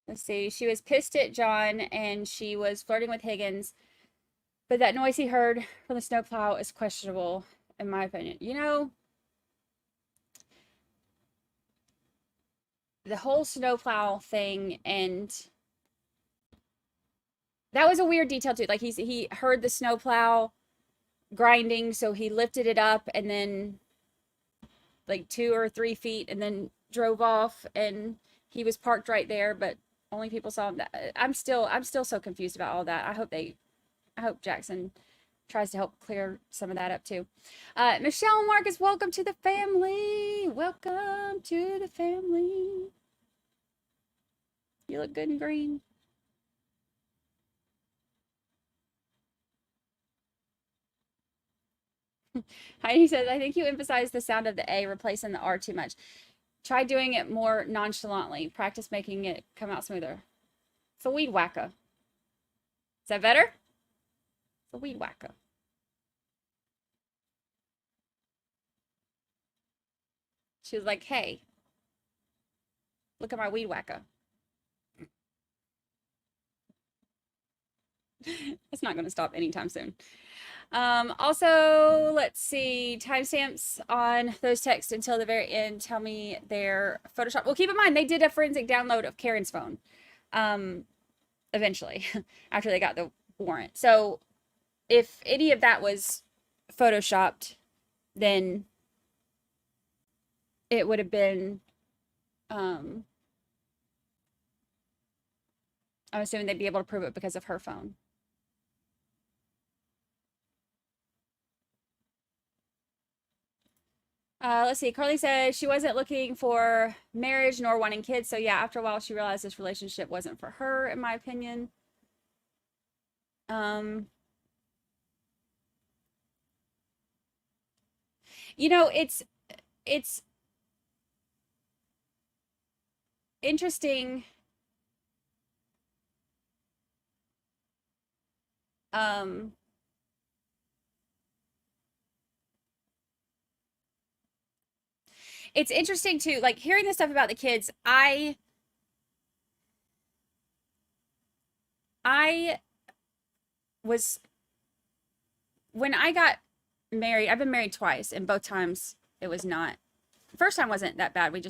Let's see. She was pissed at John, and she was flirting with Higgins, but that noise he heard from the snowplow is questionable, in my opinion. The whole snowplow thing, and that was a weird detail too. Like, he heard the snowplow grinding, so he lifted it up, and then like 2 or 3 feet, and then drove off, and he was parked right there, but only people saw him. I'm still so confused about all that. I hope Jackson tries to help clear some of that up too. Michelle Marcus, welcome to the family. Welcome to the family. You look good in green. Heidi says, I think you emphasize the sound of the A, replacing the R too much. Try doing it more nonchalantly. Practice making it come out smoother. It's a weed whacker. Is that better? It's a weed whacker. She was like, hey, look at my weed whacker. It's not going to stop anytime soon. Also, let's see, timestamps on those texts until the very end tell me they're Photoshop. Well, keep in mind, they did a forensic download of Karen's phone, eventually, after they got the warrant. So if any of that was Photoshopped, then it would have been, I'm assuming they'd be able to prove it because of her phone. Let's see. Carly says she wasn't looking for marriage nor wanting kids. So yeah, after a while, she realized this relationship wasn't for her, in my opinion. It's interesting. It's interesting too, like hearing this stuff about the kids. I was, when I got married, I've been married twice, and both times it was not, the first time wasn't that bad. We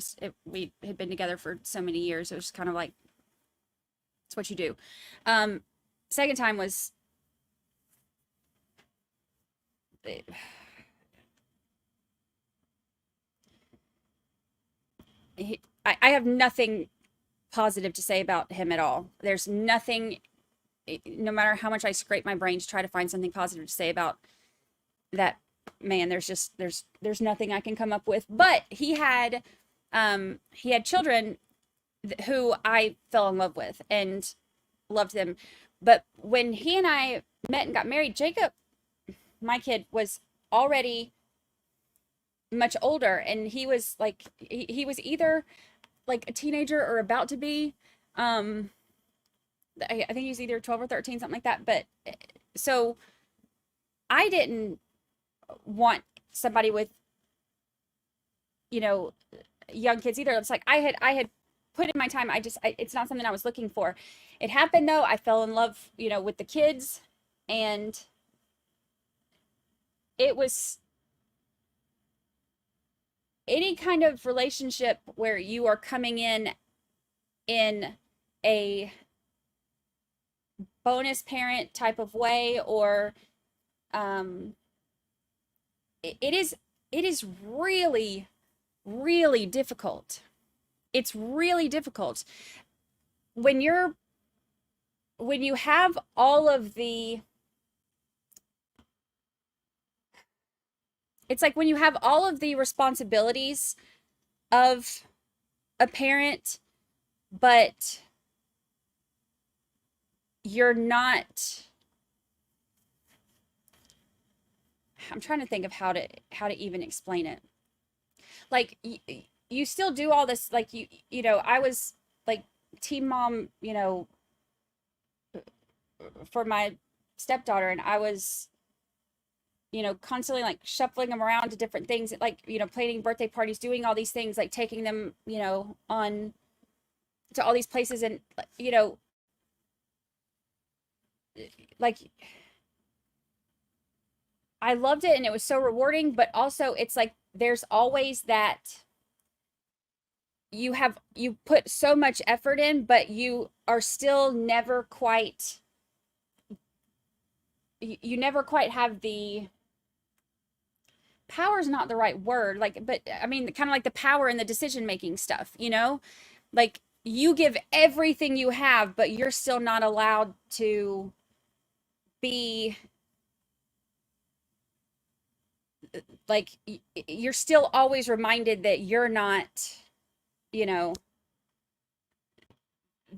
had been together for so many years. It was just kind of like, it's what you do. Second time was, I have nothing positive to say about him at all. There's nothing, no matter how much I scrape my brain to try to find something positive to say about that man, there's nothing I can come up with. But he had children who I fell in love with and loved them. But when he and I met and got married, Jacob, my kid, was already much older, and he was like he was either like a teenager or about to be. I think he was either 12 or 13, something like that. But so I didn't want somebody with, young kids either. It's like I had put in my time. It's not something I was looking for. It happened though. I fell in love, with the kids, and it was any kind of relationship where you are coming in a bonus parent type of way, or it is really, really difficult. It's really difficult when you have all of the, it's like when you have all of the responsibilities of a parent, but you're not, I'm trying to think of how to even explain it. Like you still do all this, like I was like team mom, for my stepdaughter, and I was, constantly like shuffling them around to different things, like, planning birthday parties, doing all these things, like taking them, on to all these places, and, like I loved it and it was so rewarding, but also it's like there's always that you put so much effort in, but you are still never quite, you never quite have the power, is not the right word, like, but I mean, kind of like the power in the decision making stuff, like you give everything you have, but you're still not allowed to be like, you're still always reminded that you're not,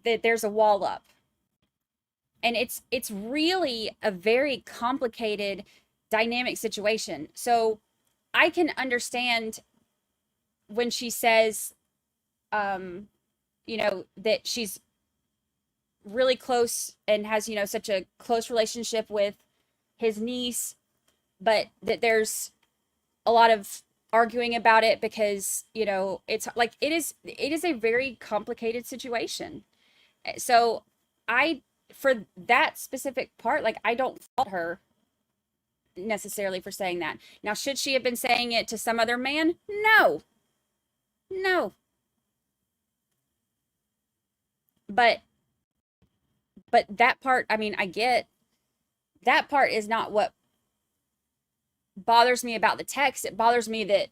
that there's a wall up. And it's really a very complicated dynamic situation. So I can understand when she says, that she's really close and has, such a close relationship with his niece, but that there's a lot of arguing about it because, it's like, it is a very complicated situation. So for that specific part, like, I don't fault her necessarily for saying that. Now, should she have been saying it to some other man? No. But that part, I mean, I get that part is not what bothers me about the text. It bothers me that,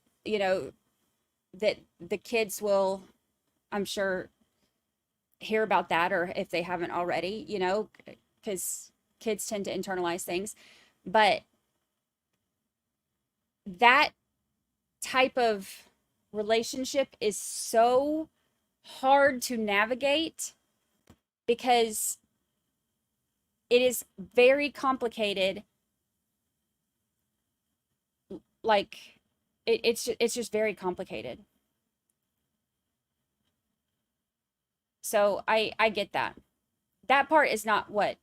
that the kids will, I'm sure, hear about that, or if they haven't already, because kids tend to internalize things. But that type of relationship is so hard to navigate because it is very complicated. Like, it's just very complicated. So I get that. That part is not what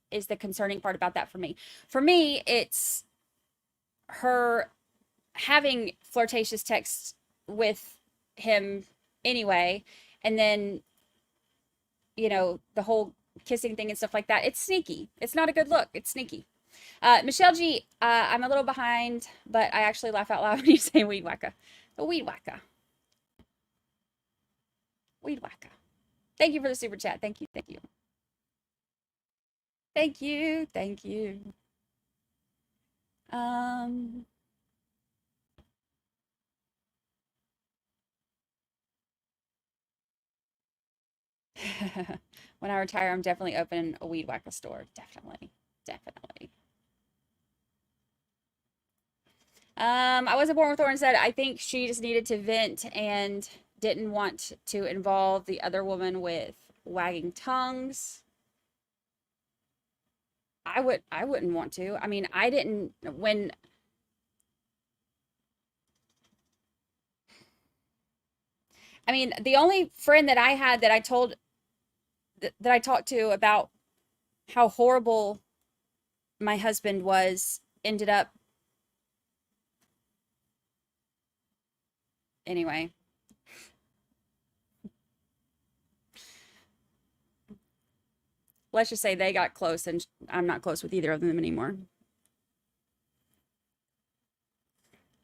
is the concerning part about that for me. For me, it's her having flirtatious texts with him anyway, and then, the whole kissing thing and stuff like that. It's sneaky. It's not a good look. It's sneaky. Michelle G, I'm a little behind, but I actually laugh out loud when you say weed whacker. The weed whacker. Weed whacker. Thank you for the super chat. Thank you. Thank you. Thank you. Thank you. When I retire, I'm definitely opening a weed whacker store. Definitely. Definitely. I wasn't born with Thorn said, I think she just needed to vent and didn't want to involve the other woman with wagging tongues. I wouldn't want to. I mean, I didn't when I mean, the only friend that I had that I told that I talked to about how horrible my husband was ended up anyway. Let's just say they got close and I'm not close with either of them anymore.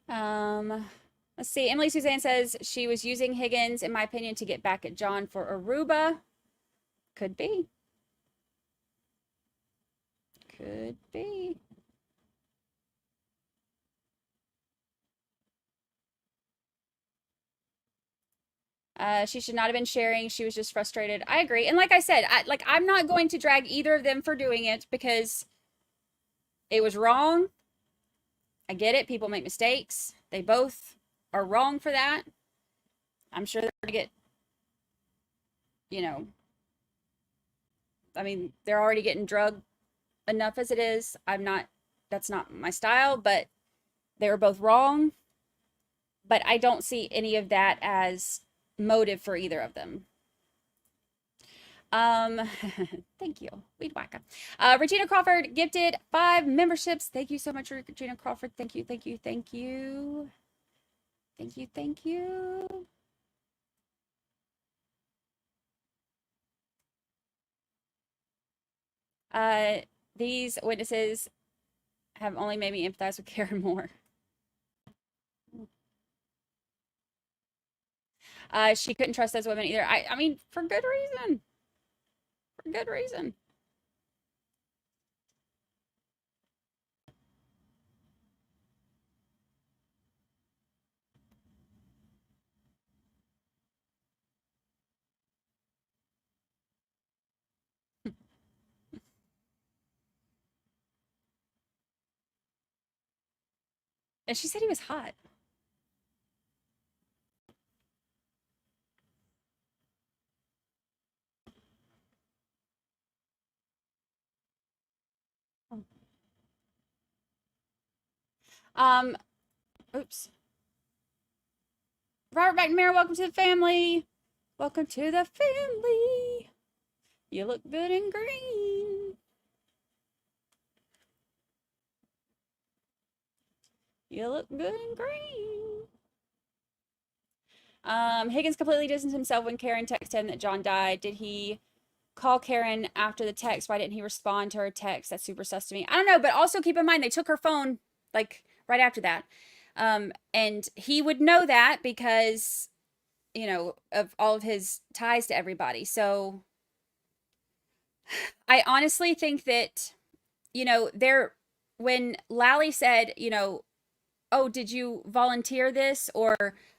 Let's see. Emily Suzanne says she was using Higgins, in my opinion, to get back at John for Aruba. Could be. Could be. She should not have been sharing. She was just frustrated. I agree. And like I said, I'm not going to drag either of them for doing it because it was wrong. I get it. People make mistakes. They both are wrong for that. I'm sure they're going to get, you know, I mean, they're already getting drugged enough as it is. That's not my style, but they were both wrong. But I don't see any of that as motive for either of them. Thank you, Weed Whacker. Regina Crawford gifted 5 memberships. Thank you so much, Regina Crawford. Thank you, thank you, thank you. Thank you, thank you. These witnesses have only made me empathize with Karen more. She couldn't trust those women either. I mean, for good reason. For good reason. And she said he was hot. Oops. Robert McNamara, welcome to the family. Welcome to the family. You look good in green. You look good in green. Higgins completely distanced himself when Karen texted him that John died. Did he call Karen after the text? Why didn't he respond to her text? That's super sus to me. I don't know, but also keep in mind they took her phone like right after that. And he would know that because, you know, of all of his ties to everybody. So I honestly think that, you know, when Lally said, you know, oh, did you volunteer this or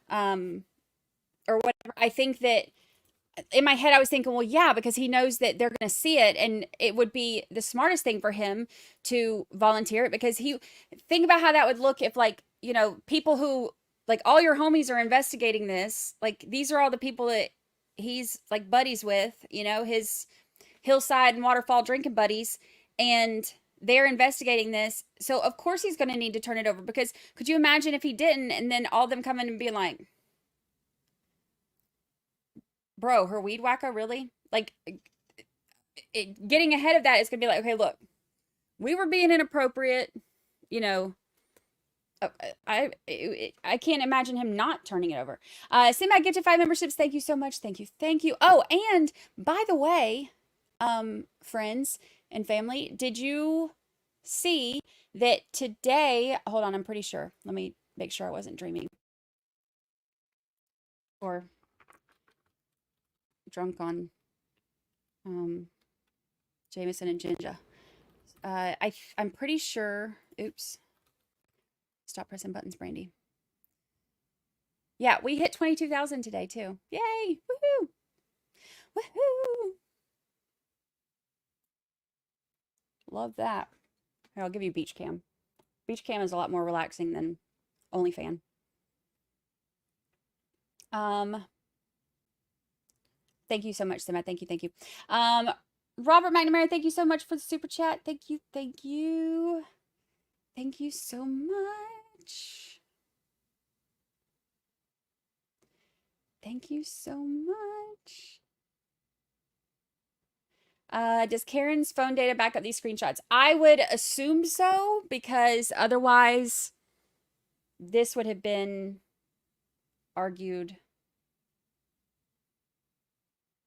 whatever, I think that in my head, I was thinking, well, yeah, because he knows that they're going to see it and it would be the smartest thing for him to volunteer it because think about how that would look if like, you know, people who like all your homies are investigating this, like these are all the people that he's like buddies with, you know, his hillside and waterfall drinking buddies, and they're investigating this. So of course he's going to need to turn it over because could you imagine if he didn't and then all of them come in and be like, bro, her weed whacker, really? Like, getting ahead of that is going to be like, okay, look, we were being inappropriate, you know. I can't imagine him not turning it over. Sinbad gifted 5 memberships. Thank you so much. Thank you. Thank you. Oh, and by the way, friends and family, did you see that today? Hold on, I'm pretty sure. Let me make sure I wasn't dreaming. Or drunk on Jameson and ginger. I'm pretty sure. Oops. Stop pressing buttons, Brandy. Yeah, we hit 22,000 today too. Yay! Woohoo! Woohoo! Love that. Here, I'll give you beach cam. Beach cam is a lot more relaxing than Only fan. Thank you so much, Sima. Thank you, thank you. Robert McNamara, thank you so much for the super chat. Thank you, thank you. Thank you so much. Thank you so much. Does Karen's phone data back up these screenshots? I would assume so, because otherwise this would have been argued.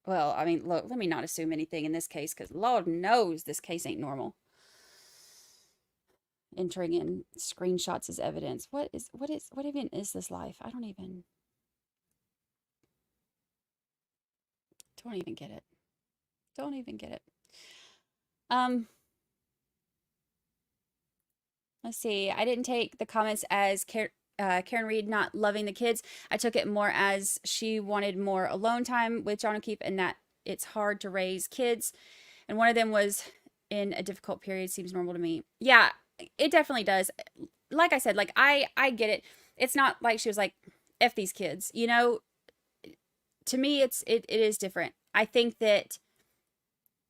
Well, I mean, look, let me not assume anything in this case, because Lord knows this case ain't normal. Entering in screenshots as evidence. What even is this life? I don't even get it. Don't even get it. Let's see. I didn't take the comments as Karen Reed not loving the kids. I took it more as she wanted more alone time with John O'Keefe, and that it's hard to raise kids. And one of them was in a difficult period. Seems normal to me. Yeah, it definitely does. Like I said, like I get it. It's not like she was like, F these kids, you know. To me, it is different. I think that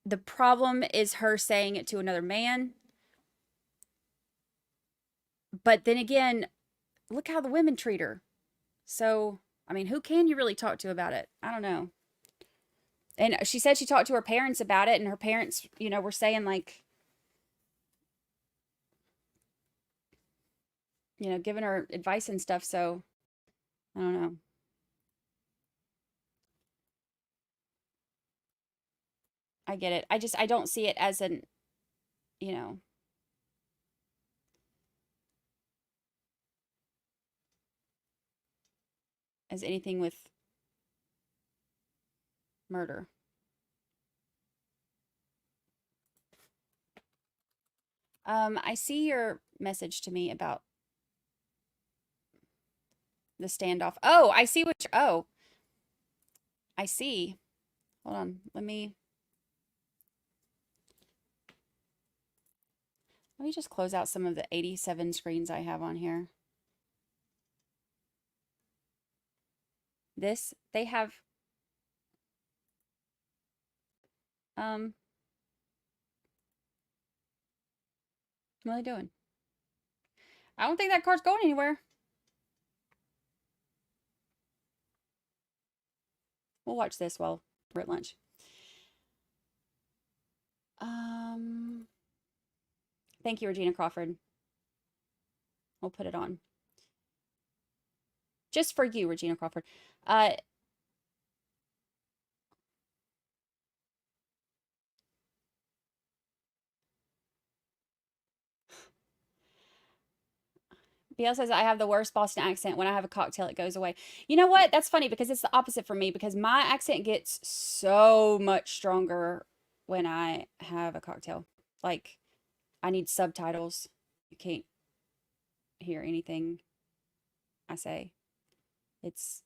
the problem is her saying it to another man. But then again, look how the women treat her. So, I mean, who can you really talk to about it? I don't know. And she said she talked to her parents about it, and her parents, you know, were saying like, you know, giving her advice and stuff. So, I don't know. I get it. I don't see it as an, you know, as anything with murder. I see your message to me about the standoff. Oh, I see what you're, oh, I see. Hold on. Let me just close out some of the 87 screens I have on here. This, they have, what are they doing? I don't think that car's going anywhere. We'll watch this while we're at lunch. Thank you, Regina Crawford. We'll put it on. Just for you, Regina Crawford. BL says, I have the worst Boston accent. When I have a cocktail, it goes away. You know what? That's funny because it's the opposite for me, because my accent gets so much stronger when I have a cocktail. Like, I need subtitles. You can't hear anything I say. It's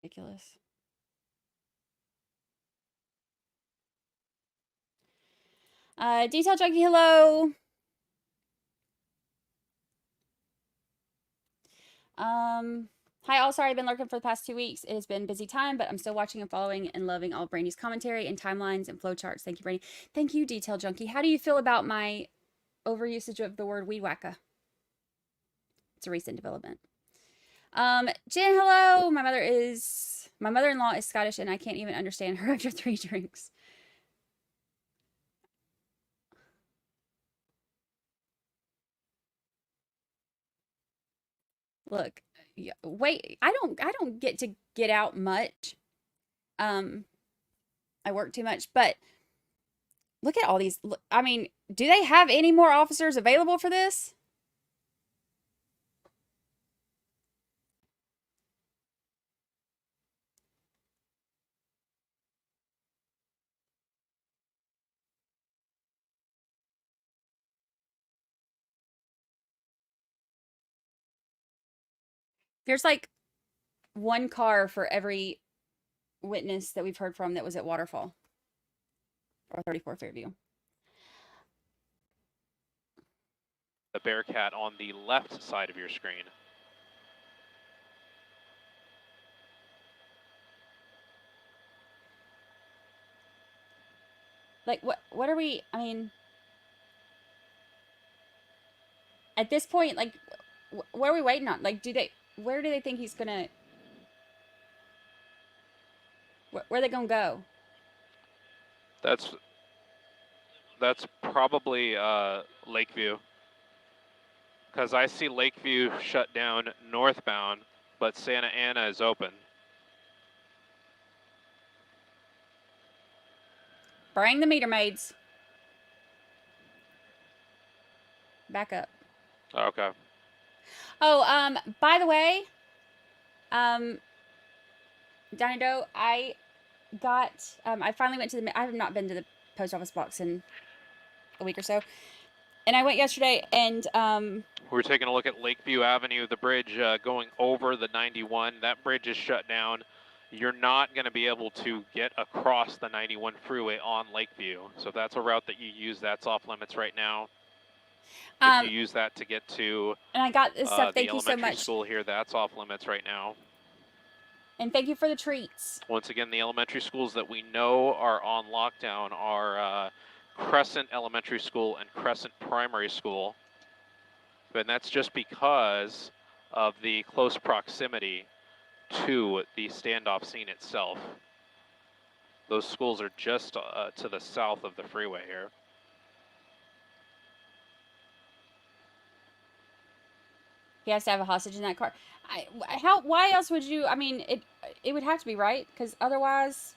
ridiculous. Detail Junkie, hello. Hi, all. Sorry I've been lurking for the past 2 weeks. It has been a busy time, but I'm still watching and following and loving all Brandy's commentary and timelines and flowcharts. Thank you, Brandy. Thank you, Detail Junkie. How do you feel about my overusage of the word weed whacker? It's a recent development. Jen, hello. My mother-in-law is Scottish, and I can't even understand her after 3 drinks. Look, wait, I don't get to get out much. I work too much, but look at all these. I mean, do they have any more officers available for this? There's like 1 car for every witness that we've heard from that was at Waterfall or 34 Fairview.
Bearcat on the left side of your screen.
Like, what are we, I mean, at this point, like, what are we waiting on? Like, where do they think he's gonna, where are they gonna go?
That's probably Lakeview, because I see Lakeview shut down northbound, but Santa Ana is open.
Bring the meter maids. Back up.
Okay.
Oh, by the way, Donnie Doe, I finally went to I have not been to the post office box in a week or so. And I went yesterday, and
we're taking a look at Lakeview Avenue, the bridge going over the 91. That bridge is shut down. You're not going to be able to get across the 91 freeway on Lakeview. So if that's a route that you use, that's off limits right now. If you use that to get to
and I got this stuff. Thank you so
elementary
much.
school here, that's off limits right now.
And thank you for the treats.
Once again, the elementary schools that we know are on lockdown are Crescent Elementary School and Crescent Primary School. And that's just because of the close proximity to the standoff scene itself. Those schools are just to the south of the freeway here.
He has to have a hostage in that car. Why else would you, I mean, it would have to be, right? Because otherwise,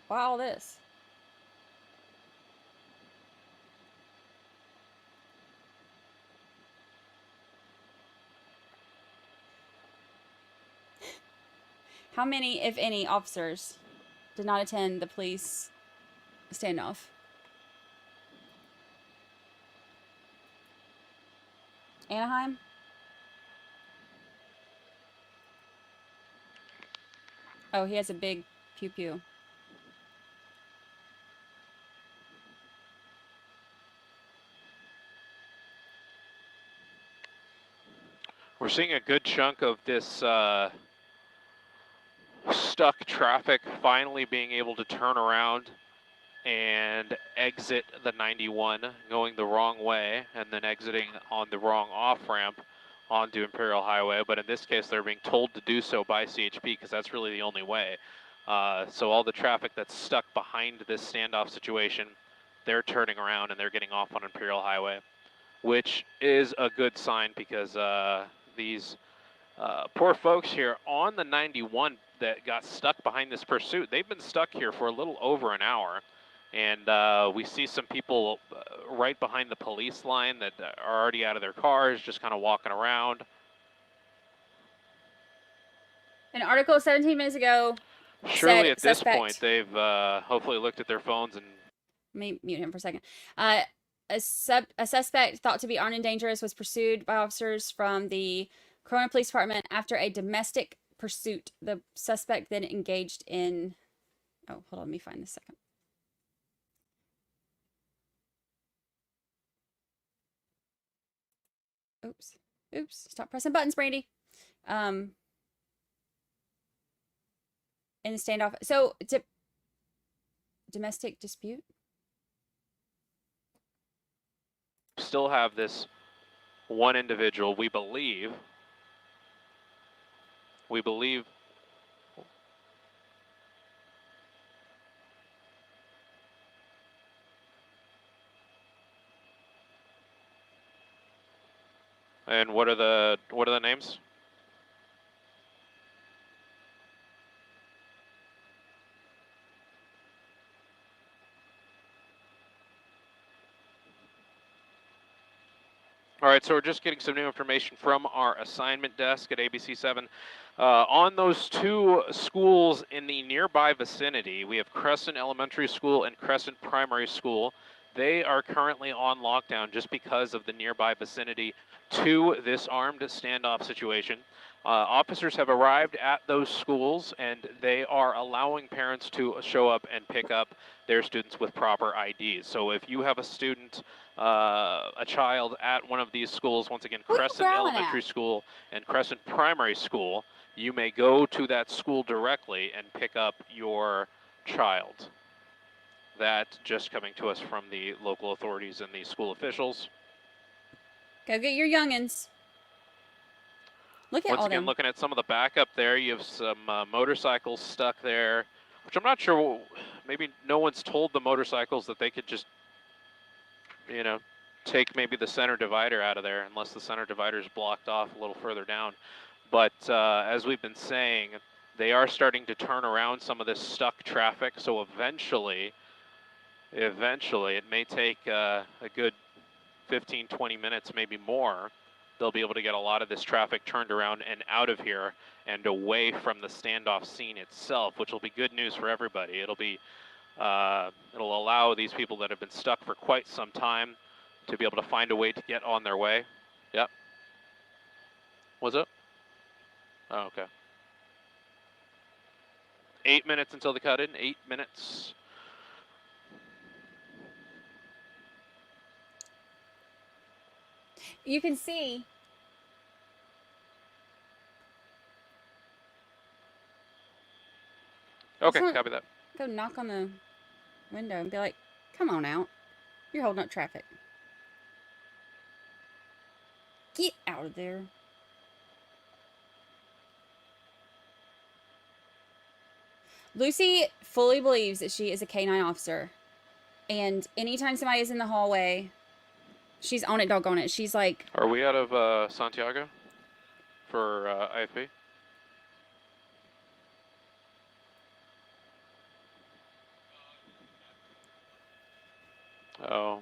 why all this? How many, if any, officers did not attend the police standoff? Anaheim? Oh, he has a big pew-pew.
We're seeing a good chunk of this stuck traffic finally being able to turn around and exit the 91, going the wrong way, and then exiting on the wrong off-ramp onto Imperial Highway. But in this case, they're being told to do so by CHP because that's really the only way. So all the traffic that's stuck behind this standoff situation, they're turning around and they're getting off on Imperial Highway, which is a good sign because these poor folks here on the 91 that got stuck behind this pursuit, they've been stuck here for a little over an hour. And we see some people right behind the police line that are already out of their cars, just kind of walking around.
An article 17 minutes ago
Surely at this
suspect,
point, they've hopefully looked at their phones and...
Let me mute him for a second. A suspect thought to be armed and dangerous was pursued by officers from the Corona Police Department after a domestic pursuit. The suspect then engaged in... Oh, hold on, let me find this second. Oops. Stop pressing buttons, Brandy. In the standoff. So, domestic dispute?
Still have this one individual, we believe. And what are the names? All right, so we're just getting some new information from our assignment desk at ABC7. On those two schools in the nearby vicinity, we have Crescent Elementary School and Crescent Primary School. They are currently on lockdown just because of the nearby vicinity to this armed standoff situation. Officers have arrived at those schools, and they are allowing parents to show up and pick up their students with proper IDs. So if you have a student, a child at one of these schools, once again, Crescent Elementary School and Crescent Primary School, you may go to that school directly and pick up your child. That just coming to us from the local authorities and the school officials.
Go get your youngins. Look at
Once
all
again,
them.
looking at some of the backup there, you have some motorcycles stuck there, which I'm not sure, maybe no one's told the motorcycles that they could just, you know, take maybe the center divider out of there, unless the center divider is blocked off a little further down. But as we've been saying, they are starting to turn around some of this stuck traffic, so eventually it may take a good 15, 20 minutes, maybe more. They'll be able to get a lot of this traffic turned around and out of here and away from the standoff scene itself, which will be good news for everybody. It'll allow these people that have been stuck for quite some time to be able to find a way to get on their way. Yep. What's up? Oh, okay. 8 minutes until the cut-in. 8 minutes.
You can see.
Okay, copy that.
Go knock on the window and be like, come on out. You're holding up traffic. Get out of there. Lucy fully believes that she is a K-9 officer. And anytime somebody is in the hallway, she's on it, doggone it. She's like...
Are we out of Santiago for IFB? Oh.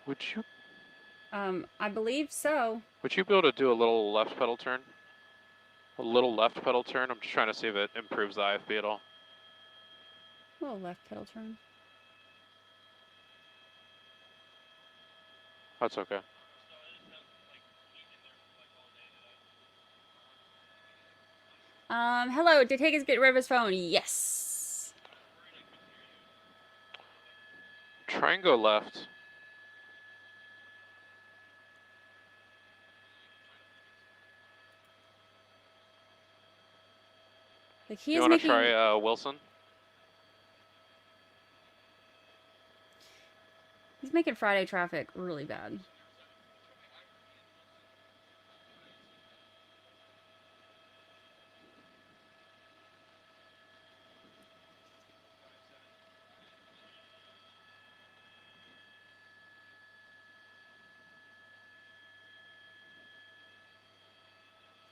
Would you?
I believe so.
Would you be able to do a little left pedal turn? A little left pedal turn? I'm just trying to see if it improves the IFB at all.
A little left pedal turn.
That's okay.
Hello, did Higgins get rid of his phone? Yes.
Try and go left.
Like he
you
is
want
making...
to try Wilson?
He's making Friday traffic really bad.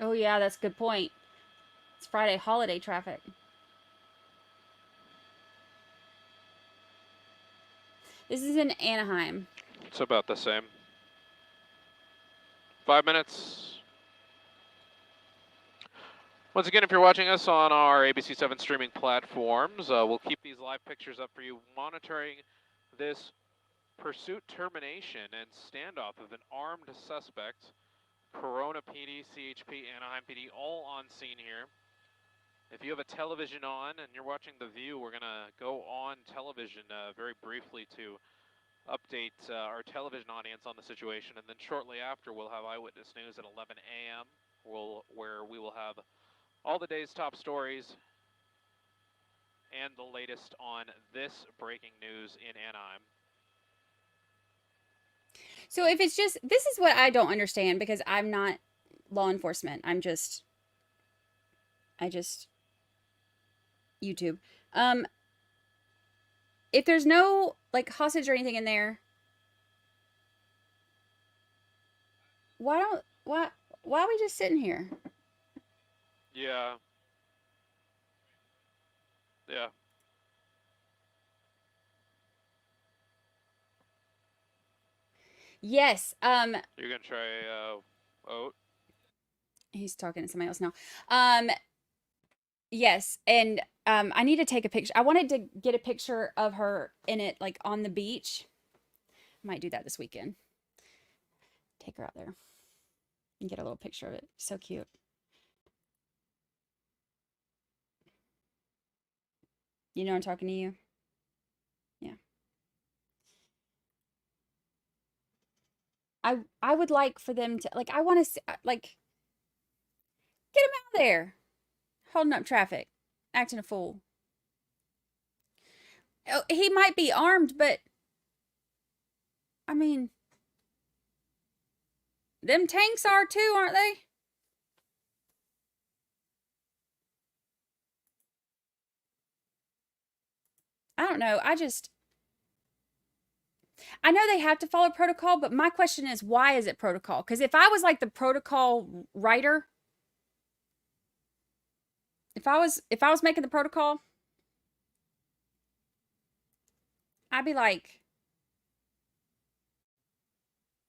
Oh yeah, that's a good point. It's Friday holiday traffic. This is in Anaheim.
It's about the same. 5 minutes. Once again, if you're watching us on our ABC7 streaming platforms, we'll keep these live pictures up for you, monitoring this pursuit termination and standoff of an armed suspect. Corona PD, CHP, Anaheim PD, all on scene here. If you have a television on and you're watching The View, we're going to go on television very briefly to update our television audience on the situation. And then shortly after, we'll have Eyewitness News at 11 a.m., where we will have all the day's top stories and the latest on this breaking news in Anaheim.
So if it's just, this is what I don't understand, because I'm not law enforcement. I just YouTube. If there's no like hostage or anything in there, why are we just sitting here?
Yeah. Yeah.
Yes.
You're gonna try oat.
He's talking to somebody else now. Yes, and I need to take a picture. I wanted to get a picture of her in it, like on the beach. Might do that this weekend. Take her out there and get a little picture of it. So cute. You know I'm talking to you? Yeah. I would like for them to, like, I want to like, get him out there holding up traffic, acting a fool. Oh, he might be armed, but I mean, them tanks are too, aren't they? I don't know. I know they have to follow protocol, but my question is, why is it protocol? Because if I was like the protocol writer, if I was making the protocol, I'd be like,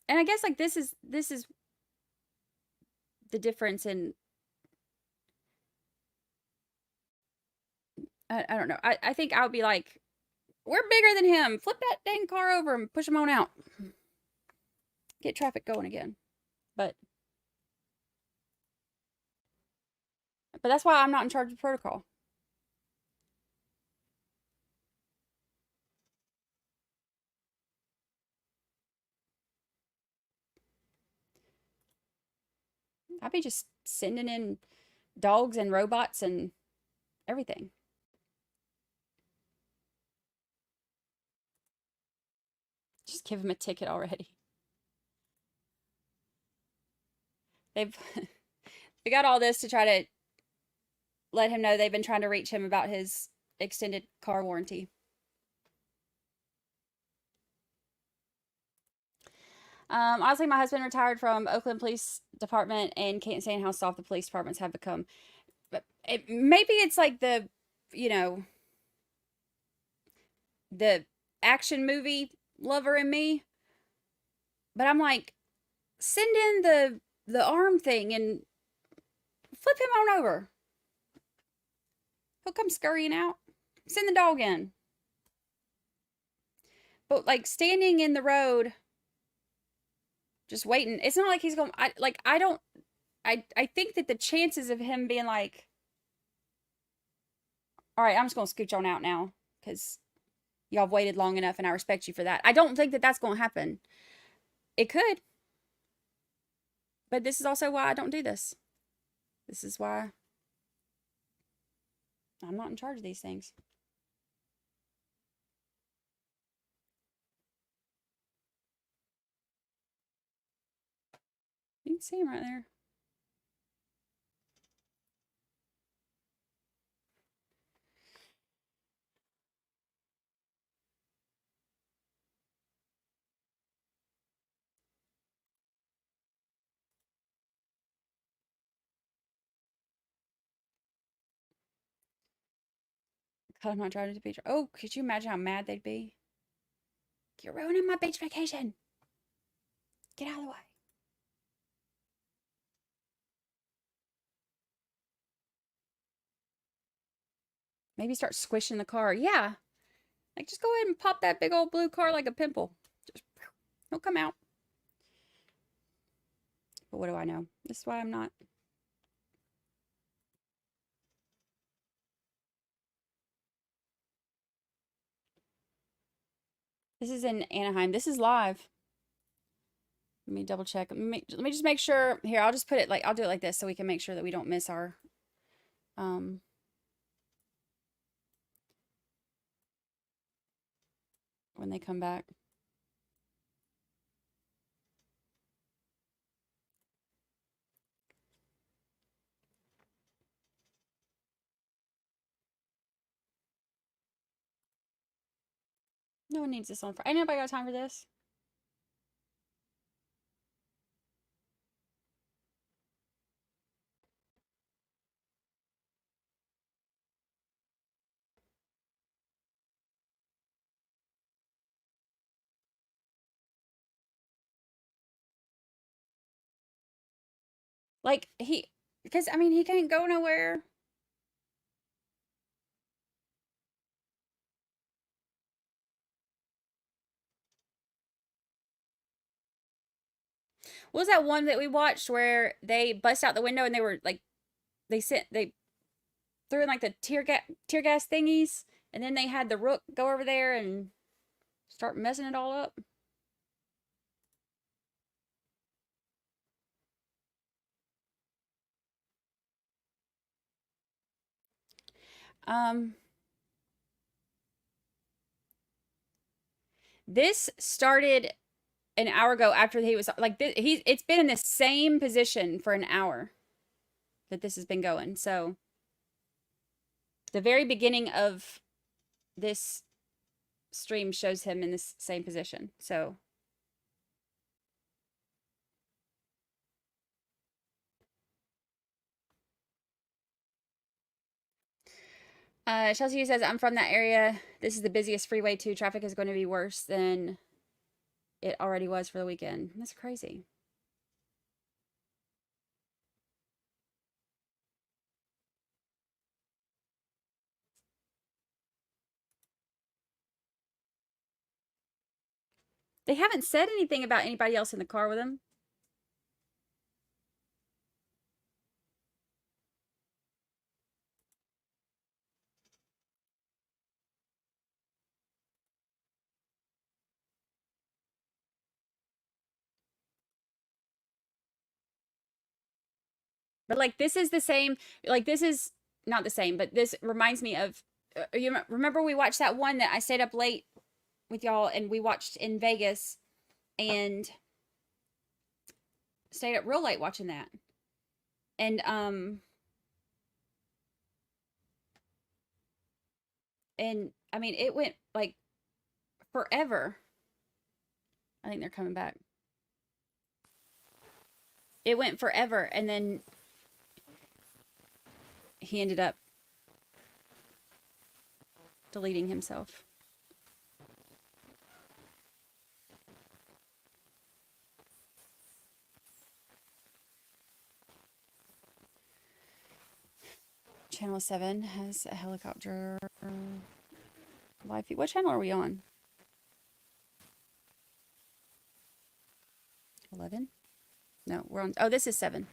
and I guess like this is the difference in, I don't know. I think I would be like, we're bigger than him. Flip that dang car over and push him on out. Get traffic going again. But that's why I'm not in charge of protocol. I'd be just sending in dogs and robots and everything. Just give him a ticket already. They've we got all this to try to let him know they've been trying to reach him about his extended car warranty. Honestly, my husband retired from Oakland Police Department and can't stand how soft the police departments have become. But maybe it's like the, you know, the action movie lover in me. But I'm like, send in the arm thing and flip him on over. He'll come scurrying out. Send the dog in. But like standing in the road, just waiting. It's not like he's going. I think that the chances of him being like, all right, I'm just gonna scooch on out now because y'all have waited long enough, and I respect you for that. I don't think that that's gonna happen. It could, but this is also why I don't do this. This is why I'm not in charge of these things. You can see him right there. God, I'm not driving to the beach. Oh, could you imagine how mad they'd be? You're ruining my beach vacation. Get out of the way. Maybe start squishing the car. Yeah. Like, just go ahead and pop that big old blue car like a pimple. Just, he'll come out. But what do I know? This is why I'm not. This is in Anaheim. This is live. Let me double check. Let me just make sure. Here, I'll just put it like, I'll do it like this so we can make sure that we don't miss our, when they come back. No one needs this on for. Anybody got time for this? Like because I mean, he can't go nowhere. What was that one that we watched where they bust out the window and they were like, they threw in like the tear gas thingies, and then they had the rook go over there and start messing it all up? This started an hour ago after he was like, it's been in the same position for an hour that this has been going. So the very beginning of this stream shows him in this same position. So Chelsea says, I'm from that area. This is the busiest freeway too. Traffic is going to be worse than it already was for the weekend. That's crazy. They haven't said anything about anybody else in the car with him. But like, this is the same, like, this is not the same, but this reminds me of, you remember we watched that one that I stayed up late with y'all and we watched in Vegas and stayed up real late watching that. And I mean, it went like forever. I think they're coming back. It went forever, and then he ended up deleting himself. Channel 7 has a helicopter live feed. What channel are we on? 11? No, we're on. Oh, this is 7.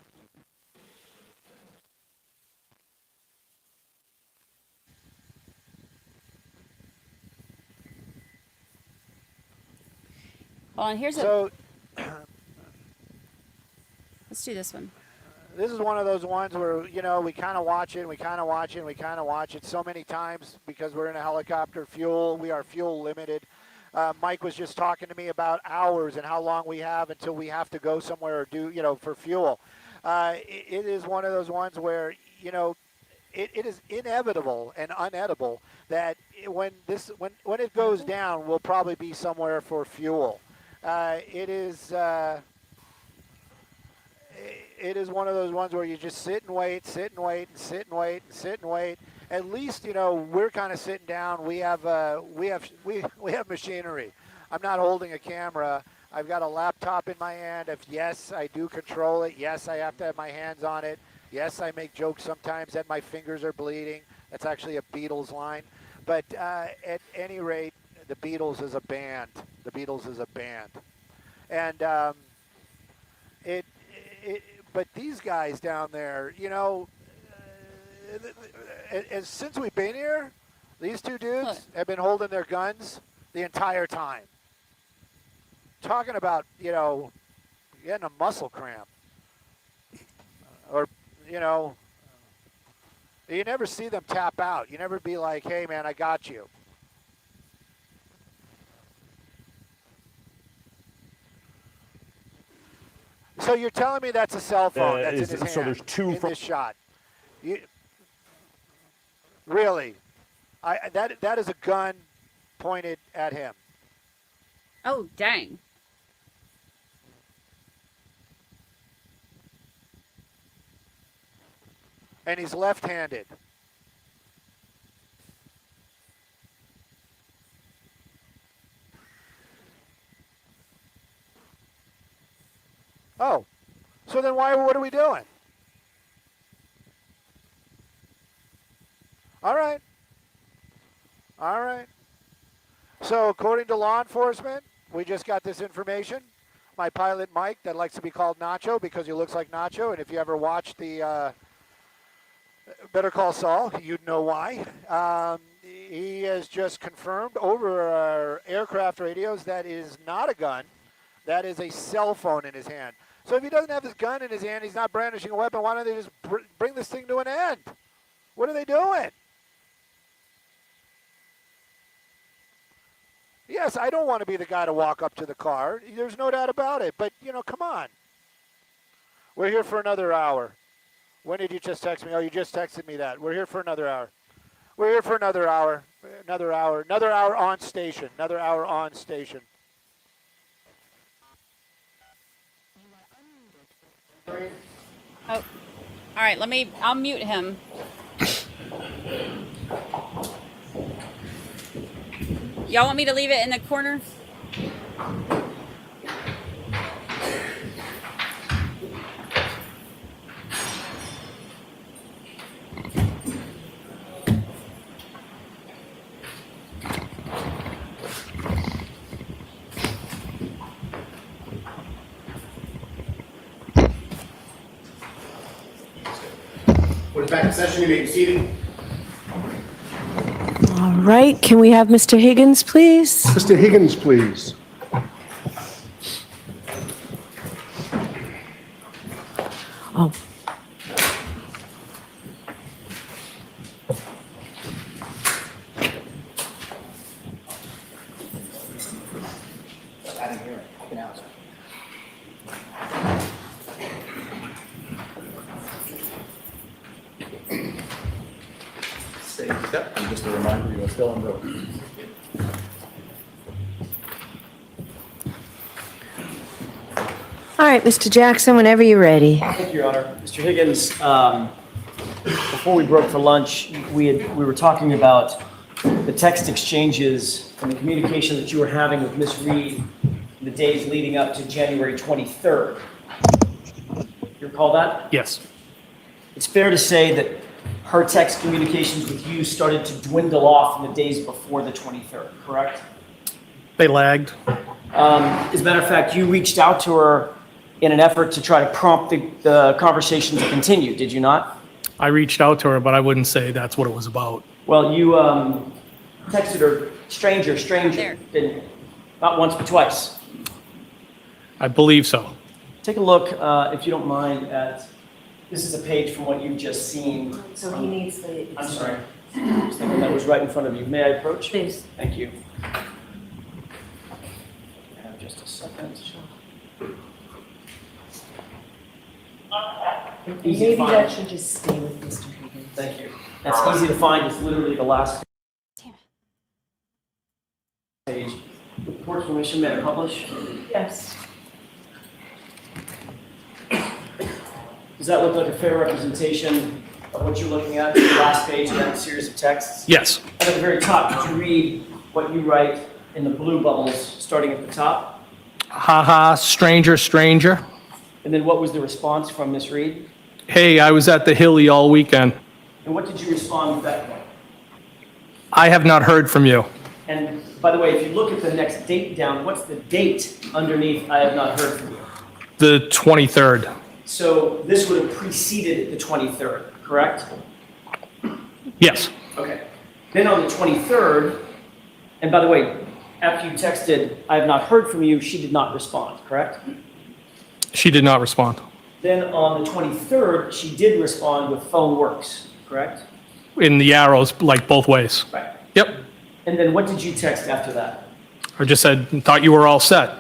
Hold on, here's
so,
let's do this one.
This is one of those ones where, you know, we kind of watch it, we kind of watch it, we kind of watch it so many times because we're in a helicopter fuel. We are fuel limited. Mike was just talking to me about hours and how long we have until we have to go somewhere or do, you know, for fuel. It is one of those ones where, you know, it is inevitable and unedible that when it goes down, we'll probably be somewhere for fuel. It is one of those ones where you just sit and wait, sit and wait, and sit and wait, and sit and wait. At least, you know, we're kind of sitting down. We have machinery. I'm not holding a camera. I've got a laptop in my hand. If yes, I do control it. Yes, I have to have my hands on it. Yes, I make jokes sometimes that my fingers are bleeding. That's actually a Beatles line. But at any rate, the Beatles is a band. The Beatles is a band, and but these guys down there, you know, since we've been here, these two dudes have been holding their guns the entire time. Talking about, you know, getting a muscle cramp. Or, you know, you never see them tap out. You never be like, hey, man, I got you. So you're telling me that's a cell phone that's in his hand,
so there's two
in this shot. Really? That is a gun pointed at him.
Oh, dang.
And he's left-handed. Oh, so then what are we doing? All right. All right. So according to law enforcement, we just got this information. My pilot, Mike, that likes to be called Nacho because he looks like Nacho. And if you ever watched the Better Call Saul, you'd know why. He has just confirmed over our aircraft radios that is not a gun. That is a cell phone in his hand. So if he doesn't have his gun in his hand, he's not brandishing a weapon, why don't they just bring this thing to an end? What are they doing? Yes, I don't want to be the guy to walk up to the car. There's no doubt about it. But, come on. We're here for another hour. When did you just text me? Oh, you just texted me that. We're here for another hour. We're here for another hour. Another hour. Another hour on station. Another hour on station.
Oh, all right. I'll mute him. Y'all want me to leave it in the corner?
We're back in session. You may be seated.
All right, can we have Mr. Higgins, please?
Mr. Higgins, please.
Oh.
I didn't hear it. Open house.
Step. And just a reminder, you're still on road.
All right, Mr. Jackson, whenever you're ready.
Thank you, Your Honor. Mr. Higgins, before we broke for lunch, we were talking about the text exchanges and the communication that you were having with Ms. Reed in the days leading up to January 23rd. You recall that?
Yes.
It's fair to say that her text communications with you started to dwindle off in the days before the 23rd, correct?
They lagged.
As a matter of fact, you reached out to her in an effort to try to prompt the conversation to continue, did you not?
I reached out to her, but I wouldn't say that's what it was about.
Well, you texted her, stranger, didn't you? Not once, but twice.
I believe so.
Take a look, if you don't mind, at, this is a page from what you've just seen.
So he needs the.
I'm sorry. I was thinking that was right in front of you. May I approach?
Please.
Thank you. I have just a second. Easy to
Maybe
find.
that should just stay with Mr. Higgins.
Thank you. That's easy to find. It's literally the last page. Report permission, may I publish?
Yes.
Does that look like a fair representation of what you're looking at, the last page of that series of texts?
Yes.
And at the very top, could you read what you write in the blue bubbles starting at the top?
Haha, stranger.
And then what was the response from Miss Reed?
Hey, I was at the Hilly all weekend.
And what did you respond with that point?
I have not heard from you.
And by the way, if you look at the next date down, what's the date underneath I have not heard from you?
The 23rd.
So this would have preceded the 23rd, correct?
Yes.
Okay. Then on the 23rd, and by the way, after you texted, I have not heard from you, she did not respond, correct?
She did not respond.
Then on the 23rd, she did respond with phone works, correct?
In the arrows, like both ways.
Right.
Yep.
And then what did you text after that?
I just said, thought you were all set.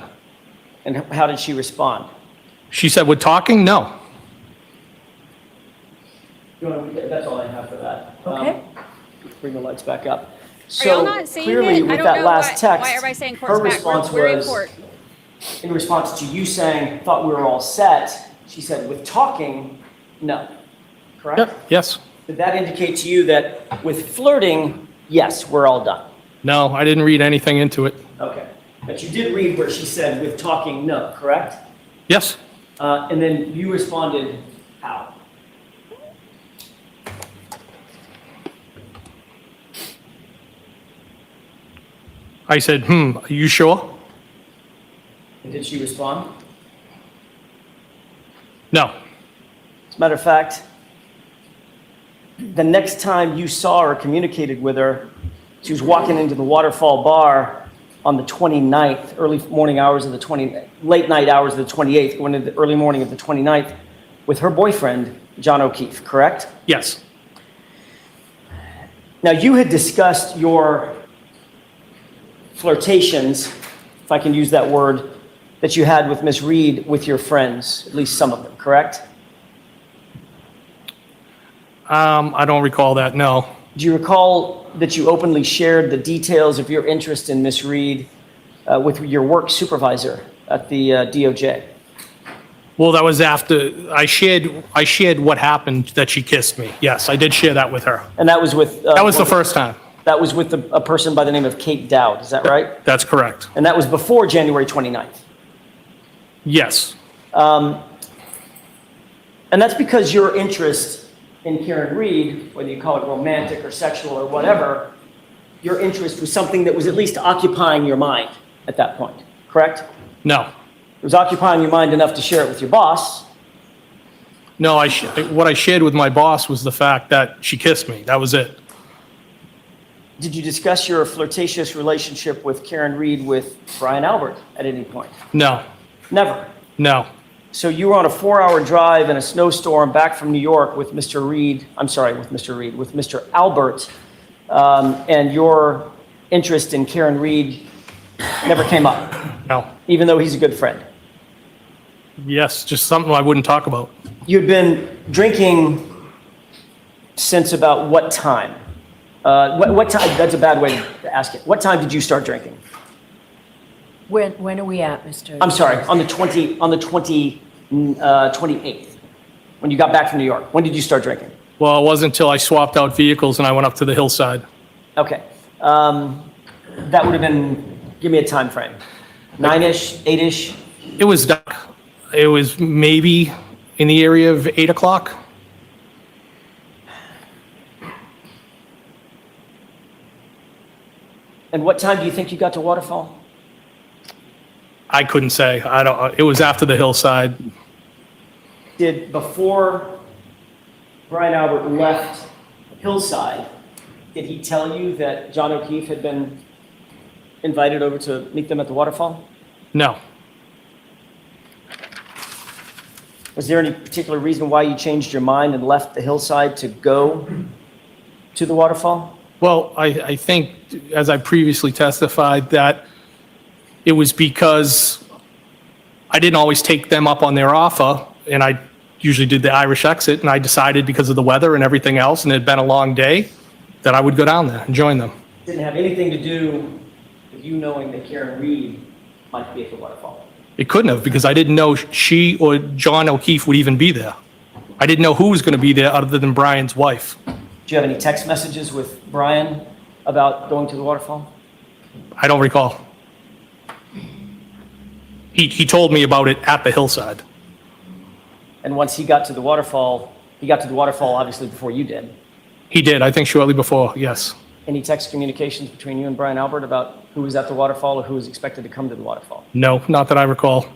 And how did she respond?
She said, we're talking? No.
That's all I have for that.
Okay.
Bring the lights back up.
Are y'all not seeing
clearly,
it?
with
I don't
that
know
last
why
text,
everybody's saying
her
court's back.
response
We're in
was,
court.
in response to you saying, thought we were all set, she said, with talking, no. Correct?
Yep. Yes.
Did that indicate to you that with flirting, yes, we're all done?
No, I didn't read anything into it.
Okay. But you did read where she said, with talking, no, correct?
Yes.
And then you responded, how?
I said, are you sure?
And did she respond?
No.
As a matter of fact, the next time you saw or communicated with her, she was walking into the Waterfall Bar on the 29th, late night hours of the 28th, going into the early morning of the 29th, with her boyfriend, John O'Keefe, correct?
Yes.
Now, you had discussed your flirtations, if I can use that word, that you had with Miss Reed with your friends, at least some of them, correct?
I don't recall that, no.
Do you recall that you openly shared the details of your interest in Miss Reed with your work supervisor at the DOJ?
Well, that was after I shared what happened, that she kissed me. Yes, I did share that with her.
And that was with...
that was the first time.
That was with a person by the name of Kate Dowd, is that right?
That's correct.
And that was before January 29th?
Yes.
And that's because your interest in Karen Reed, whether you call it romantic or sexual or whatever, your interest was something that was at least occupying your mind at that point, correct?
No.
It was occupying your mind enough to share it with your boss.
No, what I shared with my boss was the fact that she kissed me. That was it.
Did you discuss your flirtatious relationship with Karen Reed with Brian Albert at any point?
No.
Never?
No.
So you were on a 4-hour drive in a snowstorm back from New York with Mr. Albert, and your interest in Karen Reed never came up?
No.
Even though he's a good friend?
Yes, just something I wouldn't talk about.
You'd been drinking since about what time? What time? That's a bad way to ask it. What time did you start drinking?
When are we at, Mr.?
I'm sorry, on the 28th, when you got back from New York. When did you start drinking?
Well, it wasn't until I swapped out vehicles and I went up to the hillside.
Okay. That would have been, give me a time frame. 9-ish, 8-ish?
It was dark. It was maybe in the area of 8 o'clock.
And what time do you think you got to Waterfall?
I couldn't say. It was after the hillside.
Before Brian Albert left Hillside, did he tell you that John O'Keefe had been invited over to meet them at the Waterfall?
No.
Was there any particular reason why you changed your mind and left the Hillside to go to the Waterfall?
Well, I think, as I previously testified, that it was because I didn't always take them up on their offer, and I usually did the Irish exit, and I decided because of the weather and everything else, and it had been a long day, that I would go down there and join them.
Didn't have anything to do with you knowing that Karen Reed might be at the Waterfall?
It couldn't have, because I didn't know she or John O'Keefe would even be there. I didn't know who was going to be there other than Brian's wife.
Do you have any text messages with Brian about going to the Waterfall?
I don't recall. He told me about it at the hillside.
And once he got to the Waterfall obviously before you did.
He did, I think shortly before, yes.
Any text communications between you and Brian Albert about who was at the Waterfall or who was expected to come to the Waterfall?
No, not that I recall.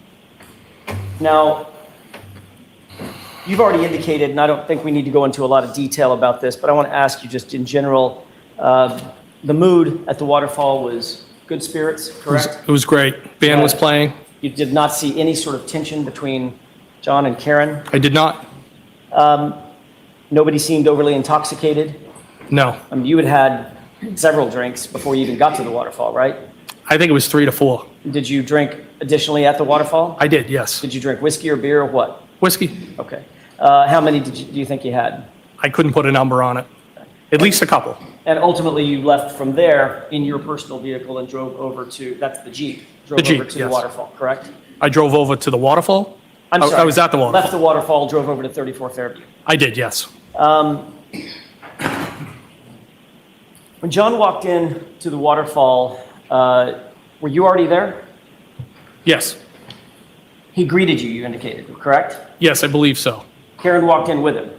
Now, you've already indicated, and I don't think we need to go into a lot of detail about this, but I want to ask you just in general, the mood at the Waterfall was good spirits, correct?
It was great. Band was playing.
You did not see any sort of tension between John and Karen?
I did not.
Nobody seemed overly intoxicated?
No.
I mean, you had several drinks before you even got to the Waterfall, right?
I think it was 3 to 4.
Did you drink additionally at the Waterfall?
I did, yes.
Did you drink whiskey or beer or what?
Whiskey.
Okay. How many do you think you had?
I couldn't put a number on it. At least a couple.
And ultimately, you left from there in your personal vehicle and drove over to, that's the Jeep, drove over to the Waterfall, correct?
I drove over to the Waterfall?
I'm sorry.
I was at the Waterfall.
Left the Waterfall, drove over to 34th Fairview.
I did, yes.
When John walked in to the Waterfall, were you already there?
Yes.
He greeted you, you indicated, correct?
Yes, I believe so.
Karen walked in with him?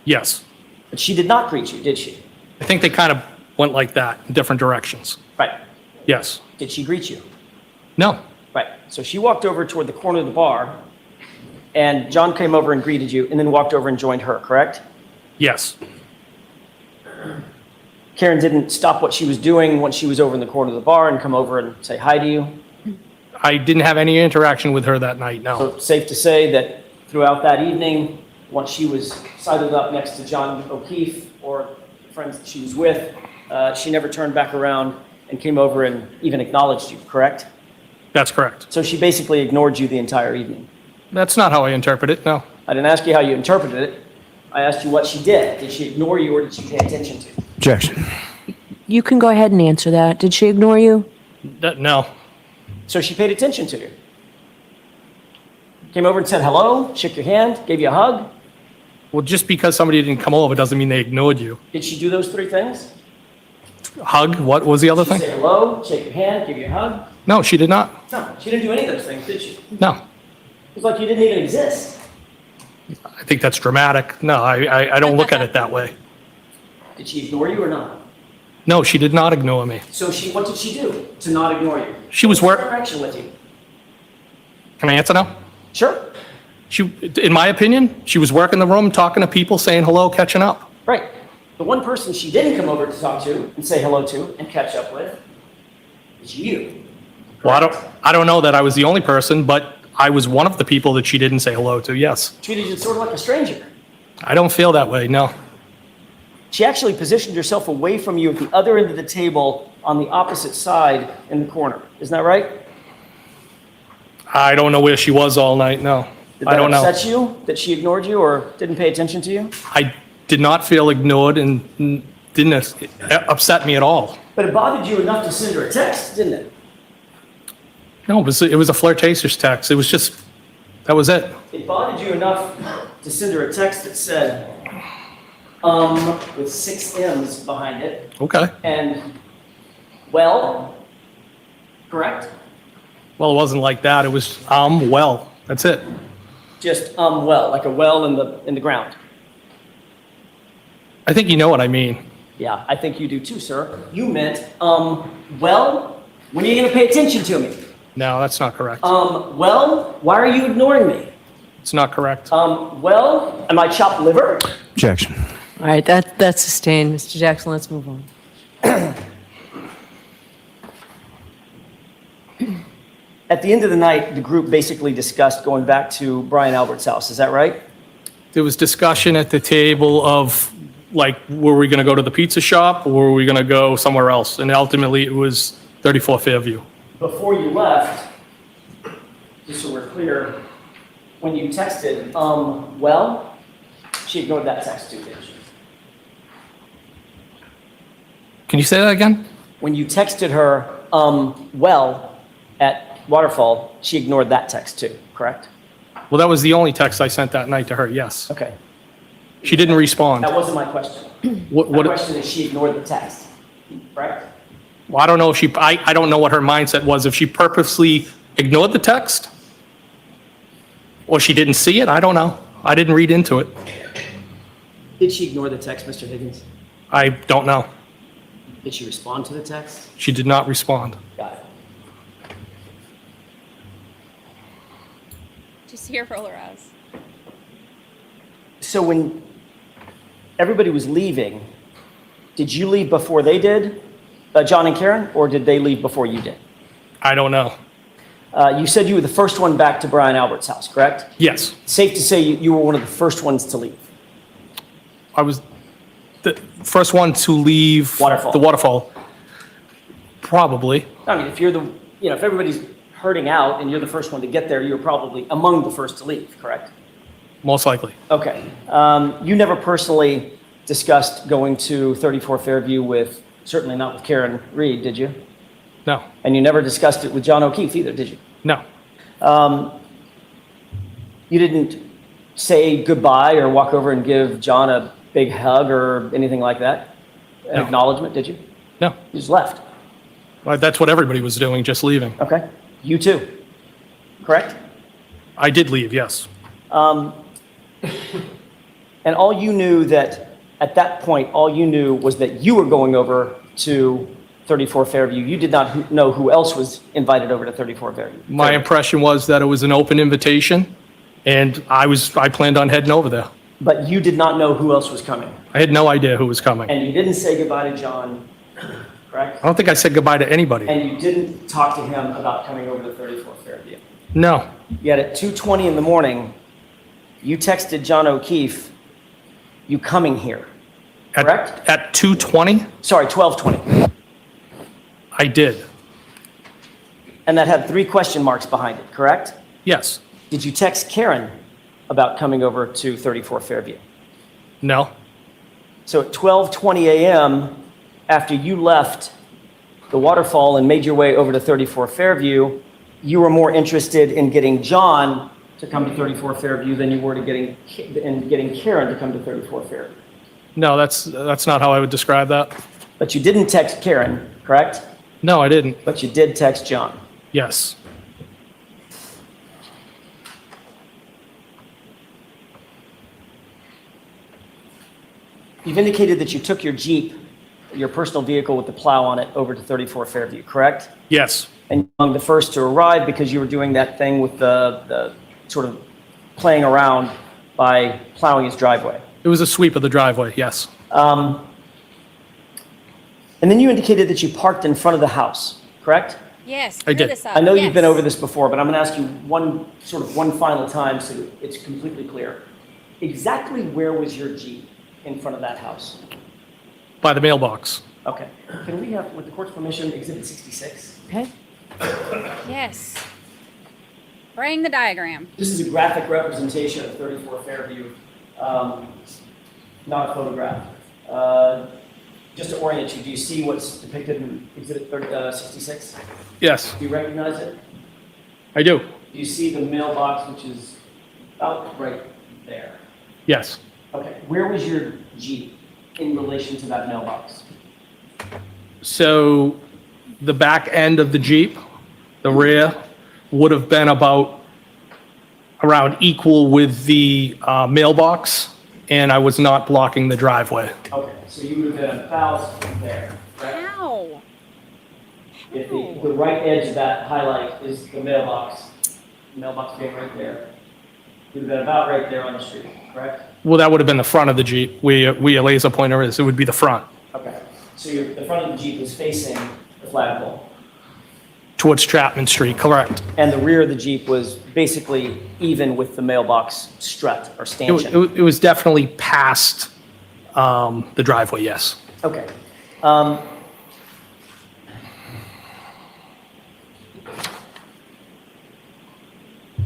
Yes.
But she did not greet you, did she?
I think they kind of went like that in different directions.
Right.
Yes.
Did she greet you?
No.
Right. So she walked over toward the corner of the bar, and John came over and greeted you, and then walked over and joined her, correct?
Yes.
Karen didn't stop what she was doing once she was over in the corner of the bar and come over and say hi to you?
I didn't have any interaction with her that night, no.
So safe to say that throughout that evening, once she was sidled up next to John O'Keefe or friends that she was with, she never turned back around and came over and even acknowledged you, correct?
That's correct.
So she basically ignored you the entire evening?
That's not how I interpret it, no.
I didn't ask you how you interpreted it. I asked you what she did. Did she ignore you or did she pay attention to you?
Objection.
You can go ahead and answer that. Did she ignore you?
No.
So she paid attention to you? Came over and said hello, shook your hand, gave you a hug?
Well, just because somebody didn't come over doesn't mean they ignored you.
Did she do those three things?
Hug? What was the other
She
thing?
say hello, shake your hand, give you a hug?
No, she did not.
No, she didn't do any of those things, did she?
No.
It's like you didn't even exist.
I think that's dramatic. No, I don't look at it that way.
Did she ignore you or not?
No, she did not ignore me.
So what did she do to not ignore you?
She was
What interaction with you?
Can I answer now?
Sure.
In my opinion, she was working the room, talking to people, saying hello, catching up.
Right. The one person she didn't come over to talk to and say hello to and catch up with is you.
Well, I don't know that I was the only person, but I was one of the people that she didn't say hello to, yes.
Treated you sort of like a stranger.
I don't feel that way, no.
She actually positioned herself away from you at the other end of the table on the opposite side in the corner. Isn't that right?
I don't know where she was all night, no.
Did
I don't know.
that upset you that she ignored you or didn't pay attention to you?
I did not feel ignored and didn't upset me at all.
But it bothered you enough to send her a text, didn't it?
No, it was a flirtatious text. It was just, that was it.
It bothered you enough to send her a text that said, with 6 M's behind it.
Okay.
And, well, correct?
Well, it wasn't like that. It was, well, that's it.
Just, well, like a well in the ground.
I think you know what I mean.
Yeah, I think you do too, sir. You meant, well, when are you going to pay attention to me?
No, that's not correct.
Well, why are you ignoring me?
It's not correct.
Well, am I chopped liver?
Objection.
All right, that's sustained. Mr. Jackson, let's move on.
At the end of the night, the group basically discussed going back to Brian Albert's house. Is that right?
There was discussion at the table of, like, were we going to go to the pizza shop or were we going to go somewhere else? And ultimately, it was 34 Fairview.
Before you left, just so we're clear, when you texted, well, she ignored that text too, didn't she?
Can you say that again?
When you texted her, well, at Waterfall, she ignored that text too, correct?
Well, that was the only text I sent that night to her, yes.
Okay.
She didn't respond.
That wasn't my question.
What,
My question is she ignored the text, correct?
well, I don't know if I don't know what her mindset was. If she purposely ignored the text or she didn't see it, I don't know. I didn't read into it.
Did she ignore the text, Mr. Higgins?
I don't know.
Did she respond to the text?
She did not respond.
Got it.
Did you see her roll her eyes?
So when everybody was leaving, did you leave before they did, John and Karen, or did they leave before you did?
I don't know.
You said you were the first one back to Brian Albert's house, correct?
Yes.
Safe to say you were one of the first ones to leave.
I was the first one to leave
Waterfall.
the waterfall. Probably.
I mean, if you're if everybody's herding out and you're the first one to get there, you're probably among the first to leave, correct?
Most likely.
Okay. You never personally discussed going to 34 Fairview with, certainly not with Karen Reed, did you?
No.
And you never discussed it with John O'Keefe either, did you?
No.
You didn't say goodbye or walk over and give John a big hug or anything like that? An acknowledgement, did you?
No.
You just left?
Well, that's what everybody was doing, just leaving.
Okay. You too, correct?
I did leave, yes.
And all you knew at that point, all you knew was that you were going over to 34 Fairview. You did not know who else was invited over to 34 Fairview.
My impression was that it was an open invitation, and I planned on heading over there.
But you did not know who else was coming.
I had no idea who was coming.
And you didn't say goodbye to John, correct?
I don't think I said goodbye to anybody.
And you didn't talk to him about coming over to 34 Fairview.
No.
Yet at 2:20 in the morning, you texted John O'Keefe, you coming here, correct?
At 2:20?
Sorry, 12:20.
I did.
And that had 3 question marks behind it, correct?
Yes.
Did you text Karen about coming over to 34 Fairview?
No.
So at 12:20 a.m., after you left the waterfall and made your way over to 34 Fairview, you were more interested in getting John to come to 34 Fairview than you were to getting Karen to come to 34 Fairview.
No, that's not how I would describe that.
But you didn't text Karen, correct?
No, I didn't.
But you did text John.
Yes.
You've indicated that you took your Jeep, your personal vehicle with the plow on it, over to 34 Fairview, correct?
Yes.
And you were among the first to arrive because you were doing that thing with the sort of playing around by plowing his driveway.
It was a sweep of the driveway, yes.
And then you indicated that you parked in front of the house, correct?
Yes.
I did.
I know you've been over this before, but I'm going to ask you one final time so that it's completely clear. Exactly where was your Jeep in front of that house?
By the mailbox.
Okay. Can we have, with the court's permission, Exhibit 66?
Okay.
Yes. Bring the diagram.
This is a graphic representation of 34 Fairview, not a photograph. Just to orient you, do you see what's depicted in Exhibit 66?
Yes.
Do you recognize it?
I do.
Do you see the mailbox, which is about right there?
Yes.
Okay. Where was your Jeep in relation to that mailbox?
So the back end of the Jeep, the rear, would have been around equal with the mailbox, and I was not blocking the driveway.
Okay, so you would have been about there, right?
How?
If the right edge of that highlight is the mailbox being right there, you would have been about right there on the street, correct?
Well, that would have been the front of the Jeep. Where your laser pointer is, it would be the front.
Okay, so the front of the Jeep is facing the flagpole.
Towards Chapman Street, correct.
And the rear of the Jeep was basically even with the mailbox strut or stanchion.
It was definitely past the driveway, yes.
Okay.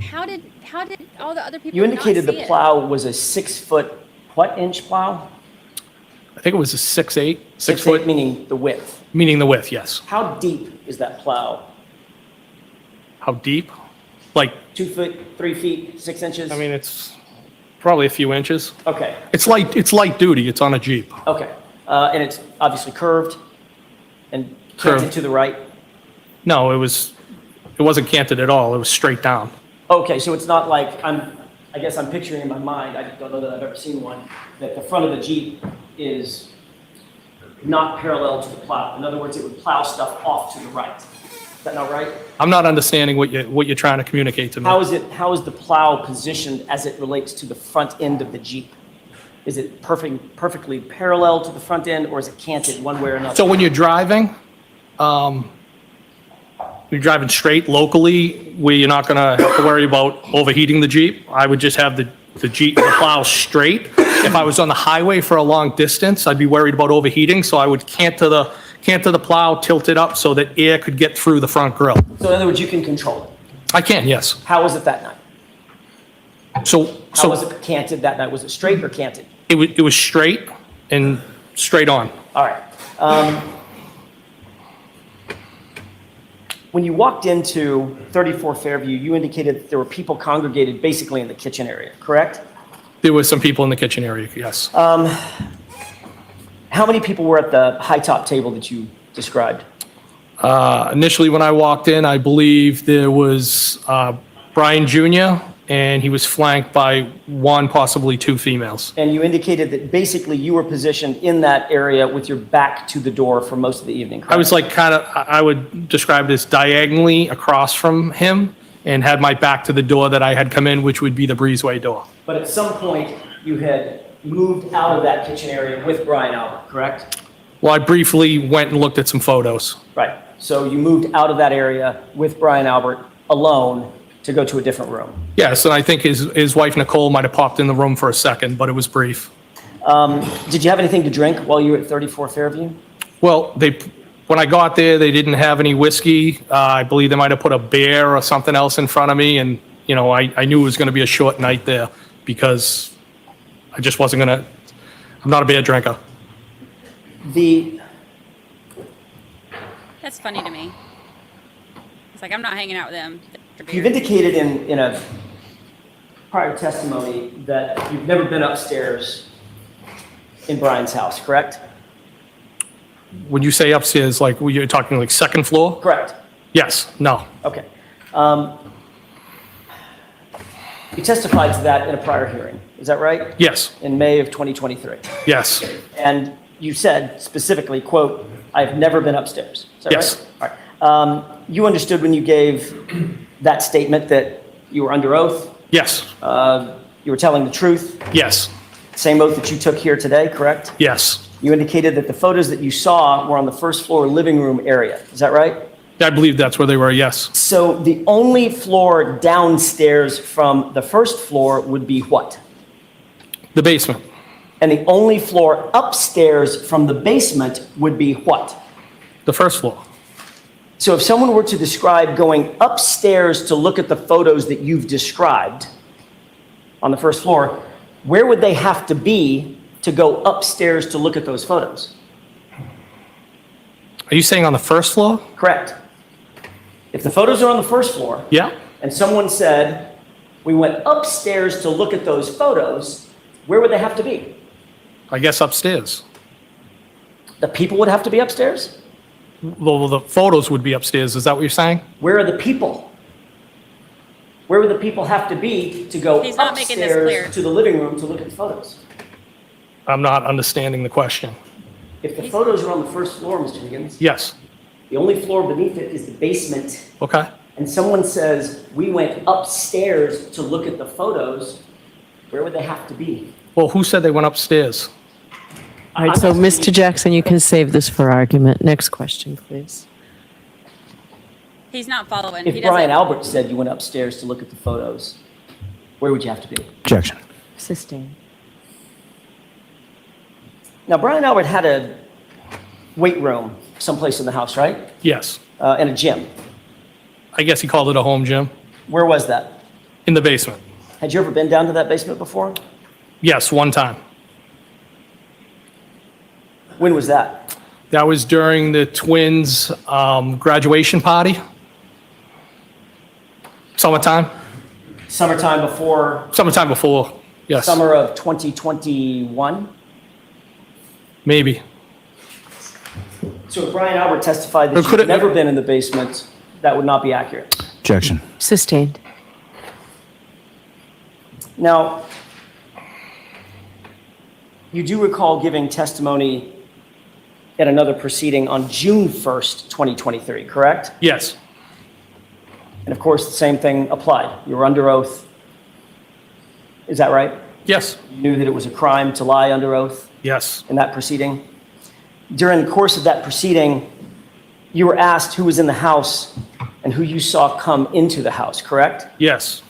How did all the other people
You indicated
not
the
see
plow was a 6 foot, what inch plow?
I think it was a 6'8", 6
8,
foot,
meaning the width.
meaning the width, yes.
How deep is that plow?
How deep? Like,
2 foot, 3 feet, 6 inches?
I mean, it's probably a few inches.
Okay,
It's light duty. It's on a Jeep.
okay. And it's obviously curved and canted
Curved.
to the right?
No, it wasn't canted at all. It was straight down.
Okay, so it's not like, I guess I'm picturing in my mind, I don't know that I've ever seen one, that the front of the Jeep is not parallel to the plow. In other words, it would plow stuff off to the right. Is that not right?
I'm not understanding what you're trying to communicate to me.
How is the plow positioned as it relates to the front end of the Jeep? Is it perfectly parallel to the front end, or is it canted one way or another?
So when you're driving straight locally, where you're not gonna have to worry about overheating the Jeep, I would just have the plow straight. If I was on the highway for a long distance, I'd be worried about overheating, so I would canter the plow, tilt it up so that air could get through the front grille.
So in other words, you can control it.
I can, yes.
How was it that night?
So
How was it canted that night? Was it straight or canted?
it was straight and straight on.
All right. When you walked into 34 Fairview, you indicated that there were people congregated basically in the kitchen area, correct?
There were some people in the kitchen area, yes.
How many people were at the high top table that you described?
Initially, when I walked in, I believe there was Brian Jr., and he was flanked by one, possibly two females.
And you indicated that basically you were positioned in that area with your back to the door for most of the evening, correct?
I was like I would describe it as diagonally across from him and had my back to the door that I had come in, which would be the breezeway door.
But at some point, you had moved out of that kitchen area with Brian Albert, correct?
Well, I briefly went and looked at some photos.
Right. So you moved out of that area with Brian Albert alone to go to a different room.
Yes, and I think his wife Nicole might have popped in the room for a second, but it was brief.
Did you have anything to drink while you were at 34 Fairview?
Well, when I got there, they didn't have any whiskey. I believe they might have put a beer or something else in front of me, and I knew it was going to be a short night there because I just wasn't going to. I'm not a beer drinker.
That's funny to me. It's like I'm not hanging out with them.
You've indicated in a prior testimony that you've never been upstairs in Brian's house, correct?
When you say upstairs, like you're talking like second floor?
Correct.
Yes. No.
Okay. You testified to that in a prior hearing, is that right?
Yes.
In May of 2023.
Yes.
And you said specifically, quote, "I've never been upstairs." Is that
Yes.
right? All right. You understood when you gave that statement that you were under oath?
Yes.
You were telling the truth?
Yes.
Same oath that you took here today, correct?
Yes.
You indicated that the photos that you saw were on the first floor living room area. Is that right?
I believe that's where they were, yes.
So the only floor downstairs from the first floor would be what?
The basement.
And the only floor upstairs from the basement would be what?
The first floor.
So if someone were to describe going upstairs to look at the photos that you've described on the first floor, where would they have to be to go upstairs to look at those photos?
Are you saying on the first floor?
Correct. If the photos are on the first floor,
Yeah.
and someone said, we went upstairs to look at those photos, where would they have to be?
I guess upstairs.
The people would have to be upstairs?
Well, the photos would be upstairs. Is that what you're saying?
Where are the people? Where would the people have to be to go
He's not making this clear.
upstairs to the living room to look at the photos?
I'm not understanding the question.
If the photos are on the first floor, Mr. Higgins,
Yes.
the only floor beneath it is the basement,
Okay.
and someone says, we went upstairs to look at the photos, where would they have to be?
Well, who said they went upstairs?
All right, so Mr. Jackson, you can save this for argument. Next question, please.
He's not following.
If
He doesn't.
Brian Albert said you went upstairs to look at the photos, where would you have to be?
Objection.
Sustained.
Now, Brian Albert had a weight room someplace in the house, right?
Yes.
And a gym.
I guess he called it a home gym.
Where was that?
In the basement.
Had you ever been down to that basement before?
Yes, one time.
When was that?
That was during the twins' graduation party. Summertime.
Summertime before?
Summertime before, yes.
Summer of 2021?
Maybe.
So if Brian Albert testified that
Could
you've never been in the basement, that would not be accurate.
Objection.
Sustained.
Now, you do recall giving testimony at another proceeding on June 1st, 2023, correct?
Yes.
And of course, the same thing applied. You were under oath. Is that right?
Yes.
You knew that it was a crime to lie under oath
Yes.
in that proceeding. During the course of that proceeding, you were asked who was in the house and who you saw come into the house, correct?
Yes.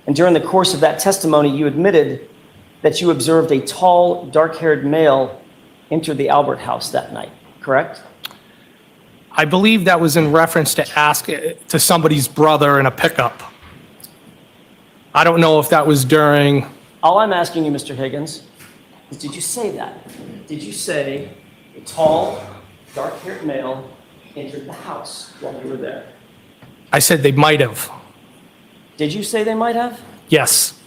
And during the course of that testimony, you admitted that you observed a tall, dark-haired male enter the Albert house that night, correct?
I believe that was in reference to ask to somebody's brother in a pickup. I don't know if that was during.
All I'm asking you, Mr. Higgins, is did you say that? Did you say a tall, dark-haired male entered the house while you were there?
I said they might have.
Did you say they might have?
Yes.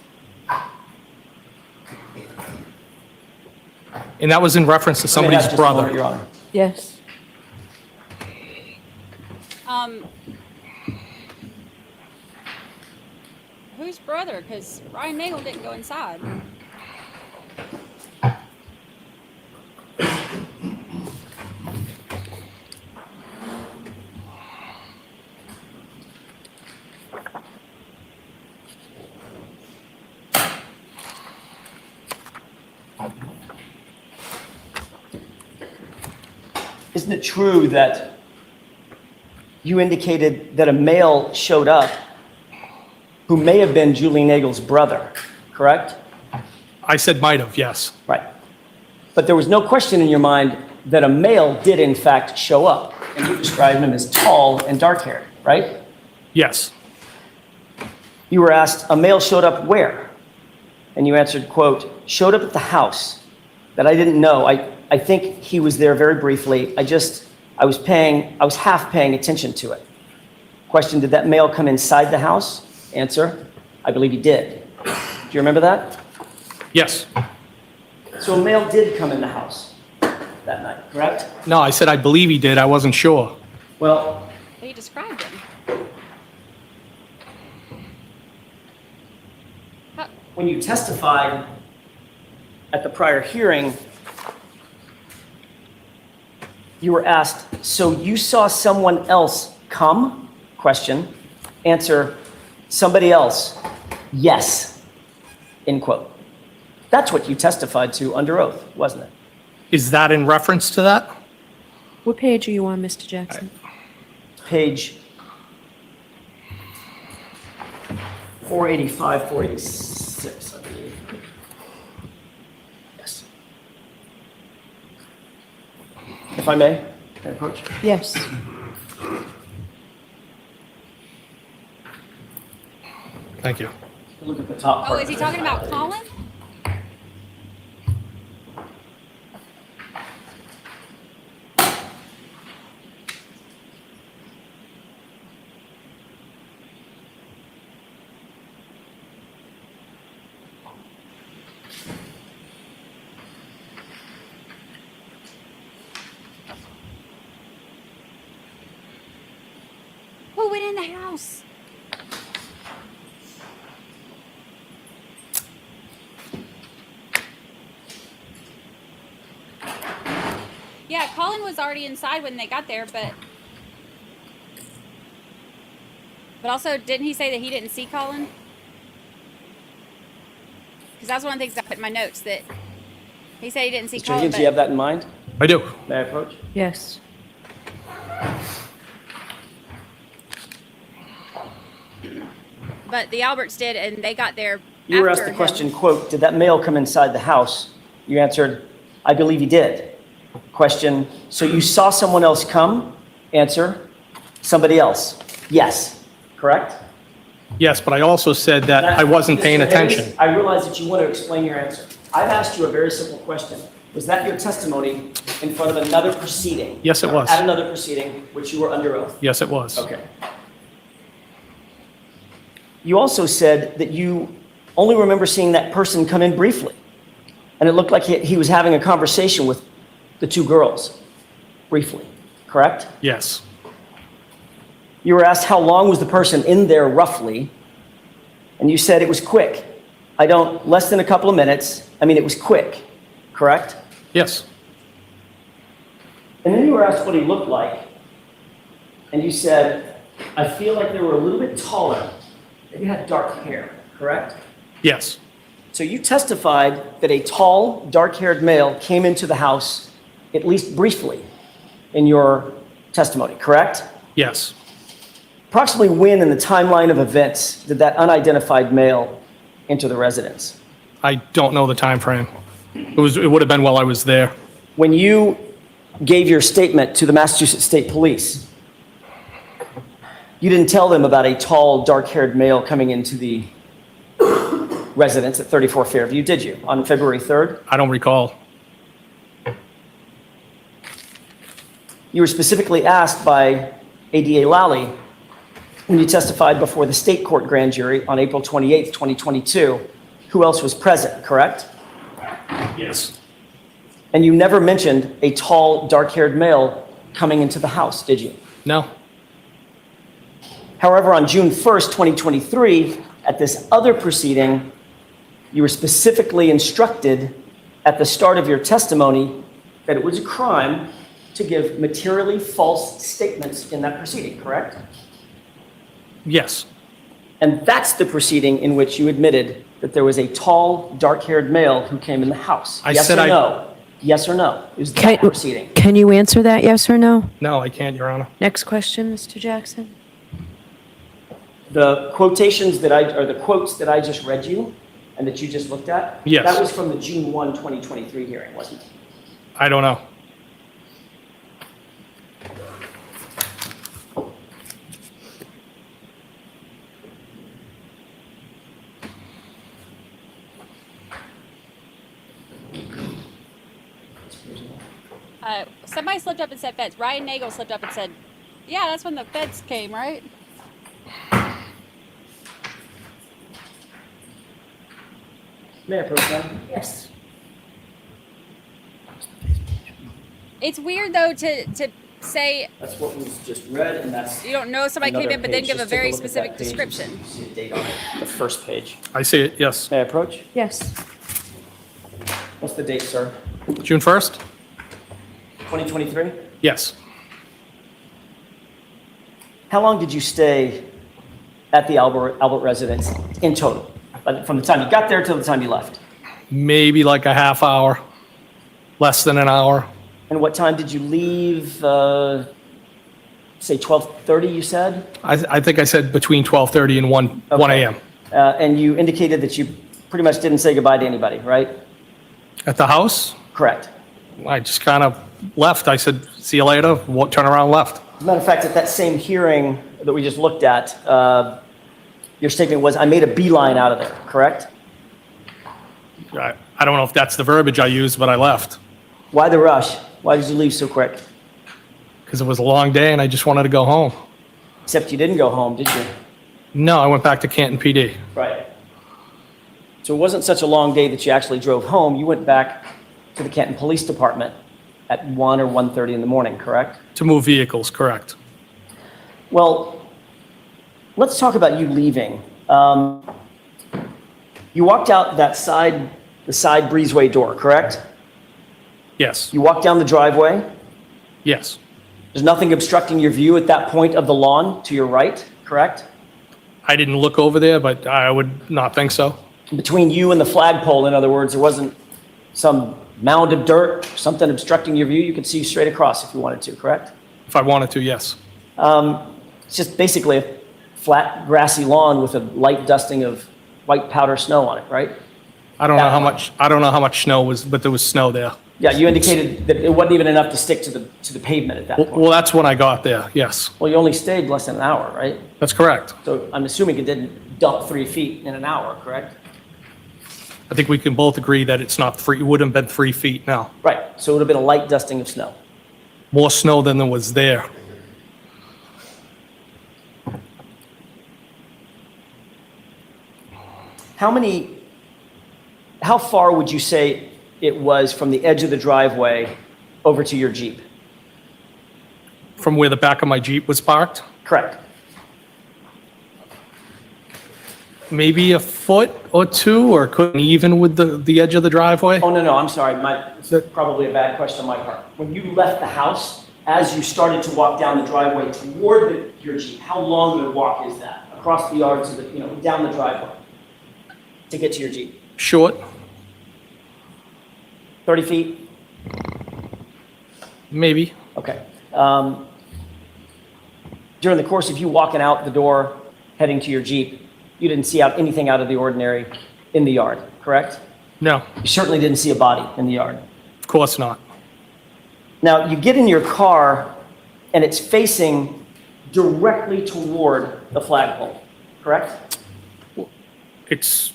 And that was in reference to
Let me have
somebody's
just a moment,
brother.
Your Honor.
Yes.
Whose brother, because Ryan Nagel didn't go inside.
Isn't it true that you indicated that a male showed up who may have been Julie Nagel's brother, correct?
I said might have, yes.
Right. But there was no question in your mind that a male did in fact show up, and you described him as tall and dark-haired, right?
Yes.
You were asked, a male showed up where? And you answered, quote, showed up at the house that I didn't know. I think he was there very briefly. I was half paying attention to it. Question, did that male come inside the house? Answer, I believe he did. Do you remember that?
Yes.
So a male did come in the house that night, correct?
No, I said I believe he did. I wasn't sure.
Well,
He described him.
when you testified at the prior hearing, you were asked, so you saw someone else come? Question. Answer, somebody else. Yes. End quote. That's what you testified to under oath, wasn't it?
Is that in reference to that?
What page are you on, Mr. Jackson?
Page 485, 486, I believe. Yes. If I may, can I approach?
Yes.
Thank you.
Look at the top part.
Oh, is he talking about Colin? Who went in the house? Yeah, Colin was already inside when they got there, but also, didn't he say that he didn't see Colin? Because that's one of the things I put in my notes, that he said he didn't see
Mr.
Colin.
Higgins, do you have that in mind?
I do.
May I approach?
Yes.
But the Alberts did, and they got there.
You were asked
after
the
him.
question, quote, did that male come inside the house? You answered, I believe he did. Question, so you saw someone else come? Answer, somebody else. Yes. Correct?
Yes, but I also said that I wasn't paying
Mr. Higgins,
attention.
I realize that you want to explain your answer. I've asked you a very simple question. Was that your testimony in front of another proceeding?
Yes, it was.
At another proceeding, which you were under oath?
Yes, it was.
Okay. You also said that you only remember seeing that person come in briefly, and it looked like he was having a conversation with the two girls, briefly, correct?
Yes.
You were asked how long was the person in there roughly, and you said it was quick. Less than a couple of minutes. I mean, it was quick, correct?
Yes.
And then you were asked what he looked like, and you said, I feel like they were a little bit taller. Maybe had dark hair, correct?
Yes.
So you testified that a tall, dark-haired male came into the house, at least briefly, in your testimony, correct?
Yes.
Approximately when in the timeline of events did that unidentified male enter the residence?
I don't know the time frame. It would have been while I was there.
When you gave your statement to the Massachusetts State Police, you didn't tell them about a tall, dark-haired male coming into the residence at 34 Fairview, did you, on February 3rd?
I don't recall.
You were specifically asked by ADA Lally when you testified before the state court grand jury on April 28th, 2022, who else was present, correct?
Yes.
And you never mentioned a tall, dark-haired male coming into the house, did you?
No.
However, on June 1st, 2023, At this other proceeding, you were specifically instructed at the start of your testimony that it was a crime to give materially false statements in that proceeding, correct?
Yes.
And that's the proceeding in which you admitted that there was a tall, dark-haired male who came in the house. Yes or no? Yes or no? It was that proceeding.
Can you answer that, yes or no?
No, I can't, Your Honor.
Next question, Mr. Jackson.
The quotations that or the quotes that I just read you and that you just looked at?
Yes.
That was from the June 1, 2023 hearing, wasn't it?
I don't know.
Somebody slipped up and said feds. Ryan Nagel slipped up and said, yeah, that's when the feds came, right?
May I proceed? Yes.
It's weird, though, to say
That's what was just read, and that's...
you don't know somebody came
another
in, but then
page.
give a
Just take
very
look at
specific
that page.
description.
You see a date on it, the first page.
I see it, yes.
May I approach?
Yes.
What's the date, sir?
June 1st?
2023?
Yes.
How long did you stay at the Albert residence in total? From the time you got there till the time you left?
Maybe like a half hour, less than an hour.
And what time did you leave? Say 12:30, you said?
I think I said between 12:30 and 1 a.m.
And you indicated that you pretty much didn't say goodbye to anybody, right?
At the house?
Correct.
I just kind of left. I said, see you later, turn around, left.
As a matter of fact, at that same hearing that we just looked at, your statement was, I made a beeline out of there, correct?
I don't know if that's the verbiage I used, but I left.
Why the rush? Why did you leave so quick?
Because it was a long day and I just wanted to go home.
Except you didn't go home, did you?
No, I went back to Canton PD.
Right. So it wasn't such a long day that you actually drove home. You went back to the Canton Police Department at 1 or 1:30 in the morning, correct?
To move vehicles, correct.
Well, let's talk about you leaving. You walked out the side breezeway door, correct?
Yes.
You walked down the driveway.
Yes.
There's nothing obstructing your view at that point of the lawn to your right, correct?
I didn't look over there, but I would not think so.
Between you and the flagpole, in other words, there wasn't some mound of dirt, something obstructing your view. You could see straight across if you wanted to, correct?
If I wanted to, yes.
It's just basically a flat, grassy lawn with a light dusting of white powder snow on it, right?
I don't know how much snow was, but there was snow there.
Yeah, you indicated that it wasn't even enough to stick to the pavement at that point.
Well, that's when I got there, yes.
Well, you only stayed less than an hour, right?
That's correct.
So I'm assuming it didn't dump 3 feet in an hour, correct?
I think we can both agree that it's not it wouldn't have been 3 feet now.
Right, so it would have been a light dusting of snow.
More snow than there was there.
How far would you say it was from the edge of the driveway over to your Jeep?
From where the back of my Jeep was parked?
Correct.
Maybe a foot or two, or couldn't even with the edge of the driveway?
Oh, no, I'm sorry. It's probably a bad question on my part. When you left the house, as you started to walk down the driveway toward your Jeep, how long of a walk is that? Across the yard to down the driveway to get to your Jeep?
Short.
30 feet?
Maybe.
Okay. During the course of you walking out the door, heading to your Jeep, you didn't see anything out of the ordinary in the yard, correct?
No.
You certainly didn't see a body in the yard.
Of course not.
Now, you get in your car, and it's facing directly toward the flagpole, correct?
It's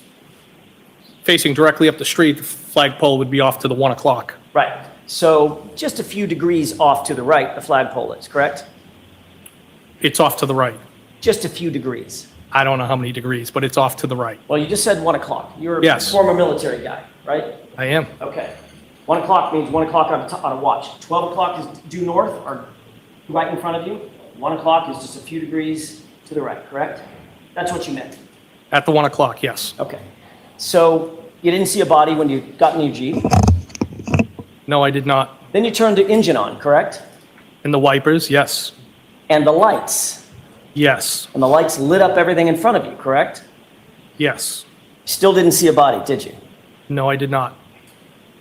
facing directly up the street. The flagpole would be off to the 1 o'clock.
Right. So just a few degrees off to the right, the flagpole is, correct?
It's off to the right.
Just a few degrees.
I don't know how many degrees, but it's off to the right.
Well, you just said 1 o'clock. You're
Yes.
a former military guy, right?
I am.
Okay. 1 o'clock means 1 o'clock on a watch. 12 o'clock is due north or right in front of you. 1 o'clock is just a few degrees to the right, correct? That's what you meant.
At the 1 o'clock, yes.
Okay. So you didn't see a body when you got in your Jeep.
No, I did not.
Then you turned the engine on, correct?
And the wipers, yes.
And the lights.
Yes.
And the lights lit up everything in front of you, correct?
Yes.
Still didn't see a body, did you?
No, I did not.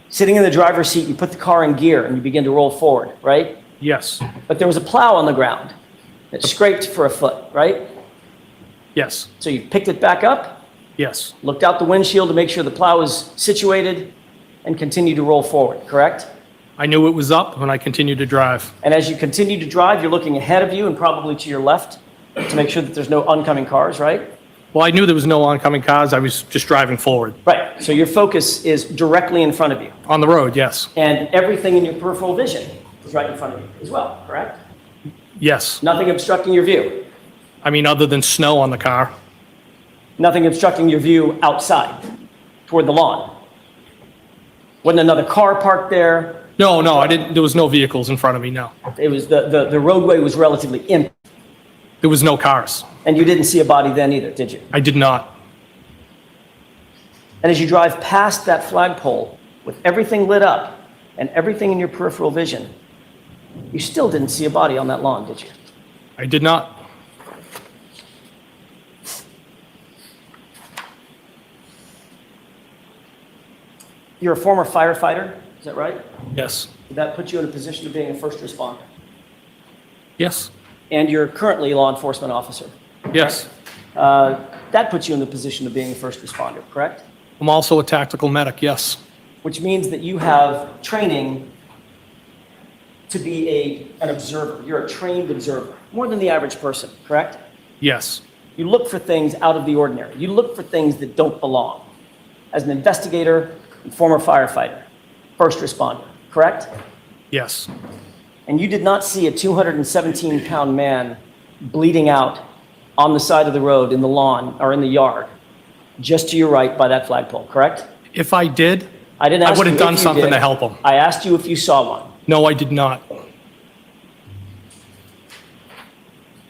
Sitting in the driver's seat, you put the car in gear and you begin to roll forward, right?
Yes.
But there was a plow on the ground that scraped for a foot, right?
Yes.
So you picked it back up,
Yes.
looked out the windshield to make sure the plow was situated, and continued to roll forward, correct?
I knew it was up when I continued to drive.
And as you continue to drive, you're looking ahead of you and probably to your left to make sure that there's no oncoming cars, right?
Well, I knew there was no oncoming cars. I was just driving forward.
Right. So your focus is directly in front of you.
On the road, yes.
And everything in your peripheral vision is right in front of you as well, correct?
Yes.
Nothing obstructing your view.
I mean, other than snow on the car.
Nothing obstructing your view outside toward the lawn. Wasn't another car parked there.
No, I didn't. There was no vehicles in front of me, no.
It was the roadway was relatively empty.
There was no cars.
And you didn't see a body then either, did you?
I did not.
And as you drive past that flagpole with everything lit up and everything in your peripheral vision, you still didn't see a body on that lawn, did you?
I did not.
You're a former firefighter, is that right?
Yes.
Did that put you in a position of being a first responder?
Yes.
And you're currently a law enforcement officer.
Yes.
That puts you in the position of being a first responder, correct?
I'm also a tactical medic, yes.
Which means that you have training to be an observer. You're a trained observer, more than the average person, correct?
Yes.
You look for things out of the ordinary. You look for things that don't belong. As an investigator and former firefighter, first responder, correct?
Yes.
And you did not see a 217-pound man bleeding out on the side of the road, in the lawn, or in the yard, just to your right by that flagpole, correct?
If I did,
I didn't ask
I would have
you
done
if you
something
did.
to help him.
I asked you if you saw one.
No, I did not.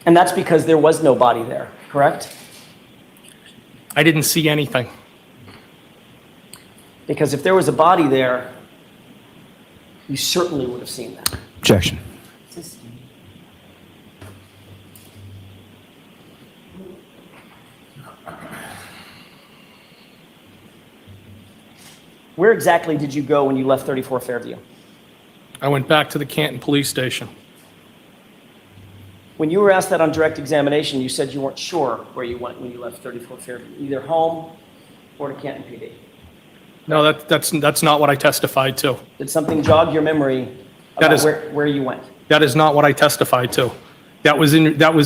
And that's because there was no body there, correct?
I didn't see anything.
Because if there was a body there, you certainly would have seen that.
Objection.
Where exactly did you go when you left 34 Fairview?
I went back to the Canton Police Station.
When you were asked that on direct examination, you said you weren't sure where you went when you left 34 Fairview, either home or to Canton PD.
No, that's not what I testified to.
Did something jog your memory about where you went?
That is not what I testified to. That was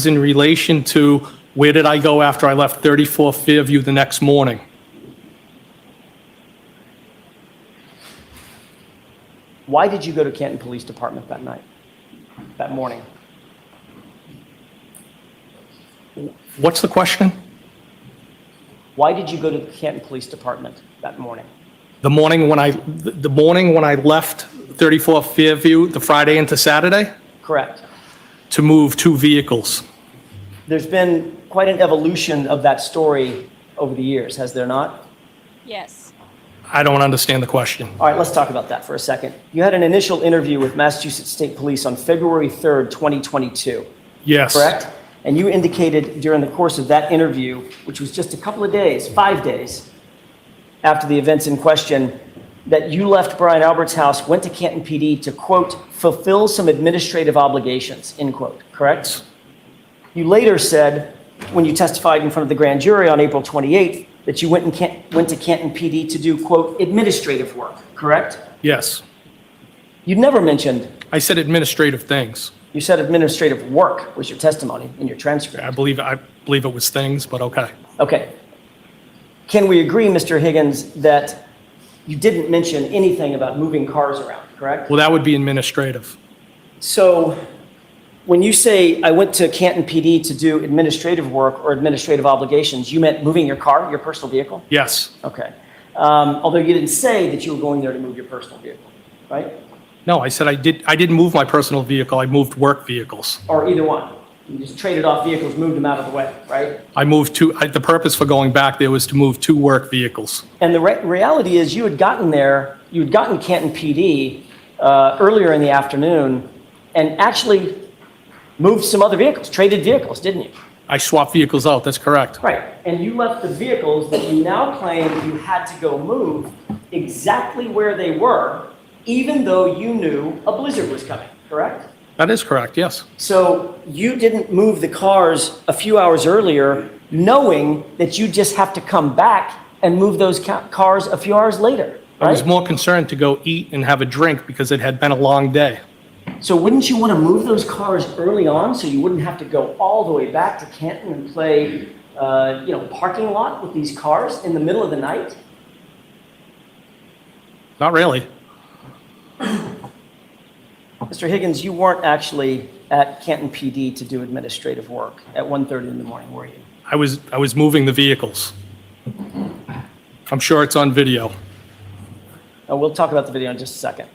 in relation to where did I go after I left 34 Fairview the next morning.
Why did you go to Canton Police Department that night, that morning?
What's the question?
Why did you go to the Canton Police Department that morning?
The morning when I left 34 Fairview, the Friday into Saturday,
Correct.
to move 2 vehicles.
There's been quite an evolution of that story over the years, has there not?
Yes.
I don't understand the question.
All right, let's talk about that for a second. You had an initial interview with Massachusetts State Police on February 3rd, 2022.
Yes.
Correct? And you indicated during the course of that interview, which was just a couple of days, 5 days, after the events in question, that you left Brian Albert's house, went to Canton PD to, quote, fulfill some administrative obligations, end quote, correct? You later said, when you testified in front of the grand jury on April 28th, that you went to Canton PD to do, quote, administrative work, correct?
Yes.
You never mentioned...
I said administrative things.
You said administrative work was your testimony in your transcript.
I believe it was things, but okay.
Okay. Can we agree, Mr. Higgins, that you didn't mention anything about moving cars around, correct?
Well, that would be administrative.
So when you say I went to Canton PD to do administrative work or administrative obligations, you meant moving your car, your personal vehicle?
Yes.
Okay. Although you didn't say that you were going there to move your personal vehicle, right?
No, I said I didn't move my personal vehicle. I moved work vehicles.
Or either one. You just traded off vehicles, moved them out of the way, right?
I moved the purpose for going back there was to move 2 work vehicles.
And the reality is you had gotten Canton PD earlier in the afternoon and actually moved some other vehicles, traded vehicles, didn't you?
I swapped vehicles out, that's correct.
Right, and you left the vehicles that you now claim you had to go move exactly where they were, even though you knew a blizzard was coming, correct?
That is correct, yes.
So you didn't move the cars a few hours earlier, knowing that you just have to come back and move those cars a few hours later,
I was
right?
more concerned to go eat and have a drink because it had been a long day.
So wouldn't you want to move those cars early on so you wouldn't have to go all the way back to Canton and play, parking lot with these cars in the middle of the night?
Not really.
Mr. Higgins, you weren't actually at Canton PD to do administrative work at 1:30 in the morning, were you?
I was moving the vehicles. I'm sure it's on video.
We'll talk about the video in just a second.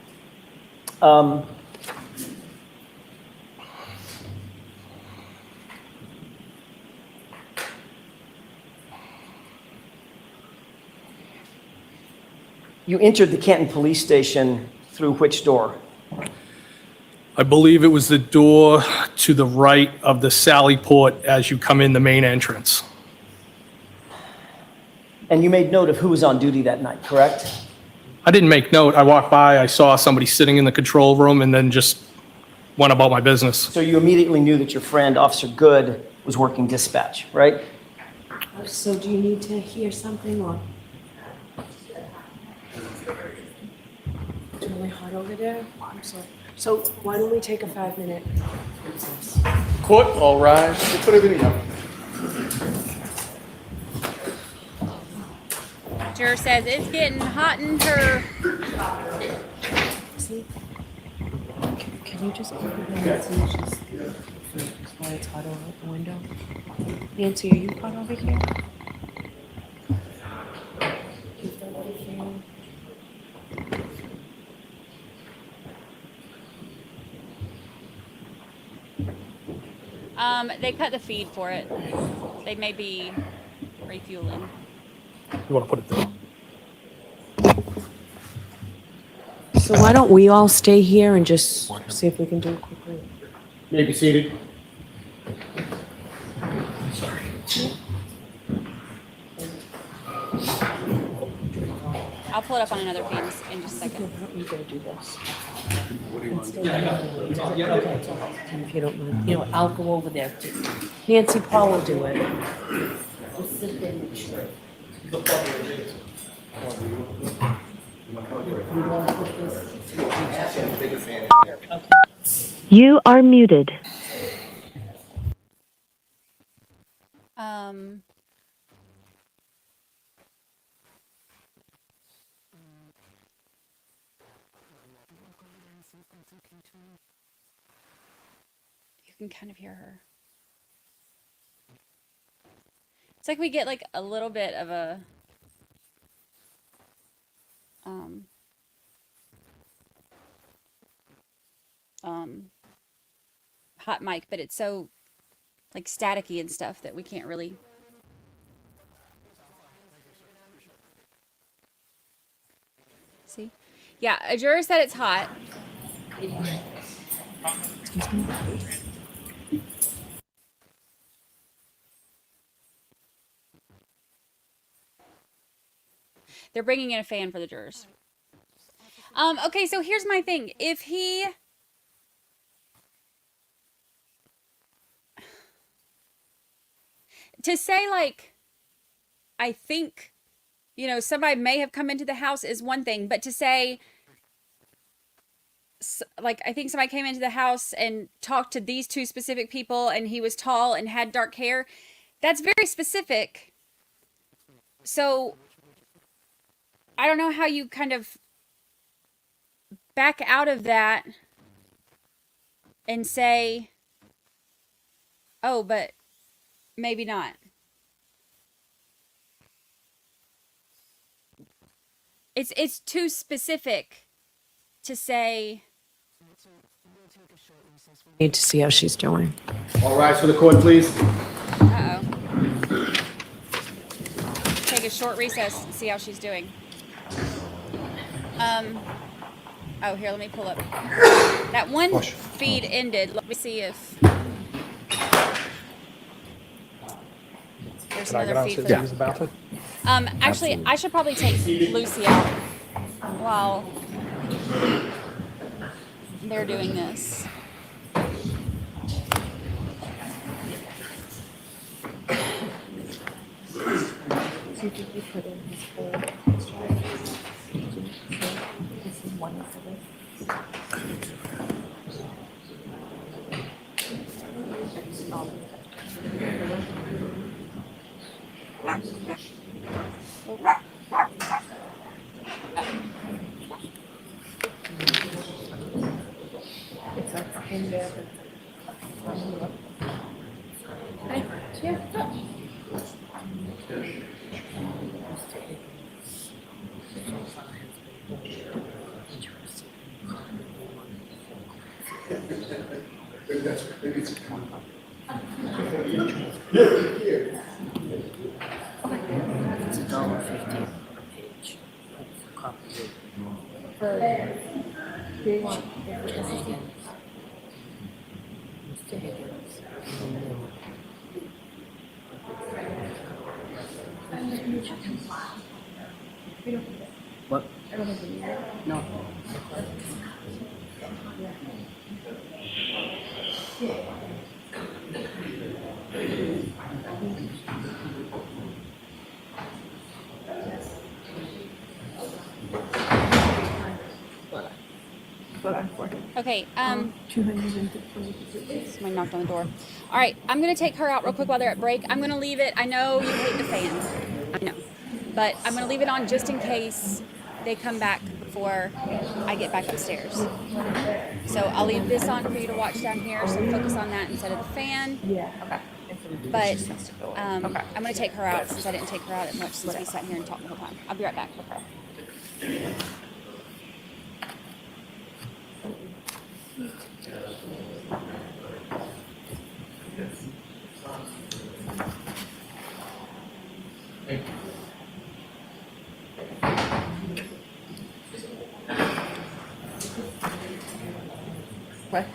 You entered the Canton Police Station through which door?
I believe it was the door to the right of the Sally Port as you come in the main entrance.
And you made note of who was on duty that night, correct?
I didn't make note. I walked by, I saw somebody sitting in the control room and then just went about my business.
So you immediately knew that your friend, Officer Good, was working dispatch, right?
So do you need to hear something or? It's really hot over there. I'm sorry. So why don't we take a 5-minute recess?
Court, all rise. We'll put everything up.
Juror says it's getting hot in her.
See? Can you just open the Nancy and just why it's hot over the window? Nancy, are you hot over here? Is there a fan?
They cut the feed for it. They may be refueling.
You want to put it there?
So why don't we all stay here and just see if we can do it quickly?
You may be seated.
I'll pull it up on another feed in just a second.
You gotta do this.
If you don't mind. You know, I'll go over there too. Nancy, Paul will do it.
Just sit there and make sure.
You are muted.
You can kind of hear her. It's like we get like a little bit of a hot mic, but it's so like staticky and stuff that we can't really. See? Yeah, a juror said it's hot.
Excuse me?
They're bringing in a fan for the jurors. Okay, so here's my thing. If he... To say, like, I think, you know, somebody may have come into the house is one thing, but to say, like, I think somebody came into the house and talked to these 2 specific people and he was tall and had dark hair, that's very specific. So, I don't know how you kind of back out of that and say, oh, but maybe not. It's too specific to say
Need to see how she's doing.
All rise for the court, please.
Uh-oh. Take a short recess and see how she's doing. Oh, here, let me pull up. That one feed ended. Let me see if there's another feed for that. Actually, I should probably take Lucy out while they're doing this.
What? No.
Okay, somebody knocked on the door. All right, I'm gonna take her out real quick while they're at break. I'm gonna leave it. I know you hate the fan, I know, but I'm gonna leave it on just in case they come back before I get back upstairs. So I'll leave this on for you to watch down here, so focus on that instead of the fan. Yeah. Okay. But I'm gonna take her out since I didn't take her out as much since we sat here and talked the whole time. I'll be right back. Okay.
What?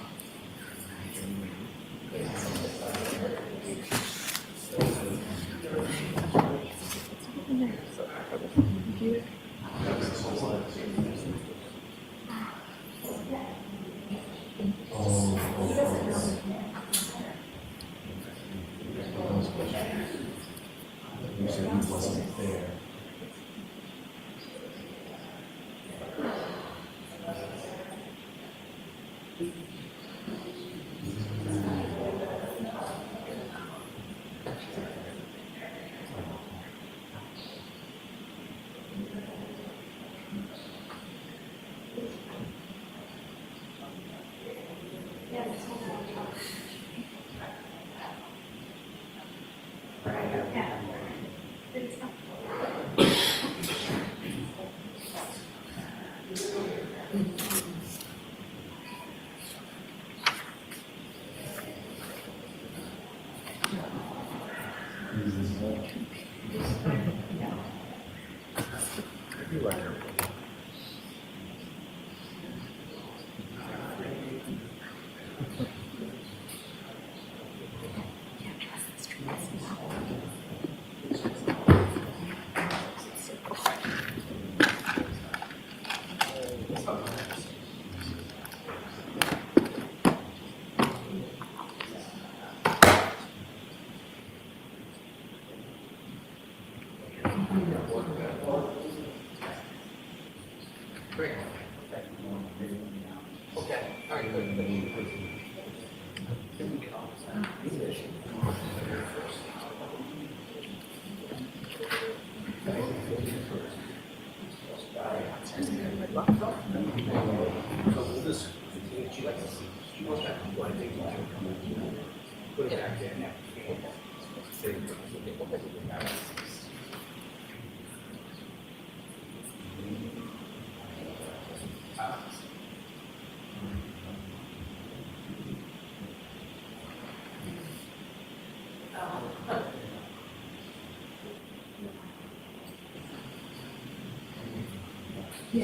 I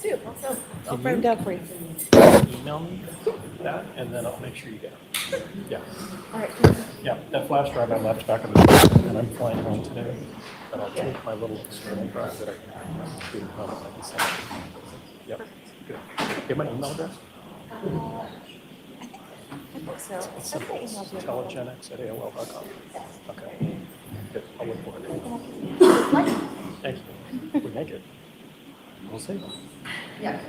do. I'll write them down for you.
Email me that, and then I'll make sure you get it. Yeah.
All right.
Yeah, that flash drive I left back in the car, and I'm flying home today. But I'll take my little external drive that I can do home. I can send it. Yep. Good. Get my email address?
I think so.
It's simple. It's telegenics@AOL.com. Okay. Good. I'll look for it. Thank you. If we make it, we'll see.
Yeah.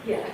Yeah.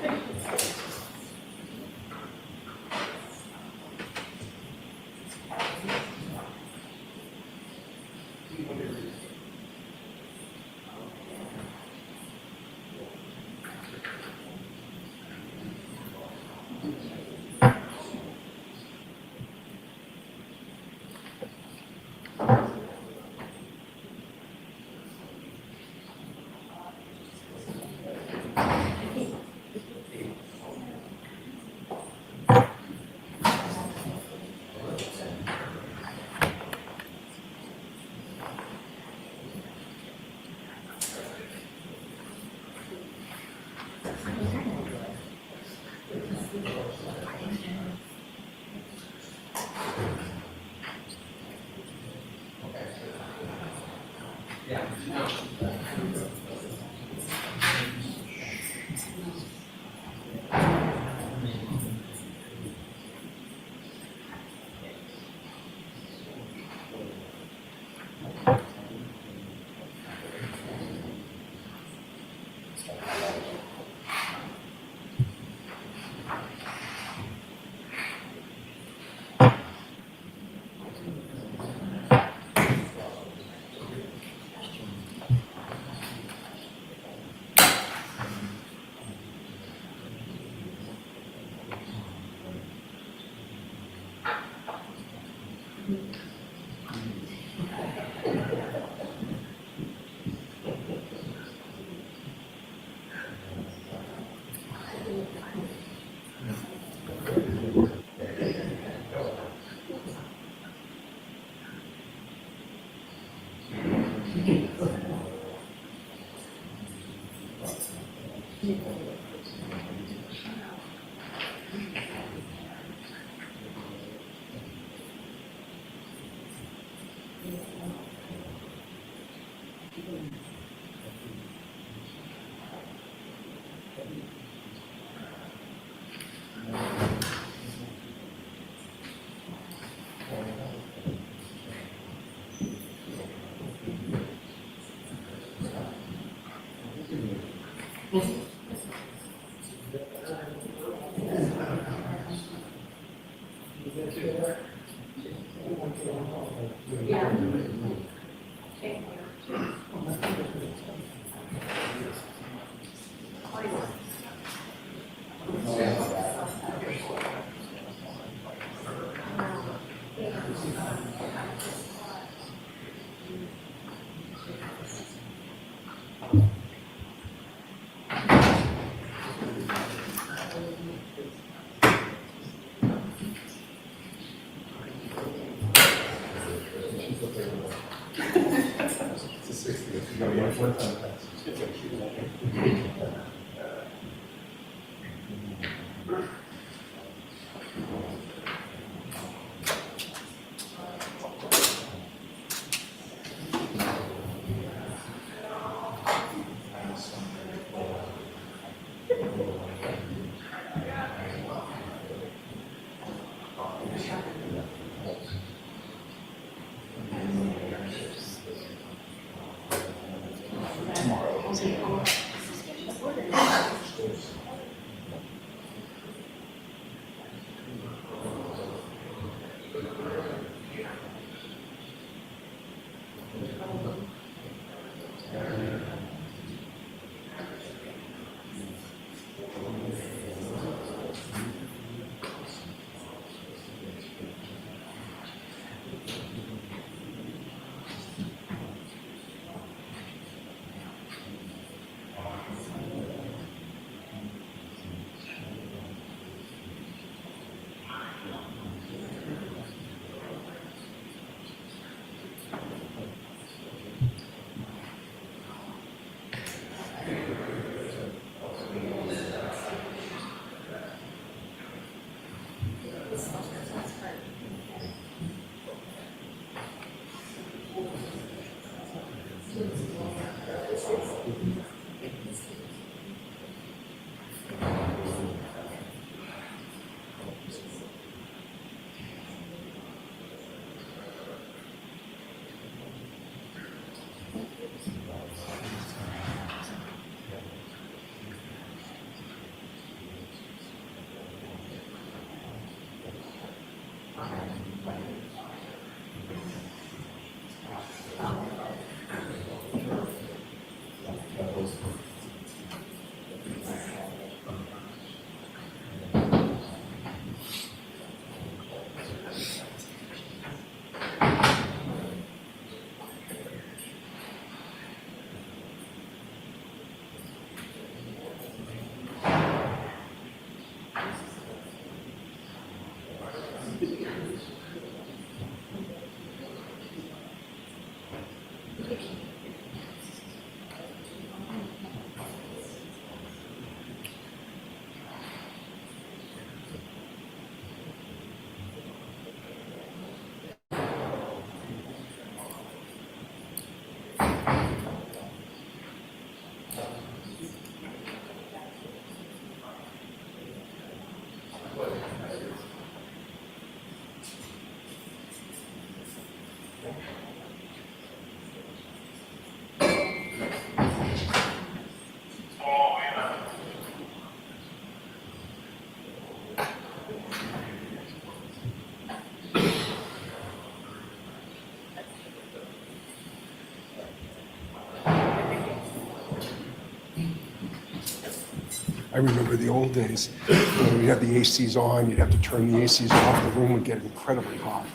I remember the old days when we had the ACs on, you'd have to turn the ACs off, the room would get incredibly hot.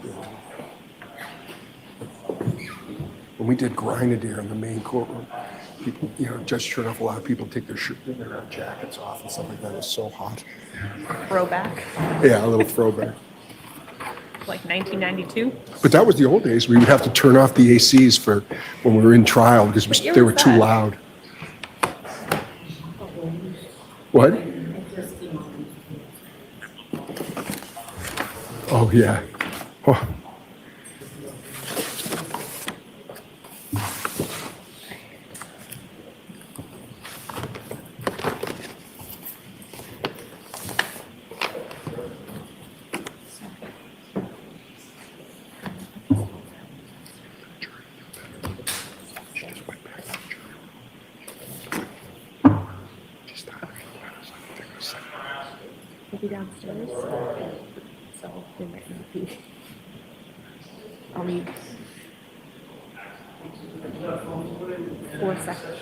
You know. When we did Grenadier in the main courtroom, people, you know, Judge Chernoff, a lot of people take their jackets off and stuff like that. It was so hot.
Throwback.
Yeah, a little throwback.
like 1992.
But that was the old days. We would have to turn off the ACs for when we were in trial because
year
they
was
were too
that?
loud. What? Oh, yeah. Oh.
Maybe downstairs. So they might not be. I'll need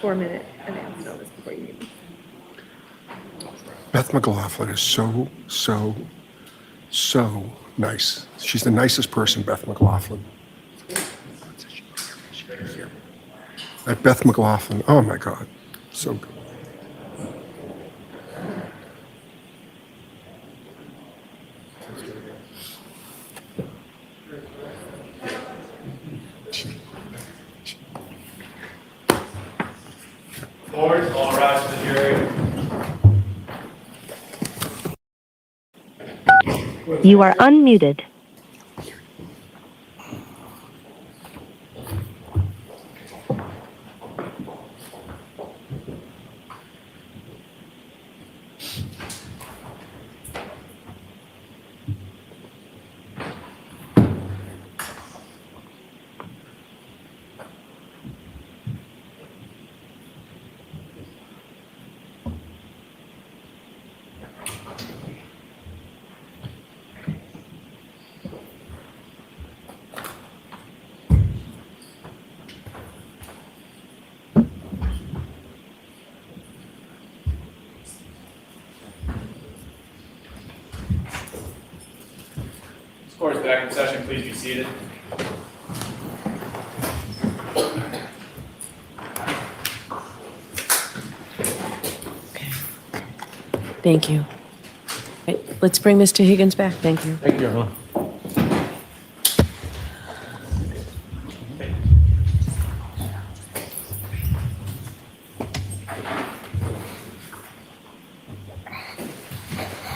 4-minute advance notice before you meet me.
Beth McLaughlin is so nice. She's the nicest person, Beth McLaughlin. That Beth McLaughlin, oh my God, so good.
Lord, all rise to the jury.
You are unmuted.
Court is back in session. Please be seated.
Thank you. Right, let's bring Mr. Higgins back. Thank you.
Thank you, everyone.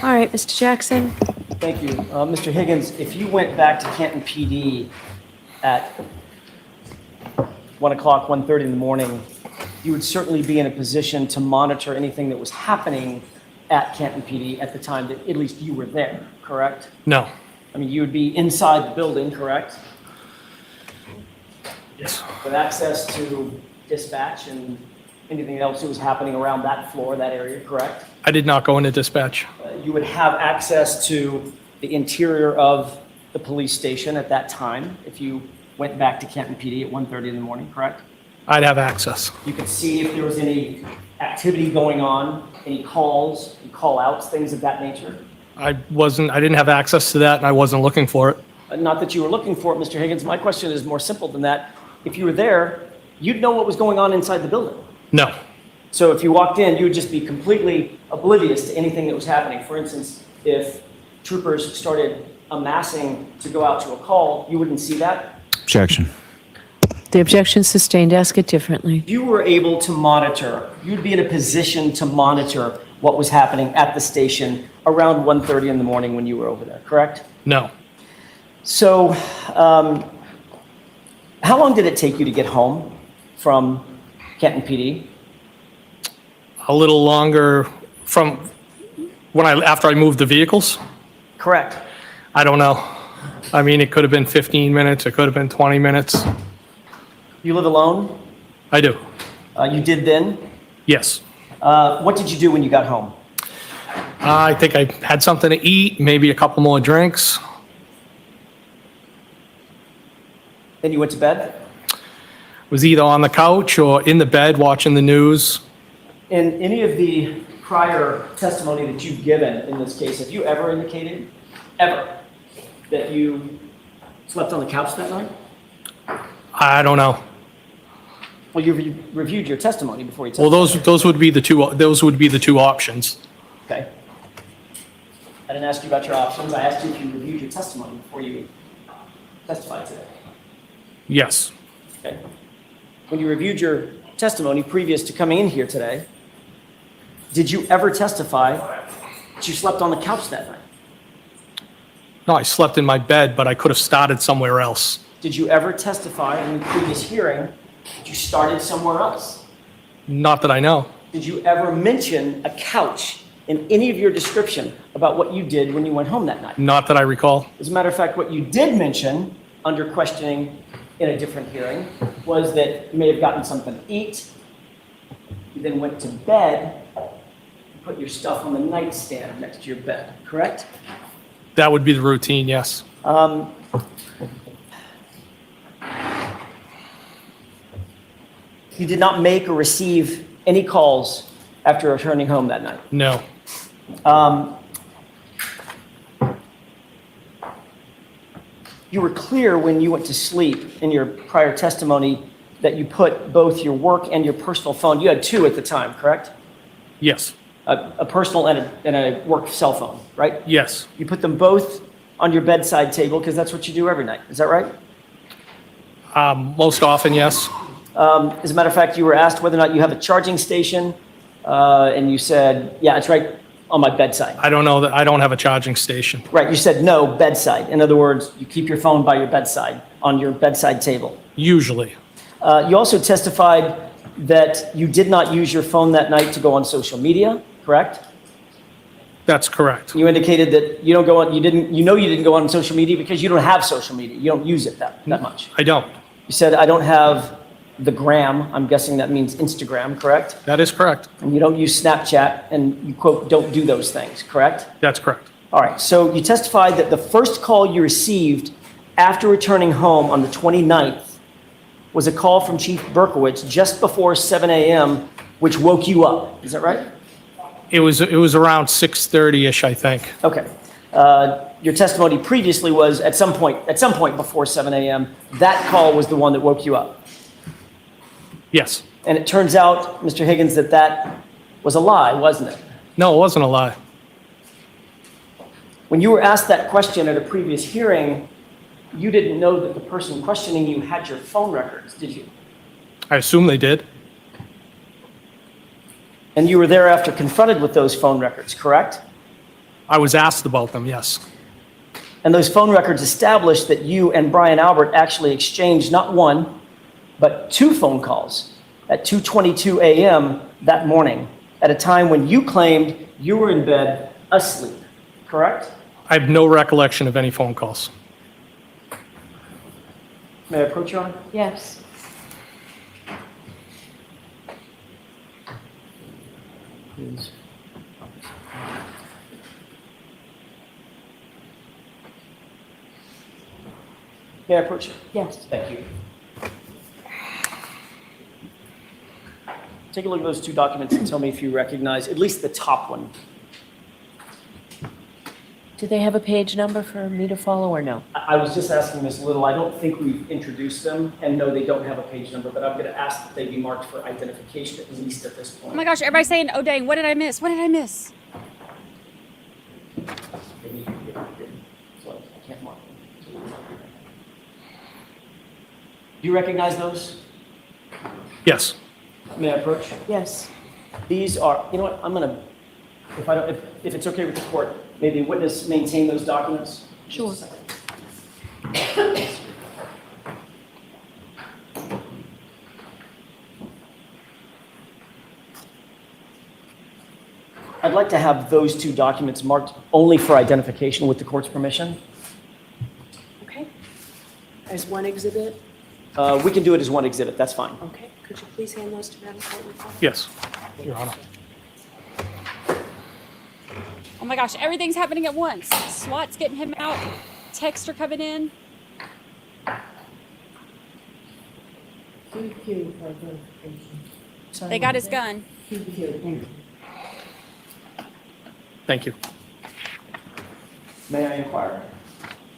All right, Mr. Jackson.
Thank you. Mr. Higgins, if you went back to Canton PD at 1 o'clock, 1:30 in the morning, you would certainly be in a position to monitor anything that was happening at Canton PD at the time that at least you were there, correct?
No.
I mean, you would be inside the building, correct?
Yes.
With access to dispatch and anything else that was happening around that floor, that area, correct?
I did not go into dispatch.
You would have access to the interior of the police station at that time if you went back to Canton PD at 1:30 in the morning, correct?
I'd have access.
You could see if there was any activity going on, any calls, any call-outs, things of that nature.
I didn't have access to that and I wasn't looking for it.
Not that you were looking for it, Mr. Higgins. My question is more simple than that. If you were there, you'd know what was going on inside the building.
No.
So if you walked in, you would just be completely oblivious to anything that was happening. For instance, if troopers started amassing to go out to a call, you wouldn't see that?
Objection.
The objection sustained. Ask it differently.
You were able to monitor, you'd be in a position to monitor what was happening at the station around 1:30 in the morning when you were over there, correct?
No.
So, how long did it take you to get home from Canton PD?
A little longer from after I moved the vehicles?
Correct.
I don't know. I mean, it could have been 15 minutes. It could have been 20 minutes.
You live alone?
I do.
You did then?
Yes.
What did you do when you got home?
I think I had something to eat, maybe a couple more drinks.
Then you went to bed?
Was either on the couch or in the bed watching the news.
In any of the prior testimony that you've given in this case, have you ever indicated, ever, that you slept on the couch that night?
I don't know.
Well, you reviewed your testimony before you
Well,
testified.
those would be the two options.
Okay. I didn't ask you about your options. I asked you if you reviewed your testimony before you testified today.
Yes.
Okay. When you reviewed your testimony previous to coming in here today, did you ever testify that you slept on the couch that night?
No, I slept in my bed, but I could have started somewhere else.
Did you ever testify in the previous hearing that you started somewhere else?
Not that I know.
Did you ever mention a couch in any of your description about what you did when you went home that night?
Not that I recall.
As a matter of fact, what you did mention under questioning in a different hearing was that you may have gotten something to eat, you then went to bed, and put your stuff on the nightstand next to your bed, correct?
That would be the routine, yes.
You did not make or receive any calls after returning home that night?
No.
You were clear when you went to sleep in your prior testimony that you put both your work and your personal phone, you had two at the time, correct?
Yes.
A personal and a work cell phone, right?
Yes.
You put them both on your bedside table because that's what you do every night. Is that right?
Most often, yes.
As a matter of fact, you were asked whether or not you have a charging station, and you said, yeah, it's right on my bedside.
I don't know that I don't have a charging station.
Right, you said no, bedside. In other words, you keep your phone by your bedside, on your bedside table.
Usually.
You also testified that you did not use your phone that night to go on social media, correct?
That's correct.
You indicated that you don't go on, you didn't go on social media because you don't have social media. You don't use it that much.
I don't.
You said, I don't have the gram. I'm guessing that means Instagram, correct?
That is correct.
And you don't use Snapchat, and you, quote, don't do those things, correct?
That's correct.
All right, so you testified that the first call you received after returning home on the 29th was a call from Chief Berkowitz just before 7 a.m., which woke you up. Is that right?
It was around 6:30-ish, I think.
Okay. Your testimony previously was at some point before 7 a.m., that call was the one that woke you up.
Yes.
And it turns out, Mr. Higgins, that was a lie, wasn't it?
No, it wasn't a lie.
When you were asked that question at a previous hearing, you didn't know that the person questioning you had your phone records, did you?
I assume they did.
And you were thereafter confronted with those phone records, correct?
I was asked about them, yes.
And those phone records established that you and Brian Albert actually exchanged not one, but two phone calls at 2:22 a.m. that morning, at a time when you claimed you were in bed asleep, correct?
I have no recollection of any phone calls.
May I approach you, Your Honor?
Yes.
Please. May I approach you?
Yes.
Thank you. Take a look at those two documents and tell me if you recognize at least the top one.
Do they have a page number for me to follow or no?
I was just asking Ms. Little, I don't think we've introduced them, and no, they don't have a page number, but I'm going to ask that they be marked for identification, at least at this point.
Oh my gosh, everybody's saying, oh dang, what did I miss? What did I miss?
So I can't mark them. Do you recognize those?
Yes.
May I approach?
Yes.
These are, you know what, I'm going to, if it's okay with the court, may the witness maintain those documents?
Sure.
I'd like to have those two documents marked only for identification with the court's permission.
Okay. As one exhibit?
We can do it as one exhibit, that's fine.
Okay. Could you please hand those to Madam Clerk?
Yes, Your Honor.
Oh my gosh, everything's happening at once. SWAT's getting him out. Texts are coming in. They got his gun.
Thank you.
May I inquire?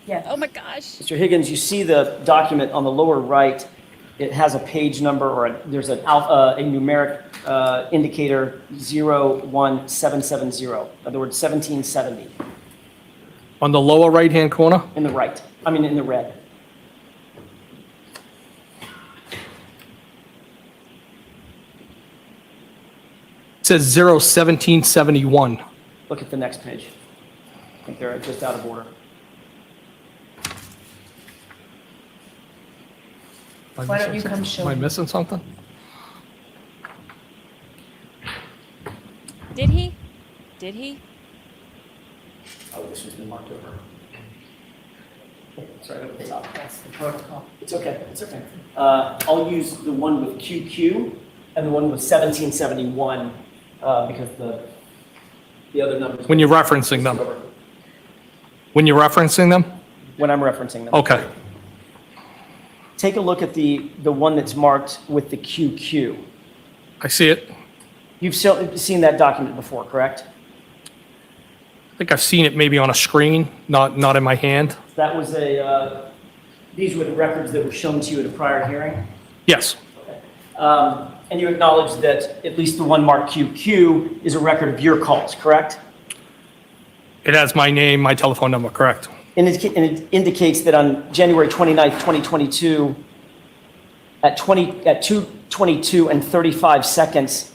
Yes.
Oh my gosh.
Mr. Higgins, you see the document on the lower right. It has a page number or there's a numeric indicator 01770. In other words, 1770.
On the lower right-hand corner?
In the right. I mean, in the red.
It says 01771.
Look at the next page. I think they're just out of order.
Why don't you come show
Am I
me?
missing something?
Did he? Did he?
Oh, this has been marked over. It's right over the top. That's the protocol. It's okay, it's okay. I'll use the one with QQ and the one with 1771 because the other numbers.
When you're referencing them? When you're referencing them?
When I'm referencing them.
Okay.
Take a look at the one that's marked with the QQ.
I see it.
You've seen that document before, correct?
I think I've seen it maybe on a screen, not in my hand.
That was these were the records that were shown to you at a prior hearing?
Yes.
And you acknowledge that at least the one marked QQ is a record of your calls, correct?
It has my name, my telephone number, correct?
And it indicates that on January 29th, 2022, at 2:22 and 35 seconds,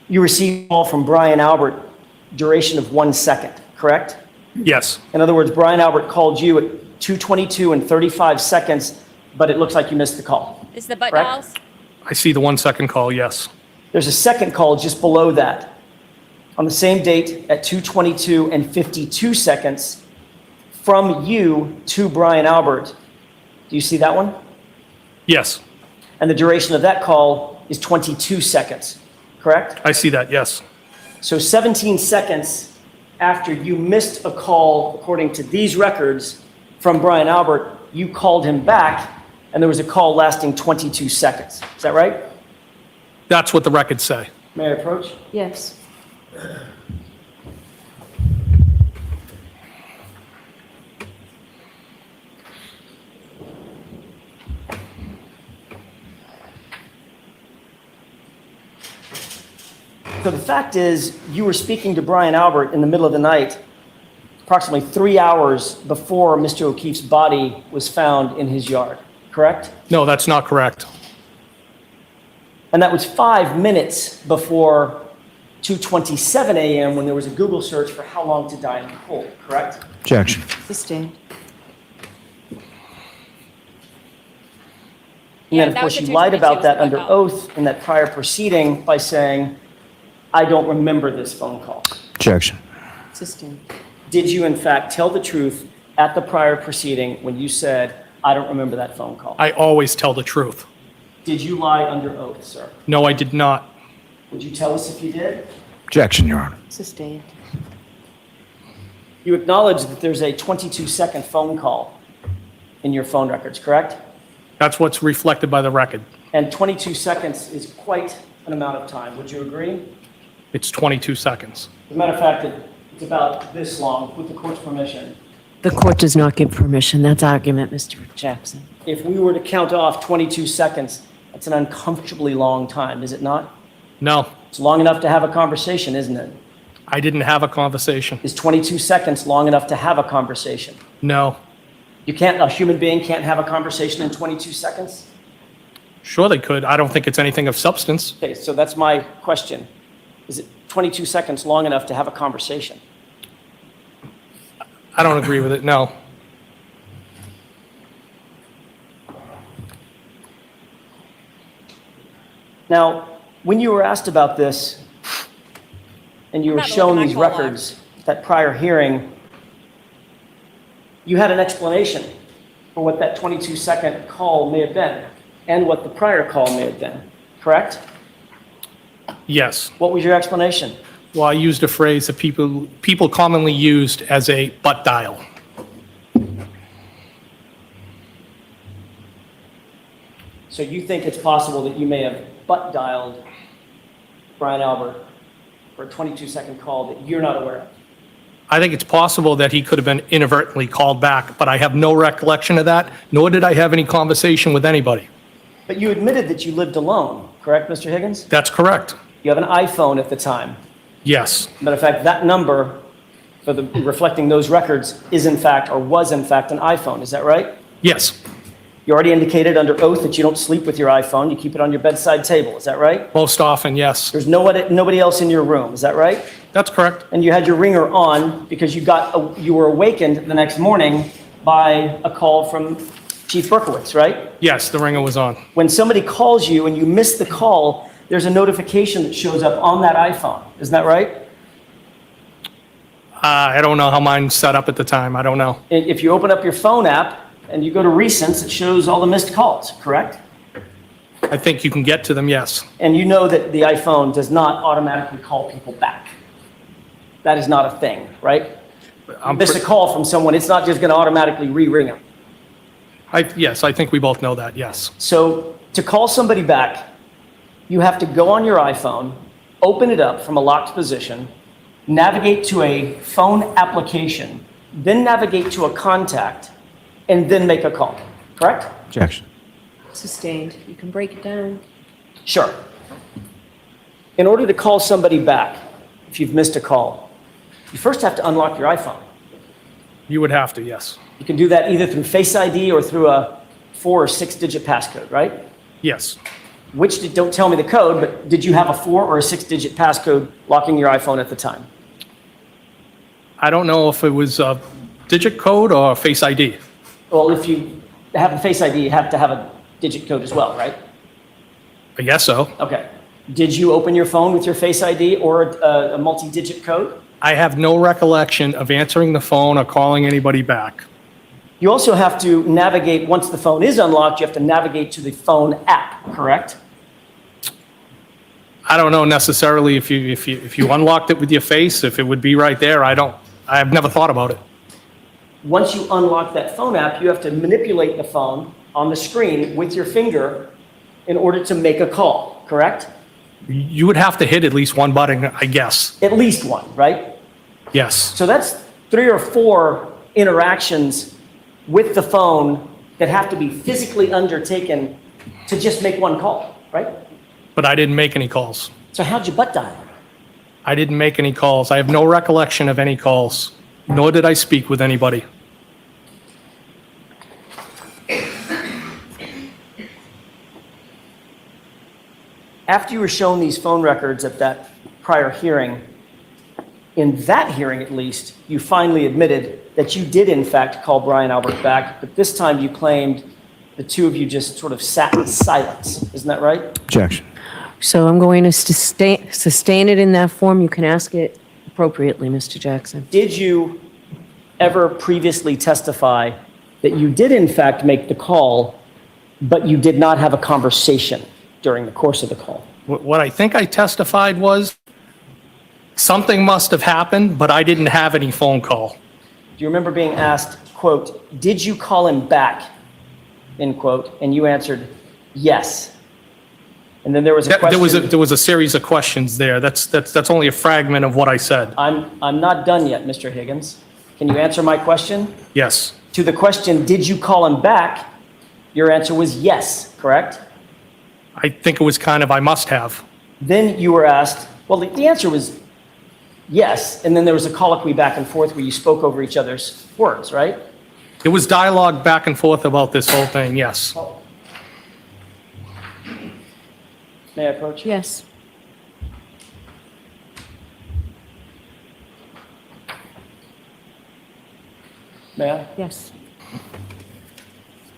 you received a call from Brian Albert, duration of 1 second, correct?
Yes.
In other words, Brian Albert called you at 2:22 and 35 seconds, but it looks like you missed the call.
Is the butt
Correct?
dials?
I see the 1 second call, yes.
There's a second call just below that. On the same date at 2:22 and 52 seconds from you to Brian Albert. Do you see that one?
Yes.
And the duration of that call is 22 seconds, correct?
I see that, yes.
So 17 seconds after you missed a call, according to these records, from Brian Albert, you called him back, and there was a call lasting 22 seconds. Is that right?
That's what the records say.
May I approach?
Yes.
So the fact is, you were speaking to Brian Albert in the middle of the night, approximately 3 hours before Mr. O'Keefe's body was found in his yard, correct?
No, that's not correct.
And that was 5 minutes before 2:27 a.m. when there was a Google search for how long to die in the cold, correct?
Objection.
Sustained.
And
Yeah,
then, of
that
course,
was
you
the
lied
2:22
about
was
that
the
under
phone call.
oath in that prior proceeding by saying, I don't remember this phone call.
Objection.
Sustained.
Did you, in fact, tell the truth at the prior proceeding when you said, I don't remember that phone call?
I always tell the truth.
Did you lie under oath, sir?
No, I did not.
Would you tell us if you did?
Objection, Your Honor.
Sustained.
You acknowledge that there's a 22-second phone call in your phone records, correct?
That's what's reflected by the record.
And 22 seconds is quite an amount of time. Would you agree?
It's 22 seconds.
As a matter of fact, it's about this long, with the court's permission.
The court does not give permission. That's argument, Mr. Jackson.
If we were to count off 22 seconds, that's an uncomfortably long time, is it not?
No,
It's long enough to have a conversation, isn't it?
I didn't have a conversation.
Is 22 seconds long enough to have a conversation?
No.
A human being can't have a conversation in 22 seconds?
Sure they could. I don't think it's anything of substance.
Okay, so that's my question. Is it 22 seconds long enough to have a conversation?
I don't agree with it, no.
Now, when you were asked about this, and you
I'm
were
not
shown
looking at
these
my call
records, that prior hearing, you had an explanation for what that 22-second call may have been, and what the prior call may have been, correct?
Yes.
What was your explanation?
Well, I used a phrase that people commonly used as a butt dial.
So you think it's possible that you may have butt dialed Brian Albert for a 22-second call that you're not aware of?
I think it's possible that he could have been inadvertently called back, but I have no recollection of that, nor did I have any conversation with anybody.
But you admitted that you lived alone, correct, Mr. Higgins?
That's correct.
You have an iPhone at the time.
Yes.
Matter of fact, that number for the reflecting those records is in fact, or was in fact, an iPhone. Is that right?
Yes,
You already indicated under oath that you don't sleep with your iPhone. You keep it on your bedside table. Is that right?
most often, yes.
There's nobody else in your room. Is that right?
That's correct.
And you had your ringer on because you were awakened the next morning by a call from Chief Berkowitz, right?
Yes, the ringer was on.
When somebody calls you and you miss the call, there's a notification that shows up on that iPhone. Isn't that right?
I don't know how mine's set up at the time. I don't know.
If you open up your phone app and you go to recents, it shows all the missed calls, correct?
I think you can get to them, yes.
And you know that the iPhone does not automatically call people back. That is not a thing, right? You miss a call from someone, it's not just going to automatically re-ring them.
Yes, I think we both know that, yes.
So to call somebody back, you have to go on your iPhone, open it up from a locked position, navigate to a phone application, then navigate to a contact, and then make a call, correct?
Objection.
Sustained. You can break it down.
Sure. In order to call somebody back, if you've missed a call, you first have to unlock your iPhone.
You would have to, yes.
You can do that either through Face ID or through a 4 or 6 digit passcode, right?
Yes.
Don't tell me the code, but did you have a 4 or a 6 digit passcode locking your iPhone at the time?
I don't know if it was a digit code or Face ID.
Well, if you have a Face ID, you have to have a digit code as well, right?
I guess so.
Okay. Did you open your phone with your Face ID or a multi-digit code?
I have no recollection of answering the phone or calling anybody back.
You also have to navigate, once the phone is unlocked, you have to navigate to the phone app, correct?
I don't know necessarily if you unlocked it with your face, if it would be right there. I've never thought about it.
Once you unlock that phone app, you have to manipulate the phone on the screen with your finger in order to make a call, correct?
You would have to hit at least one button, I guess.
At least one, right?
Yes.
So that's 3 or 4 interactions with the phone that have to be physically undertaken to just make one call, right?
But I didn't make any calls.
So how'd you butt dial?
I didn't make any calls. I have no recollection of any calls, nor did I speak with anybody.
After you were shown these phone records at that prior hearing, in that hearing at least, you finally admitted that you did in fact call Brian Albert back, but this time you claimed the two of you just sort of sat in silence. Isn't that right?
Objection.
So I'm going to sustain it in that form. You can ask it appropriately, Mr. Jackson.
Did you ever previously testify that you did in fact make the call, but you did not have a conversation during the course of the call?
What I think I testified was something must have happened, but I didn't have any phone call.
Do you remember being asked, quote, did you call him back, end quote, and you answered, yes. And then there was a question.
There was a series of questions there. That's only a fragment of what I said.
I'm not done yet, Mr. Higgins. Can you answer my question?
Yes.
To the question, did you call him back? Your answer was yes, correct?
I think it was kind of, I must have.
Then you were asked, well, the answer was yes, and then there was a colloquy back and forth where you spoke over each other's words, right?
It was dialogue back and forth about this whole thing, yes.
May I approach?
Yes.
May I?
Yes.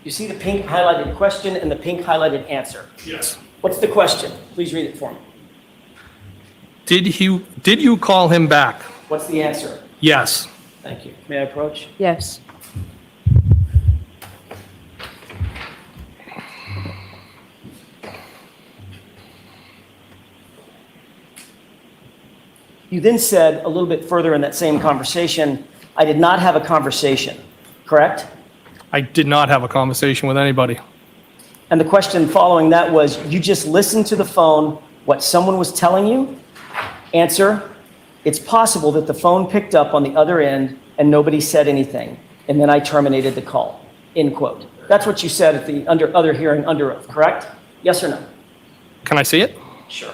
You see the pink highlighted question and the pink highlighted answer.
Yes.
What's the question? Please read it for me.
Did you call him back?
What's the answer?
Yes.
Thank you. May I approach?
Yes.
You then said a little bit further in that same conversation, I did not have a conversation, correct?
I did not have a conversation with anybody.
And the question following that was, you just listened to the phone, what someone was telling you? Answer, it's possible that the phone picked up on the other end and nobody said anything, and then I terminated the call, end quote. That's what you said at the other hearing under oath, correct? Yes or no?
Can I see it?
Sure.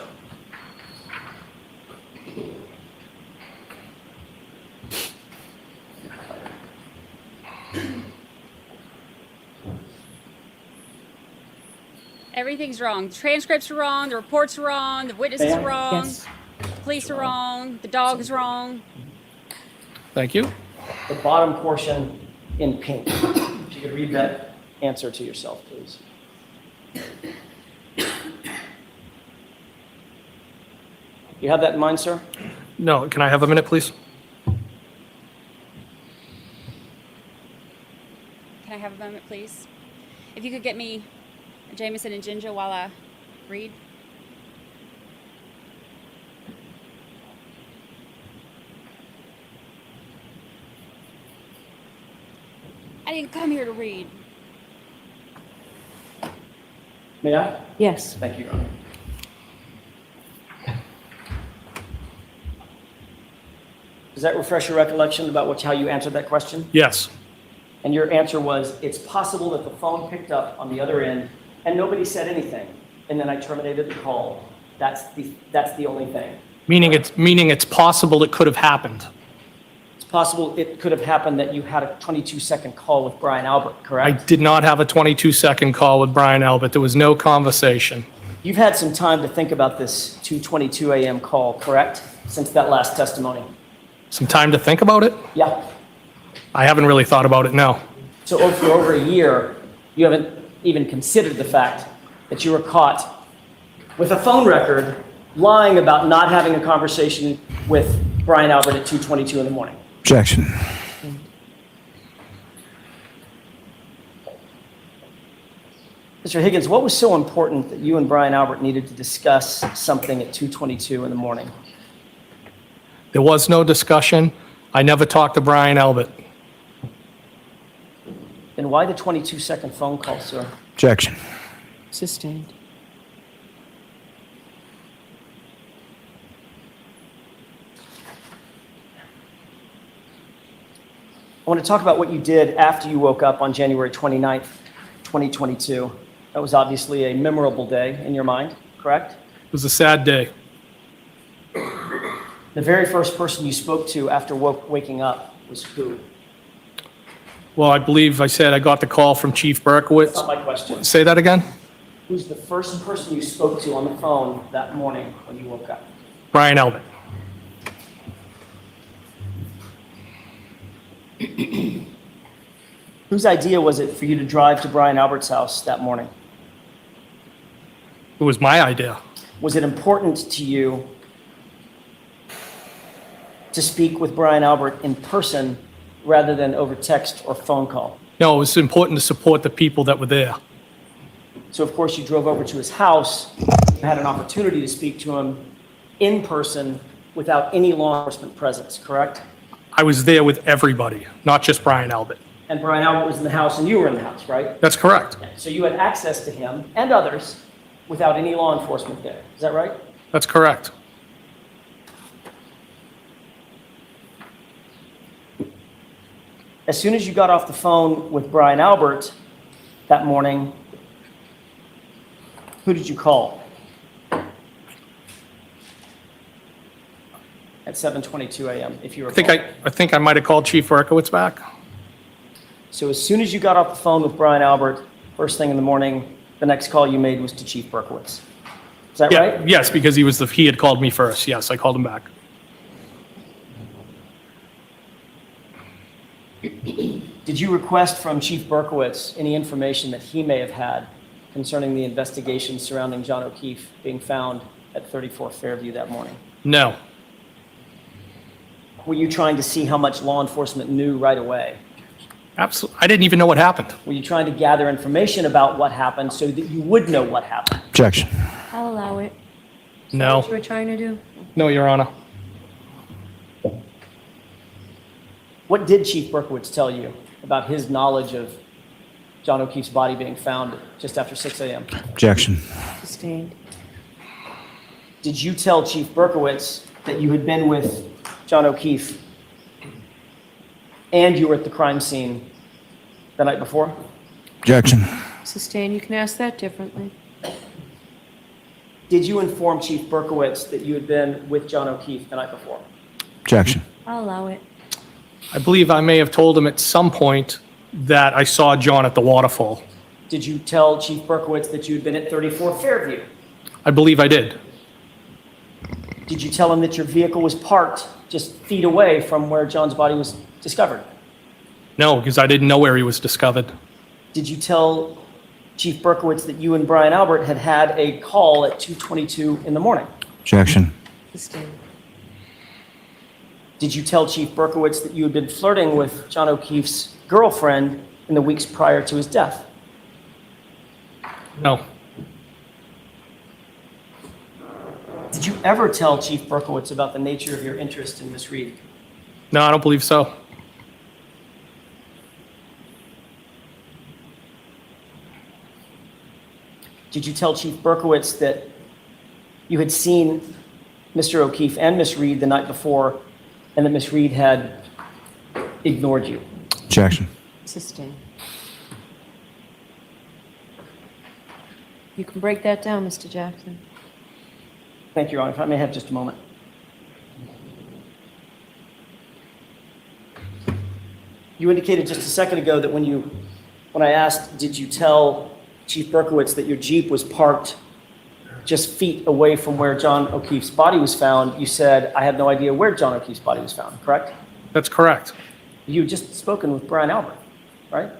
Everything's wrong. The transcripts are wrong. The reports are wrong. The witnesses are wrong.
Yes.
The police are wrong. The dog is wrong.
Thank you.
The bottom portion in pink. If you could read that answer to yourself, please. You have that in mind, sir?
No, can I have a minute, please?
Can I have a moment, please? If you could get me a Jameson and ginger while I read. I didn't come here to read.
May I?
Yes.
Thank you, Your Honor. Does that refresh your recollection about how you answered that question?
Yes.
And your answer was, it's possible that the phone picked up on the other end and nobody said anything, and then I terminated the call. That's the only thing.
Meaning it's possible it could have happened.
It's possible it could have happened that you had a 22-second call with Brian Albert,
I
correct?
did not have a 22-second call with Brian Albert. There was no conversation.
You've had some time to think about this 2:22 a.m. call, correct? Since that last testimony.
Some time to think about it?
Yeah.
I haven't really thought about it, no.
So for over a year, you haven't even considered the fact that you were caught with a phone record lying about not having a conversation with Brian Albert at 2:22 in the morning.
Objection.
Mr. Higgins, what was so important that you and Brian Albert needed to discuss something at 2:22 in the morning?
There was no discussion. I never talked to Brian Albert.
Then why the 22-second phone call, sir?
Objection.
Sustained.
I want to talk about what you did after you woke up on January 29th, 2022. That was obviously a memorable day in your mind, correct?
It was a sad day.
The very first person you spoke to after waking up was who?
Well, I believe I said I got the call from Chief Berkowitz.
That's not my question.
Say that again?
Who's the first person you spoke to on the phone that morning when you woke up?
Brian Albert.
Whose idea was it for you to drive to Brian Albert's house that morning?
It was my idea.
Was it important to you to speak with Brian Albert in person rather than over text or phone call?
No, it was important to support the people that were there.
So, of course, you drove over to his house, you had an opportunity to speak to him in person without any law enforcement presence, correct?
I was there with everybody, not just Brian Albert.
And Brian Albert was in the house and you were in the house, right?
That's correct.
So you had access to him and others without any law enforcement there. Is that right?
That's correct.
As soon as you got off the phone with Brian Albert that morning, who did you call? At 7:22 a.m., if you recall.
I think I might have called Chief Berkowitz back.
So as soon as you got off the phone with Brian Albert, first thing in the morning, the next call you made was to Chief Berkowitz. Is that right?
Yes, because he had called me first. Yes, I called him back.
Did you request from Chief Berkowitz any information that he may have had concerning the investigation surrounding John O'Keefe being found at 34 Fairview that morning?
No.
Were you trying to see how much law enforcement knew right away?
Absolutely. I didn't even know what happened.
Were you trying to gather information about what happened so that you would know what happened?
Objection.
I'll allow it.
No.
What you were trying to do?
No, Your Honor.
What did Chief Berkowitz tell you about his knowledge of John O'Keefe's body being found just after 6 a.m.?
Objection.
Sustained.
Did you tell Chief Berkowitz that you had been with John O'Keefe and you were at the crime scene the night before?
Objection.
Sustained. You can ask that differently.
Did you inform Chief Berkowitz that you had been with John O'Keefe the night before?
Objection.
I'll allow it.
I believe I may have told him at some point that I saw John at the waterfall.
Did you tell Chief Berkowitz that you had been at 34 Fairview?
I believe I did.
Did you tell him that your vehicle was parked just feet away from where John's body was discovered?
No, because I didn't know where he was discovered.
Did you tell Chief Berkowitz that you and Brian Albert had had a call at 2:22 in the morning?
Objection.
Sustained.
Did you tell Chief Berkowitz that you had been flirting with John O'Keefe's girlfriend in the weeks prior to his death?
No.
Did you ever tell Chief Berkowitz about the nature of your interest in Miss Reed?
No, I don't believe so.
Did you tell Chief Berkowitz that you had seen Mr. O'Keefe and Miss Reed the night before, and that Miss Reed had ignored you?
Objection.
Sustained.
You can break that down, Mr. Jackson.
Thank you, Your Honor. If I may have just a moment. You indicated just a second ago that when I asked, did you tell Chief Berkowitz that your Jeep was parked just feet away from where John O'Keefe's body was found, you said, I had no idea where John O'Keefe's body was found, correct?
That's correct.
You had just spoken with Brian Albert, right?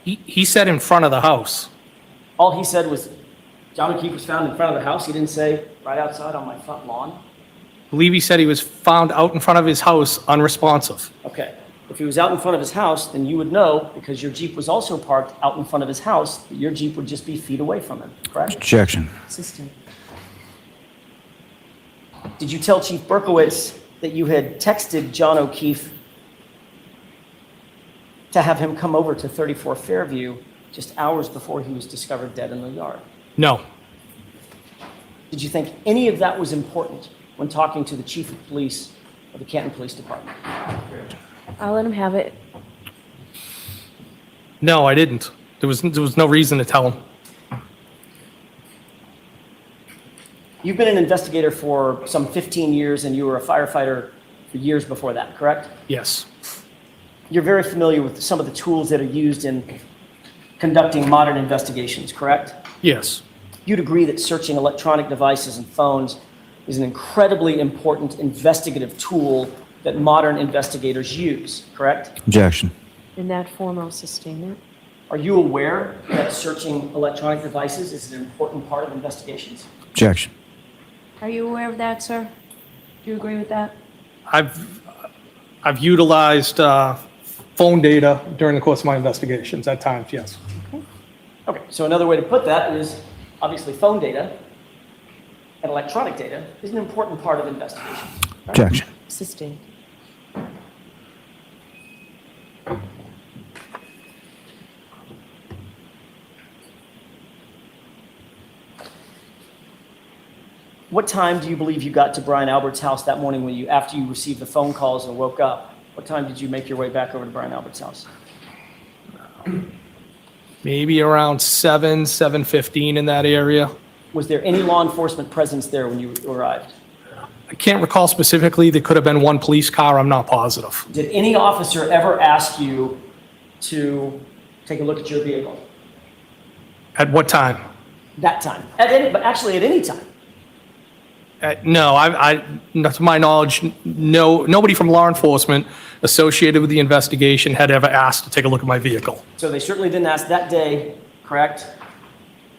He said in front of the house.
All he said was, John O'Keefe was found in front of the house. He didn't say, right outside on my front lawn.
I believe he said he was found out in front of his house unresponsive.
Okay. If he was out in front of his house, then you would know, because your Jeep was also parked out in front of his house, that your Jeep would just be feet away from him, correct?
Objection.
Sustained.
Did you tell Chief Berkowitz that you had texted John O'Keefe to have him come over to 34 Fairview just hours before he was discovered dead in the yard?
No.
Did you think any of that was important when talking to the Chief of Police of the Canton Police Department?
I'll let him have it.
No, I didn't. There was no reason to tell him.
You've been an investigator for some 15 years, and you were a firefighter for years before that, correct?
Yes.
You're very familiar with some of the tools that are used in conducting modern investigations, correct?
Yes.
You'd agree that searching electronic devices and phones is an incredibly important investigative tool that modern investigators use, correct?
Objection.
In that form, I'll sustain it.
Are you aware that searching electronic devices is an important part of investigations?
Objection.
Are you aware of that, sir? Do you agree with that?
I've utilized phone data during the course of my investigations at times, yes.
Okay, so another way to put that is, obviously, phone data and electronic data is an important part of investigation. Right?
Objection.
Sustained.
What time do you believe you got to Brian Albert's house that morning after you received the phone calls and woke up? What time did you make your way back over to Brian Albert's house?
Maybe around 7:15 in that area.
Was there any law enforcement presence there when you arrived?
I can't recall specifically. There could have been one police car. I'm not positive.
Did any officer ever ask you to take a look at your vehicle?
At what time?
That time. But actually at any time.
No, not to my knowledge, nobody from law enforcement associated with the investigation had ever asked to take a look at my vehicle.
So they certainly didn't ask that day, correct?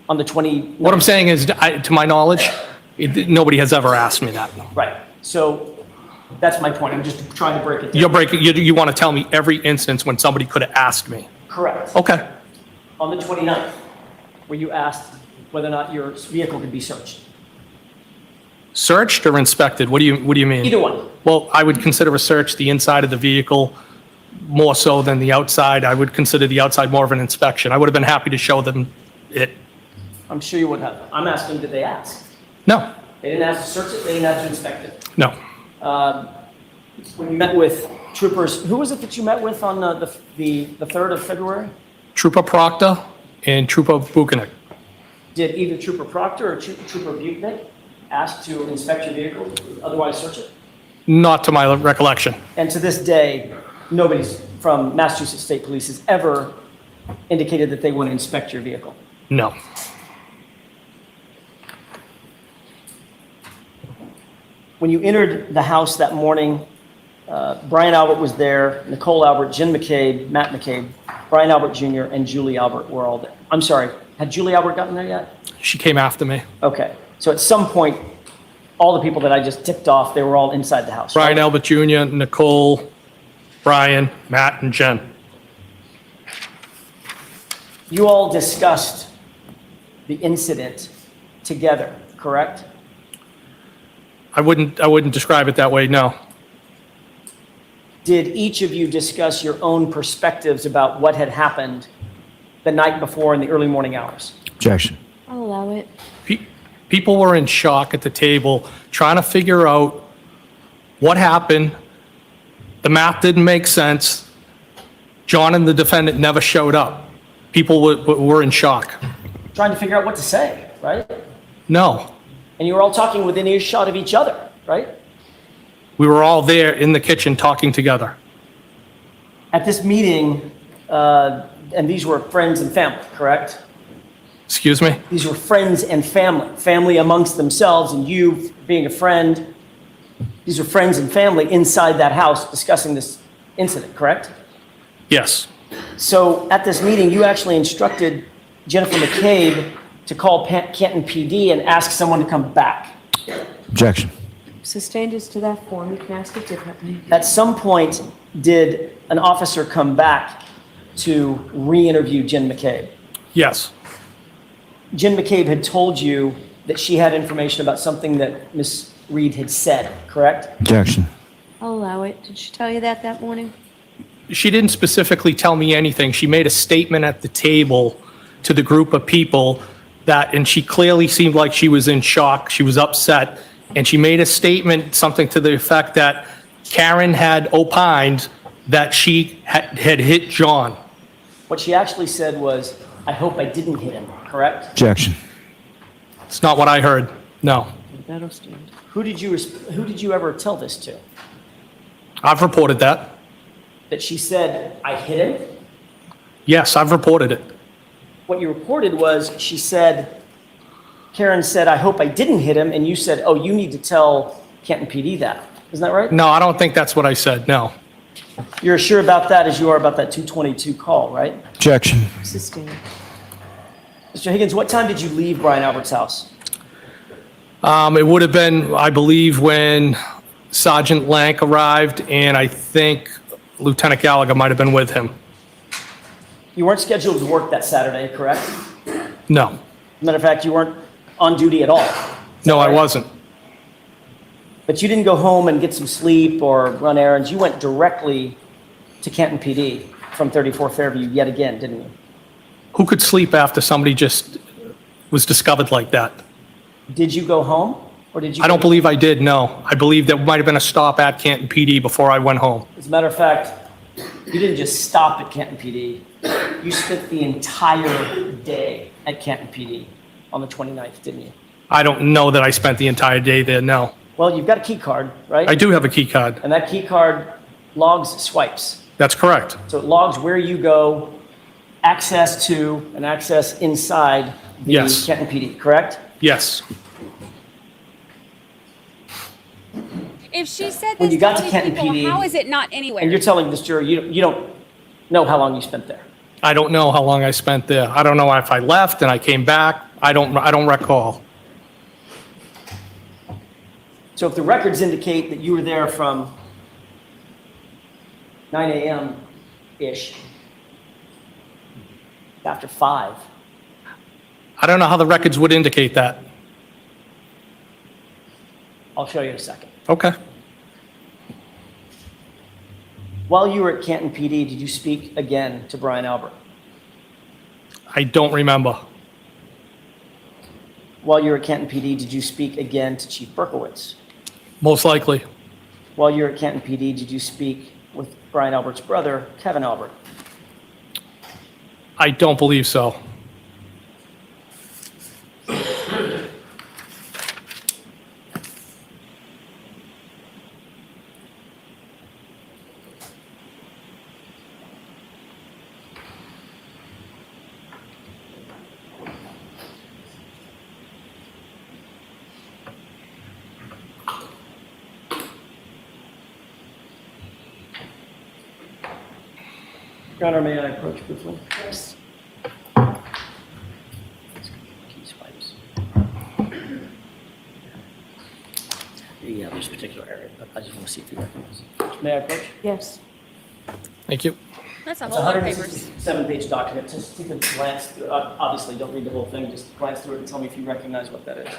On the 20.
What I'm saying is, to my knowledge, nobody has ever asked me that.
Right. So that's my point. I'm just trying to break it down.
You want to tell me every instance when somebody could have asked me?
Correct.
Okay.
On the 29th, where you asked whether or not your vehicle could be searched.
Searched or inspected? What do you mean?
Either one.
Well, I would consider a search the inside of the vehicle more so than the outside. I would consider the outside more of an inspection. I would have been happy to show them it.
I'm sure you would have. I'm asking, did they ask?
No.
They didn't ask to search it, they didn't ask to inspect it.
No.
When you met with troopers, who was it that you met with on the 3rd of February?
Trooper Proctor and Trooper Buchanan.
Did either Trooper Proctor or Trooper Buchanan ask to inspect your vehicle, otherwise search it?
Not to my recollection.
And to this day, nobody from Massachusetts State Police has ever indicated that they want to inspect your vehicle?
No.
When you entered the house that morning, Brian Albert was there, Nicole Albert, Jen McCabe, Matt McCabe, Brian Albert Jr., and Julie Albert were all there. I'm sorry, had Julie Albert gotten there yet?
She came after me.
Okay, so at some point, all the people that I just ticked off, they were all inside the house.
Brian Albert Jr., Nicole, Brian, Matt, and Jen.
You all discussed the incident together, correct?
I wouldn't describe it that way, no.
Did each of you discuss your own perspectives about what had happened the night before in the early morning hours?
Objection.
I'll allow it.
People were in shock at the table, trying to figure out what happened. The math didn't make sense. John and the defendant never showed up. People were in shock.
Trying to figure out what to say, right?
No.
And you were all talking within earshot of each other, right?
We were all there in the kitchen talking together.
At this meeting, and these were friends and family, correct?
Excuse me?
These were friends and family amongst themselves, and you being a friend. These were friends and family inside that house discussing this incident, correct?
Yes.
So at this meeting, you actually instructed Jennifer McCabe to call Canton PD and ask someone to come back.
Objection.
Sustained as to that form, you can ask it differently.
At some point, did an officer come back to re-interview Jen McCabe?
Yes.
Jen McCabe had told you that she had information about something that Ms. Reed had said, correct?
Objection.
I'll allow it. Did she tell you that morning?
She didn't specifically tell me anything. She made a statement at the table to the group of people and she clearly seemed like she was in shock. She was upset. And she made a statement, something to the effect that Karen had opined that she had hit John.
What she actually said was, I hope I didn't hit him, correct?
Objection.
It's not what I heard. No.
That'll stand.
Who did you ever tell this to?
I've reported that.
That she said, I hit him?
Yes, I've reported it.
What you reported was she said, Karen said, I hope I didn't hit him, and you said, oh, you need to tell Canton PD that. Isn't that right?
No, I don't think that's what I said. No.
You're as sure about that as you are about that 222 call, right?
Objection.
Sustained.
Mr. Higgins, what time did you leave Brian Albert's house?
It would have been, I believe, when Sergeant Lank arrived, and I think Lieutenant Gallagher might have been with him.
You weren't scheduled to work that Saturday, correct?
No.
Matter of fact, you weren't on duty at all.
No, I wasn't.
But you didn't go home and get some sleep or run errands. You went directly to Canton PD from 34 Fairview yet again, didn't you?
Who could sleep after somebody just was discovered like that?
Did you go home? Or did you?
I don't believe I did, no. I believe there might have been a stop at Canton PD before I went home.
As a matter of fact, you didn't just stop at Canton PD. You spent the entire day at Canton PD on the 29th, didn't you?
I don't know that I spent the entire day there, no.
Well, you've got a key card, right?
I do have a key card.
And that key card logs swipes.
That's correct.
So it logs where you go, access to, and access inside the
Yes.
Canton PD, correct?
Yes.
If she said
When
this
you got
to
to
all these
Canton
people,
PD,
how is it not anywhere?
And you're telling this jury you don't know how long you spent there.
I don't know how long I spent there. I don't know if I left and I came back. I don't recall.
So if the records indicate that you were there from 9 a.m.-ish, after 5,
I don't know how the records would indicate that.
I'll show you in a second.
Okay.
While you were at Canton PD, did you speak again to Brian Albert?
I don't remember.
While you were at Canton PD, did you speak again to Chief Berkowitz?
Most likely.
While you were at Canton PD, did you speak with Brian Albert's brother, Kevin Albert?
I don't believe so.
Your Honor, may I approach briefly?
Yes.
Key swipes. Yeah, there's a particular area, but I just want to see if you recognize it. May I approach?
Yes.
Thank you.
That's a
It's
whole lot of papers.
167-page document. Just take a glance through. Obviously, don't read the whole thing. Just glance through it and tell me if you recognize what that is.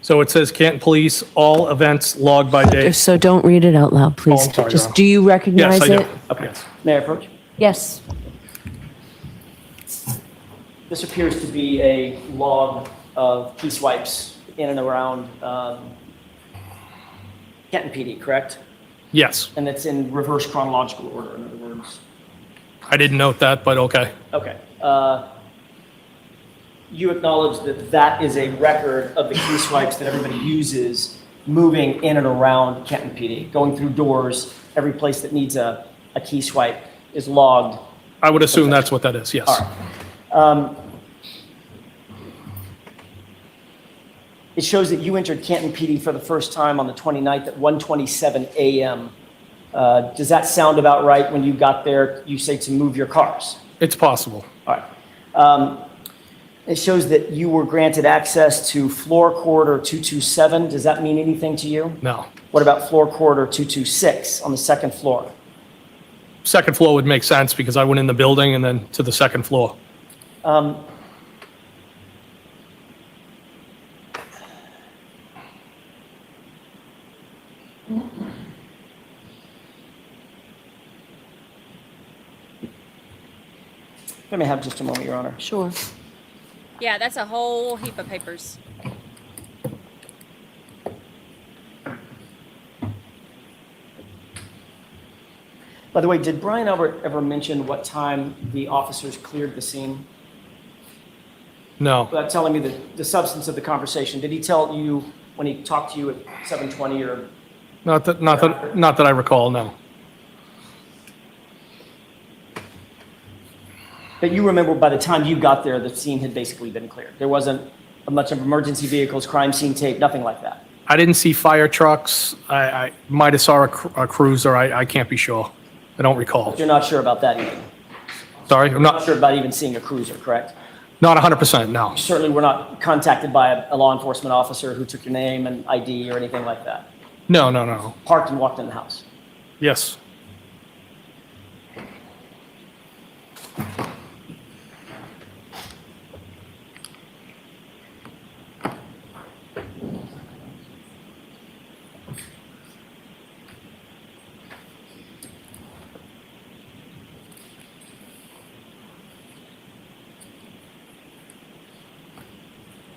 So it says Canton Police, all events logged by day.
So don't read it out loud, please.
Oh, I'm sorry,
Just,
Your
do you
Yes,
recognize
I do.
it?
Okay.
Yes.
May I approach?
Yes.
This appears to be a log of key swipes in and around Canton PD, correct?
Yes.
And it's in reverse chronological order, in other words.
I didn't note that, but okay.
Okay. You acknowledge that that is a record of the key swipes that everybody uses moving in and around Canton PD, going through doors, every place that needs a key swipe is logged.
I would assume that's what that is, yes.
All right. It shows that you entered Canton PD for the first time on the 29th at 1:27 a.m. Does that sound about right? When you got there, you say to move your cars?
It's possible.
All right. It shows that you were granted access to floor corridor 227. Does that mean anything to you?
No.
What about floor corridor 226 on the second floor?
Second floor would make sense because I went in the building and then to the second floor.
Let me have just a moment, Your Honor.
Sure.
Yeah, that's a whole heap of papers.
By the way, did Brian Albert ever mention what time the officers cleared the scene?
No.
Without telling me the substance of the conversation, did he tell you when he talked to you at 7:20 or?
Not that I recall, no.
But you remember by the time you got there, the scene had basically been cleared. There wasn't a much of emergency vehicles, crime scene tape, nothing like that.
I didn't see fire trucks. I might have saw a cruiser. I can't be sure. I don't recall.
But you're not sure about that even?
Sorry? I'm
You're not
not
sure about even seeing a cruiser, correct?
Not 100%, no.
Certainly were not contacted by a law enforcement officer who took your name and ID or anything like that.
No.
Parked and walked in the house.
Yes.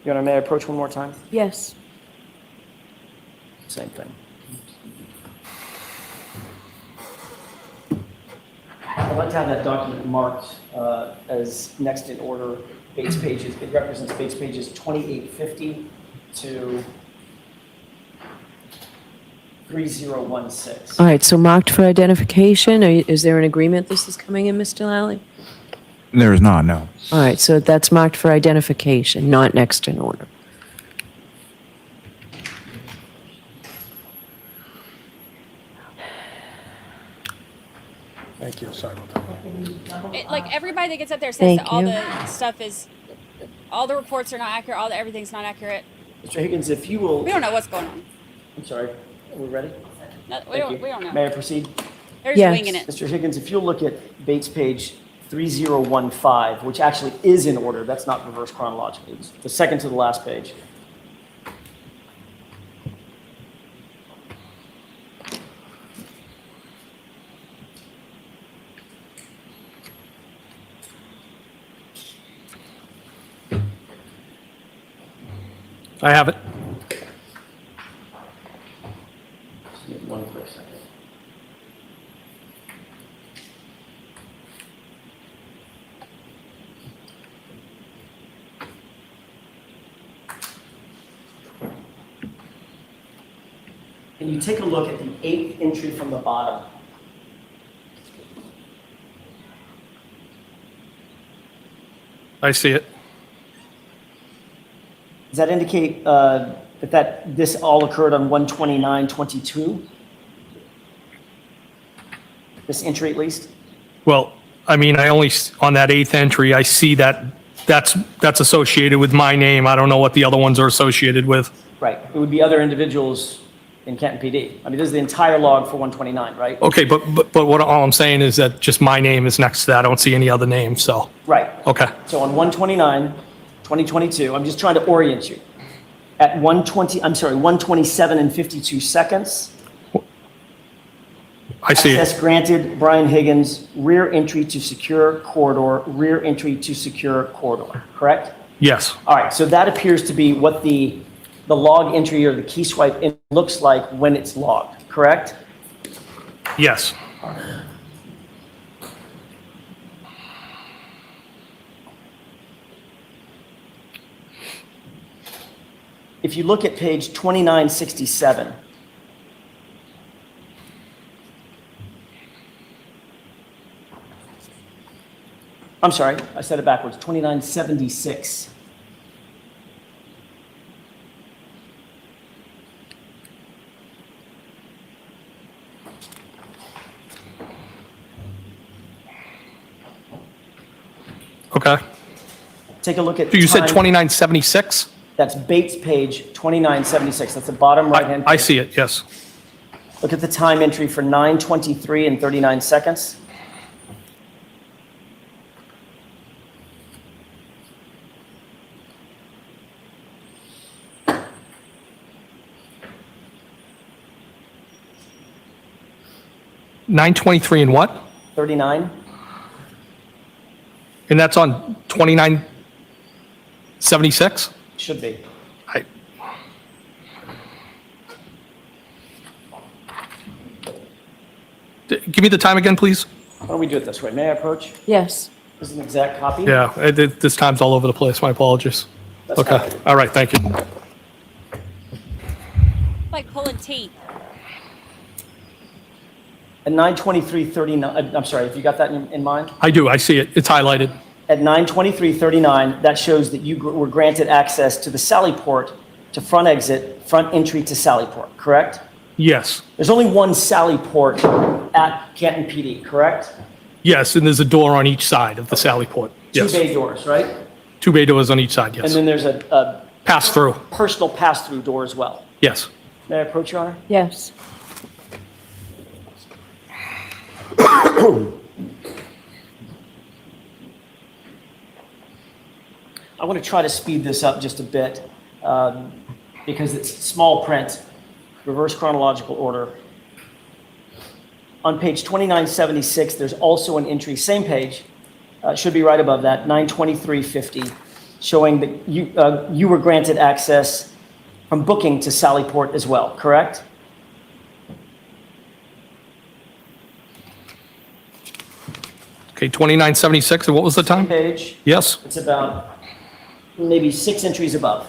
Your Honor, may I approach one more time?
Yes.
Same thing. I'd like to have that document marked as next in order Bates pages. It represents Bates pages 2850 to 3016.
All right, so marked for identification. Is there an agreement this is coming in, Mr. Lally?
There is not, no.
All right, so that's marked for identification, not next in order.
Thank you, sorry about that.
Like everybody that gets up there says
Thank
that all
you.
the stuff is, all the reports are not accurate, everything's not accurate.
Mr. Higgins, if you will,
We don't know what's going on.
I'm sorry, are we ready?
No, we
Thank you.
don't know.
May I proceed?
They're just
Yes.
winging it.
Mr. Higgins, if you'll look at Bates page 3015, which actually is in order, that's not reverse chronologically, it's the second to the last page.
I have it.
Just give me one quick second. and you take a look at the 8th entry from the bottom.
I see it.
Does that indicate that this all occurred on 1/29/22? This entry at least?
Well, I mean, I only, on that 8th entry, I see that that's associated with my name. I don't know what the other ones are associated with.
Right. It would be other individuals in Canton PD. I mean, this is the entire log for 129, right?
Okay, but what all I'm saying is that just my name is next to that. I don't see any other names, so.
Right.
Okay.
So on 1/29/2022, I'm just trying to orient you. At 127 and 52 seconds,
I see it.
access granted Brian Higgins, rear entry to secure corridor, rear entry to secure corridor, correct?
Yes.
All right, so that appears to be what the log entry or the key swipe in looks like when it's logged, correct?
Yes.
If you look at page 2967, I'm sorry, I said it backwards, 2976.
Okay.
Take a look at.
So you said
time-
2976?
That's Bates page 2976. That's the bottom right-hand.
I see it, yes.
Look at the time entry for 9:23 and 39 seconds.
$923 and what?
39.
And that's on 2976?
Should be.
Give me the time again, please.
Why don't we do it this way? May I approach?
Yes.
This is an exact copy?
Yeah, this time's all over the place. My apologies.
That's
Okay,
fine.
all right, thank you.
Like pulling teeth.
At 9:23:39, I'm sorry, if you got that in mind?
I do, I see it. It's highlighted.
At 9:23:39, that shows that you were granted access to the Sally Port to front exit, front entry to Sally Port, correct?
Yes.
There's only one Sally Port at Canton PD, correct?
Yes, and there's a door on each side of the Sally Port.
Two
Yes.
bay doors, right?
2 bay doors on each side,
And
yes.
then there's a
Pass through,
personal pass-through door as well.
yes.
May I approach, Your Honor?
Yes.
I want to try to speed this up just a bit because it's small print, reverse chronological order. On page 2976, there's also an entry, same page, should be right above that, 92350, showing that you were granted access from booking to Sally Port as well, correct?
Okay, 2976, and what was the time?
Page,
Yes,
it's about maybe 6 entries above,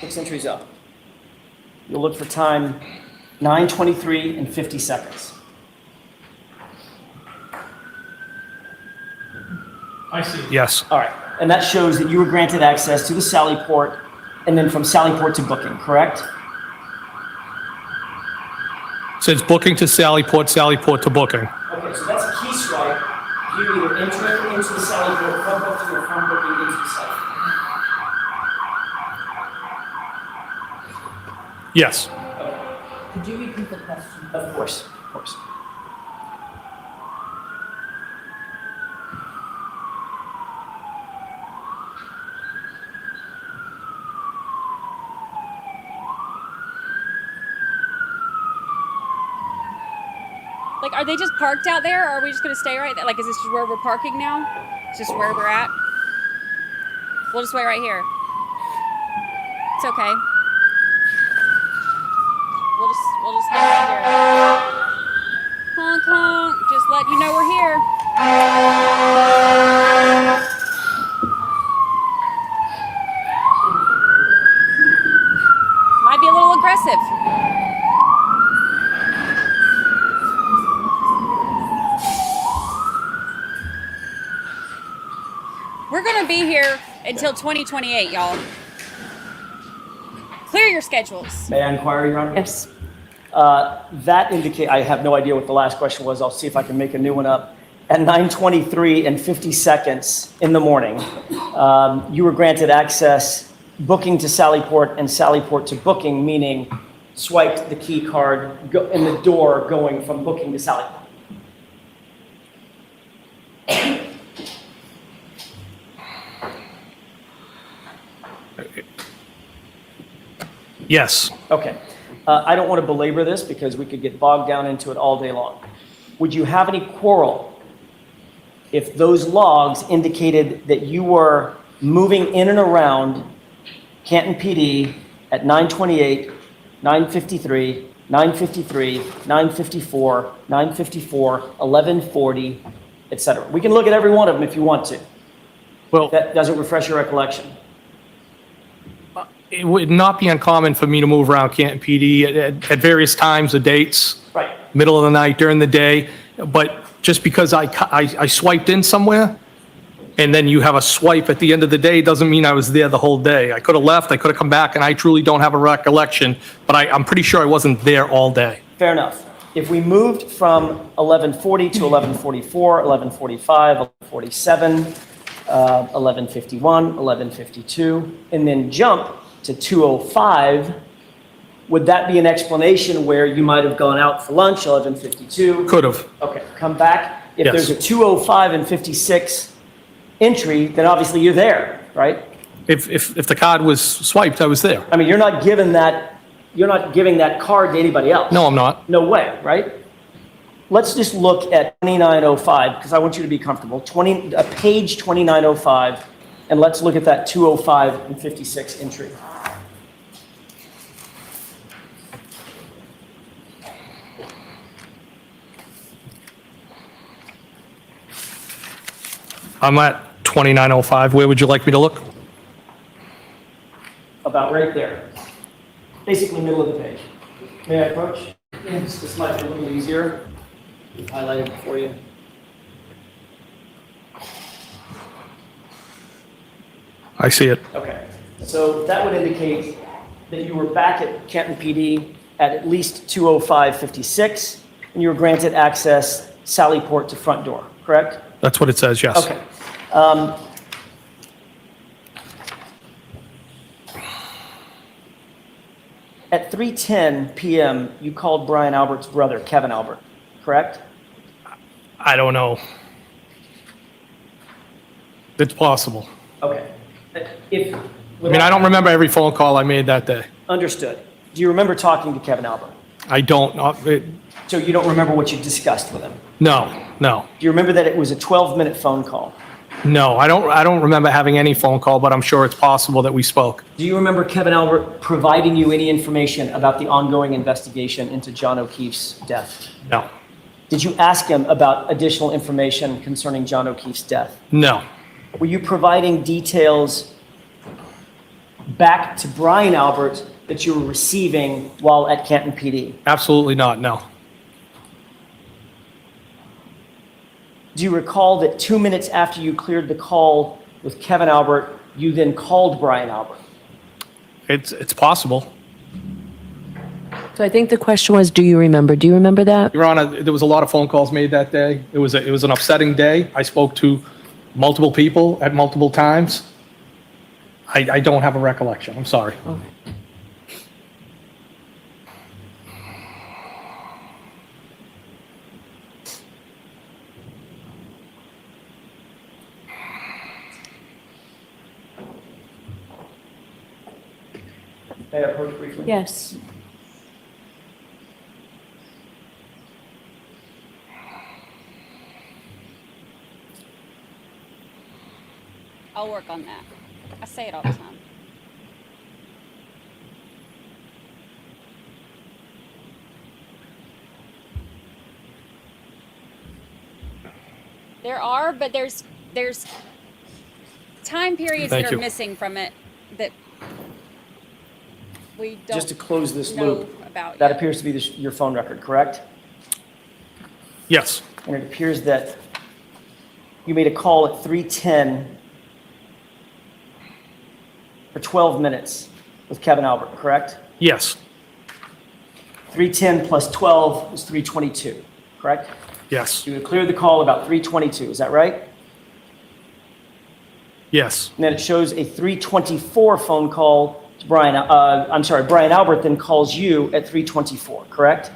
6 entries up. You'll look for time 9:23 and 50 seconds.
I see. Yes,
All right, and that shows that you were granted access to the Sally Port and then from Sally Port to booking, correct?
says booking to Sally Port to booking.
Okay, so that's a key swipe. You either enter into the Sally Port from booking or from booking into the Sally Port.
Yes.
Could you repeat the question?
Of course, of course.
Like, are they just parked out there, or are we just gonna stay right there? Like, is this just where we're parking now? It's just where we're at? We'll just wait right here. It's okay. We'll just stay right here. Honk honk. Just let you know we're here. Might be a little aggressive. until 2028, y'all. Clear your schedules.
May I inquire, Your Honor?
Yes.
That indicate, I have no idea what the last question was. I'll see if I can make a new one up. At 9:23 and 50 seconds in the morning, you were granted access booking to Sallyport and Sallyport to booking, meaning swiped the key card in the door going from booking to Sallyport.
Yes.
Okay. I don't want to belabor this because we could get bogged down into it all day long. Would you have any quarrel if those logs indicated that you were moving in and around Canton PD at 9:28, 9:53, 9:53, 9:54, 9:54, 11:40, etc.? We can look at every one of them if you want to.
Well,
That doesn't refresh your recollection.
it would not be uncommon for me to move around Canton PD at various times or dates,
Right.
middle of the night, during the day. But just because I swiped in somewhere and then you have a swipe at the end of the day doesn't mean I was there the whole day. I could have left, I could have come back, and I truly don't have a recollection, but I'm pretty sure I wasn't there all day.
Fair enough. If we moved from 11:40 to 11:44, 11:45, 11:47, 11:51, 11:52, and then jump to 2:05, would that be an explanation where you might have gone out for lunch, 11:52?
Could have.
Okay, come back. If
Yes.
there's a 2:05 and 56 entry, then obviously you're there, right?
If the card was swiped, I was there.
I mean, you're not giving that card to anybody else.
No, I'm not.
No way, right? Let's just look at 2905, because I want you to be comfortable. Page 2905, and let's look at that 2:05 and 56 entry.
I'm at 2905. Where would you like me to look?
About right there. Basically middle of the page. May I approach? This might be a little easier. Highlighted for you.
I see it.
Okay. So that would indicate that you were back at Canton PD at least 2:05:56, and you were granted access Sallyport to front door, correct?
That's what it says, yes.
Okay. At 3:10 p.m., you called Brian Albert's brother, Kevin Albert, correct?
I don't know. It's possible.
Okay.
I don't remember every phone call I made that day.
Understood. Do you remember talking to Kevin Albert?
I don't.
So you don't remember what you discussed with him?
No.
Do you remember that it was a 12-minute phone call?
No, I don't remember having any phone call, but I'm sure it's possible that we spoke.
Do you remember Kevin Albert providing you any information about the ongoing investigation into John O'Keefe's death?
No.
Did you ask him about additional information concerning John O'Keefe's death?
No.
Were you providing details back to Brian Albert that you were receiving while at Canton PD?
Absolutely not, no.
Do you recall that 2 minutes after you cleared the call with Kevin Albert, you then called Brian Albert?
It's possible.
So I think the question was, do you remember? Do you remember that?
Your Honor, there was a lot of phone calls made that day. It was an upsetting day. I spoke to multiple people at multiple times. I don't have a recollection. I'm sorry.
Okay.
May I approach briefly?
Yes.
I'll work on that. I say it all the time. There are, but there's time periods
Thank
that are
you.
missing from it that we don't
Just to close this
know
loop,
about
that
yet.
appears to be your phone record, correct?
Yes.
And it appears that you made a call at 3:10 for 12 minutes with Kevin Albert, correct?
Yes.
3:10 plus 12 is 3:22, correct?
Yes.
You had cleared the call about 3:22, is that right?
Yes.
And then it shows a 3:24 phone call to Brian, Brian Albert then calls you at 3:24, correct?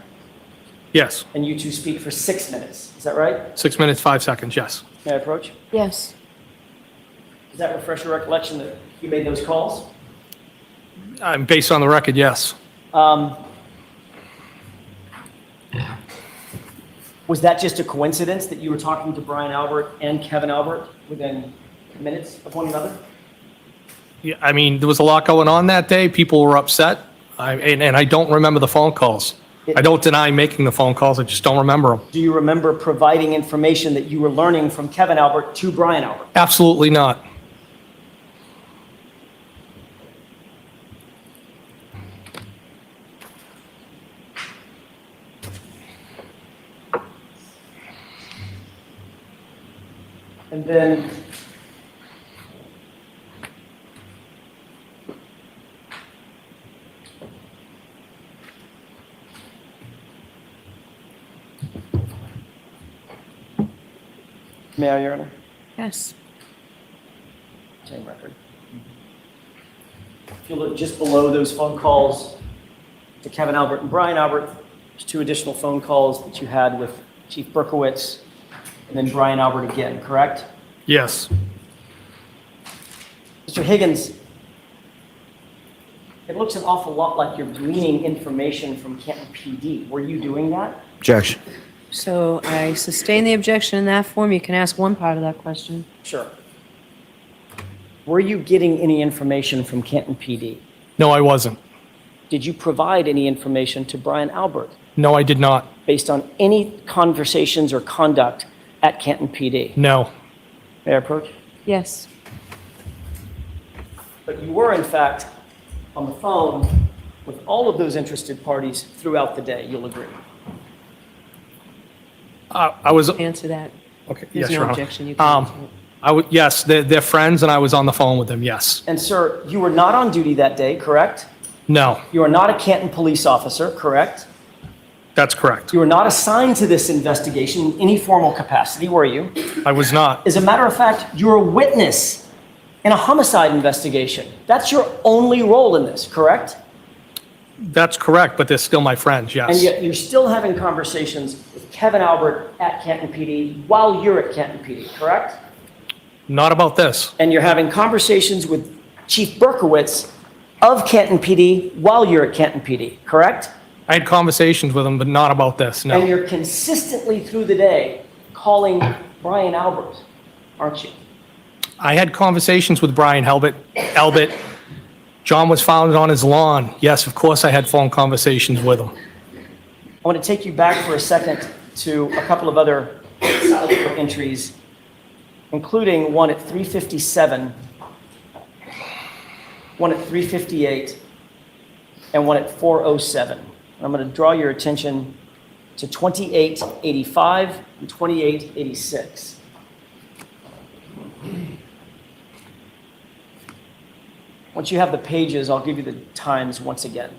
Yes.
And you two speak for 6 minutes, is that right?
6 minutes, 5 seconds. Yes.
May I approach?
Yes.
Does that refresh your recollection that you made those calls?
Based on the record, yes.
Was that just a coincidence that you were talking to Brian Albert and Kevin Albert within minutes of one another?
Yeah, I mean, there was a lot going on that day. People were upset. And I don't remember the phone calls. I don't deny making the phone calls. I just don't remember them.
Do you remember providing information that you were learning from Kevin Albert to Brian Albert?
Absolutely not.
And then may I, Your Honor?
Yes.
Same record. If you look just below those phone calls to Kevin Albert and Brian Albert, there's 2 additional phone calls that you had with Chief Berkowitz and then Brian Albert again, correct?
Yes.
Mr. Higgins, it looks an awful lot like you're gleaning information from Canton PD. Were you doing that?
Objection.
So I sustain the objection in that form. You can ask one part of that question.
Sure. Were you getting any information from Canton PD?
No, I wasn't.
Did you provide any information to Brian Albert
No, I did not.
based on any conversations or conduct at Canton PD?
No.
May I approach?
Yes.
But you were, in fact, on the phone with all of those interested parties throughout the day, you'll agree.
I was.
Answer that.
Okay.
There's
Yes,
no
Your Honor.
objection. You can answer it.
Yes, they're friends, and I was on the phone with them. Yes.
And sir, you were not on duty that day, correct?
No,
You are not a Canton police officer, correct?
that's correct.
You were not assigned to this investigation in any formal capacity, were you?
I was not.
As a matter of fact, you're a witness in a homicide investigation. That's your only role in this, correct?
That's correct, but they're still my friends. Yes.
And yet you're still having conversations with Kevin Albert at Canton PD while you're at Canton PD, correct?
Not about this.
And you're having conversations with Chief Berkowitz of Canton PD while you're at Canton PD, correct?
I had conversations with them, but not about this.
And
No.
you're consistently through the day calling Brian Albert, aren't you?
I had conversations with Brian Albert. John was found on his lawn. Yes, of course, I had phone conversations with him.
I want to take you back for a second to a couple of other entries, including one at 3:57, one at 3:58, and one at 4:07. I'm going to draw your attention to 2885 and 2886. Once you have the pages, I'll give you the times once again.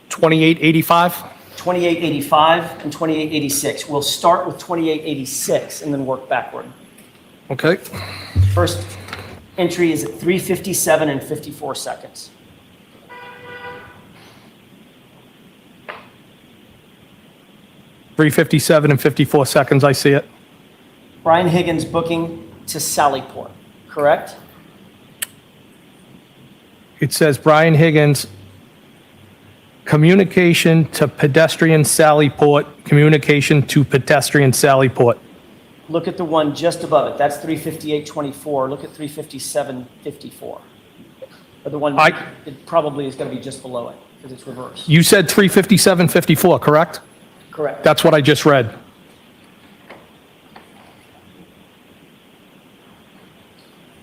2885.
2885 and 2886. We'll start with 2886 and then work backward.
Okay.
First entry is at 3:57 and 54 seconds.
$3:57 and 54 seconds. I see it.
Brian Higgins booking to Sallyport, correct?
It says Brian Higgins, communication to pedestrian Sallyport, communication to pedestrian Sallyport.
Look at the one just above it. That's 3:58:24. Look at 3:57:54. Or the one, it probably is going to be just below it because it's reversed.
You said 3:57:54, correct?
Correct.
That's what I just read.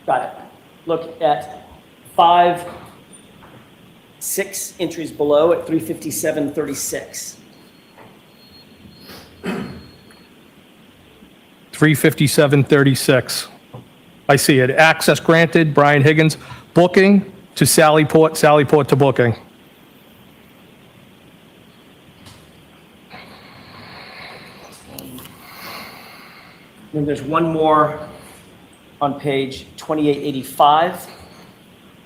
Got it. Look at 6 entries below at 3:57:36.
3:57:36. I see it. Access granted, Brian Higgins. Booking to Sallyport, Sallyport to booking.
Then there's one more on page 2885.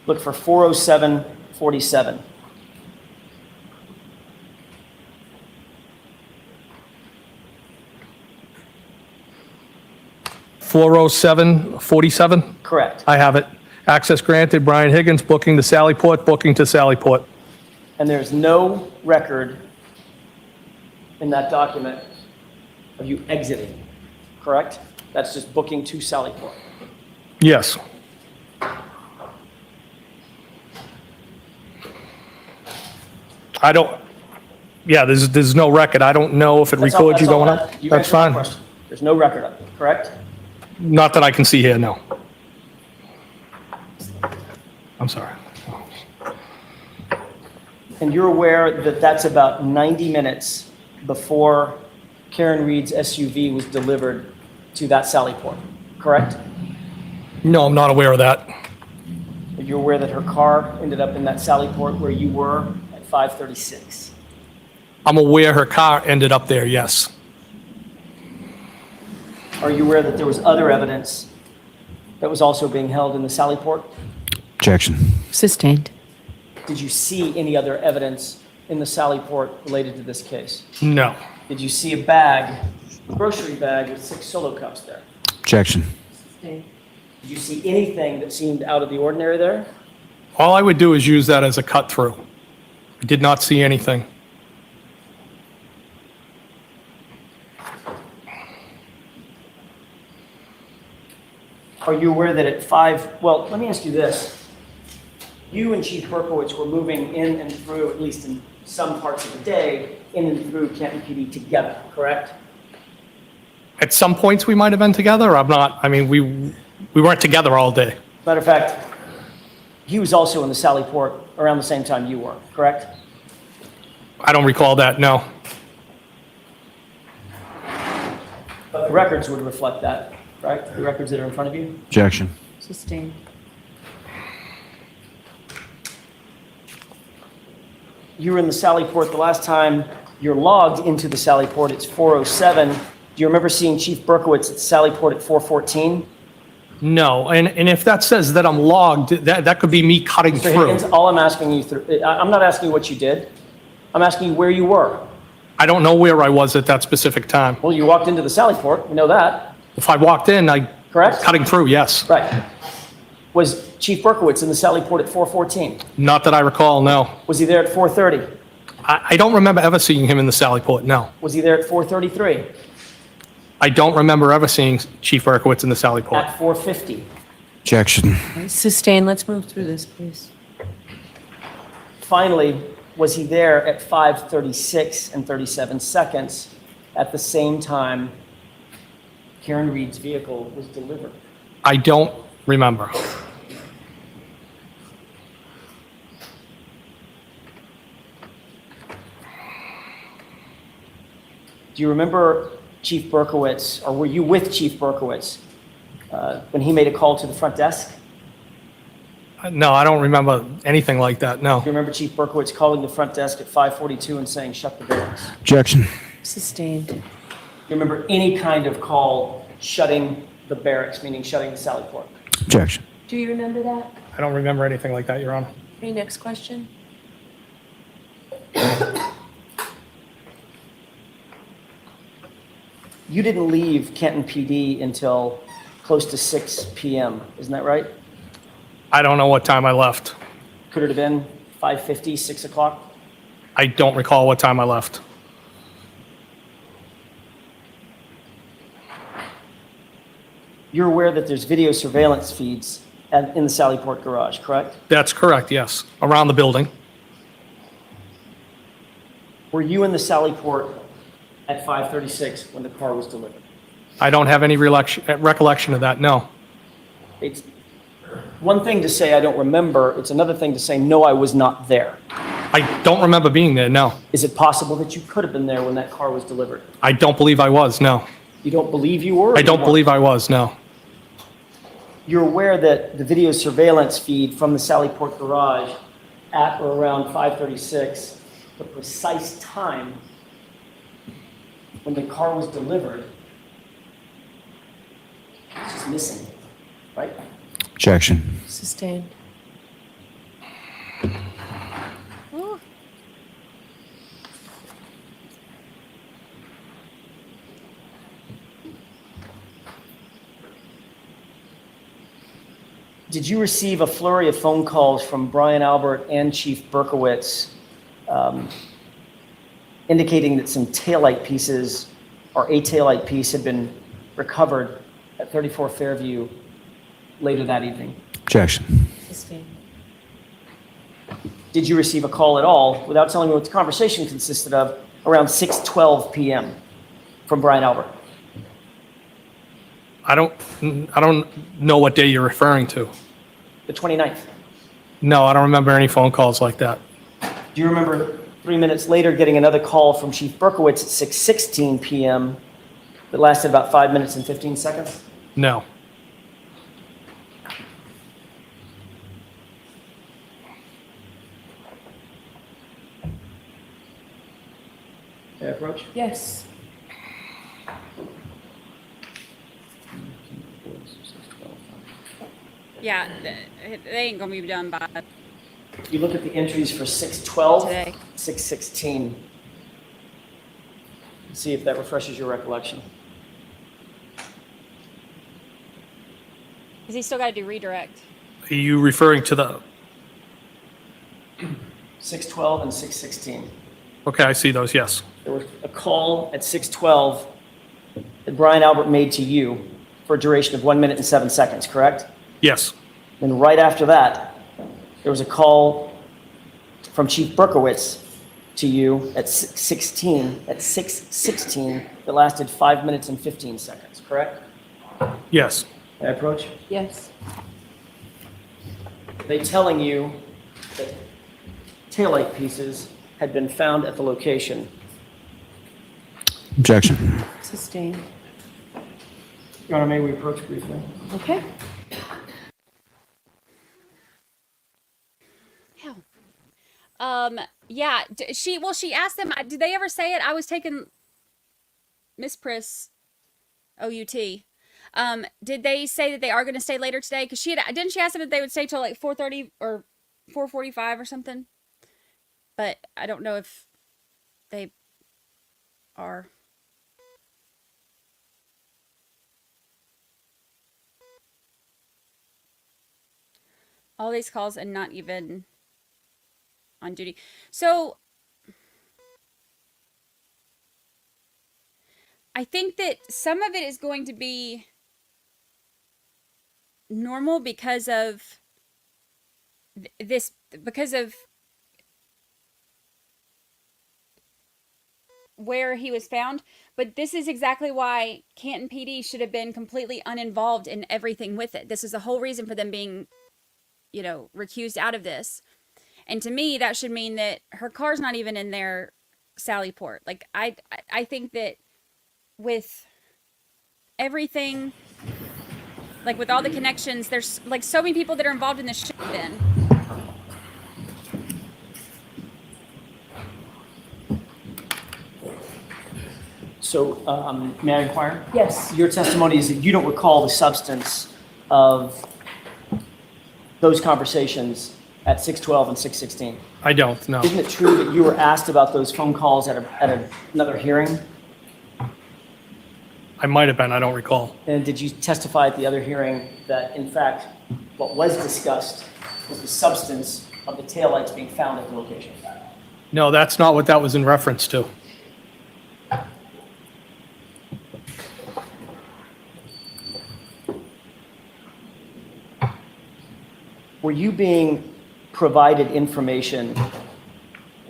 Look for 40747.
$407.47.
Correct.
I have it. Access granted, Brian Higgins. Booking to Sallyport, booking to Sallyport.
And there's no record in that document of you exiting, correct? That's just booking to Sallyport.
Yes. I don't, yeah, there's no record. I don't know if it
That's all-
records you
that's all
going
that-
up.
you
That's
answered my
fine.
question. There's no record of it, correct?
Not that I can see here, no. I'm sorry.
And you're aware that that's about 90 minutes before Karen Reed's SUV was delivered to that Sallyport, correct?
No, I'm not aware of that.
You're aware that her car ended up in that Sallyport where you were at 5:36?
I'm aware her car ended up there, yes.
Are you aware that there was other evidence that was also being held in the Sallyport?
Objection.
Sustained.
Did you see any other evidence in the Sallyport related to this case?
No.
Did you see a bag, a grocery bag with 6 solo cups there?
Objection.
Did you see anything that seemed out of the ordinary there?
All I would do is use that as a cut through. I did not see anything.
Are you aware that at 5, well, let me ask you this. You and Chief Berkowitz were moving in and through, at least in some parts of the day, in and through Canton PD together, correct?
At some points, we might have been together. I'm not, I mean, we weren't together all day.
Matter of fact, he was also in the Sallyport around the same time you were, correct?
I don't recall that, no.
But the records would reflect that, right? The records that are in front of you?
Objection.
Sustained.
You were in the Sallyport the last time you're logged into the Sallyport, it's 4:07. Do you remember seeing Chief Berkowitz at Sallyport at 4:14?
No, and if that says that I'm logged, that could be me cutting
Mr.
through.
Higgins, all I'm asking you, I'm not asking you what you did. I'm asking you where you were.
I don't know where I was at that specific time.
Well, you walked into the Sallyport, we know that,
If I walked in, I
correct?
cutting through, yes.
Right. Was Chief Berkowitz in the Sallyport at 4:14?
Not that I recall, no.
Was he there at 4:30?
I don't remember ever seeing him in the Sallyport, no.
Was he there at 4:33?
I don't remember ever seeing Chief Berkowitz in the Sallyport.
At 4:50?
Objection.
Sustained. Let's move through this, please.
Finally, was he there at 5:36 and 37 seconds at the same time Karen Reed's vehicle was delivered?
I don't remember.
Do you remember Chief Berkowitz, or were you with Chief Berkowitz when he made a call to the front desk?
No, I don't remember anything like that, no.
Do you remember Chief Berkowitz calling the front desk at 5:42 and saying, "Shut the barracks"?
Objection.
Sustained.
Do you remember any kind of call shutting the barracks, meaning shutting the Sallyport?
Objection.
Do you remember that?
I don't remember anything like that, Your Honor.
Okay, next question.
You didn't leave Canton PD until close to 6 p.m., isn't that right?
I don't know what time I left.
Could it have been 5:50, 6 o'clock?
I don't recall what time I left.
You're aware that there's video surveillance feeds in the Sallyport garage, correct?
That's correct, yes. Around the building.
Were you in the Sallyport at 5:36 when the car was delivered?
I don't have any recollection of that, no.
It's one thing to say I don't remember, it's another thing to say, no, I was not there.
I don't remember being there, no.
Is it possible that you could have been there when that car was delivered?
I don't believe I was, no.
You don't believe you were? or
I
you
don't
weren't?
believe I was, no.
you're aware that the video surveillance feed from the Sallyport garage at or around 5:36, the precise time when the car was delivered, it's just missing, right?
Objection.
Sustained.
Ooh.
Did you receive a flurry of phone calls from Brian Albert and Chief Berkowitz indicating that some taillight pieces or a taillight piece had been recovered at 34 Fairview later that evening?
Objection.
Sustained.
Did you receive a call at all, without telling me what the conversation consisted of, around 6:12 p.m. from Brian Albert?
I don't know what day you're referring to.
The 29th.
No, I don't remember any phone calls like that.
Do you remember 3 minutes later getting another call from Chief Berkowitz at 6:16 p.m. that lasted about 5 minutes and 15 seconds?
No.
May I approach?
Yes.
Yeah, they ain't gonna be done by
You look at the entries for 6:12,
today.
6:16. See if that refreshes your recollection.
Because he's still got to do redirect.
Are you referring to the,
6:12 and 6:16.
okay, I see those, yes.
There was a call at 6:12 that Brian Albert made to you for a duration of 1 minute and 7 seconds, correct?
Yes.
And right after that, there was a call from Chief Berkowitz to you at 6:16 that lasted 5 minutes and 15 seconds, correct?
Yes.
May I approach?
Yes.
They telling you that taillight pieces had been found at the location.
Objection.
Sustained.
Your Honor, may we approach briefly?
Okay.
Hell. Yeah. She asked them. Did they ever say it? I was taking Miss Priss, OUT. Did they say that they are going to stay later today? Because didn't she ask them if they would stay till like 4:30 or 4:45 or something? But I don't know if they are. All these calls and not even on duty. So I think that some of it is going to be normal because of because of where he was found. But this is exactly why Canton PD should have been completely uninvolved in everything with it. This is the whole reason for them being, recused out of this. And to me, that should mean that her car's not even in their Sallyport. Like, I think that with everything, like with all the connections, there's like so many people that are involved in this should have been.
So, may I inquire?
Yes.
Your testimony is that you don't recall the substance of those conversations at 6:12 and 6:16.
I don't, no.
Isn't it true that you were asked about those phone calls at another hearing?
I might have been, I don't recall.
And did you testify at the other hearing that, in fact, what was discussed was the substance of the taillights being found at the location?
No, that's not what that was in reference to.
Were you being provided information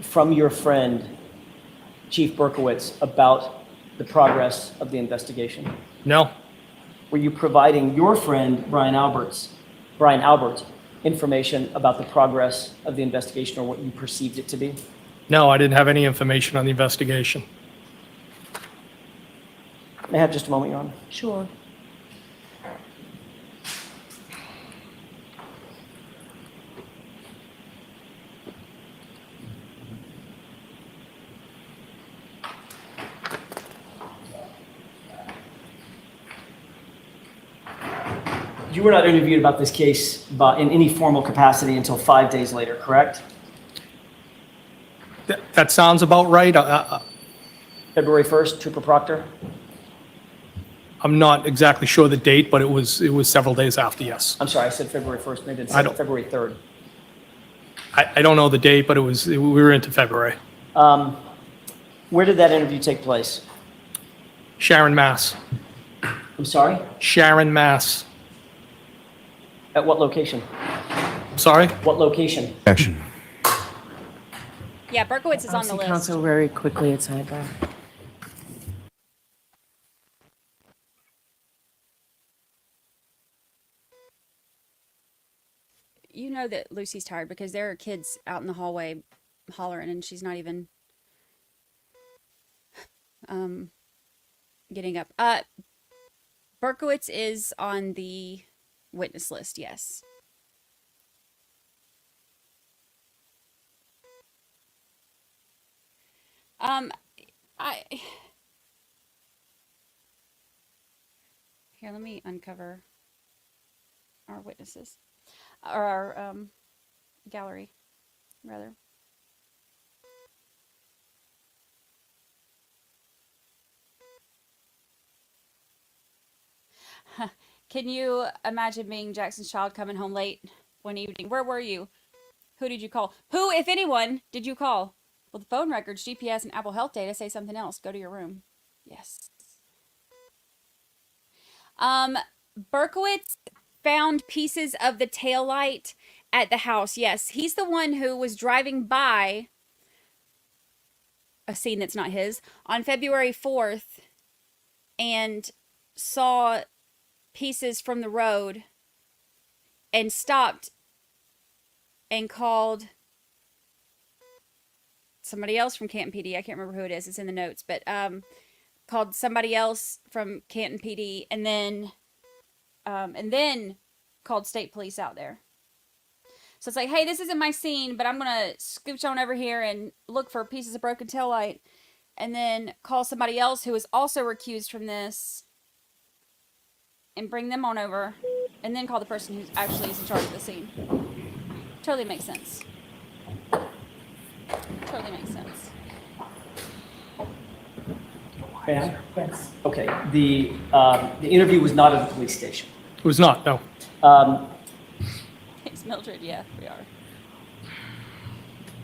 from your friend, Chief Berkowitz, about the progress of the investigation?
No.
Were you providing your friend, Brian Albert, information about the progress of the investigation or what you perceived it to be?
No, I didn't have any information on the investigation.
May I have just a moment, Your Honor?
Sure.
You were not interviewed about this case in any formal capacity until 5 days later, correct?
That sounds about right.
February 1st, Trooper Proctor?
I'm not exactly sure the date, but it was several days after, yes.
I'm sorry, I said February 1st, maybe it's
I don't-
February 3rd.
I don't know the date, but we were into February.
Where did that interview take place?
Sharon, Mass.
I'm sorry?
Sharon, Mass.
At what location?
Sorry?
What location?
Objection.
Yeah, Berkowitz is on the list.
Counsel, very quickly at sidebar.
You know that Lucy's tired because there are kids out in the hallway hollering and she's not even getting up. Berkowitz is on the witness list, yes. Here, let me uncover our witnesses. Or our gallery, rather. Can you imagine being Jackson's child coming home late one evening? Where were you? Who did you call? Who, if anyone, did you call? Well, the phone records, GPS, and Apple Health data say something else. Go to your room. Yes. Berkowitz found pieces of the taillight at the house. Yes, he's the one who was driving by a scene that's not his on February 4th and saw pieces from the road and stopped and called somebody else from Canton PD. I can't remember who it is. It's in the notes, but called somebody else from Canton PD and then called state police out there. So it's like, hey, this isn't my scene, but I'm going to scooch on over here and look for pieces of broken taillight and then call somebody else who is also recused from this and bring them on over and then call the person who actually is in charge of the scene. Totally makes sense. Totally makes sense.
Yeah. Okay. The interview was not at the police station.
It was not, no.
Thanks, Mildred. Yeah, we are.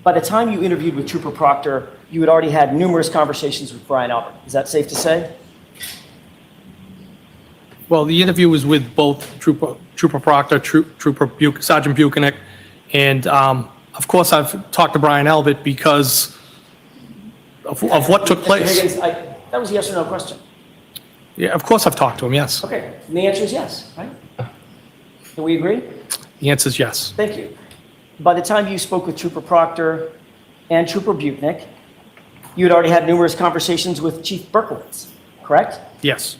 By the time you interviewed with Trooper Proctor, you had already had numerous conversations with Brian Albert. Is that safe to say?
Well, the interview was with both Trooper Proctor, Sergeant Buchanan, and of course I've talked to Brian Albert because of what took place.
Higgins, that was a yes or no question.
Yeah, of course I've talked to him, yes.
Okay, and the answer is yes, right? Can we agree?
The answer is yes.
Thank you. By the time you spoke with Trooper Proctor and Trooper Buchanan, you had already had numerous conversations with Chief Berkowitz, correct?
Yes.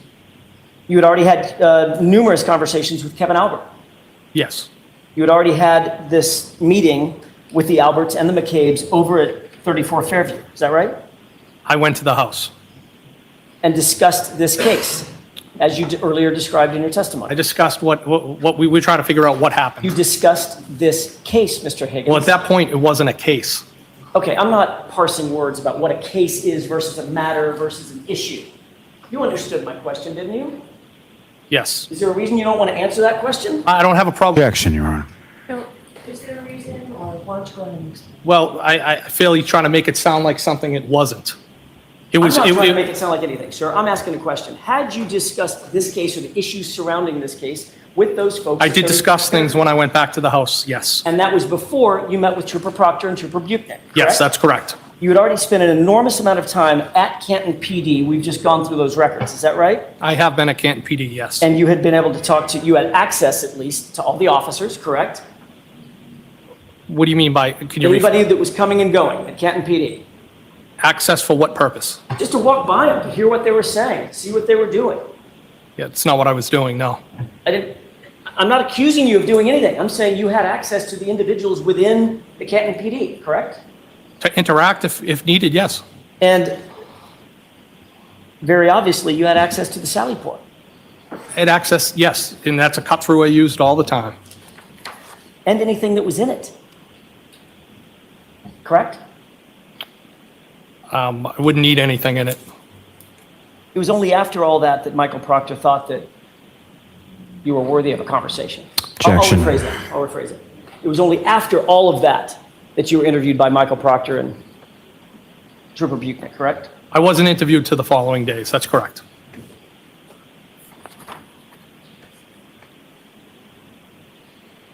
You had already had numerous conversations with Kevin Albert.
Yes.
You had already had this meeting with the Alberts and the McCabe's over at 34 Fairview. Is that right?
I went to the house.
And discussed this case, as you earlier described in your testimony.
I discussed what we were trying to figure out what happened.
You discussed this case, Mr. Higgins.
Well, at that point, it wasn't a case.
Okay, I'm not parsing words about what a case is versus a matter versus an issue. You understood my question, didn't you?
Yes.
Is there a reason you don't want to answer that question?
I don't have a problem.
Objection, Your Honor.
No, is there a reason, or why don't you go ahead and explain?
Well, I feel you're trying to make it sound like something it wasn't.
I'm not trying to make it sound like anything, sir. I'm asking a question. Had you discussed this case or the issues surrounding this case with those folks?
I did discuss things when I went back to the house, yes.
And that was before you met with Trooper Proctor and Trooper Buchanan, correct?
Yes, that's correct.
You had already spent an enormous amount of time at Canton PD. We've just gone through those records. Is that right?
I have been at Canton PD, yes.
And you had been able to talk to, you had access at least to all the officers, correct?
What do you mean by, can you
Anybody that was coming and going at Canton PD.
access for what purpose?
Just to walk by them, to hear what they were saying, see what they were doing.
Yeah, it's not what I was doing, no.
I'm not accusing you of doing anything. I'm saying you had access to the individuals within the Canton PD, correct?
To interact if needed, yes.
And very obviously, you had access to the Sally Port.
At Access, yes, and that's a cut-through I used all the time.
And anything that was in it. Correct?
I wouldn't need anything in it.
It was only after all that that Michael Proctor thought that you were worthy of a conversation.
Objection.
I'll rephrase it. It was only after all of that that you were interviewed by Michael Proctor and Trooper Buchnick, correct?
I wasn't interviewed to the following days, that's correct.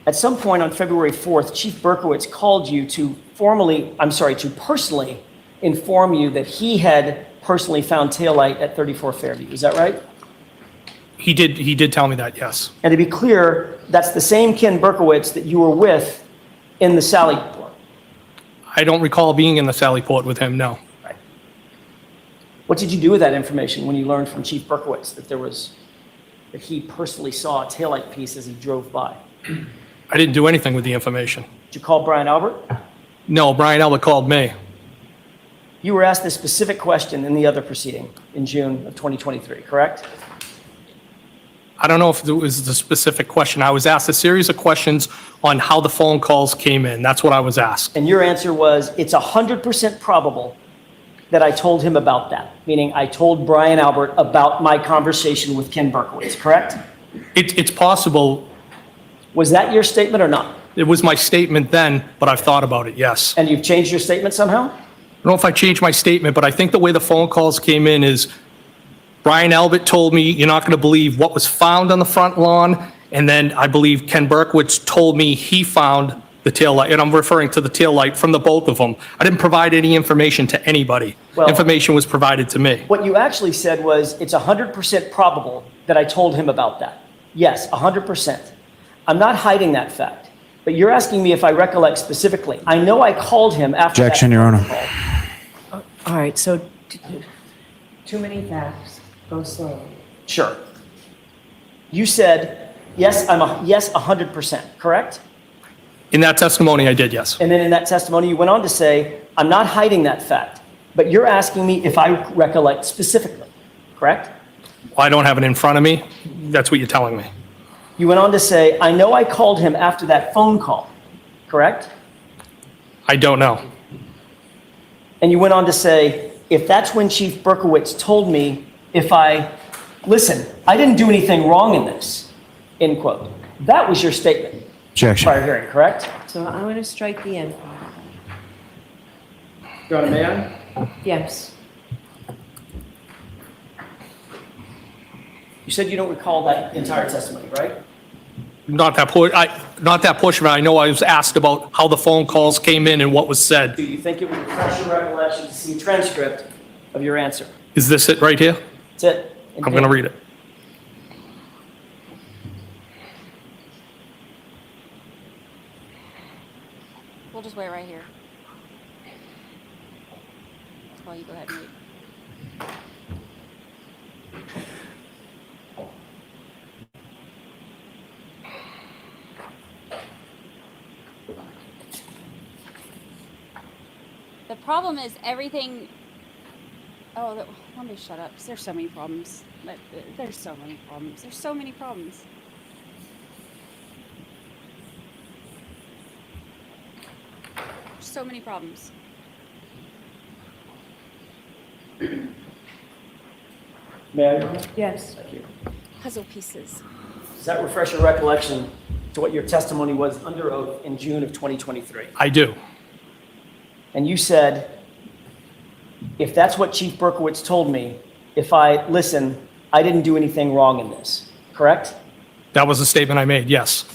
At some point on February 4th, Chief Berkowitz called you to personally inform you that he had personally found taillight at 34 Fairview. Is that right?
He did tell me that, yes.
And to be clear, that's the same Ken Berkowitz that you were with in the Sally Port.
I don't recall being in the Sally Port with him, no.
Right. What did you do with that information when you learned from Chief Berkowitz that he personally saw a taillight piece as he drove by?
I didn't do anything with the information.
Did you call Brian Albert?
No, Brian Albert called me.
You were asked this specific question in the other proceeding in June of 2023, correct?
I don't know if it was the specific question. I was asked a series of questions on how the phone calls came in. That's what I was asked.
And your answer was, it's 100% probable that I told him about that, meaning I told Brian Albert about my conversation with Ken Berkowitz, correct?
It's possible.
Was that your statement or not?
It was my statement then, but I've thought about it, yes.
And you've changed your statement somehow?
I don't know if I changed my statement, but I think the way the phone calls came in is Brian Albert told me, you're not going to believe what was found on the front lawn. And then I believe Ken Berkowitz told me he found the taillight, and I'm referring to the taillight from the both of them. I didn't provide any information to anybody.
Well,
information was provided to me.
What you actually said was, it's 100% probable that I told him about that. Yes, 100%. I'm not hiding that fact, but you're asking me if I recollect specifically. I know I called him after that.
Objection, Your Honor.
All right, so too many facts. Go slowly.
Sure. You said, yes, 100%, correct?
In that testimony, I did, yes.
And then in that testimony, you went on to say, I'm not hiding that fact, but you're asking me if I recollect specifically, correct?
Well, I don't have it in front of me. That's what you're telling me.
You went on to say, I know I called him after that phone call, correct?
I don't know.
And you went on to say, if that's when Chief Berkowitz told me listen, I didn't do anything wrong in this, end quote. That was your statement.
Objection.
Prior hearing, correct?
So I'm going to strike the end part.
Your Honor, may I?
Yes.
You said you don't recall that entire testimony, right?
Not that portion, but I know I was asked about how the phone calls came in and what was said.
Do you think it would refresh your recollection to see a transcript of your answer?
Is this it right here?
That's it.
I'm going to read it.
We'll just wait right here. While you go ahead and read. The problem is everything. Oh, let me shut up. 'Cause there's so many problems. There's so many problems. There's so many problems. So many problems.
May I, Your Honor?
Yes.
Thank you.
Puzzle pieces.
Does that refresh your recollection to what your testimony was under oath in June of 2023?
I do.
And you said, if that's what Chief Berkowitz told me, listen, I didn't do anything wrong in this, correct?
That was the statement I made, yes.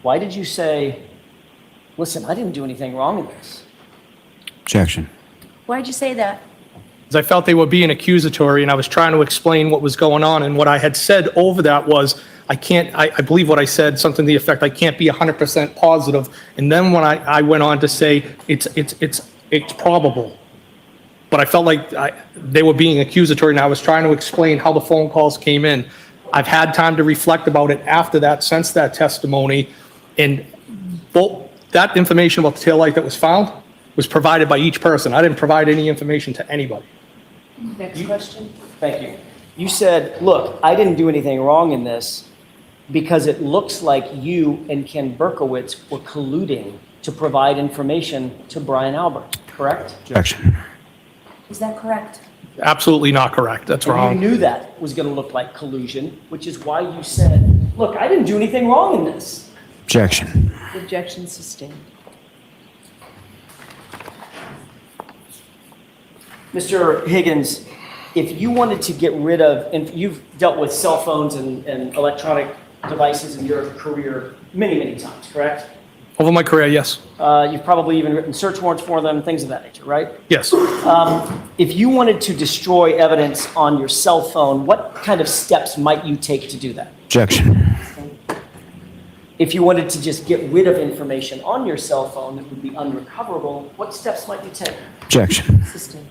Why did you say, listen, I didn't do anything wrong in this?
Objection.
Why'd you say that?
Because I felt they were being accusatory, and I was trying to explain what was going on. And what I had said over that was, I believe what I said, something to the effect, I can't be 100% positive. And then when I went on to say, it's probable. But I felt like they were being accusatory, and I was trying to explain how the phone calls came in. I've had time to reflect about it after that, since that testimony. And that information about the taillight that was found was provided by each person. I didn't provide any information to anybody.
Next question.
Thank you. You said, look, I didn't do anything wrong in this because it looks like you and Ken Berkowitz were colluding to provide information to Brian Albert, correct?
Objection.
Is that correct?
Absolutely not correct. That's
And
wrong.
you knew that was going to look like collusion, which is why you said, look, I didn't do anything wrong in this.
Objection.
Objection sustained.
Mr. Higgins, if you wanted to get rid of, and you've dealt with cell phones and electronic devices in your career many, many times, correct?
Over my career, yes.
You've probably even written search warrants for them, things of that nature, right?
Yes.
If you wanted to destroy evidence on your cell phone, what kind of steps might you take to do that?
Objection.
If you wanted to just get rid of information on your cell phone that would be unrecoverable, what steps might you take?
Objection.
Sustained.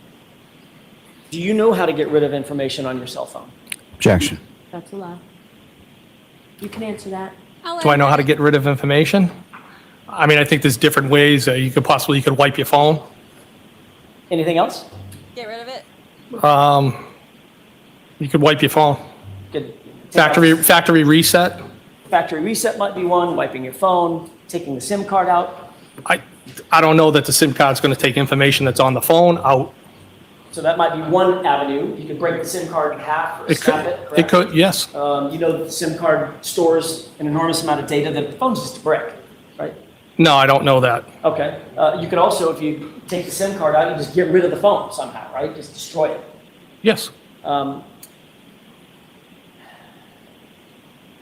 Do you know how to get rid of information on your cell phone?
Objection.
That's allowed. You can answer that.
Do I know how to get rid of information? I mean, I think there's different ways. You could wipe your phone.
Anything else?
Get rid of it.
You could wipe your phone.
Good.
Factory reset.
Factory reset might be one, wiping your phone, taking the SIM card out.
I don't know that the SIM card's going to take information that's on the phone out.
So that might be one avenue. You could break the SIM card in half or snap it, correct?
It could, yes.
You know that the SIM card stores an enormous amount of data that the phone's just a brick, right?
No, I don't know that.
Okay. You could also, if you take the SIM card out, you just get rid of the phone somehow, right? Just destroy it.
Yes.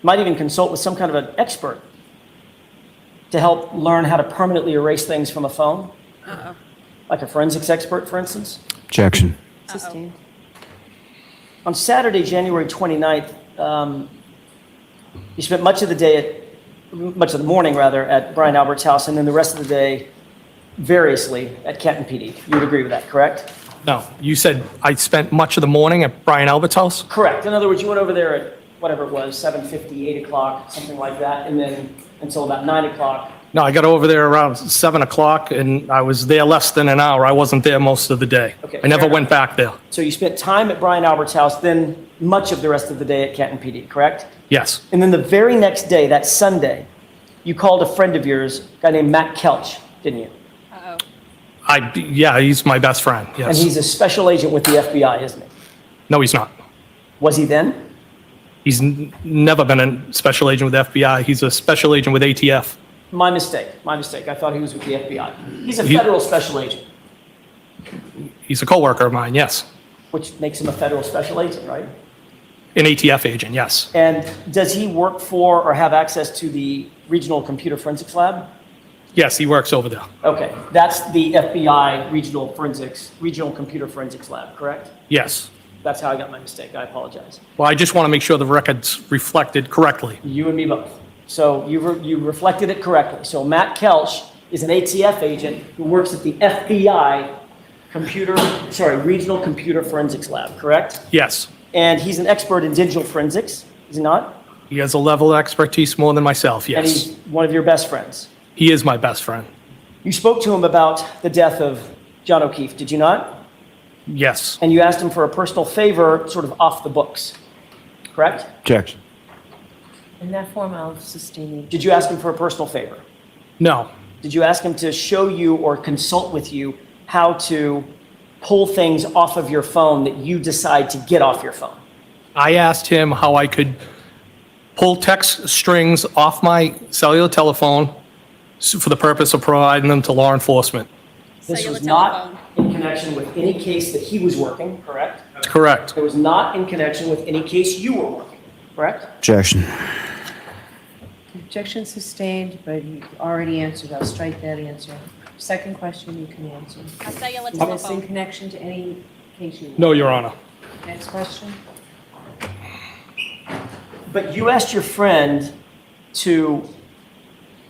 Might even consult with some kind of an expert to help learn how to permanently erase things from a phone.
Uh-oh.
Like a forensics expert, for instance.
Objection.
Sustained.
On Saturday, January 29th, you spent much of the morning at Brian Albert's house, and then the rest of the day variously at Canton PD. You would agree with that, correct?
No, you said I spent much of the morning at Brian Albert's house?
Correct. In other words, you went over there at whatever it was, 7:50, 8 o'clock, something like that, and then until about 9 o'clock.
No, I got over there around 7 o'clock, and I was there less than an hour. I wasn't there most of the day.
Okay,
I never
fair
went back there.
So you spent time at Brian Albert's house, then much of the rest of the day at Canton PD, correct?
Yes.
And then the very next day, that Sunday, you called a friend of yours, a guy named Matt Kelch, didn't you?
Uh-oh.
Yeah, he's my best friend, yes.
And he's a special agent with the FBI, isn't he?
No, he's not.
Was he then?
He's never been a special agent with FBI. He's a special agent with ATF.
My mistake. I thought he was with the FBI. He's a
He-
federal special agent,
He's a coworker of mine, yes.
which makes him a federal special agent, right?
An ATF agent, yes.
And does he work for or have access to the Regional Computer Forensics Lab?
Yes, he works over there.
Okay, that's the FBI Regional Computer Forensics Lab, correct?
Yes.
That's how I got my mistake. I apologize.
Well, I just want to make sure the record's reflected correctly.
You and me both. So you reflected it correctly. So Matt Kelch is an ATF agent who works at the FBI Regional Computer Forensics Lab, correct?
Yes.
And he's an expert in digital forensics, is he not?
He has a level of expertise more than myself,
And
yes.
he's one of your best friends.
He is my best friend.
You spoke to him about the death of John O'Keefe, did you not?
Yes.
And you asked him for a personal favor, sort of off the books, correct?
Objection.
In that form, I'll sustain.
Did you ask him for a personal favor?
No.
Did you ask him to show you or consult with you how to pull things off of your phone that you decide to get off your phone?
I asked him how I could pull text strings off my cellular telephone for the purpose of providing them to law enforcement.
This was not in connection with any case that he was working, correct?
That's correct.
It was not in connection with any case you were working, correct?
Objection.
Objection sustained, but you already answered. I'll strike that answer. Second question you can answer.
A cellular
Is this in
telephone.
connection to any case you?
No, Your Honor.
Next question.
But you asked your friend to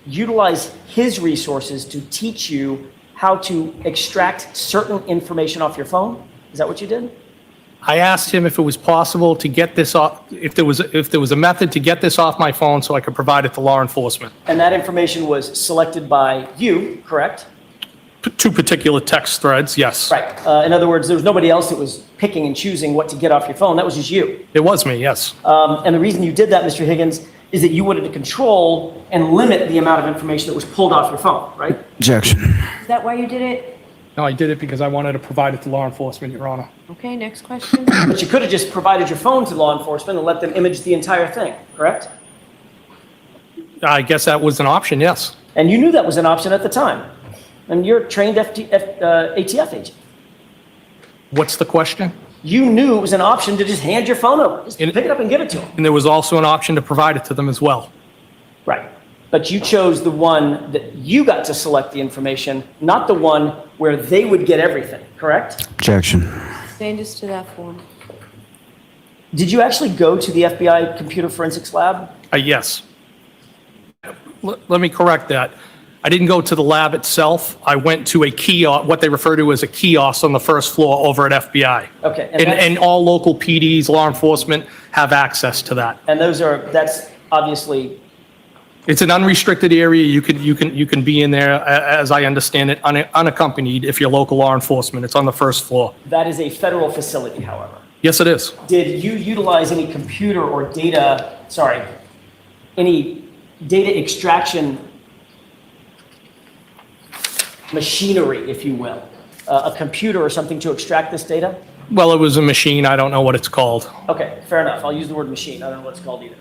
utilize his resources to teach you how to extract certain information off your phone? Is that what you did?
I asked him if it was possible to get this off, if there was a method to get this off my phone so I could provide it to law enforcement.
And that information was selected by you, correct?
Two particular text threads, yes.
Right. In other words, there was nobody else that was picking and choosing what to get off your phone. That was just you.
It was me, yes.
And the reason you did that, Mr. Higgins, is that you wanted to control and limit the amount of information that was pulled off your phone, right?
Objection.
Is that why you did it?
No, I did it because I wanted to provide it to law enforcement, Your Honor.
Okay, next question.
But you could have just provided your phone to law enforcement and let them image the entire thing, correct?
I guess that was an option, yes.
And you knew that was an option at the time. And you're a trained ATF agent.
What's the question?
You knew it was an option to just hand your phone over. Just pick it up and give it to them.
And there was also an option to provide it to them as well.
Right. But you chose the one that you got to select the information, not the one where they would get everything, correct?
Objection.
Stand us to that form.
Did you actually go to the FBI computer forensics lab?
Yes. Let me correct that. I didn't go to the lab itself. I went to a kiosk, what they refer to as a kiosk on the first floor over at FBI.
Okay.
And all local PDs, law enforcement have access to that.
And that's obviously.
It's an unrestricted area. You can be in there, as I understand it, unaccompanied if you're local law enforcement. It's on the first floor.
That is a federal facility, however.
Yes, it is.
Did you utilize any computer or any data extraction machinery, if you will, a computer or something to extract this data?
Well, it was a machine. I don't know what it's called.
Okay, fair enough. I'll use the word machine. I don't know what it's called either.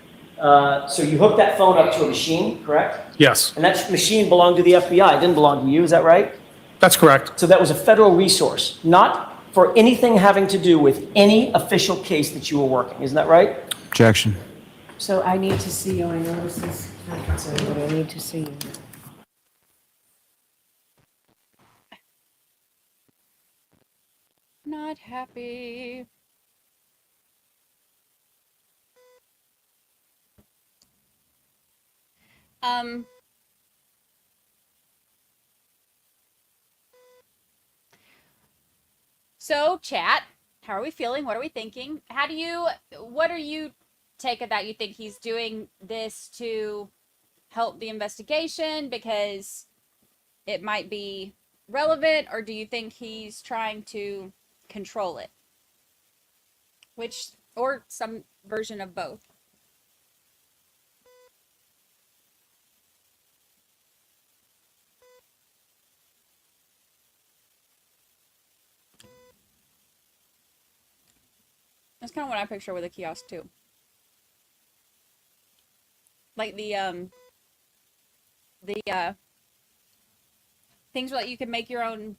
So you hooked that phone up to a machine, correct?
Yes,
And that machine belonged to the FBI. It didn't belong to you, is that right?
that's correct.
So that was a federal resource, not for anything having to do with any official case that you were working. Isn't that right?
Objection.
So I need to see you. I know this is not concerned, but I need to see you.
Not happy. So chat, how are we feeling? What are we thinking? What are you take of that? You think he's doing this to help the investigation because it might be relevant, or do you think he's trying to control it? Or some version of both? That's kind of what I picture with a kiosk too. Like the things where like you can make your own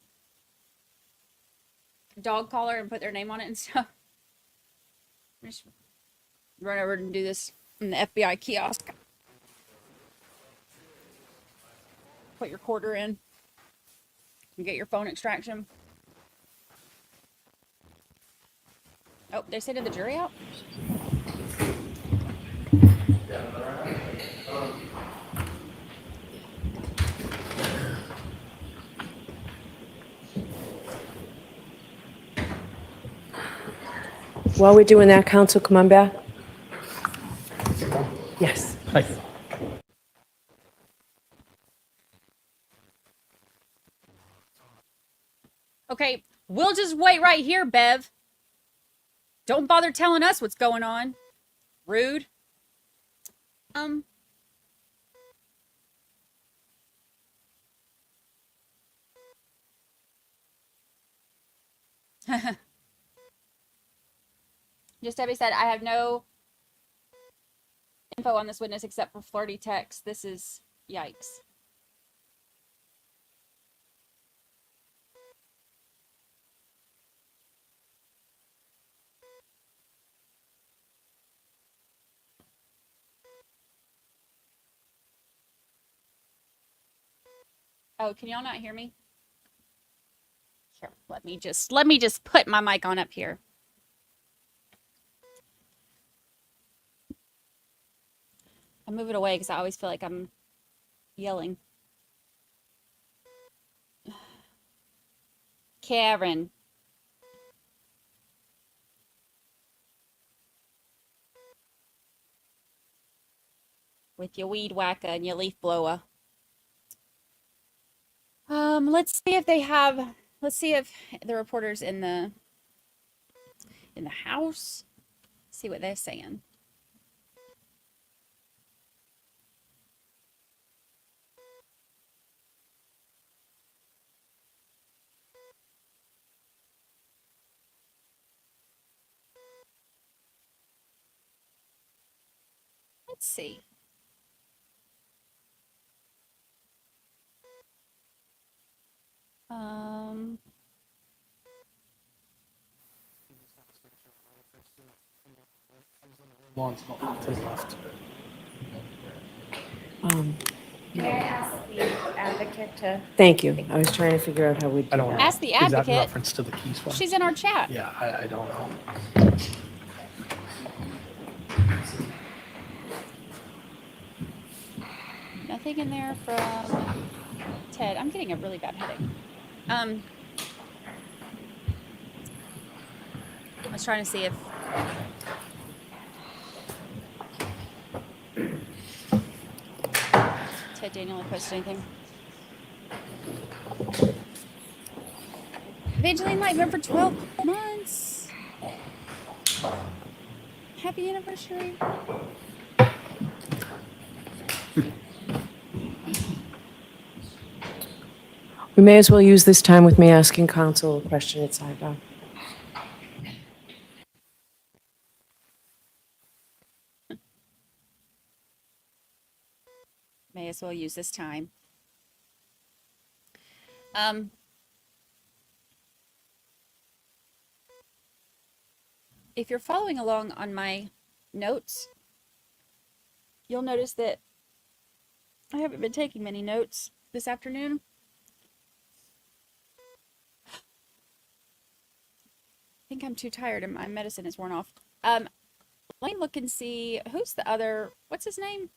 dog collar and put their name on it and stuff. Just run over and do this in the FBI kiosk. Put your quarter in and get your phone extraction. Oh, they say to the jury out?
While we're doing that, counsel, come on back. Yes.
Thank you.
Okay, we'll just wait right here, Bev. Don't bother telling us what's going on. Rude. Just Debbie said, I have no info on this witness except for flirty text. This is yikes. Oh, can y'all not hear me? Here, let me just put my mic on up here. I move it away because I always feel like I'm yelling. Karen. with your weed whacker and your leaf blower. Let's see if the reporters in the house, see what they're saying. Let's see.
Lawn's not to the left.
May I ask the advocate to?
Thank you. I was trying to figure out how we do
I don't
that.
know.
Ask the
Is that in
advocate.
reference to the keys one?
She's in our chat.
Yeah, I don't know.
Nothing in there from Ted. I'm getting a really bad headache. I was trying to see if Ted Daniel had posted anything. Evangeline Light been for 12 months. Happy anniversary.
We may as well use this time with me asking counsel a question at sidebar.
May as well use this time. If you're following along on my notes, you'll notice that I haven't been taking many notes this afternoon. I think I'm too tired and my medicine is worn off. Let me look and see who's the other, what's his name?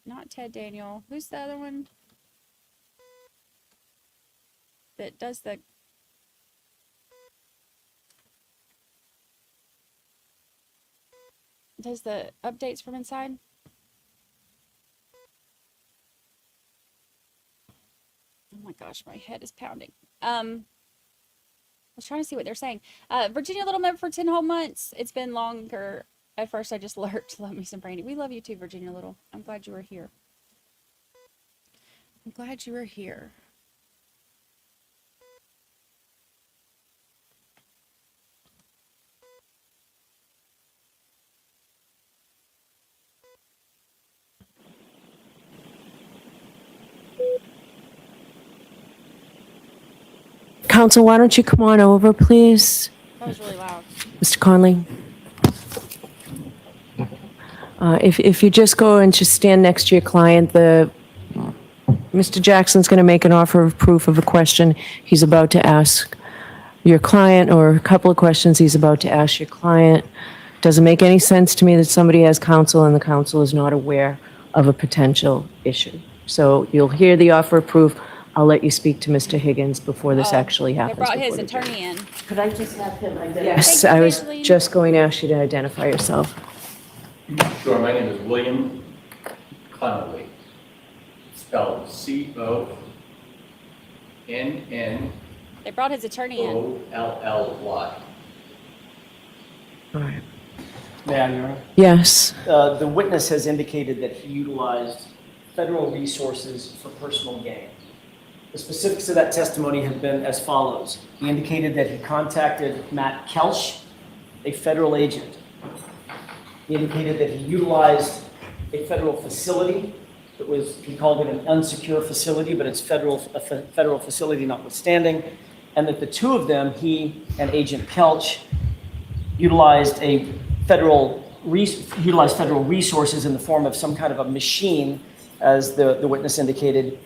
Not Ted Daniel. Who's the other one that does the updates from inside? Oh my gosh, my head is pounding. I was trying to see what they're saying. Virginia Little member for 10 whole months. It's been longer. At first, I just lurked. Love me some Brandy. We love you too, Virginia Little. I'm glad you were here. I'm glad you were here.
Counsel, why don't you come on over, please?
That was really loud.
Mr. Conley? If you just go and just stand next to your client, Mr. Jackson's going to make an offer of proof of a question he's about to ask your client, or a couple of questions he's about to ask your client. Doesn't make any sense to me that somebody has counsel and the counsel is not aware of a potential issue. So you'll hear the offer of proof. I'll let you speak to Mr. Higgins before this actually
They
happens.
brought his
before the judge.
attorney in.
Could I just have him identify?
Yes,
Thank you,
I was
Evangeline.
just going to ask you to identify yourself.
Sure, my name is William Connolly, spelled C-O-N-N-O-L-L-Y.
They brought his attorney in.
All right.
May I, Your Honor?
Yes.
The witness has indicated that he utilized federal resources for personal gain. The specifics of that testimony have been as follows. He indicated that he contacted Matt Kelch, a federal agent. He indicated that he utilized a federal facility that was, he called it an unsecure facility, but it's a federal facility notwithstanding, and that the two of them, he and Agent Kelch, utilized federal resources in the form of some kind of a machine, as the witness indicated,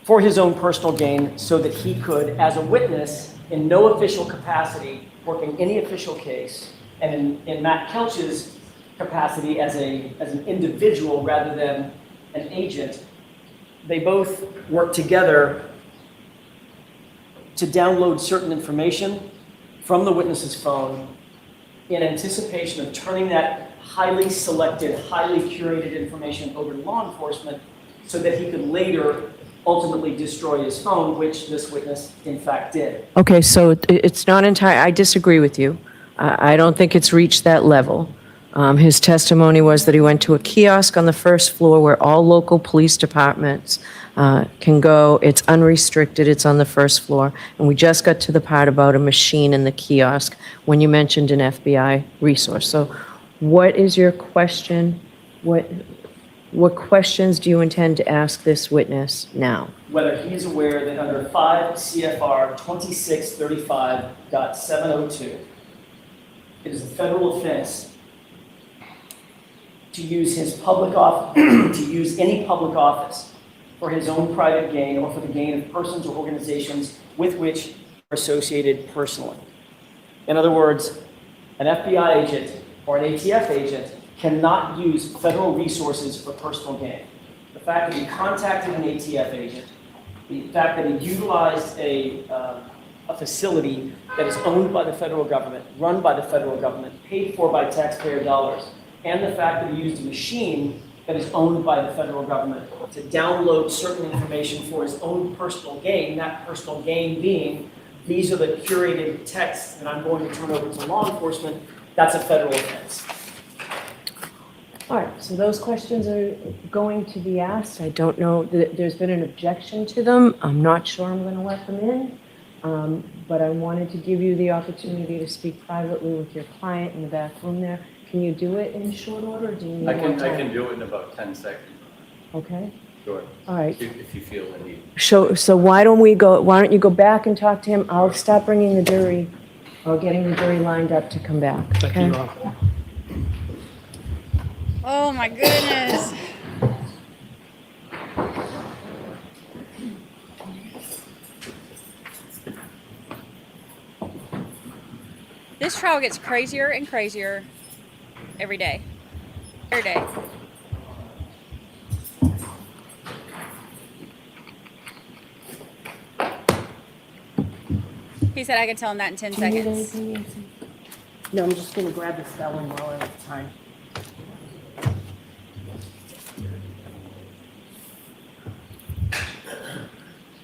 for his own personal gain, so that he could, as a witness, in no official capacity, working any official case, and in Matt Kelch's capacity as an individual rather than an agent, they both work together to download certain information from the witness's phone in anticipation of turning that highly selected, highly curated information over to law enforcement so that he could later ultimately destroy his phone, which this witness in fact did.
Okay, so it's not entire, I disagree with you. I don't think it's reached that level. His testimony was that he went to a kiosk on the first floor where all local police departments can go. It's unrestricted, it's on the first floor. And we just got to the part about a machine in the kiosk when you mentioned an FBI resource. So what is your question? What questions do you intend to ask this witness now?
Whether he's aware that under 5 CFR 2635.702, it is a federal offense to use his public to use any public office for his own private gain or for the gain of persons or organizations with which are associated personally. In other words, an FBI agent or an ATF agent cannot use federal resources for personal gain. The fact that he contacted an ATF agent, the fact that he utilized a facility that is owned by the federal government, run by the federal government, paid for by taxpayer dollars, and the fact that he used a machine that is owned by the federal government to download certain information for his own personal gain, that personal gain being, these are the curated texts that I'm going to turn over to law enforcement, that's a federal offense.
All right, so those questions are going to be asked. I don't know, there's been an objection to them. I'm not sure I'm going to let them in, but I wanted to give you the opportunity to speak privately with your client in the back room there. Can you do it in short order, or do you need more time?
I can do it in about 10 seconds.
Okay,
Sure.
all right.
If you feel the need.
So why don't you go back and talk to him? I'll stop bringing the jury, or getting the jury lined up to come back,
Thank you,
okay?
Your Honor.
Oh my goodness. This trial gets crazier and crazier every day. Every day. He said I could tell him that in 10 seconds.
No, I'm just going to grab the spelling while I have time.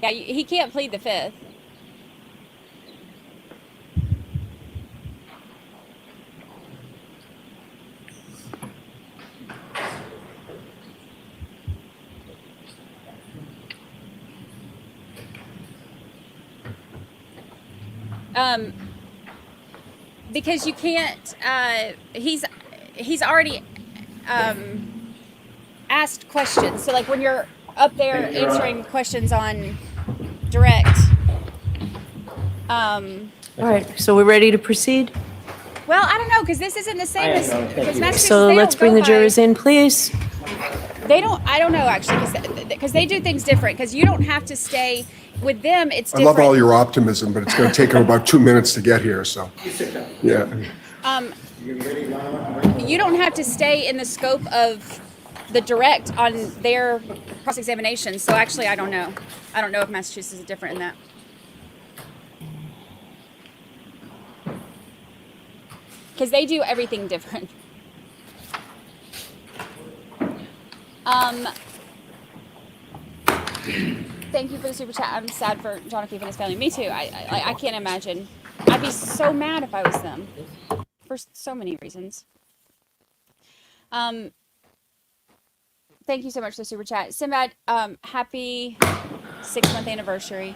Yeah, he can't plead the fifth. Because you can't, he's already asked questions. So like when you're up there answering questions on direct.
All right, so we're ready to proceed?
Well, I don't know, because this isn't the same as Massachusetts.
So let's bring the jurors in, please.
They don't, I don't know actually, because they do things different, because you don't have to stay with them, it's
I
different.
love all your optimism, but it's going to take them about 2 minutes to get here, so. Yeah.
You don't have to stay in the scope of the direct on their cross-examination. So actually, I don't know. I don't know if Massachusetts is different in that. Because they do everything different. Thank you for the super chat. I'm sad for John O'Keefe and his family. Me too. I can't imagine. I'd be so mad if I was them. For so many reasons. Thank you so much for the super chat. Sinbad, happy 6-month anniversary.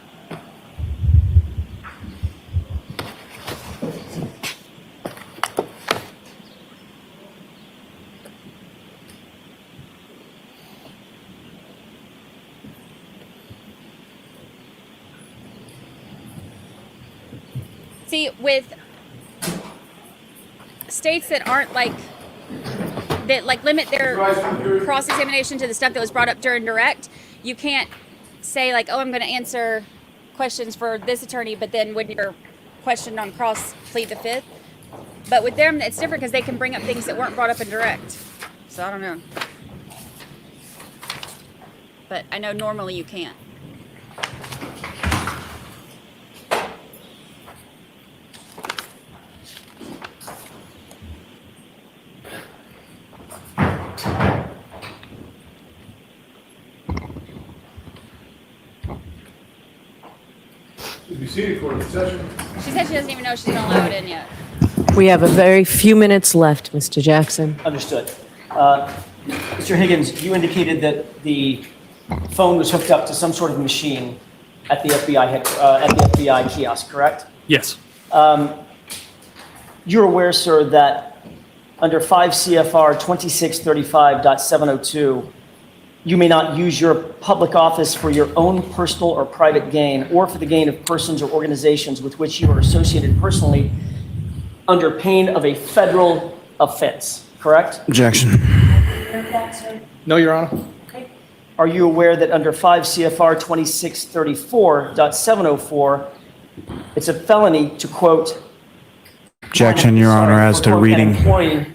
See, with states that aren't like, that like limit their cross-examination to the stuff that was brought up during direct, you can't say like, oh, I'm going to answer questions for this attorney, but then when you're questioned on cross, plead the fifth. But with them, it's different because they can bring up things that weren't brought up in direct. So I don't know. But I know normally you can't. She said she doesn't even know she's not allowed in yet.
We have a very few minutes left, Mr. Jackson.
Understood. Mr. Higgins, you indicated that the phone was hooked up to some sort of machine at the FBI kiosk, correct?
Yes.
You're aware, sir, that under 5 CFR 2635.702, you may not use your public office for your own personal or private gain or for the gain of persons or organizations with which you are associated personally under pain of a federal offense, correct?
Objection.
No, Your Honor.
Are you aware that under 5 CFR 2634.704, it's a felony to quote?
Objection, Your Honor, as to
quote,
reading.
An employee,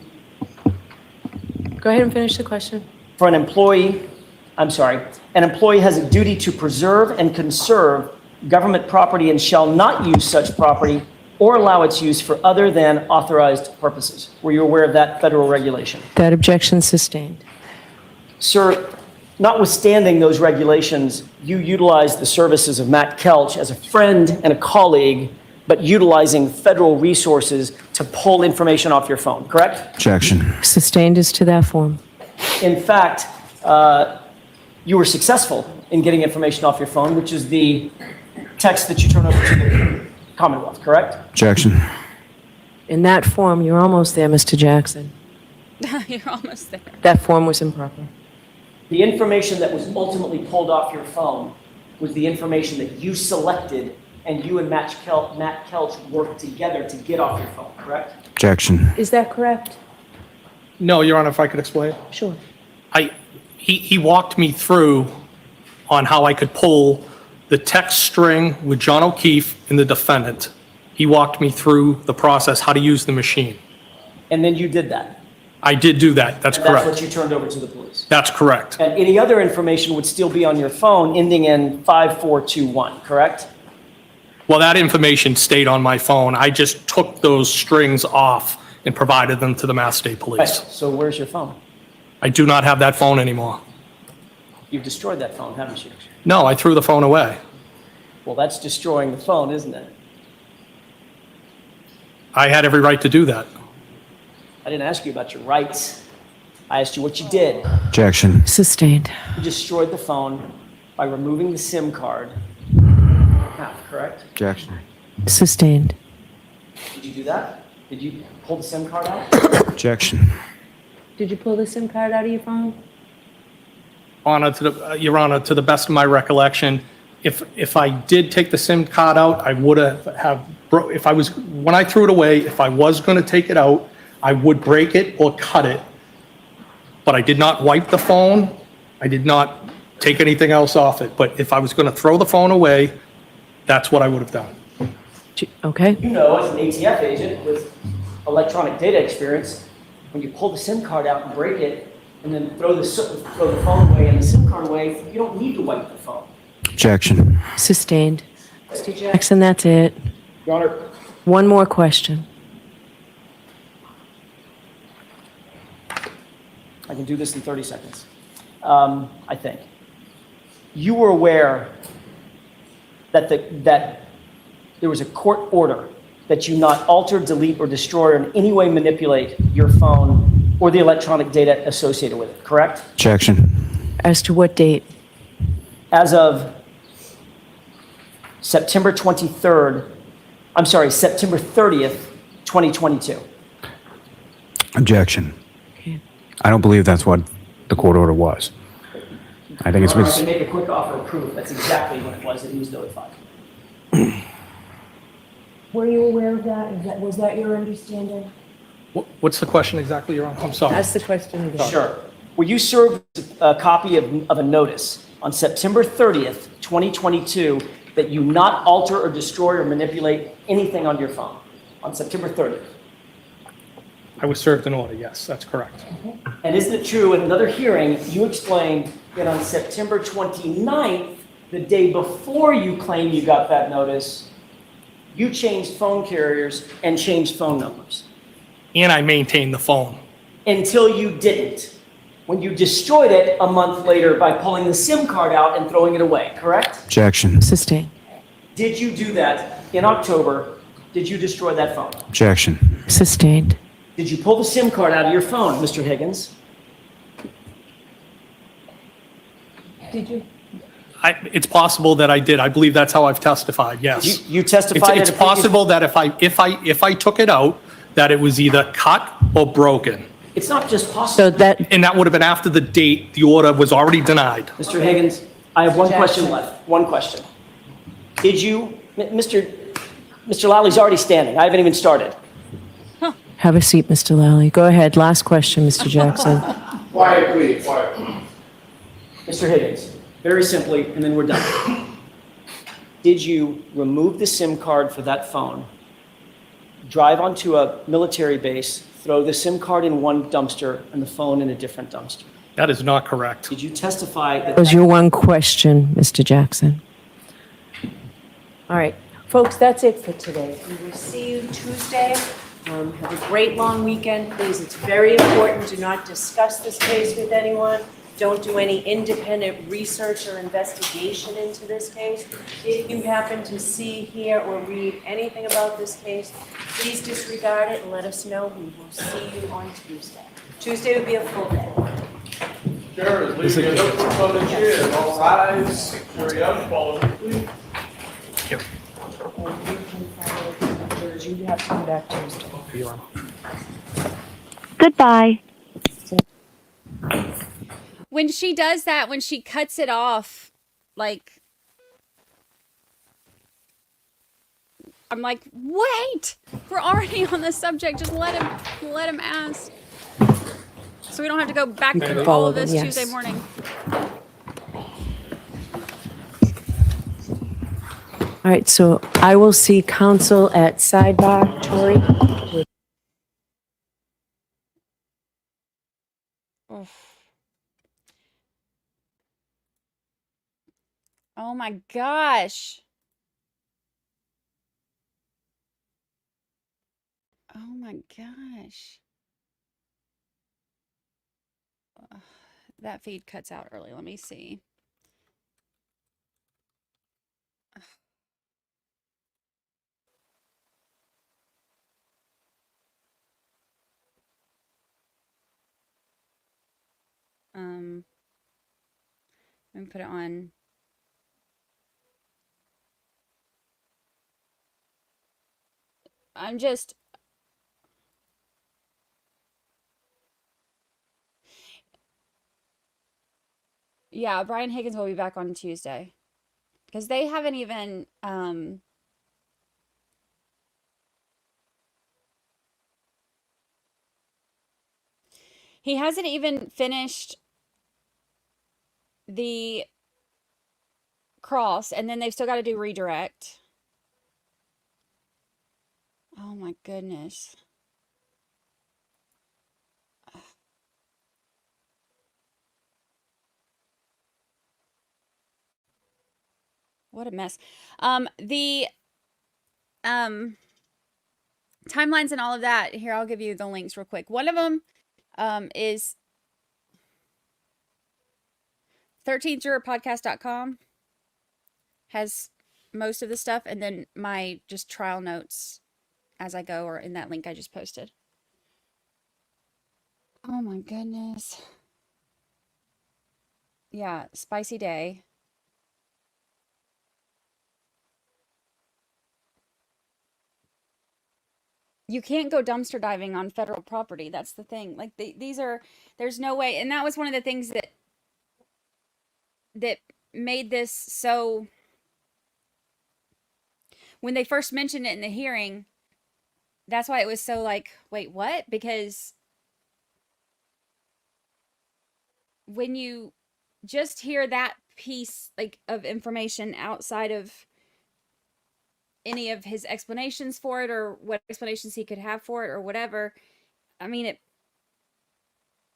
Go ahead and finish the question.
for an employee, an employee has a duty to preserve and conserve government property and shall not use such property or allow its use for other than authorized purposes. Were you aware of that federal regulation?
That objection sustained.
Sir, notwithstanding those regulations, you utilized the services of Matt Kelch as a friend and a colleague, but utilizing federal resources to pull information off your phone, correct?
Objection.
Sustained as to that form.
In fact, you were successful in getting information off your phone, which is the text that you turn over to the Commonwealth, correct?
Objection.
In that form, you're almost there, Mr. Jackson.
You're almost there.
That form was improper.
The information that was ultimately pulled off your phone was the information that you selected and you and Matt Kelch worked together to get off your phone, correct?
Objection.
Is that correct?
No, Your Honor, if I could explain.
Sure.
He walked me through on how I could pull the text string with John O'Keefe and the defendant. He walked me through the process, how to use the machine.
And then you did that.
I did do that. That's
And
correct.
that's what you turned over to the police.
That's correct.
And any other information would still be on your phone ending in 5421, correct?
Well, that information stayed on my phone. I just took those strings off and provided them to the Mass State
Right.
Police.
So where's your phone?
I do not have that phone anymore.
You've destroyed that phone, haven't you?
No, I threw the phone away.
Well, that's destroying the phone, isn't it?
I had every right to do that.
I didn't ask you about your rights. I asked you what you did.
Objection.
Sustained.
You destroyed the phone by removing the SIM card. Correct?
Objection.
Sustained.
Did you do that? Did you pull the SIM card out?
Objection.
Did you pull the SIM card out of your phone?
Your Honor, to the best of my recollection, if I did take the SIM card out, I would when I threw it away, if I was going to take it out, I would break it or cut it. But I did not wipe the phone. I did not take anything else off it. But if I was going to throw the phone away, that's what I would have done.
Okay.
You know, as an ATF agent with electronic data experience, when you pull the SIM card out and break it, and then throw the phone away and the SIM card away, you don't need to wipe the phone.
Objection.
Sustained. Mr. Jackson, that's it.
Your Honor.
One more question.
I can do this in 30 seconds, I think. You were aware that there was a court order that you not alter, delete, or destroy, or in any way manipulate your phone or the electronic data associated with it, correct?
Objection.
As to what date?
As of September 30th, 2022.
Objection.
Okay.
I don't believe that's what the court order was. I think it's
Your Honor, I
been...
can make a quick offer of proof. That's exactly what it was that he was notified.
Were you aware of that? Was that your understanding?
What's the question exactly, Your Honor? I'm sorry.
That's the question again.
Sure. Were you served a copy of a notice on September 30th, 2022, that you not alter or destroy or manipulate anything on your phone on September 30th?
I was served an order, yes, that's correct.
And isn't it true, in another hearing, you explained that on September 29th, the day before you claim you got that notice, you changed phone carriers and changed phone numbers?
And I maintained the phone.
Until you didn't, when you destroyed it a month later by pulling the SIM card out and throwing it away, correct?
Objection.
Sustained.
Did you do that in October? Did you destroy that phone?
Objection.
Sustained.
Did you pull the SIM card out of your phone, Mr. Higgins? Did you?
It's possible that I did. I believe that's how I've testified, yes.
You testified
It's
at a previous-
possible that if I took it out, that it was either cut or broken.
It's not just possible.
So that,
And that would have been after the date the order was already denied.
Mr. Higgins, I have one question left. One question. Did you, Mr. Lally already standing. I haven't even started.
have a seat, Mr. Lally. Go ahead. Last question, Mr. Jackson.
Quiet, please, quiet.
Mr. Higgins, very simply, and then we're done. Did you remove the SIM card for that phone, drive onto a military base, throw the SIM card in one dumpster and the phone in a different dumpster?
That is not correct.
Did you testify that?
That was your one question, Mr. Jackson. All right. Folks, that's it for today. We will see you Tuesday. Have a great long weekend. Please, it's very important. Do not discuss this case with anyone. Don't do any independent research or investigation into this case. If you happen to see, hear, or read anything about this case, please disregard it and let us know. We will see you on Tuesday. Tuesday will be a full day.
Sure, leave your notebook on the chair. All rise. Hurry up, follow me, please.
And you can follow the numbers. You have to come back Tuesday.
Goodbye.
When she does that, when she cuts it off, like, I'm like, wait, we're already on the subject. Just let him ask. So we don't have to go back through all
follow
of this
them,
Tuesday
yes.
morning.
All right, so I will see counsel at sidebar, Tori.
Oh my gosh. Oh my gosh. Ugh, that feed cuts out early. Let me see. Let me put it on. I'm just. Yeah, Brian Higgins will be back on Tuesday. Because they haven't even, he hasn't even finished the cross, and then they've still got to do redirect. Oh my goodness. What a mess. The timelines and all of that. Here, I'll give you the links real quick. One of them is 13thjurorpodcast.com has most of the stuff, and then my just trial notes as I go are in that link I just posted. Oh my goodness. Yeah, spicy day. You can't go dumpster diving on federal property. That's the thing. Like these are, there's no way. And that was one of the things that made this so, when they first mentioned it in the hearing, that's why it was so like, wait, what? Because when you just hear that piece like of information outside of any of his explanations for it or what explanations he could have for it or whatever, I mean,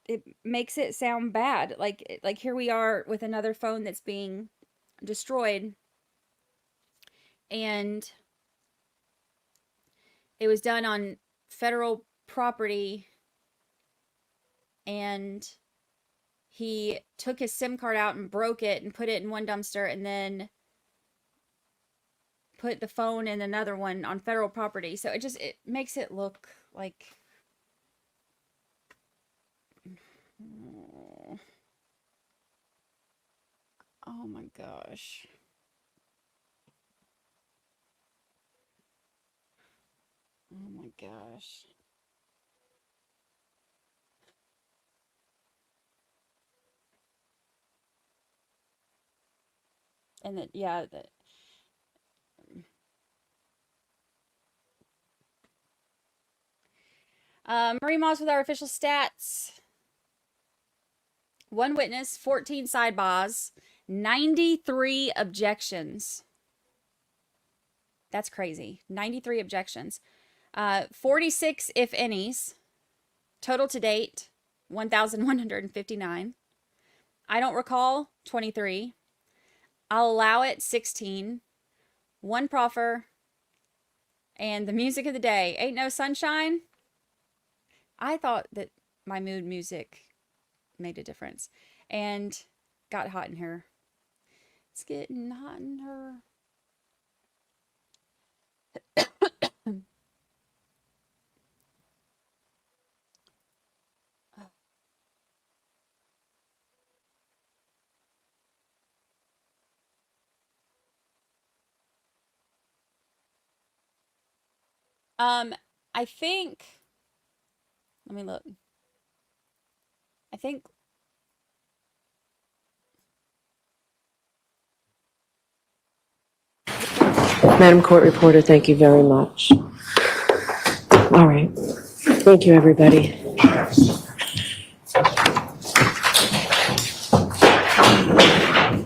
it makes it sound bad. Like here we are with another phone that's being destroyed, and it was done on federal property, and he took his SIM card out and broke it and put it in one dumpster and then put the phone in another one on federal property. So it makes it look like, oh my gosh. Oh my gosh. And that, yeah, that. Marie Moss with our official stats. 1 witness, 14 sidebars, 93 objections. That's crazy. 93 objections. 46 if any's. Total to date, 1,159. I don't recall, 23. I'll allow it, 16. 1 proffer. And the music of the day, Ain't No Sunshine. I thought that my mood music made a difference. And Got Hot in Her. It's getting hot in her. I think, let me look. I think,
Madam Court Reporter, thank you very much. All right. Thank you, everybody.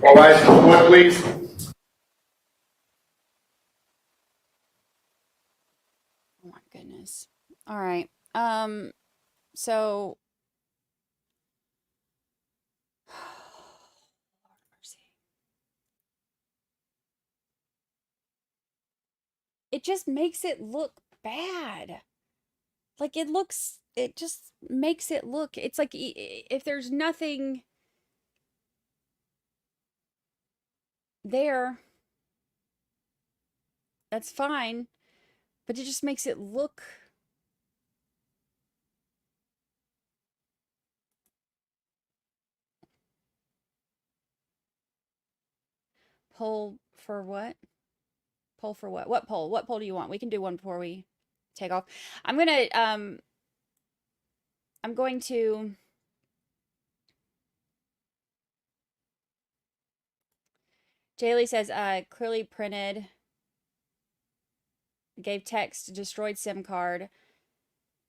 All rise for the court, please.
oh my goodness. All right. So Lord mercy. It just makes it look bad. Like it just makes it look, it's like if there's nothing there, that's fine, but it just makes it look poll for what? Poll for what? What poll? What poll do you want? We can do one before we take off. I'm going to Jaylee says clearly printed, gave text, destroyed SIM card,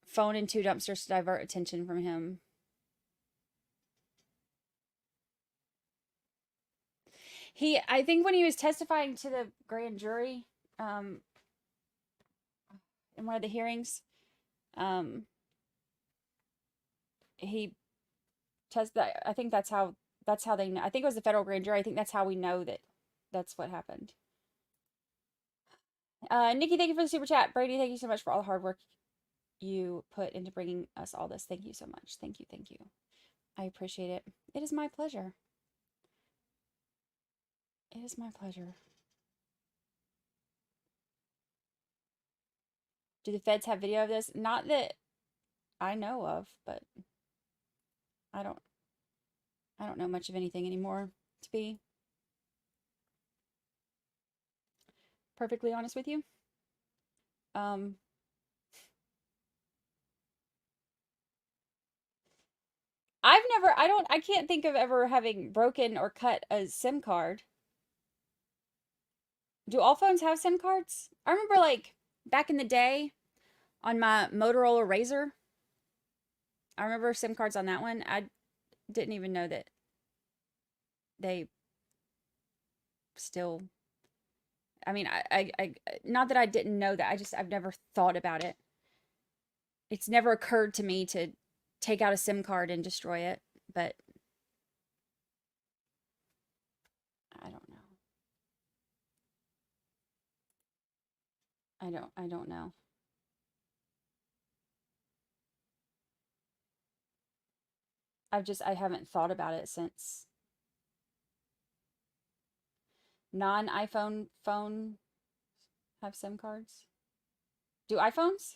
phone in 2 dumpsters to divert attention from him. I think when he was testifying to the grand jury, in one of the hearings, he tested. I think that's how they know. I think it was the federal grand jury. I think that's how we know that that's what happened. Nikki, thank you for the super chat. Brady, thank you so much for all the hard work you put into bringing us all this. Thank you so much. Thank you. I appreciate it. It is my pleasure. It is my pleasure. Do the feds have video of this? Not that I know of, but I don't know much of anything anymore, to be perfectly honest with you. I can't think of ever having broken or cut a SIM card. Do all phones have SIM cards? I remember like back in the day on my Motorola Razr. I remember SIM cards on that one. I didn't even know that they still, I mean, I not that I didn't know that, I've never thought about it. It's never occurred to me to take out a SIM card and destroy it, but I don't know. I don't know. I haven't thought about it since non-iPhone phone have SIM cards? Do iPhones?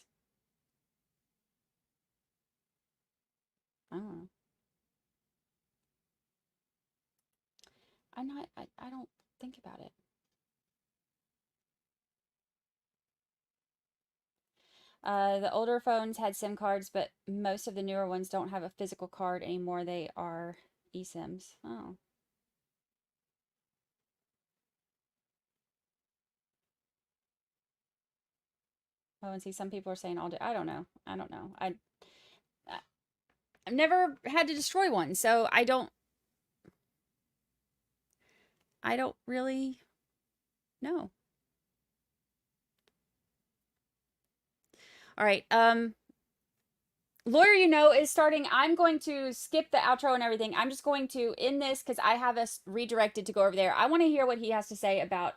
I don't know. I don't think about it. The older phones had SIM cards, but most of the newer ones don't have a physical card anymore. They are eSIMs. Oh. Oh, and see, some people are saying all day. I don't know. I don't know. I've never had to destroy one, so I don't really know. All right. Lawyer You Know is starting. I'm going to skip the outro and everything. I'm just going to end this because I have us redirected to go over there. I want to hear what he has to say about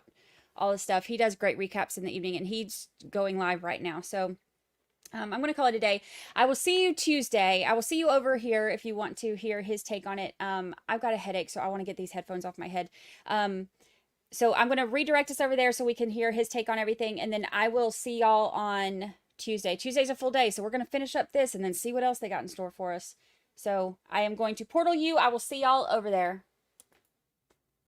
all this stuff. He does great recaps in the evening, and he's going live right now. So I'm going to call it a day. I will see you Tuesday. I will see you over here if you want to hear his take on it. I've got a headache, so I want to get these headphones off my head. So I'm going to redirect us over there so we can hear his take on everything, and then I will see y'all on Tuesday. Tuesday's a full day, so we're going to finish up this and then see what else they got in store for us. So I am going to portal you. I will see y'all over there.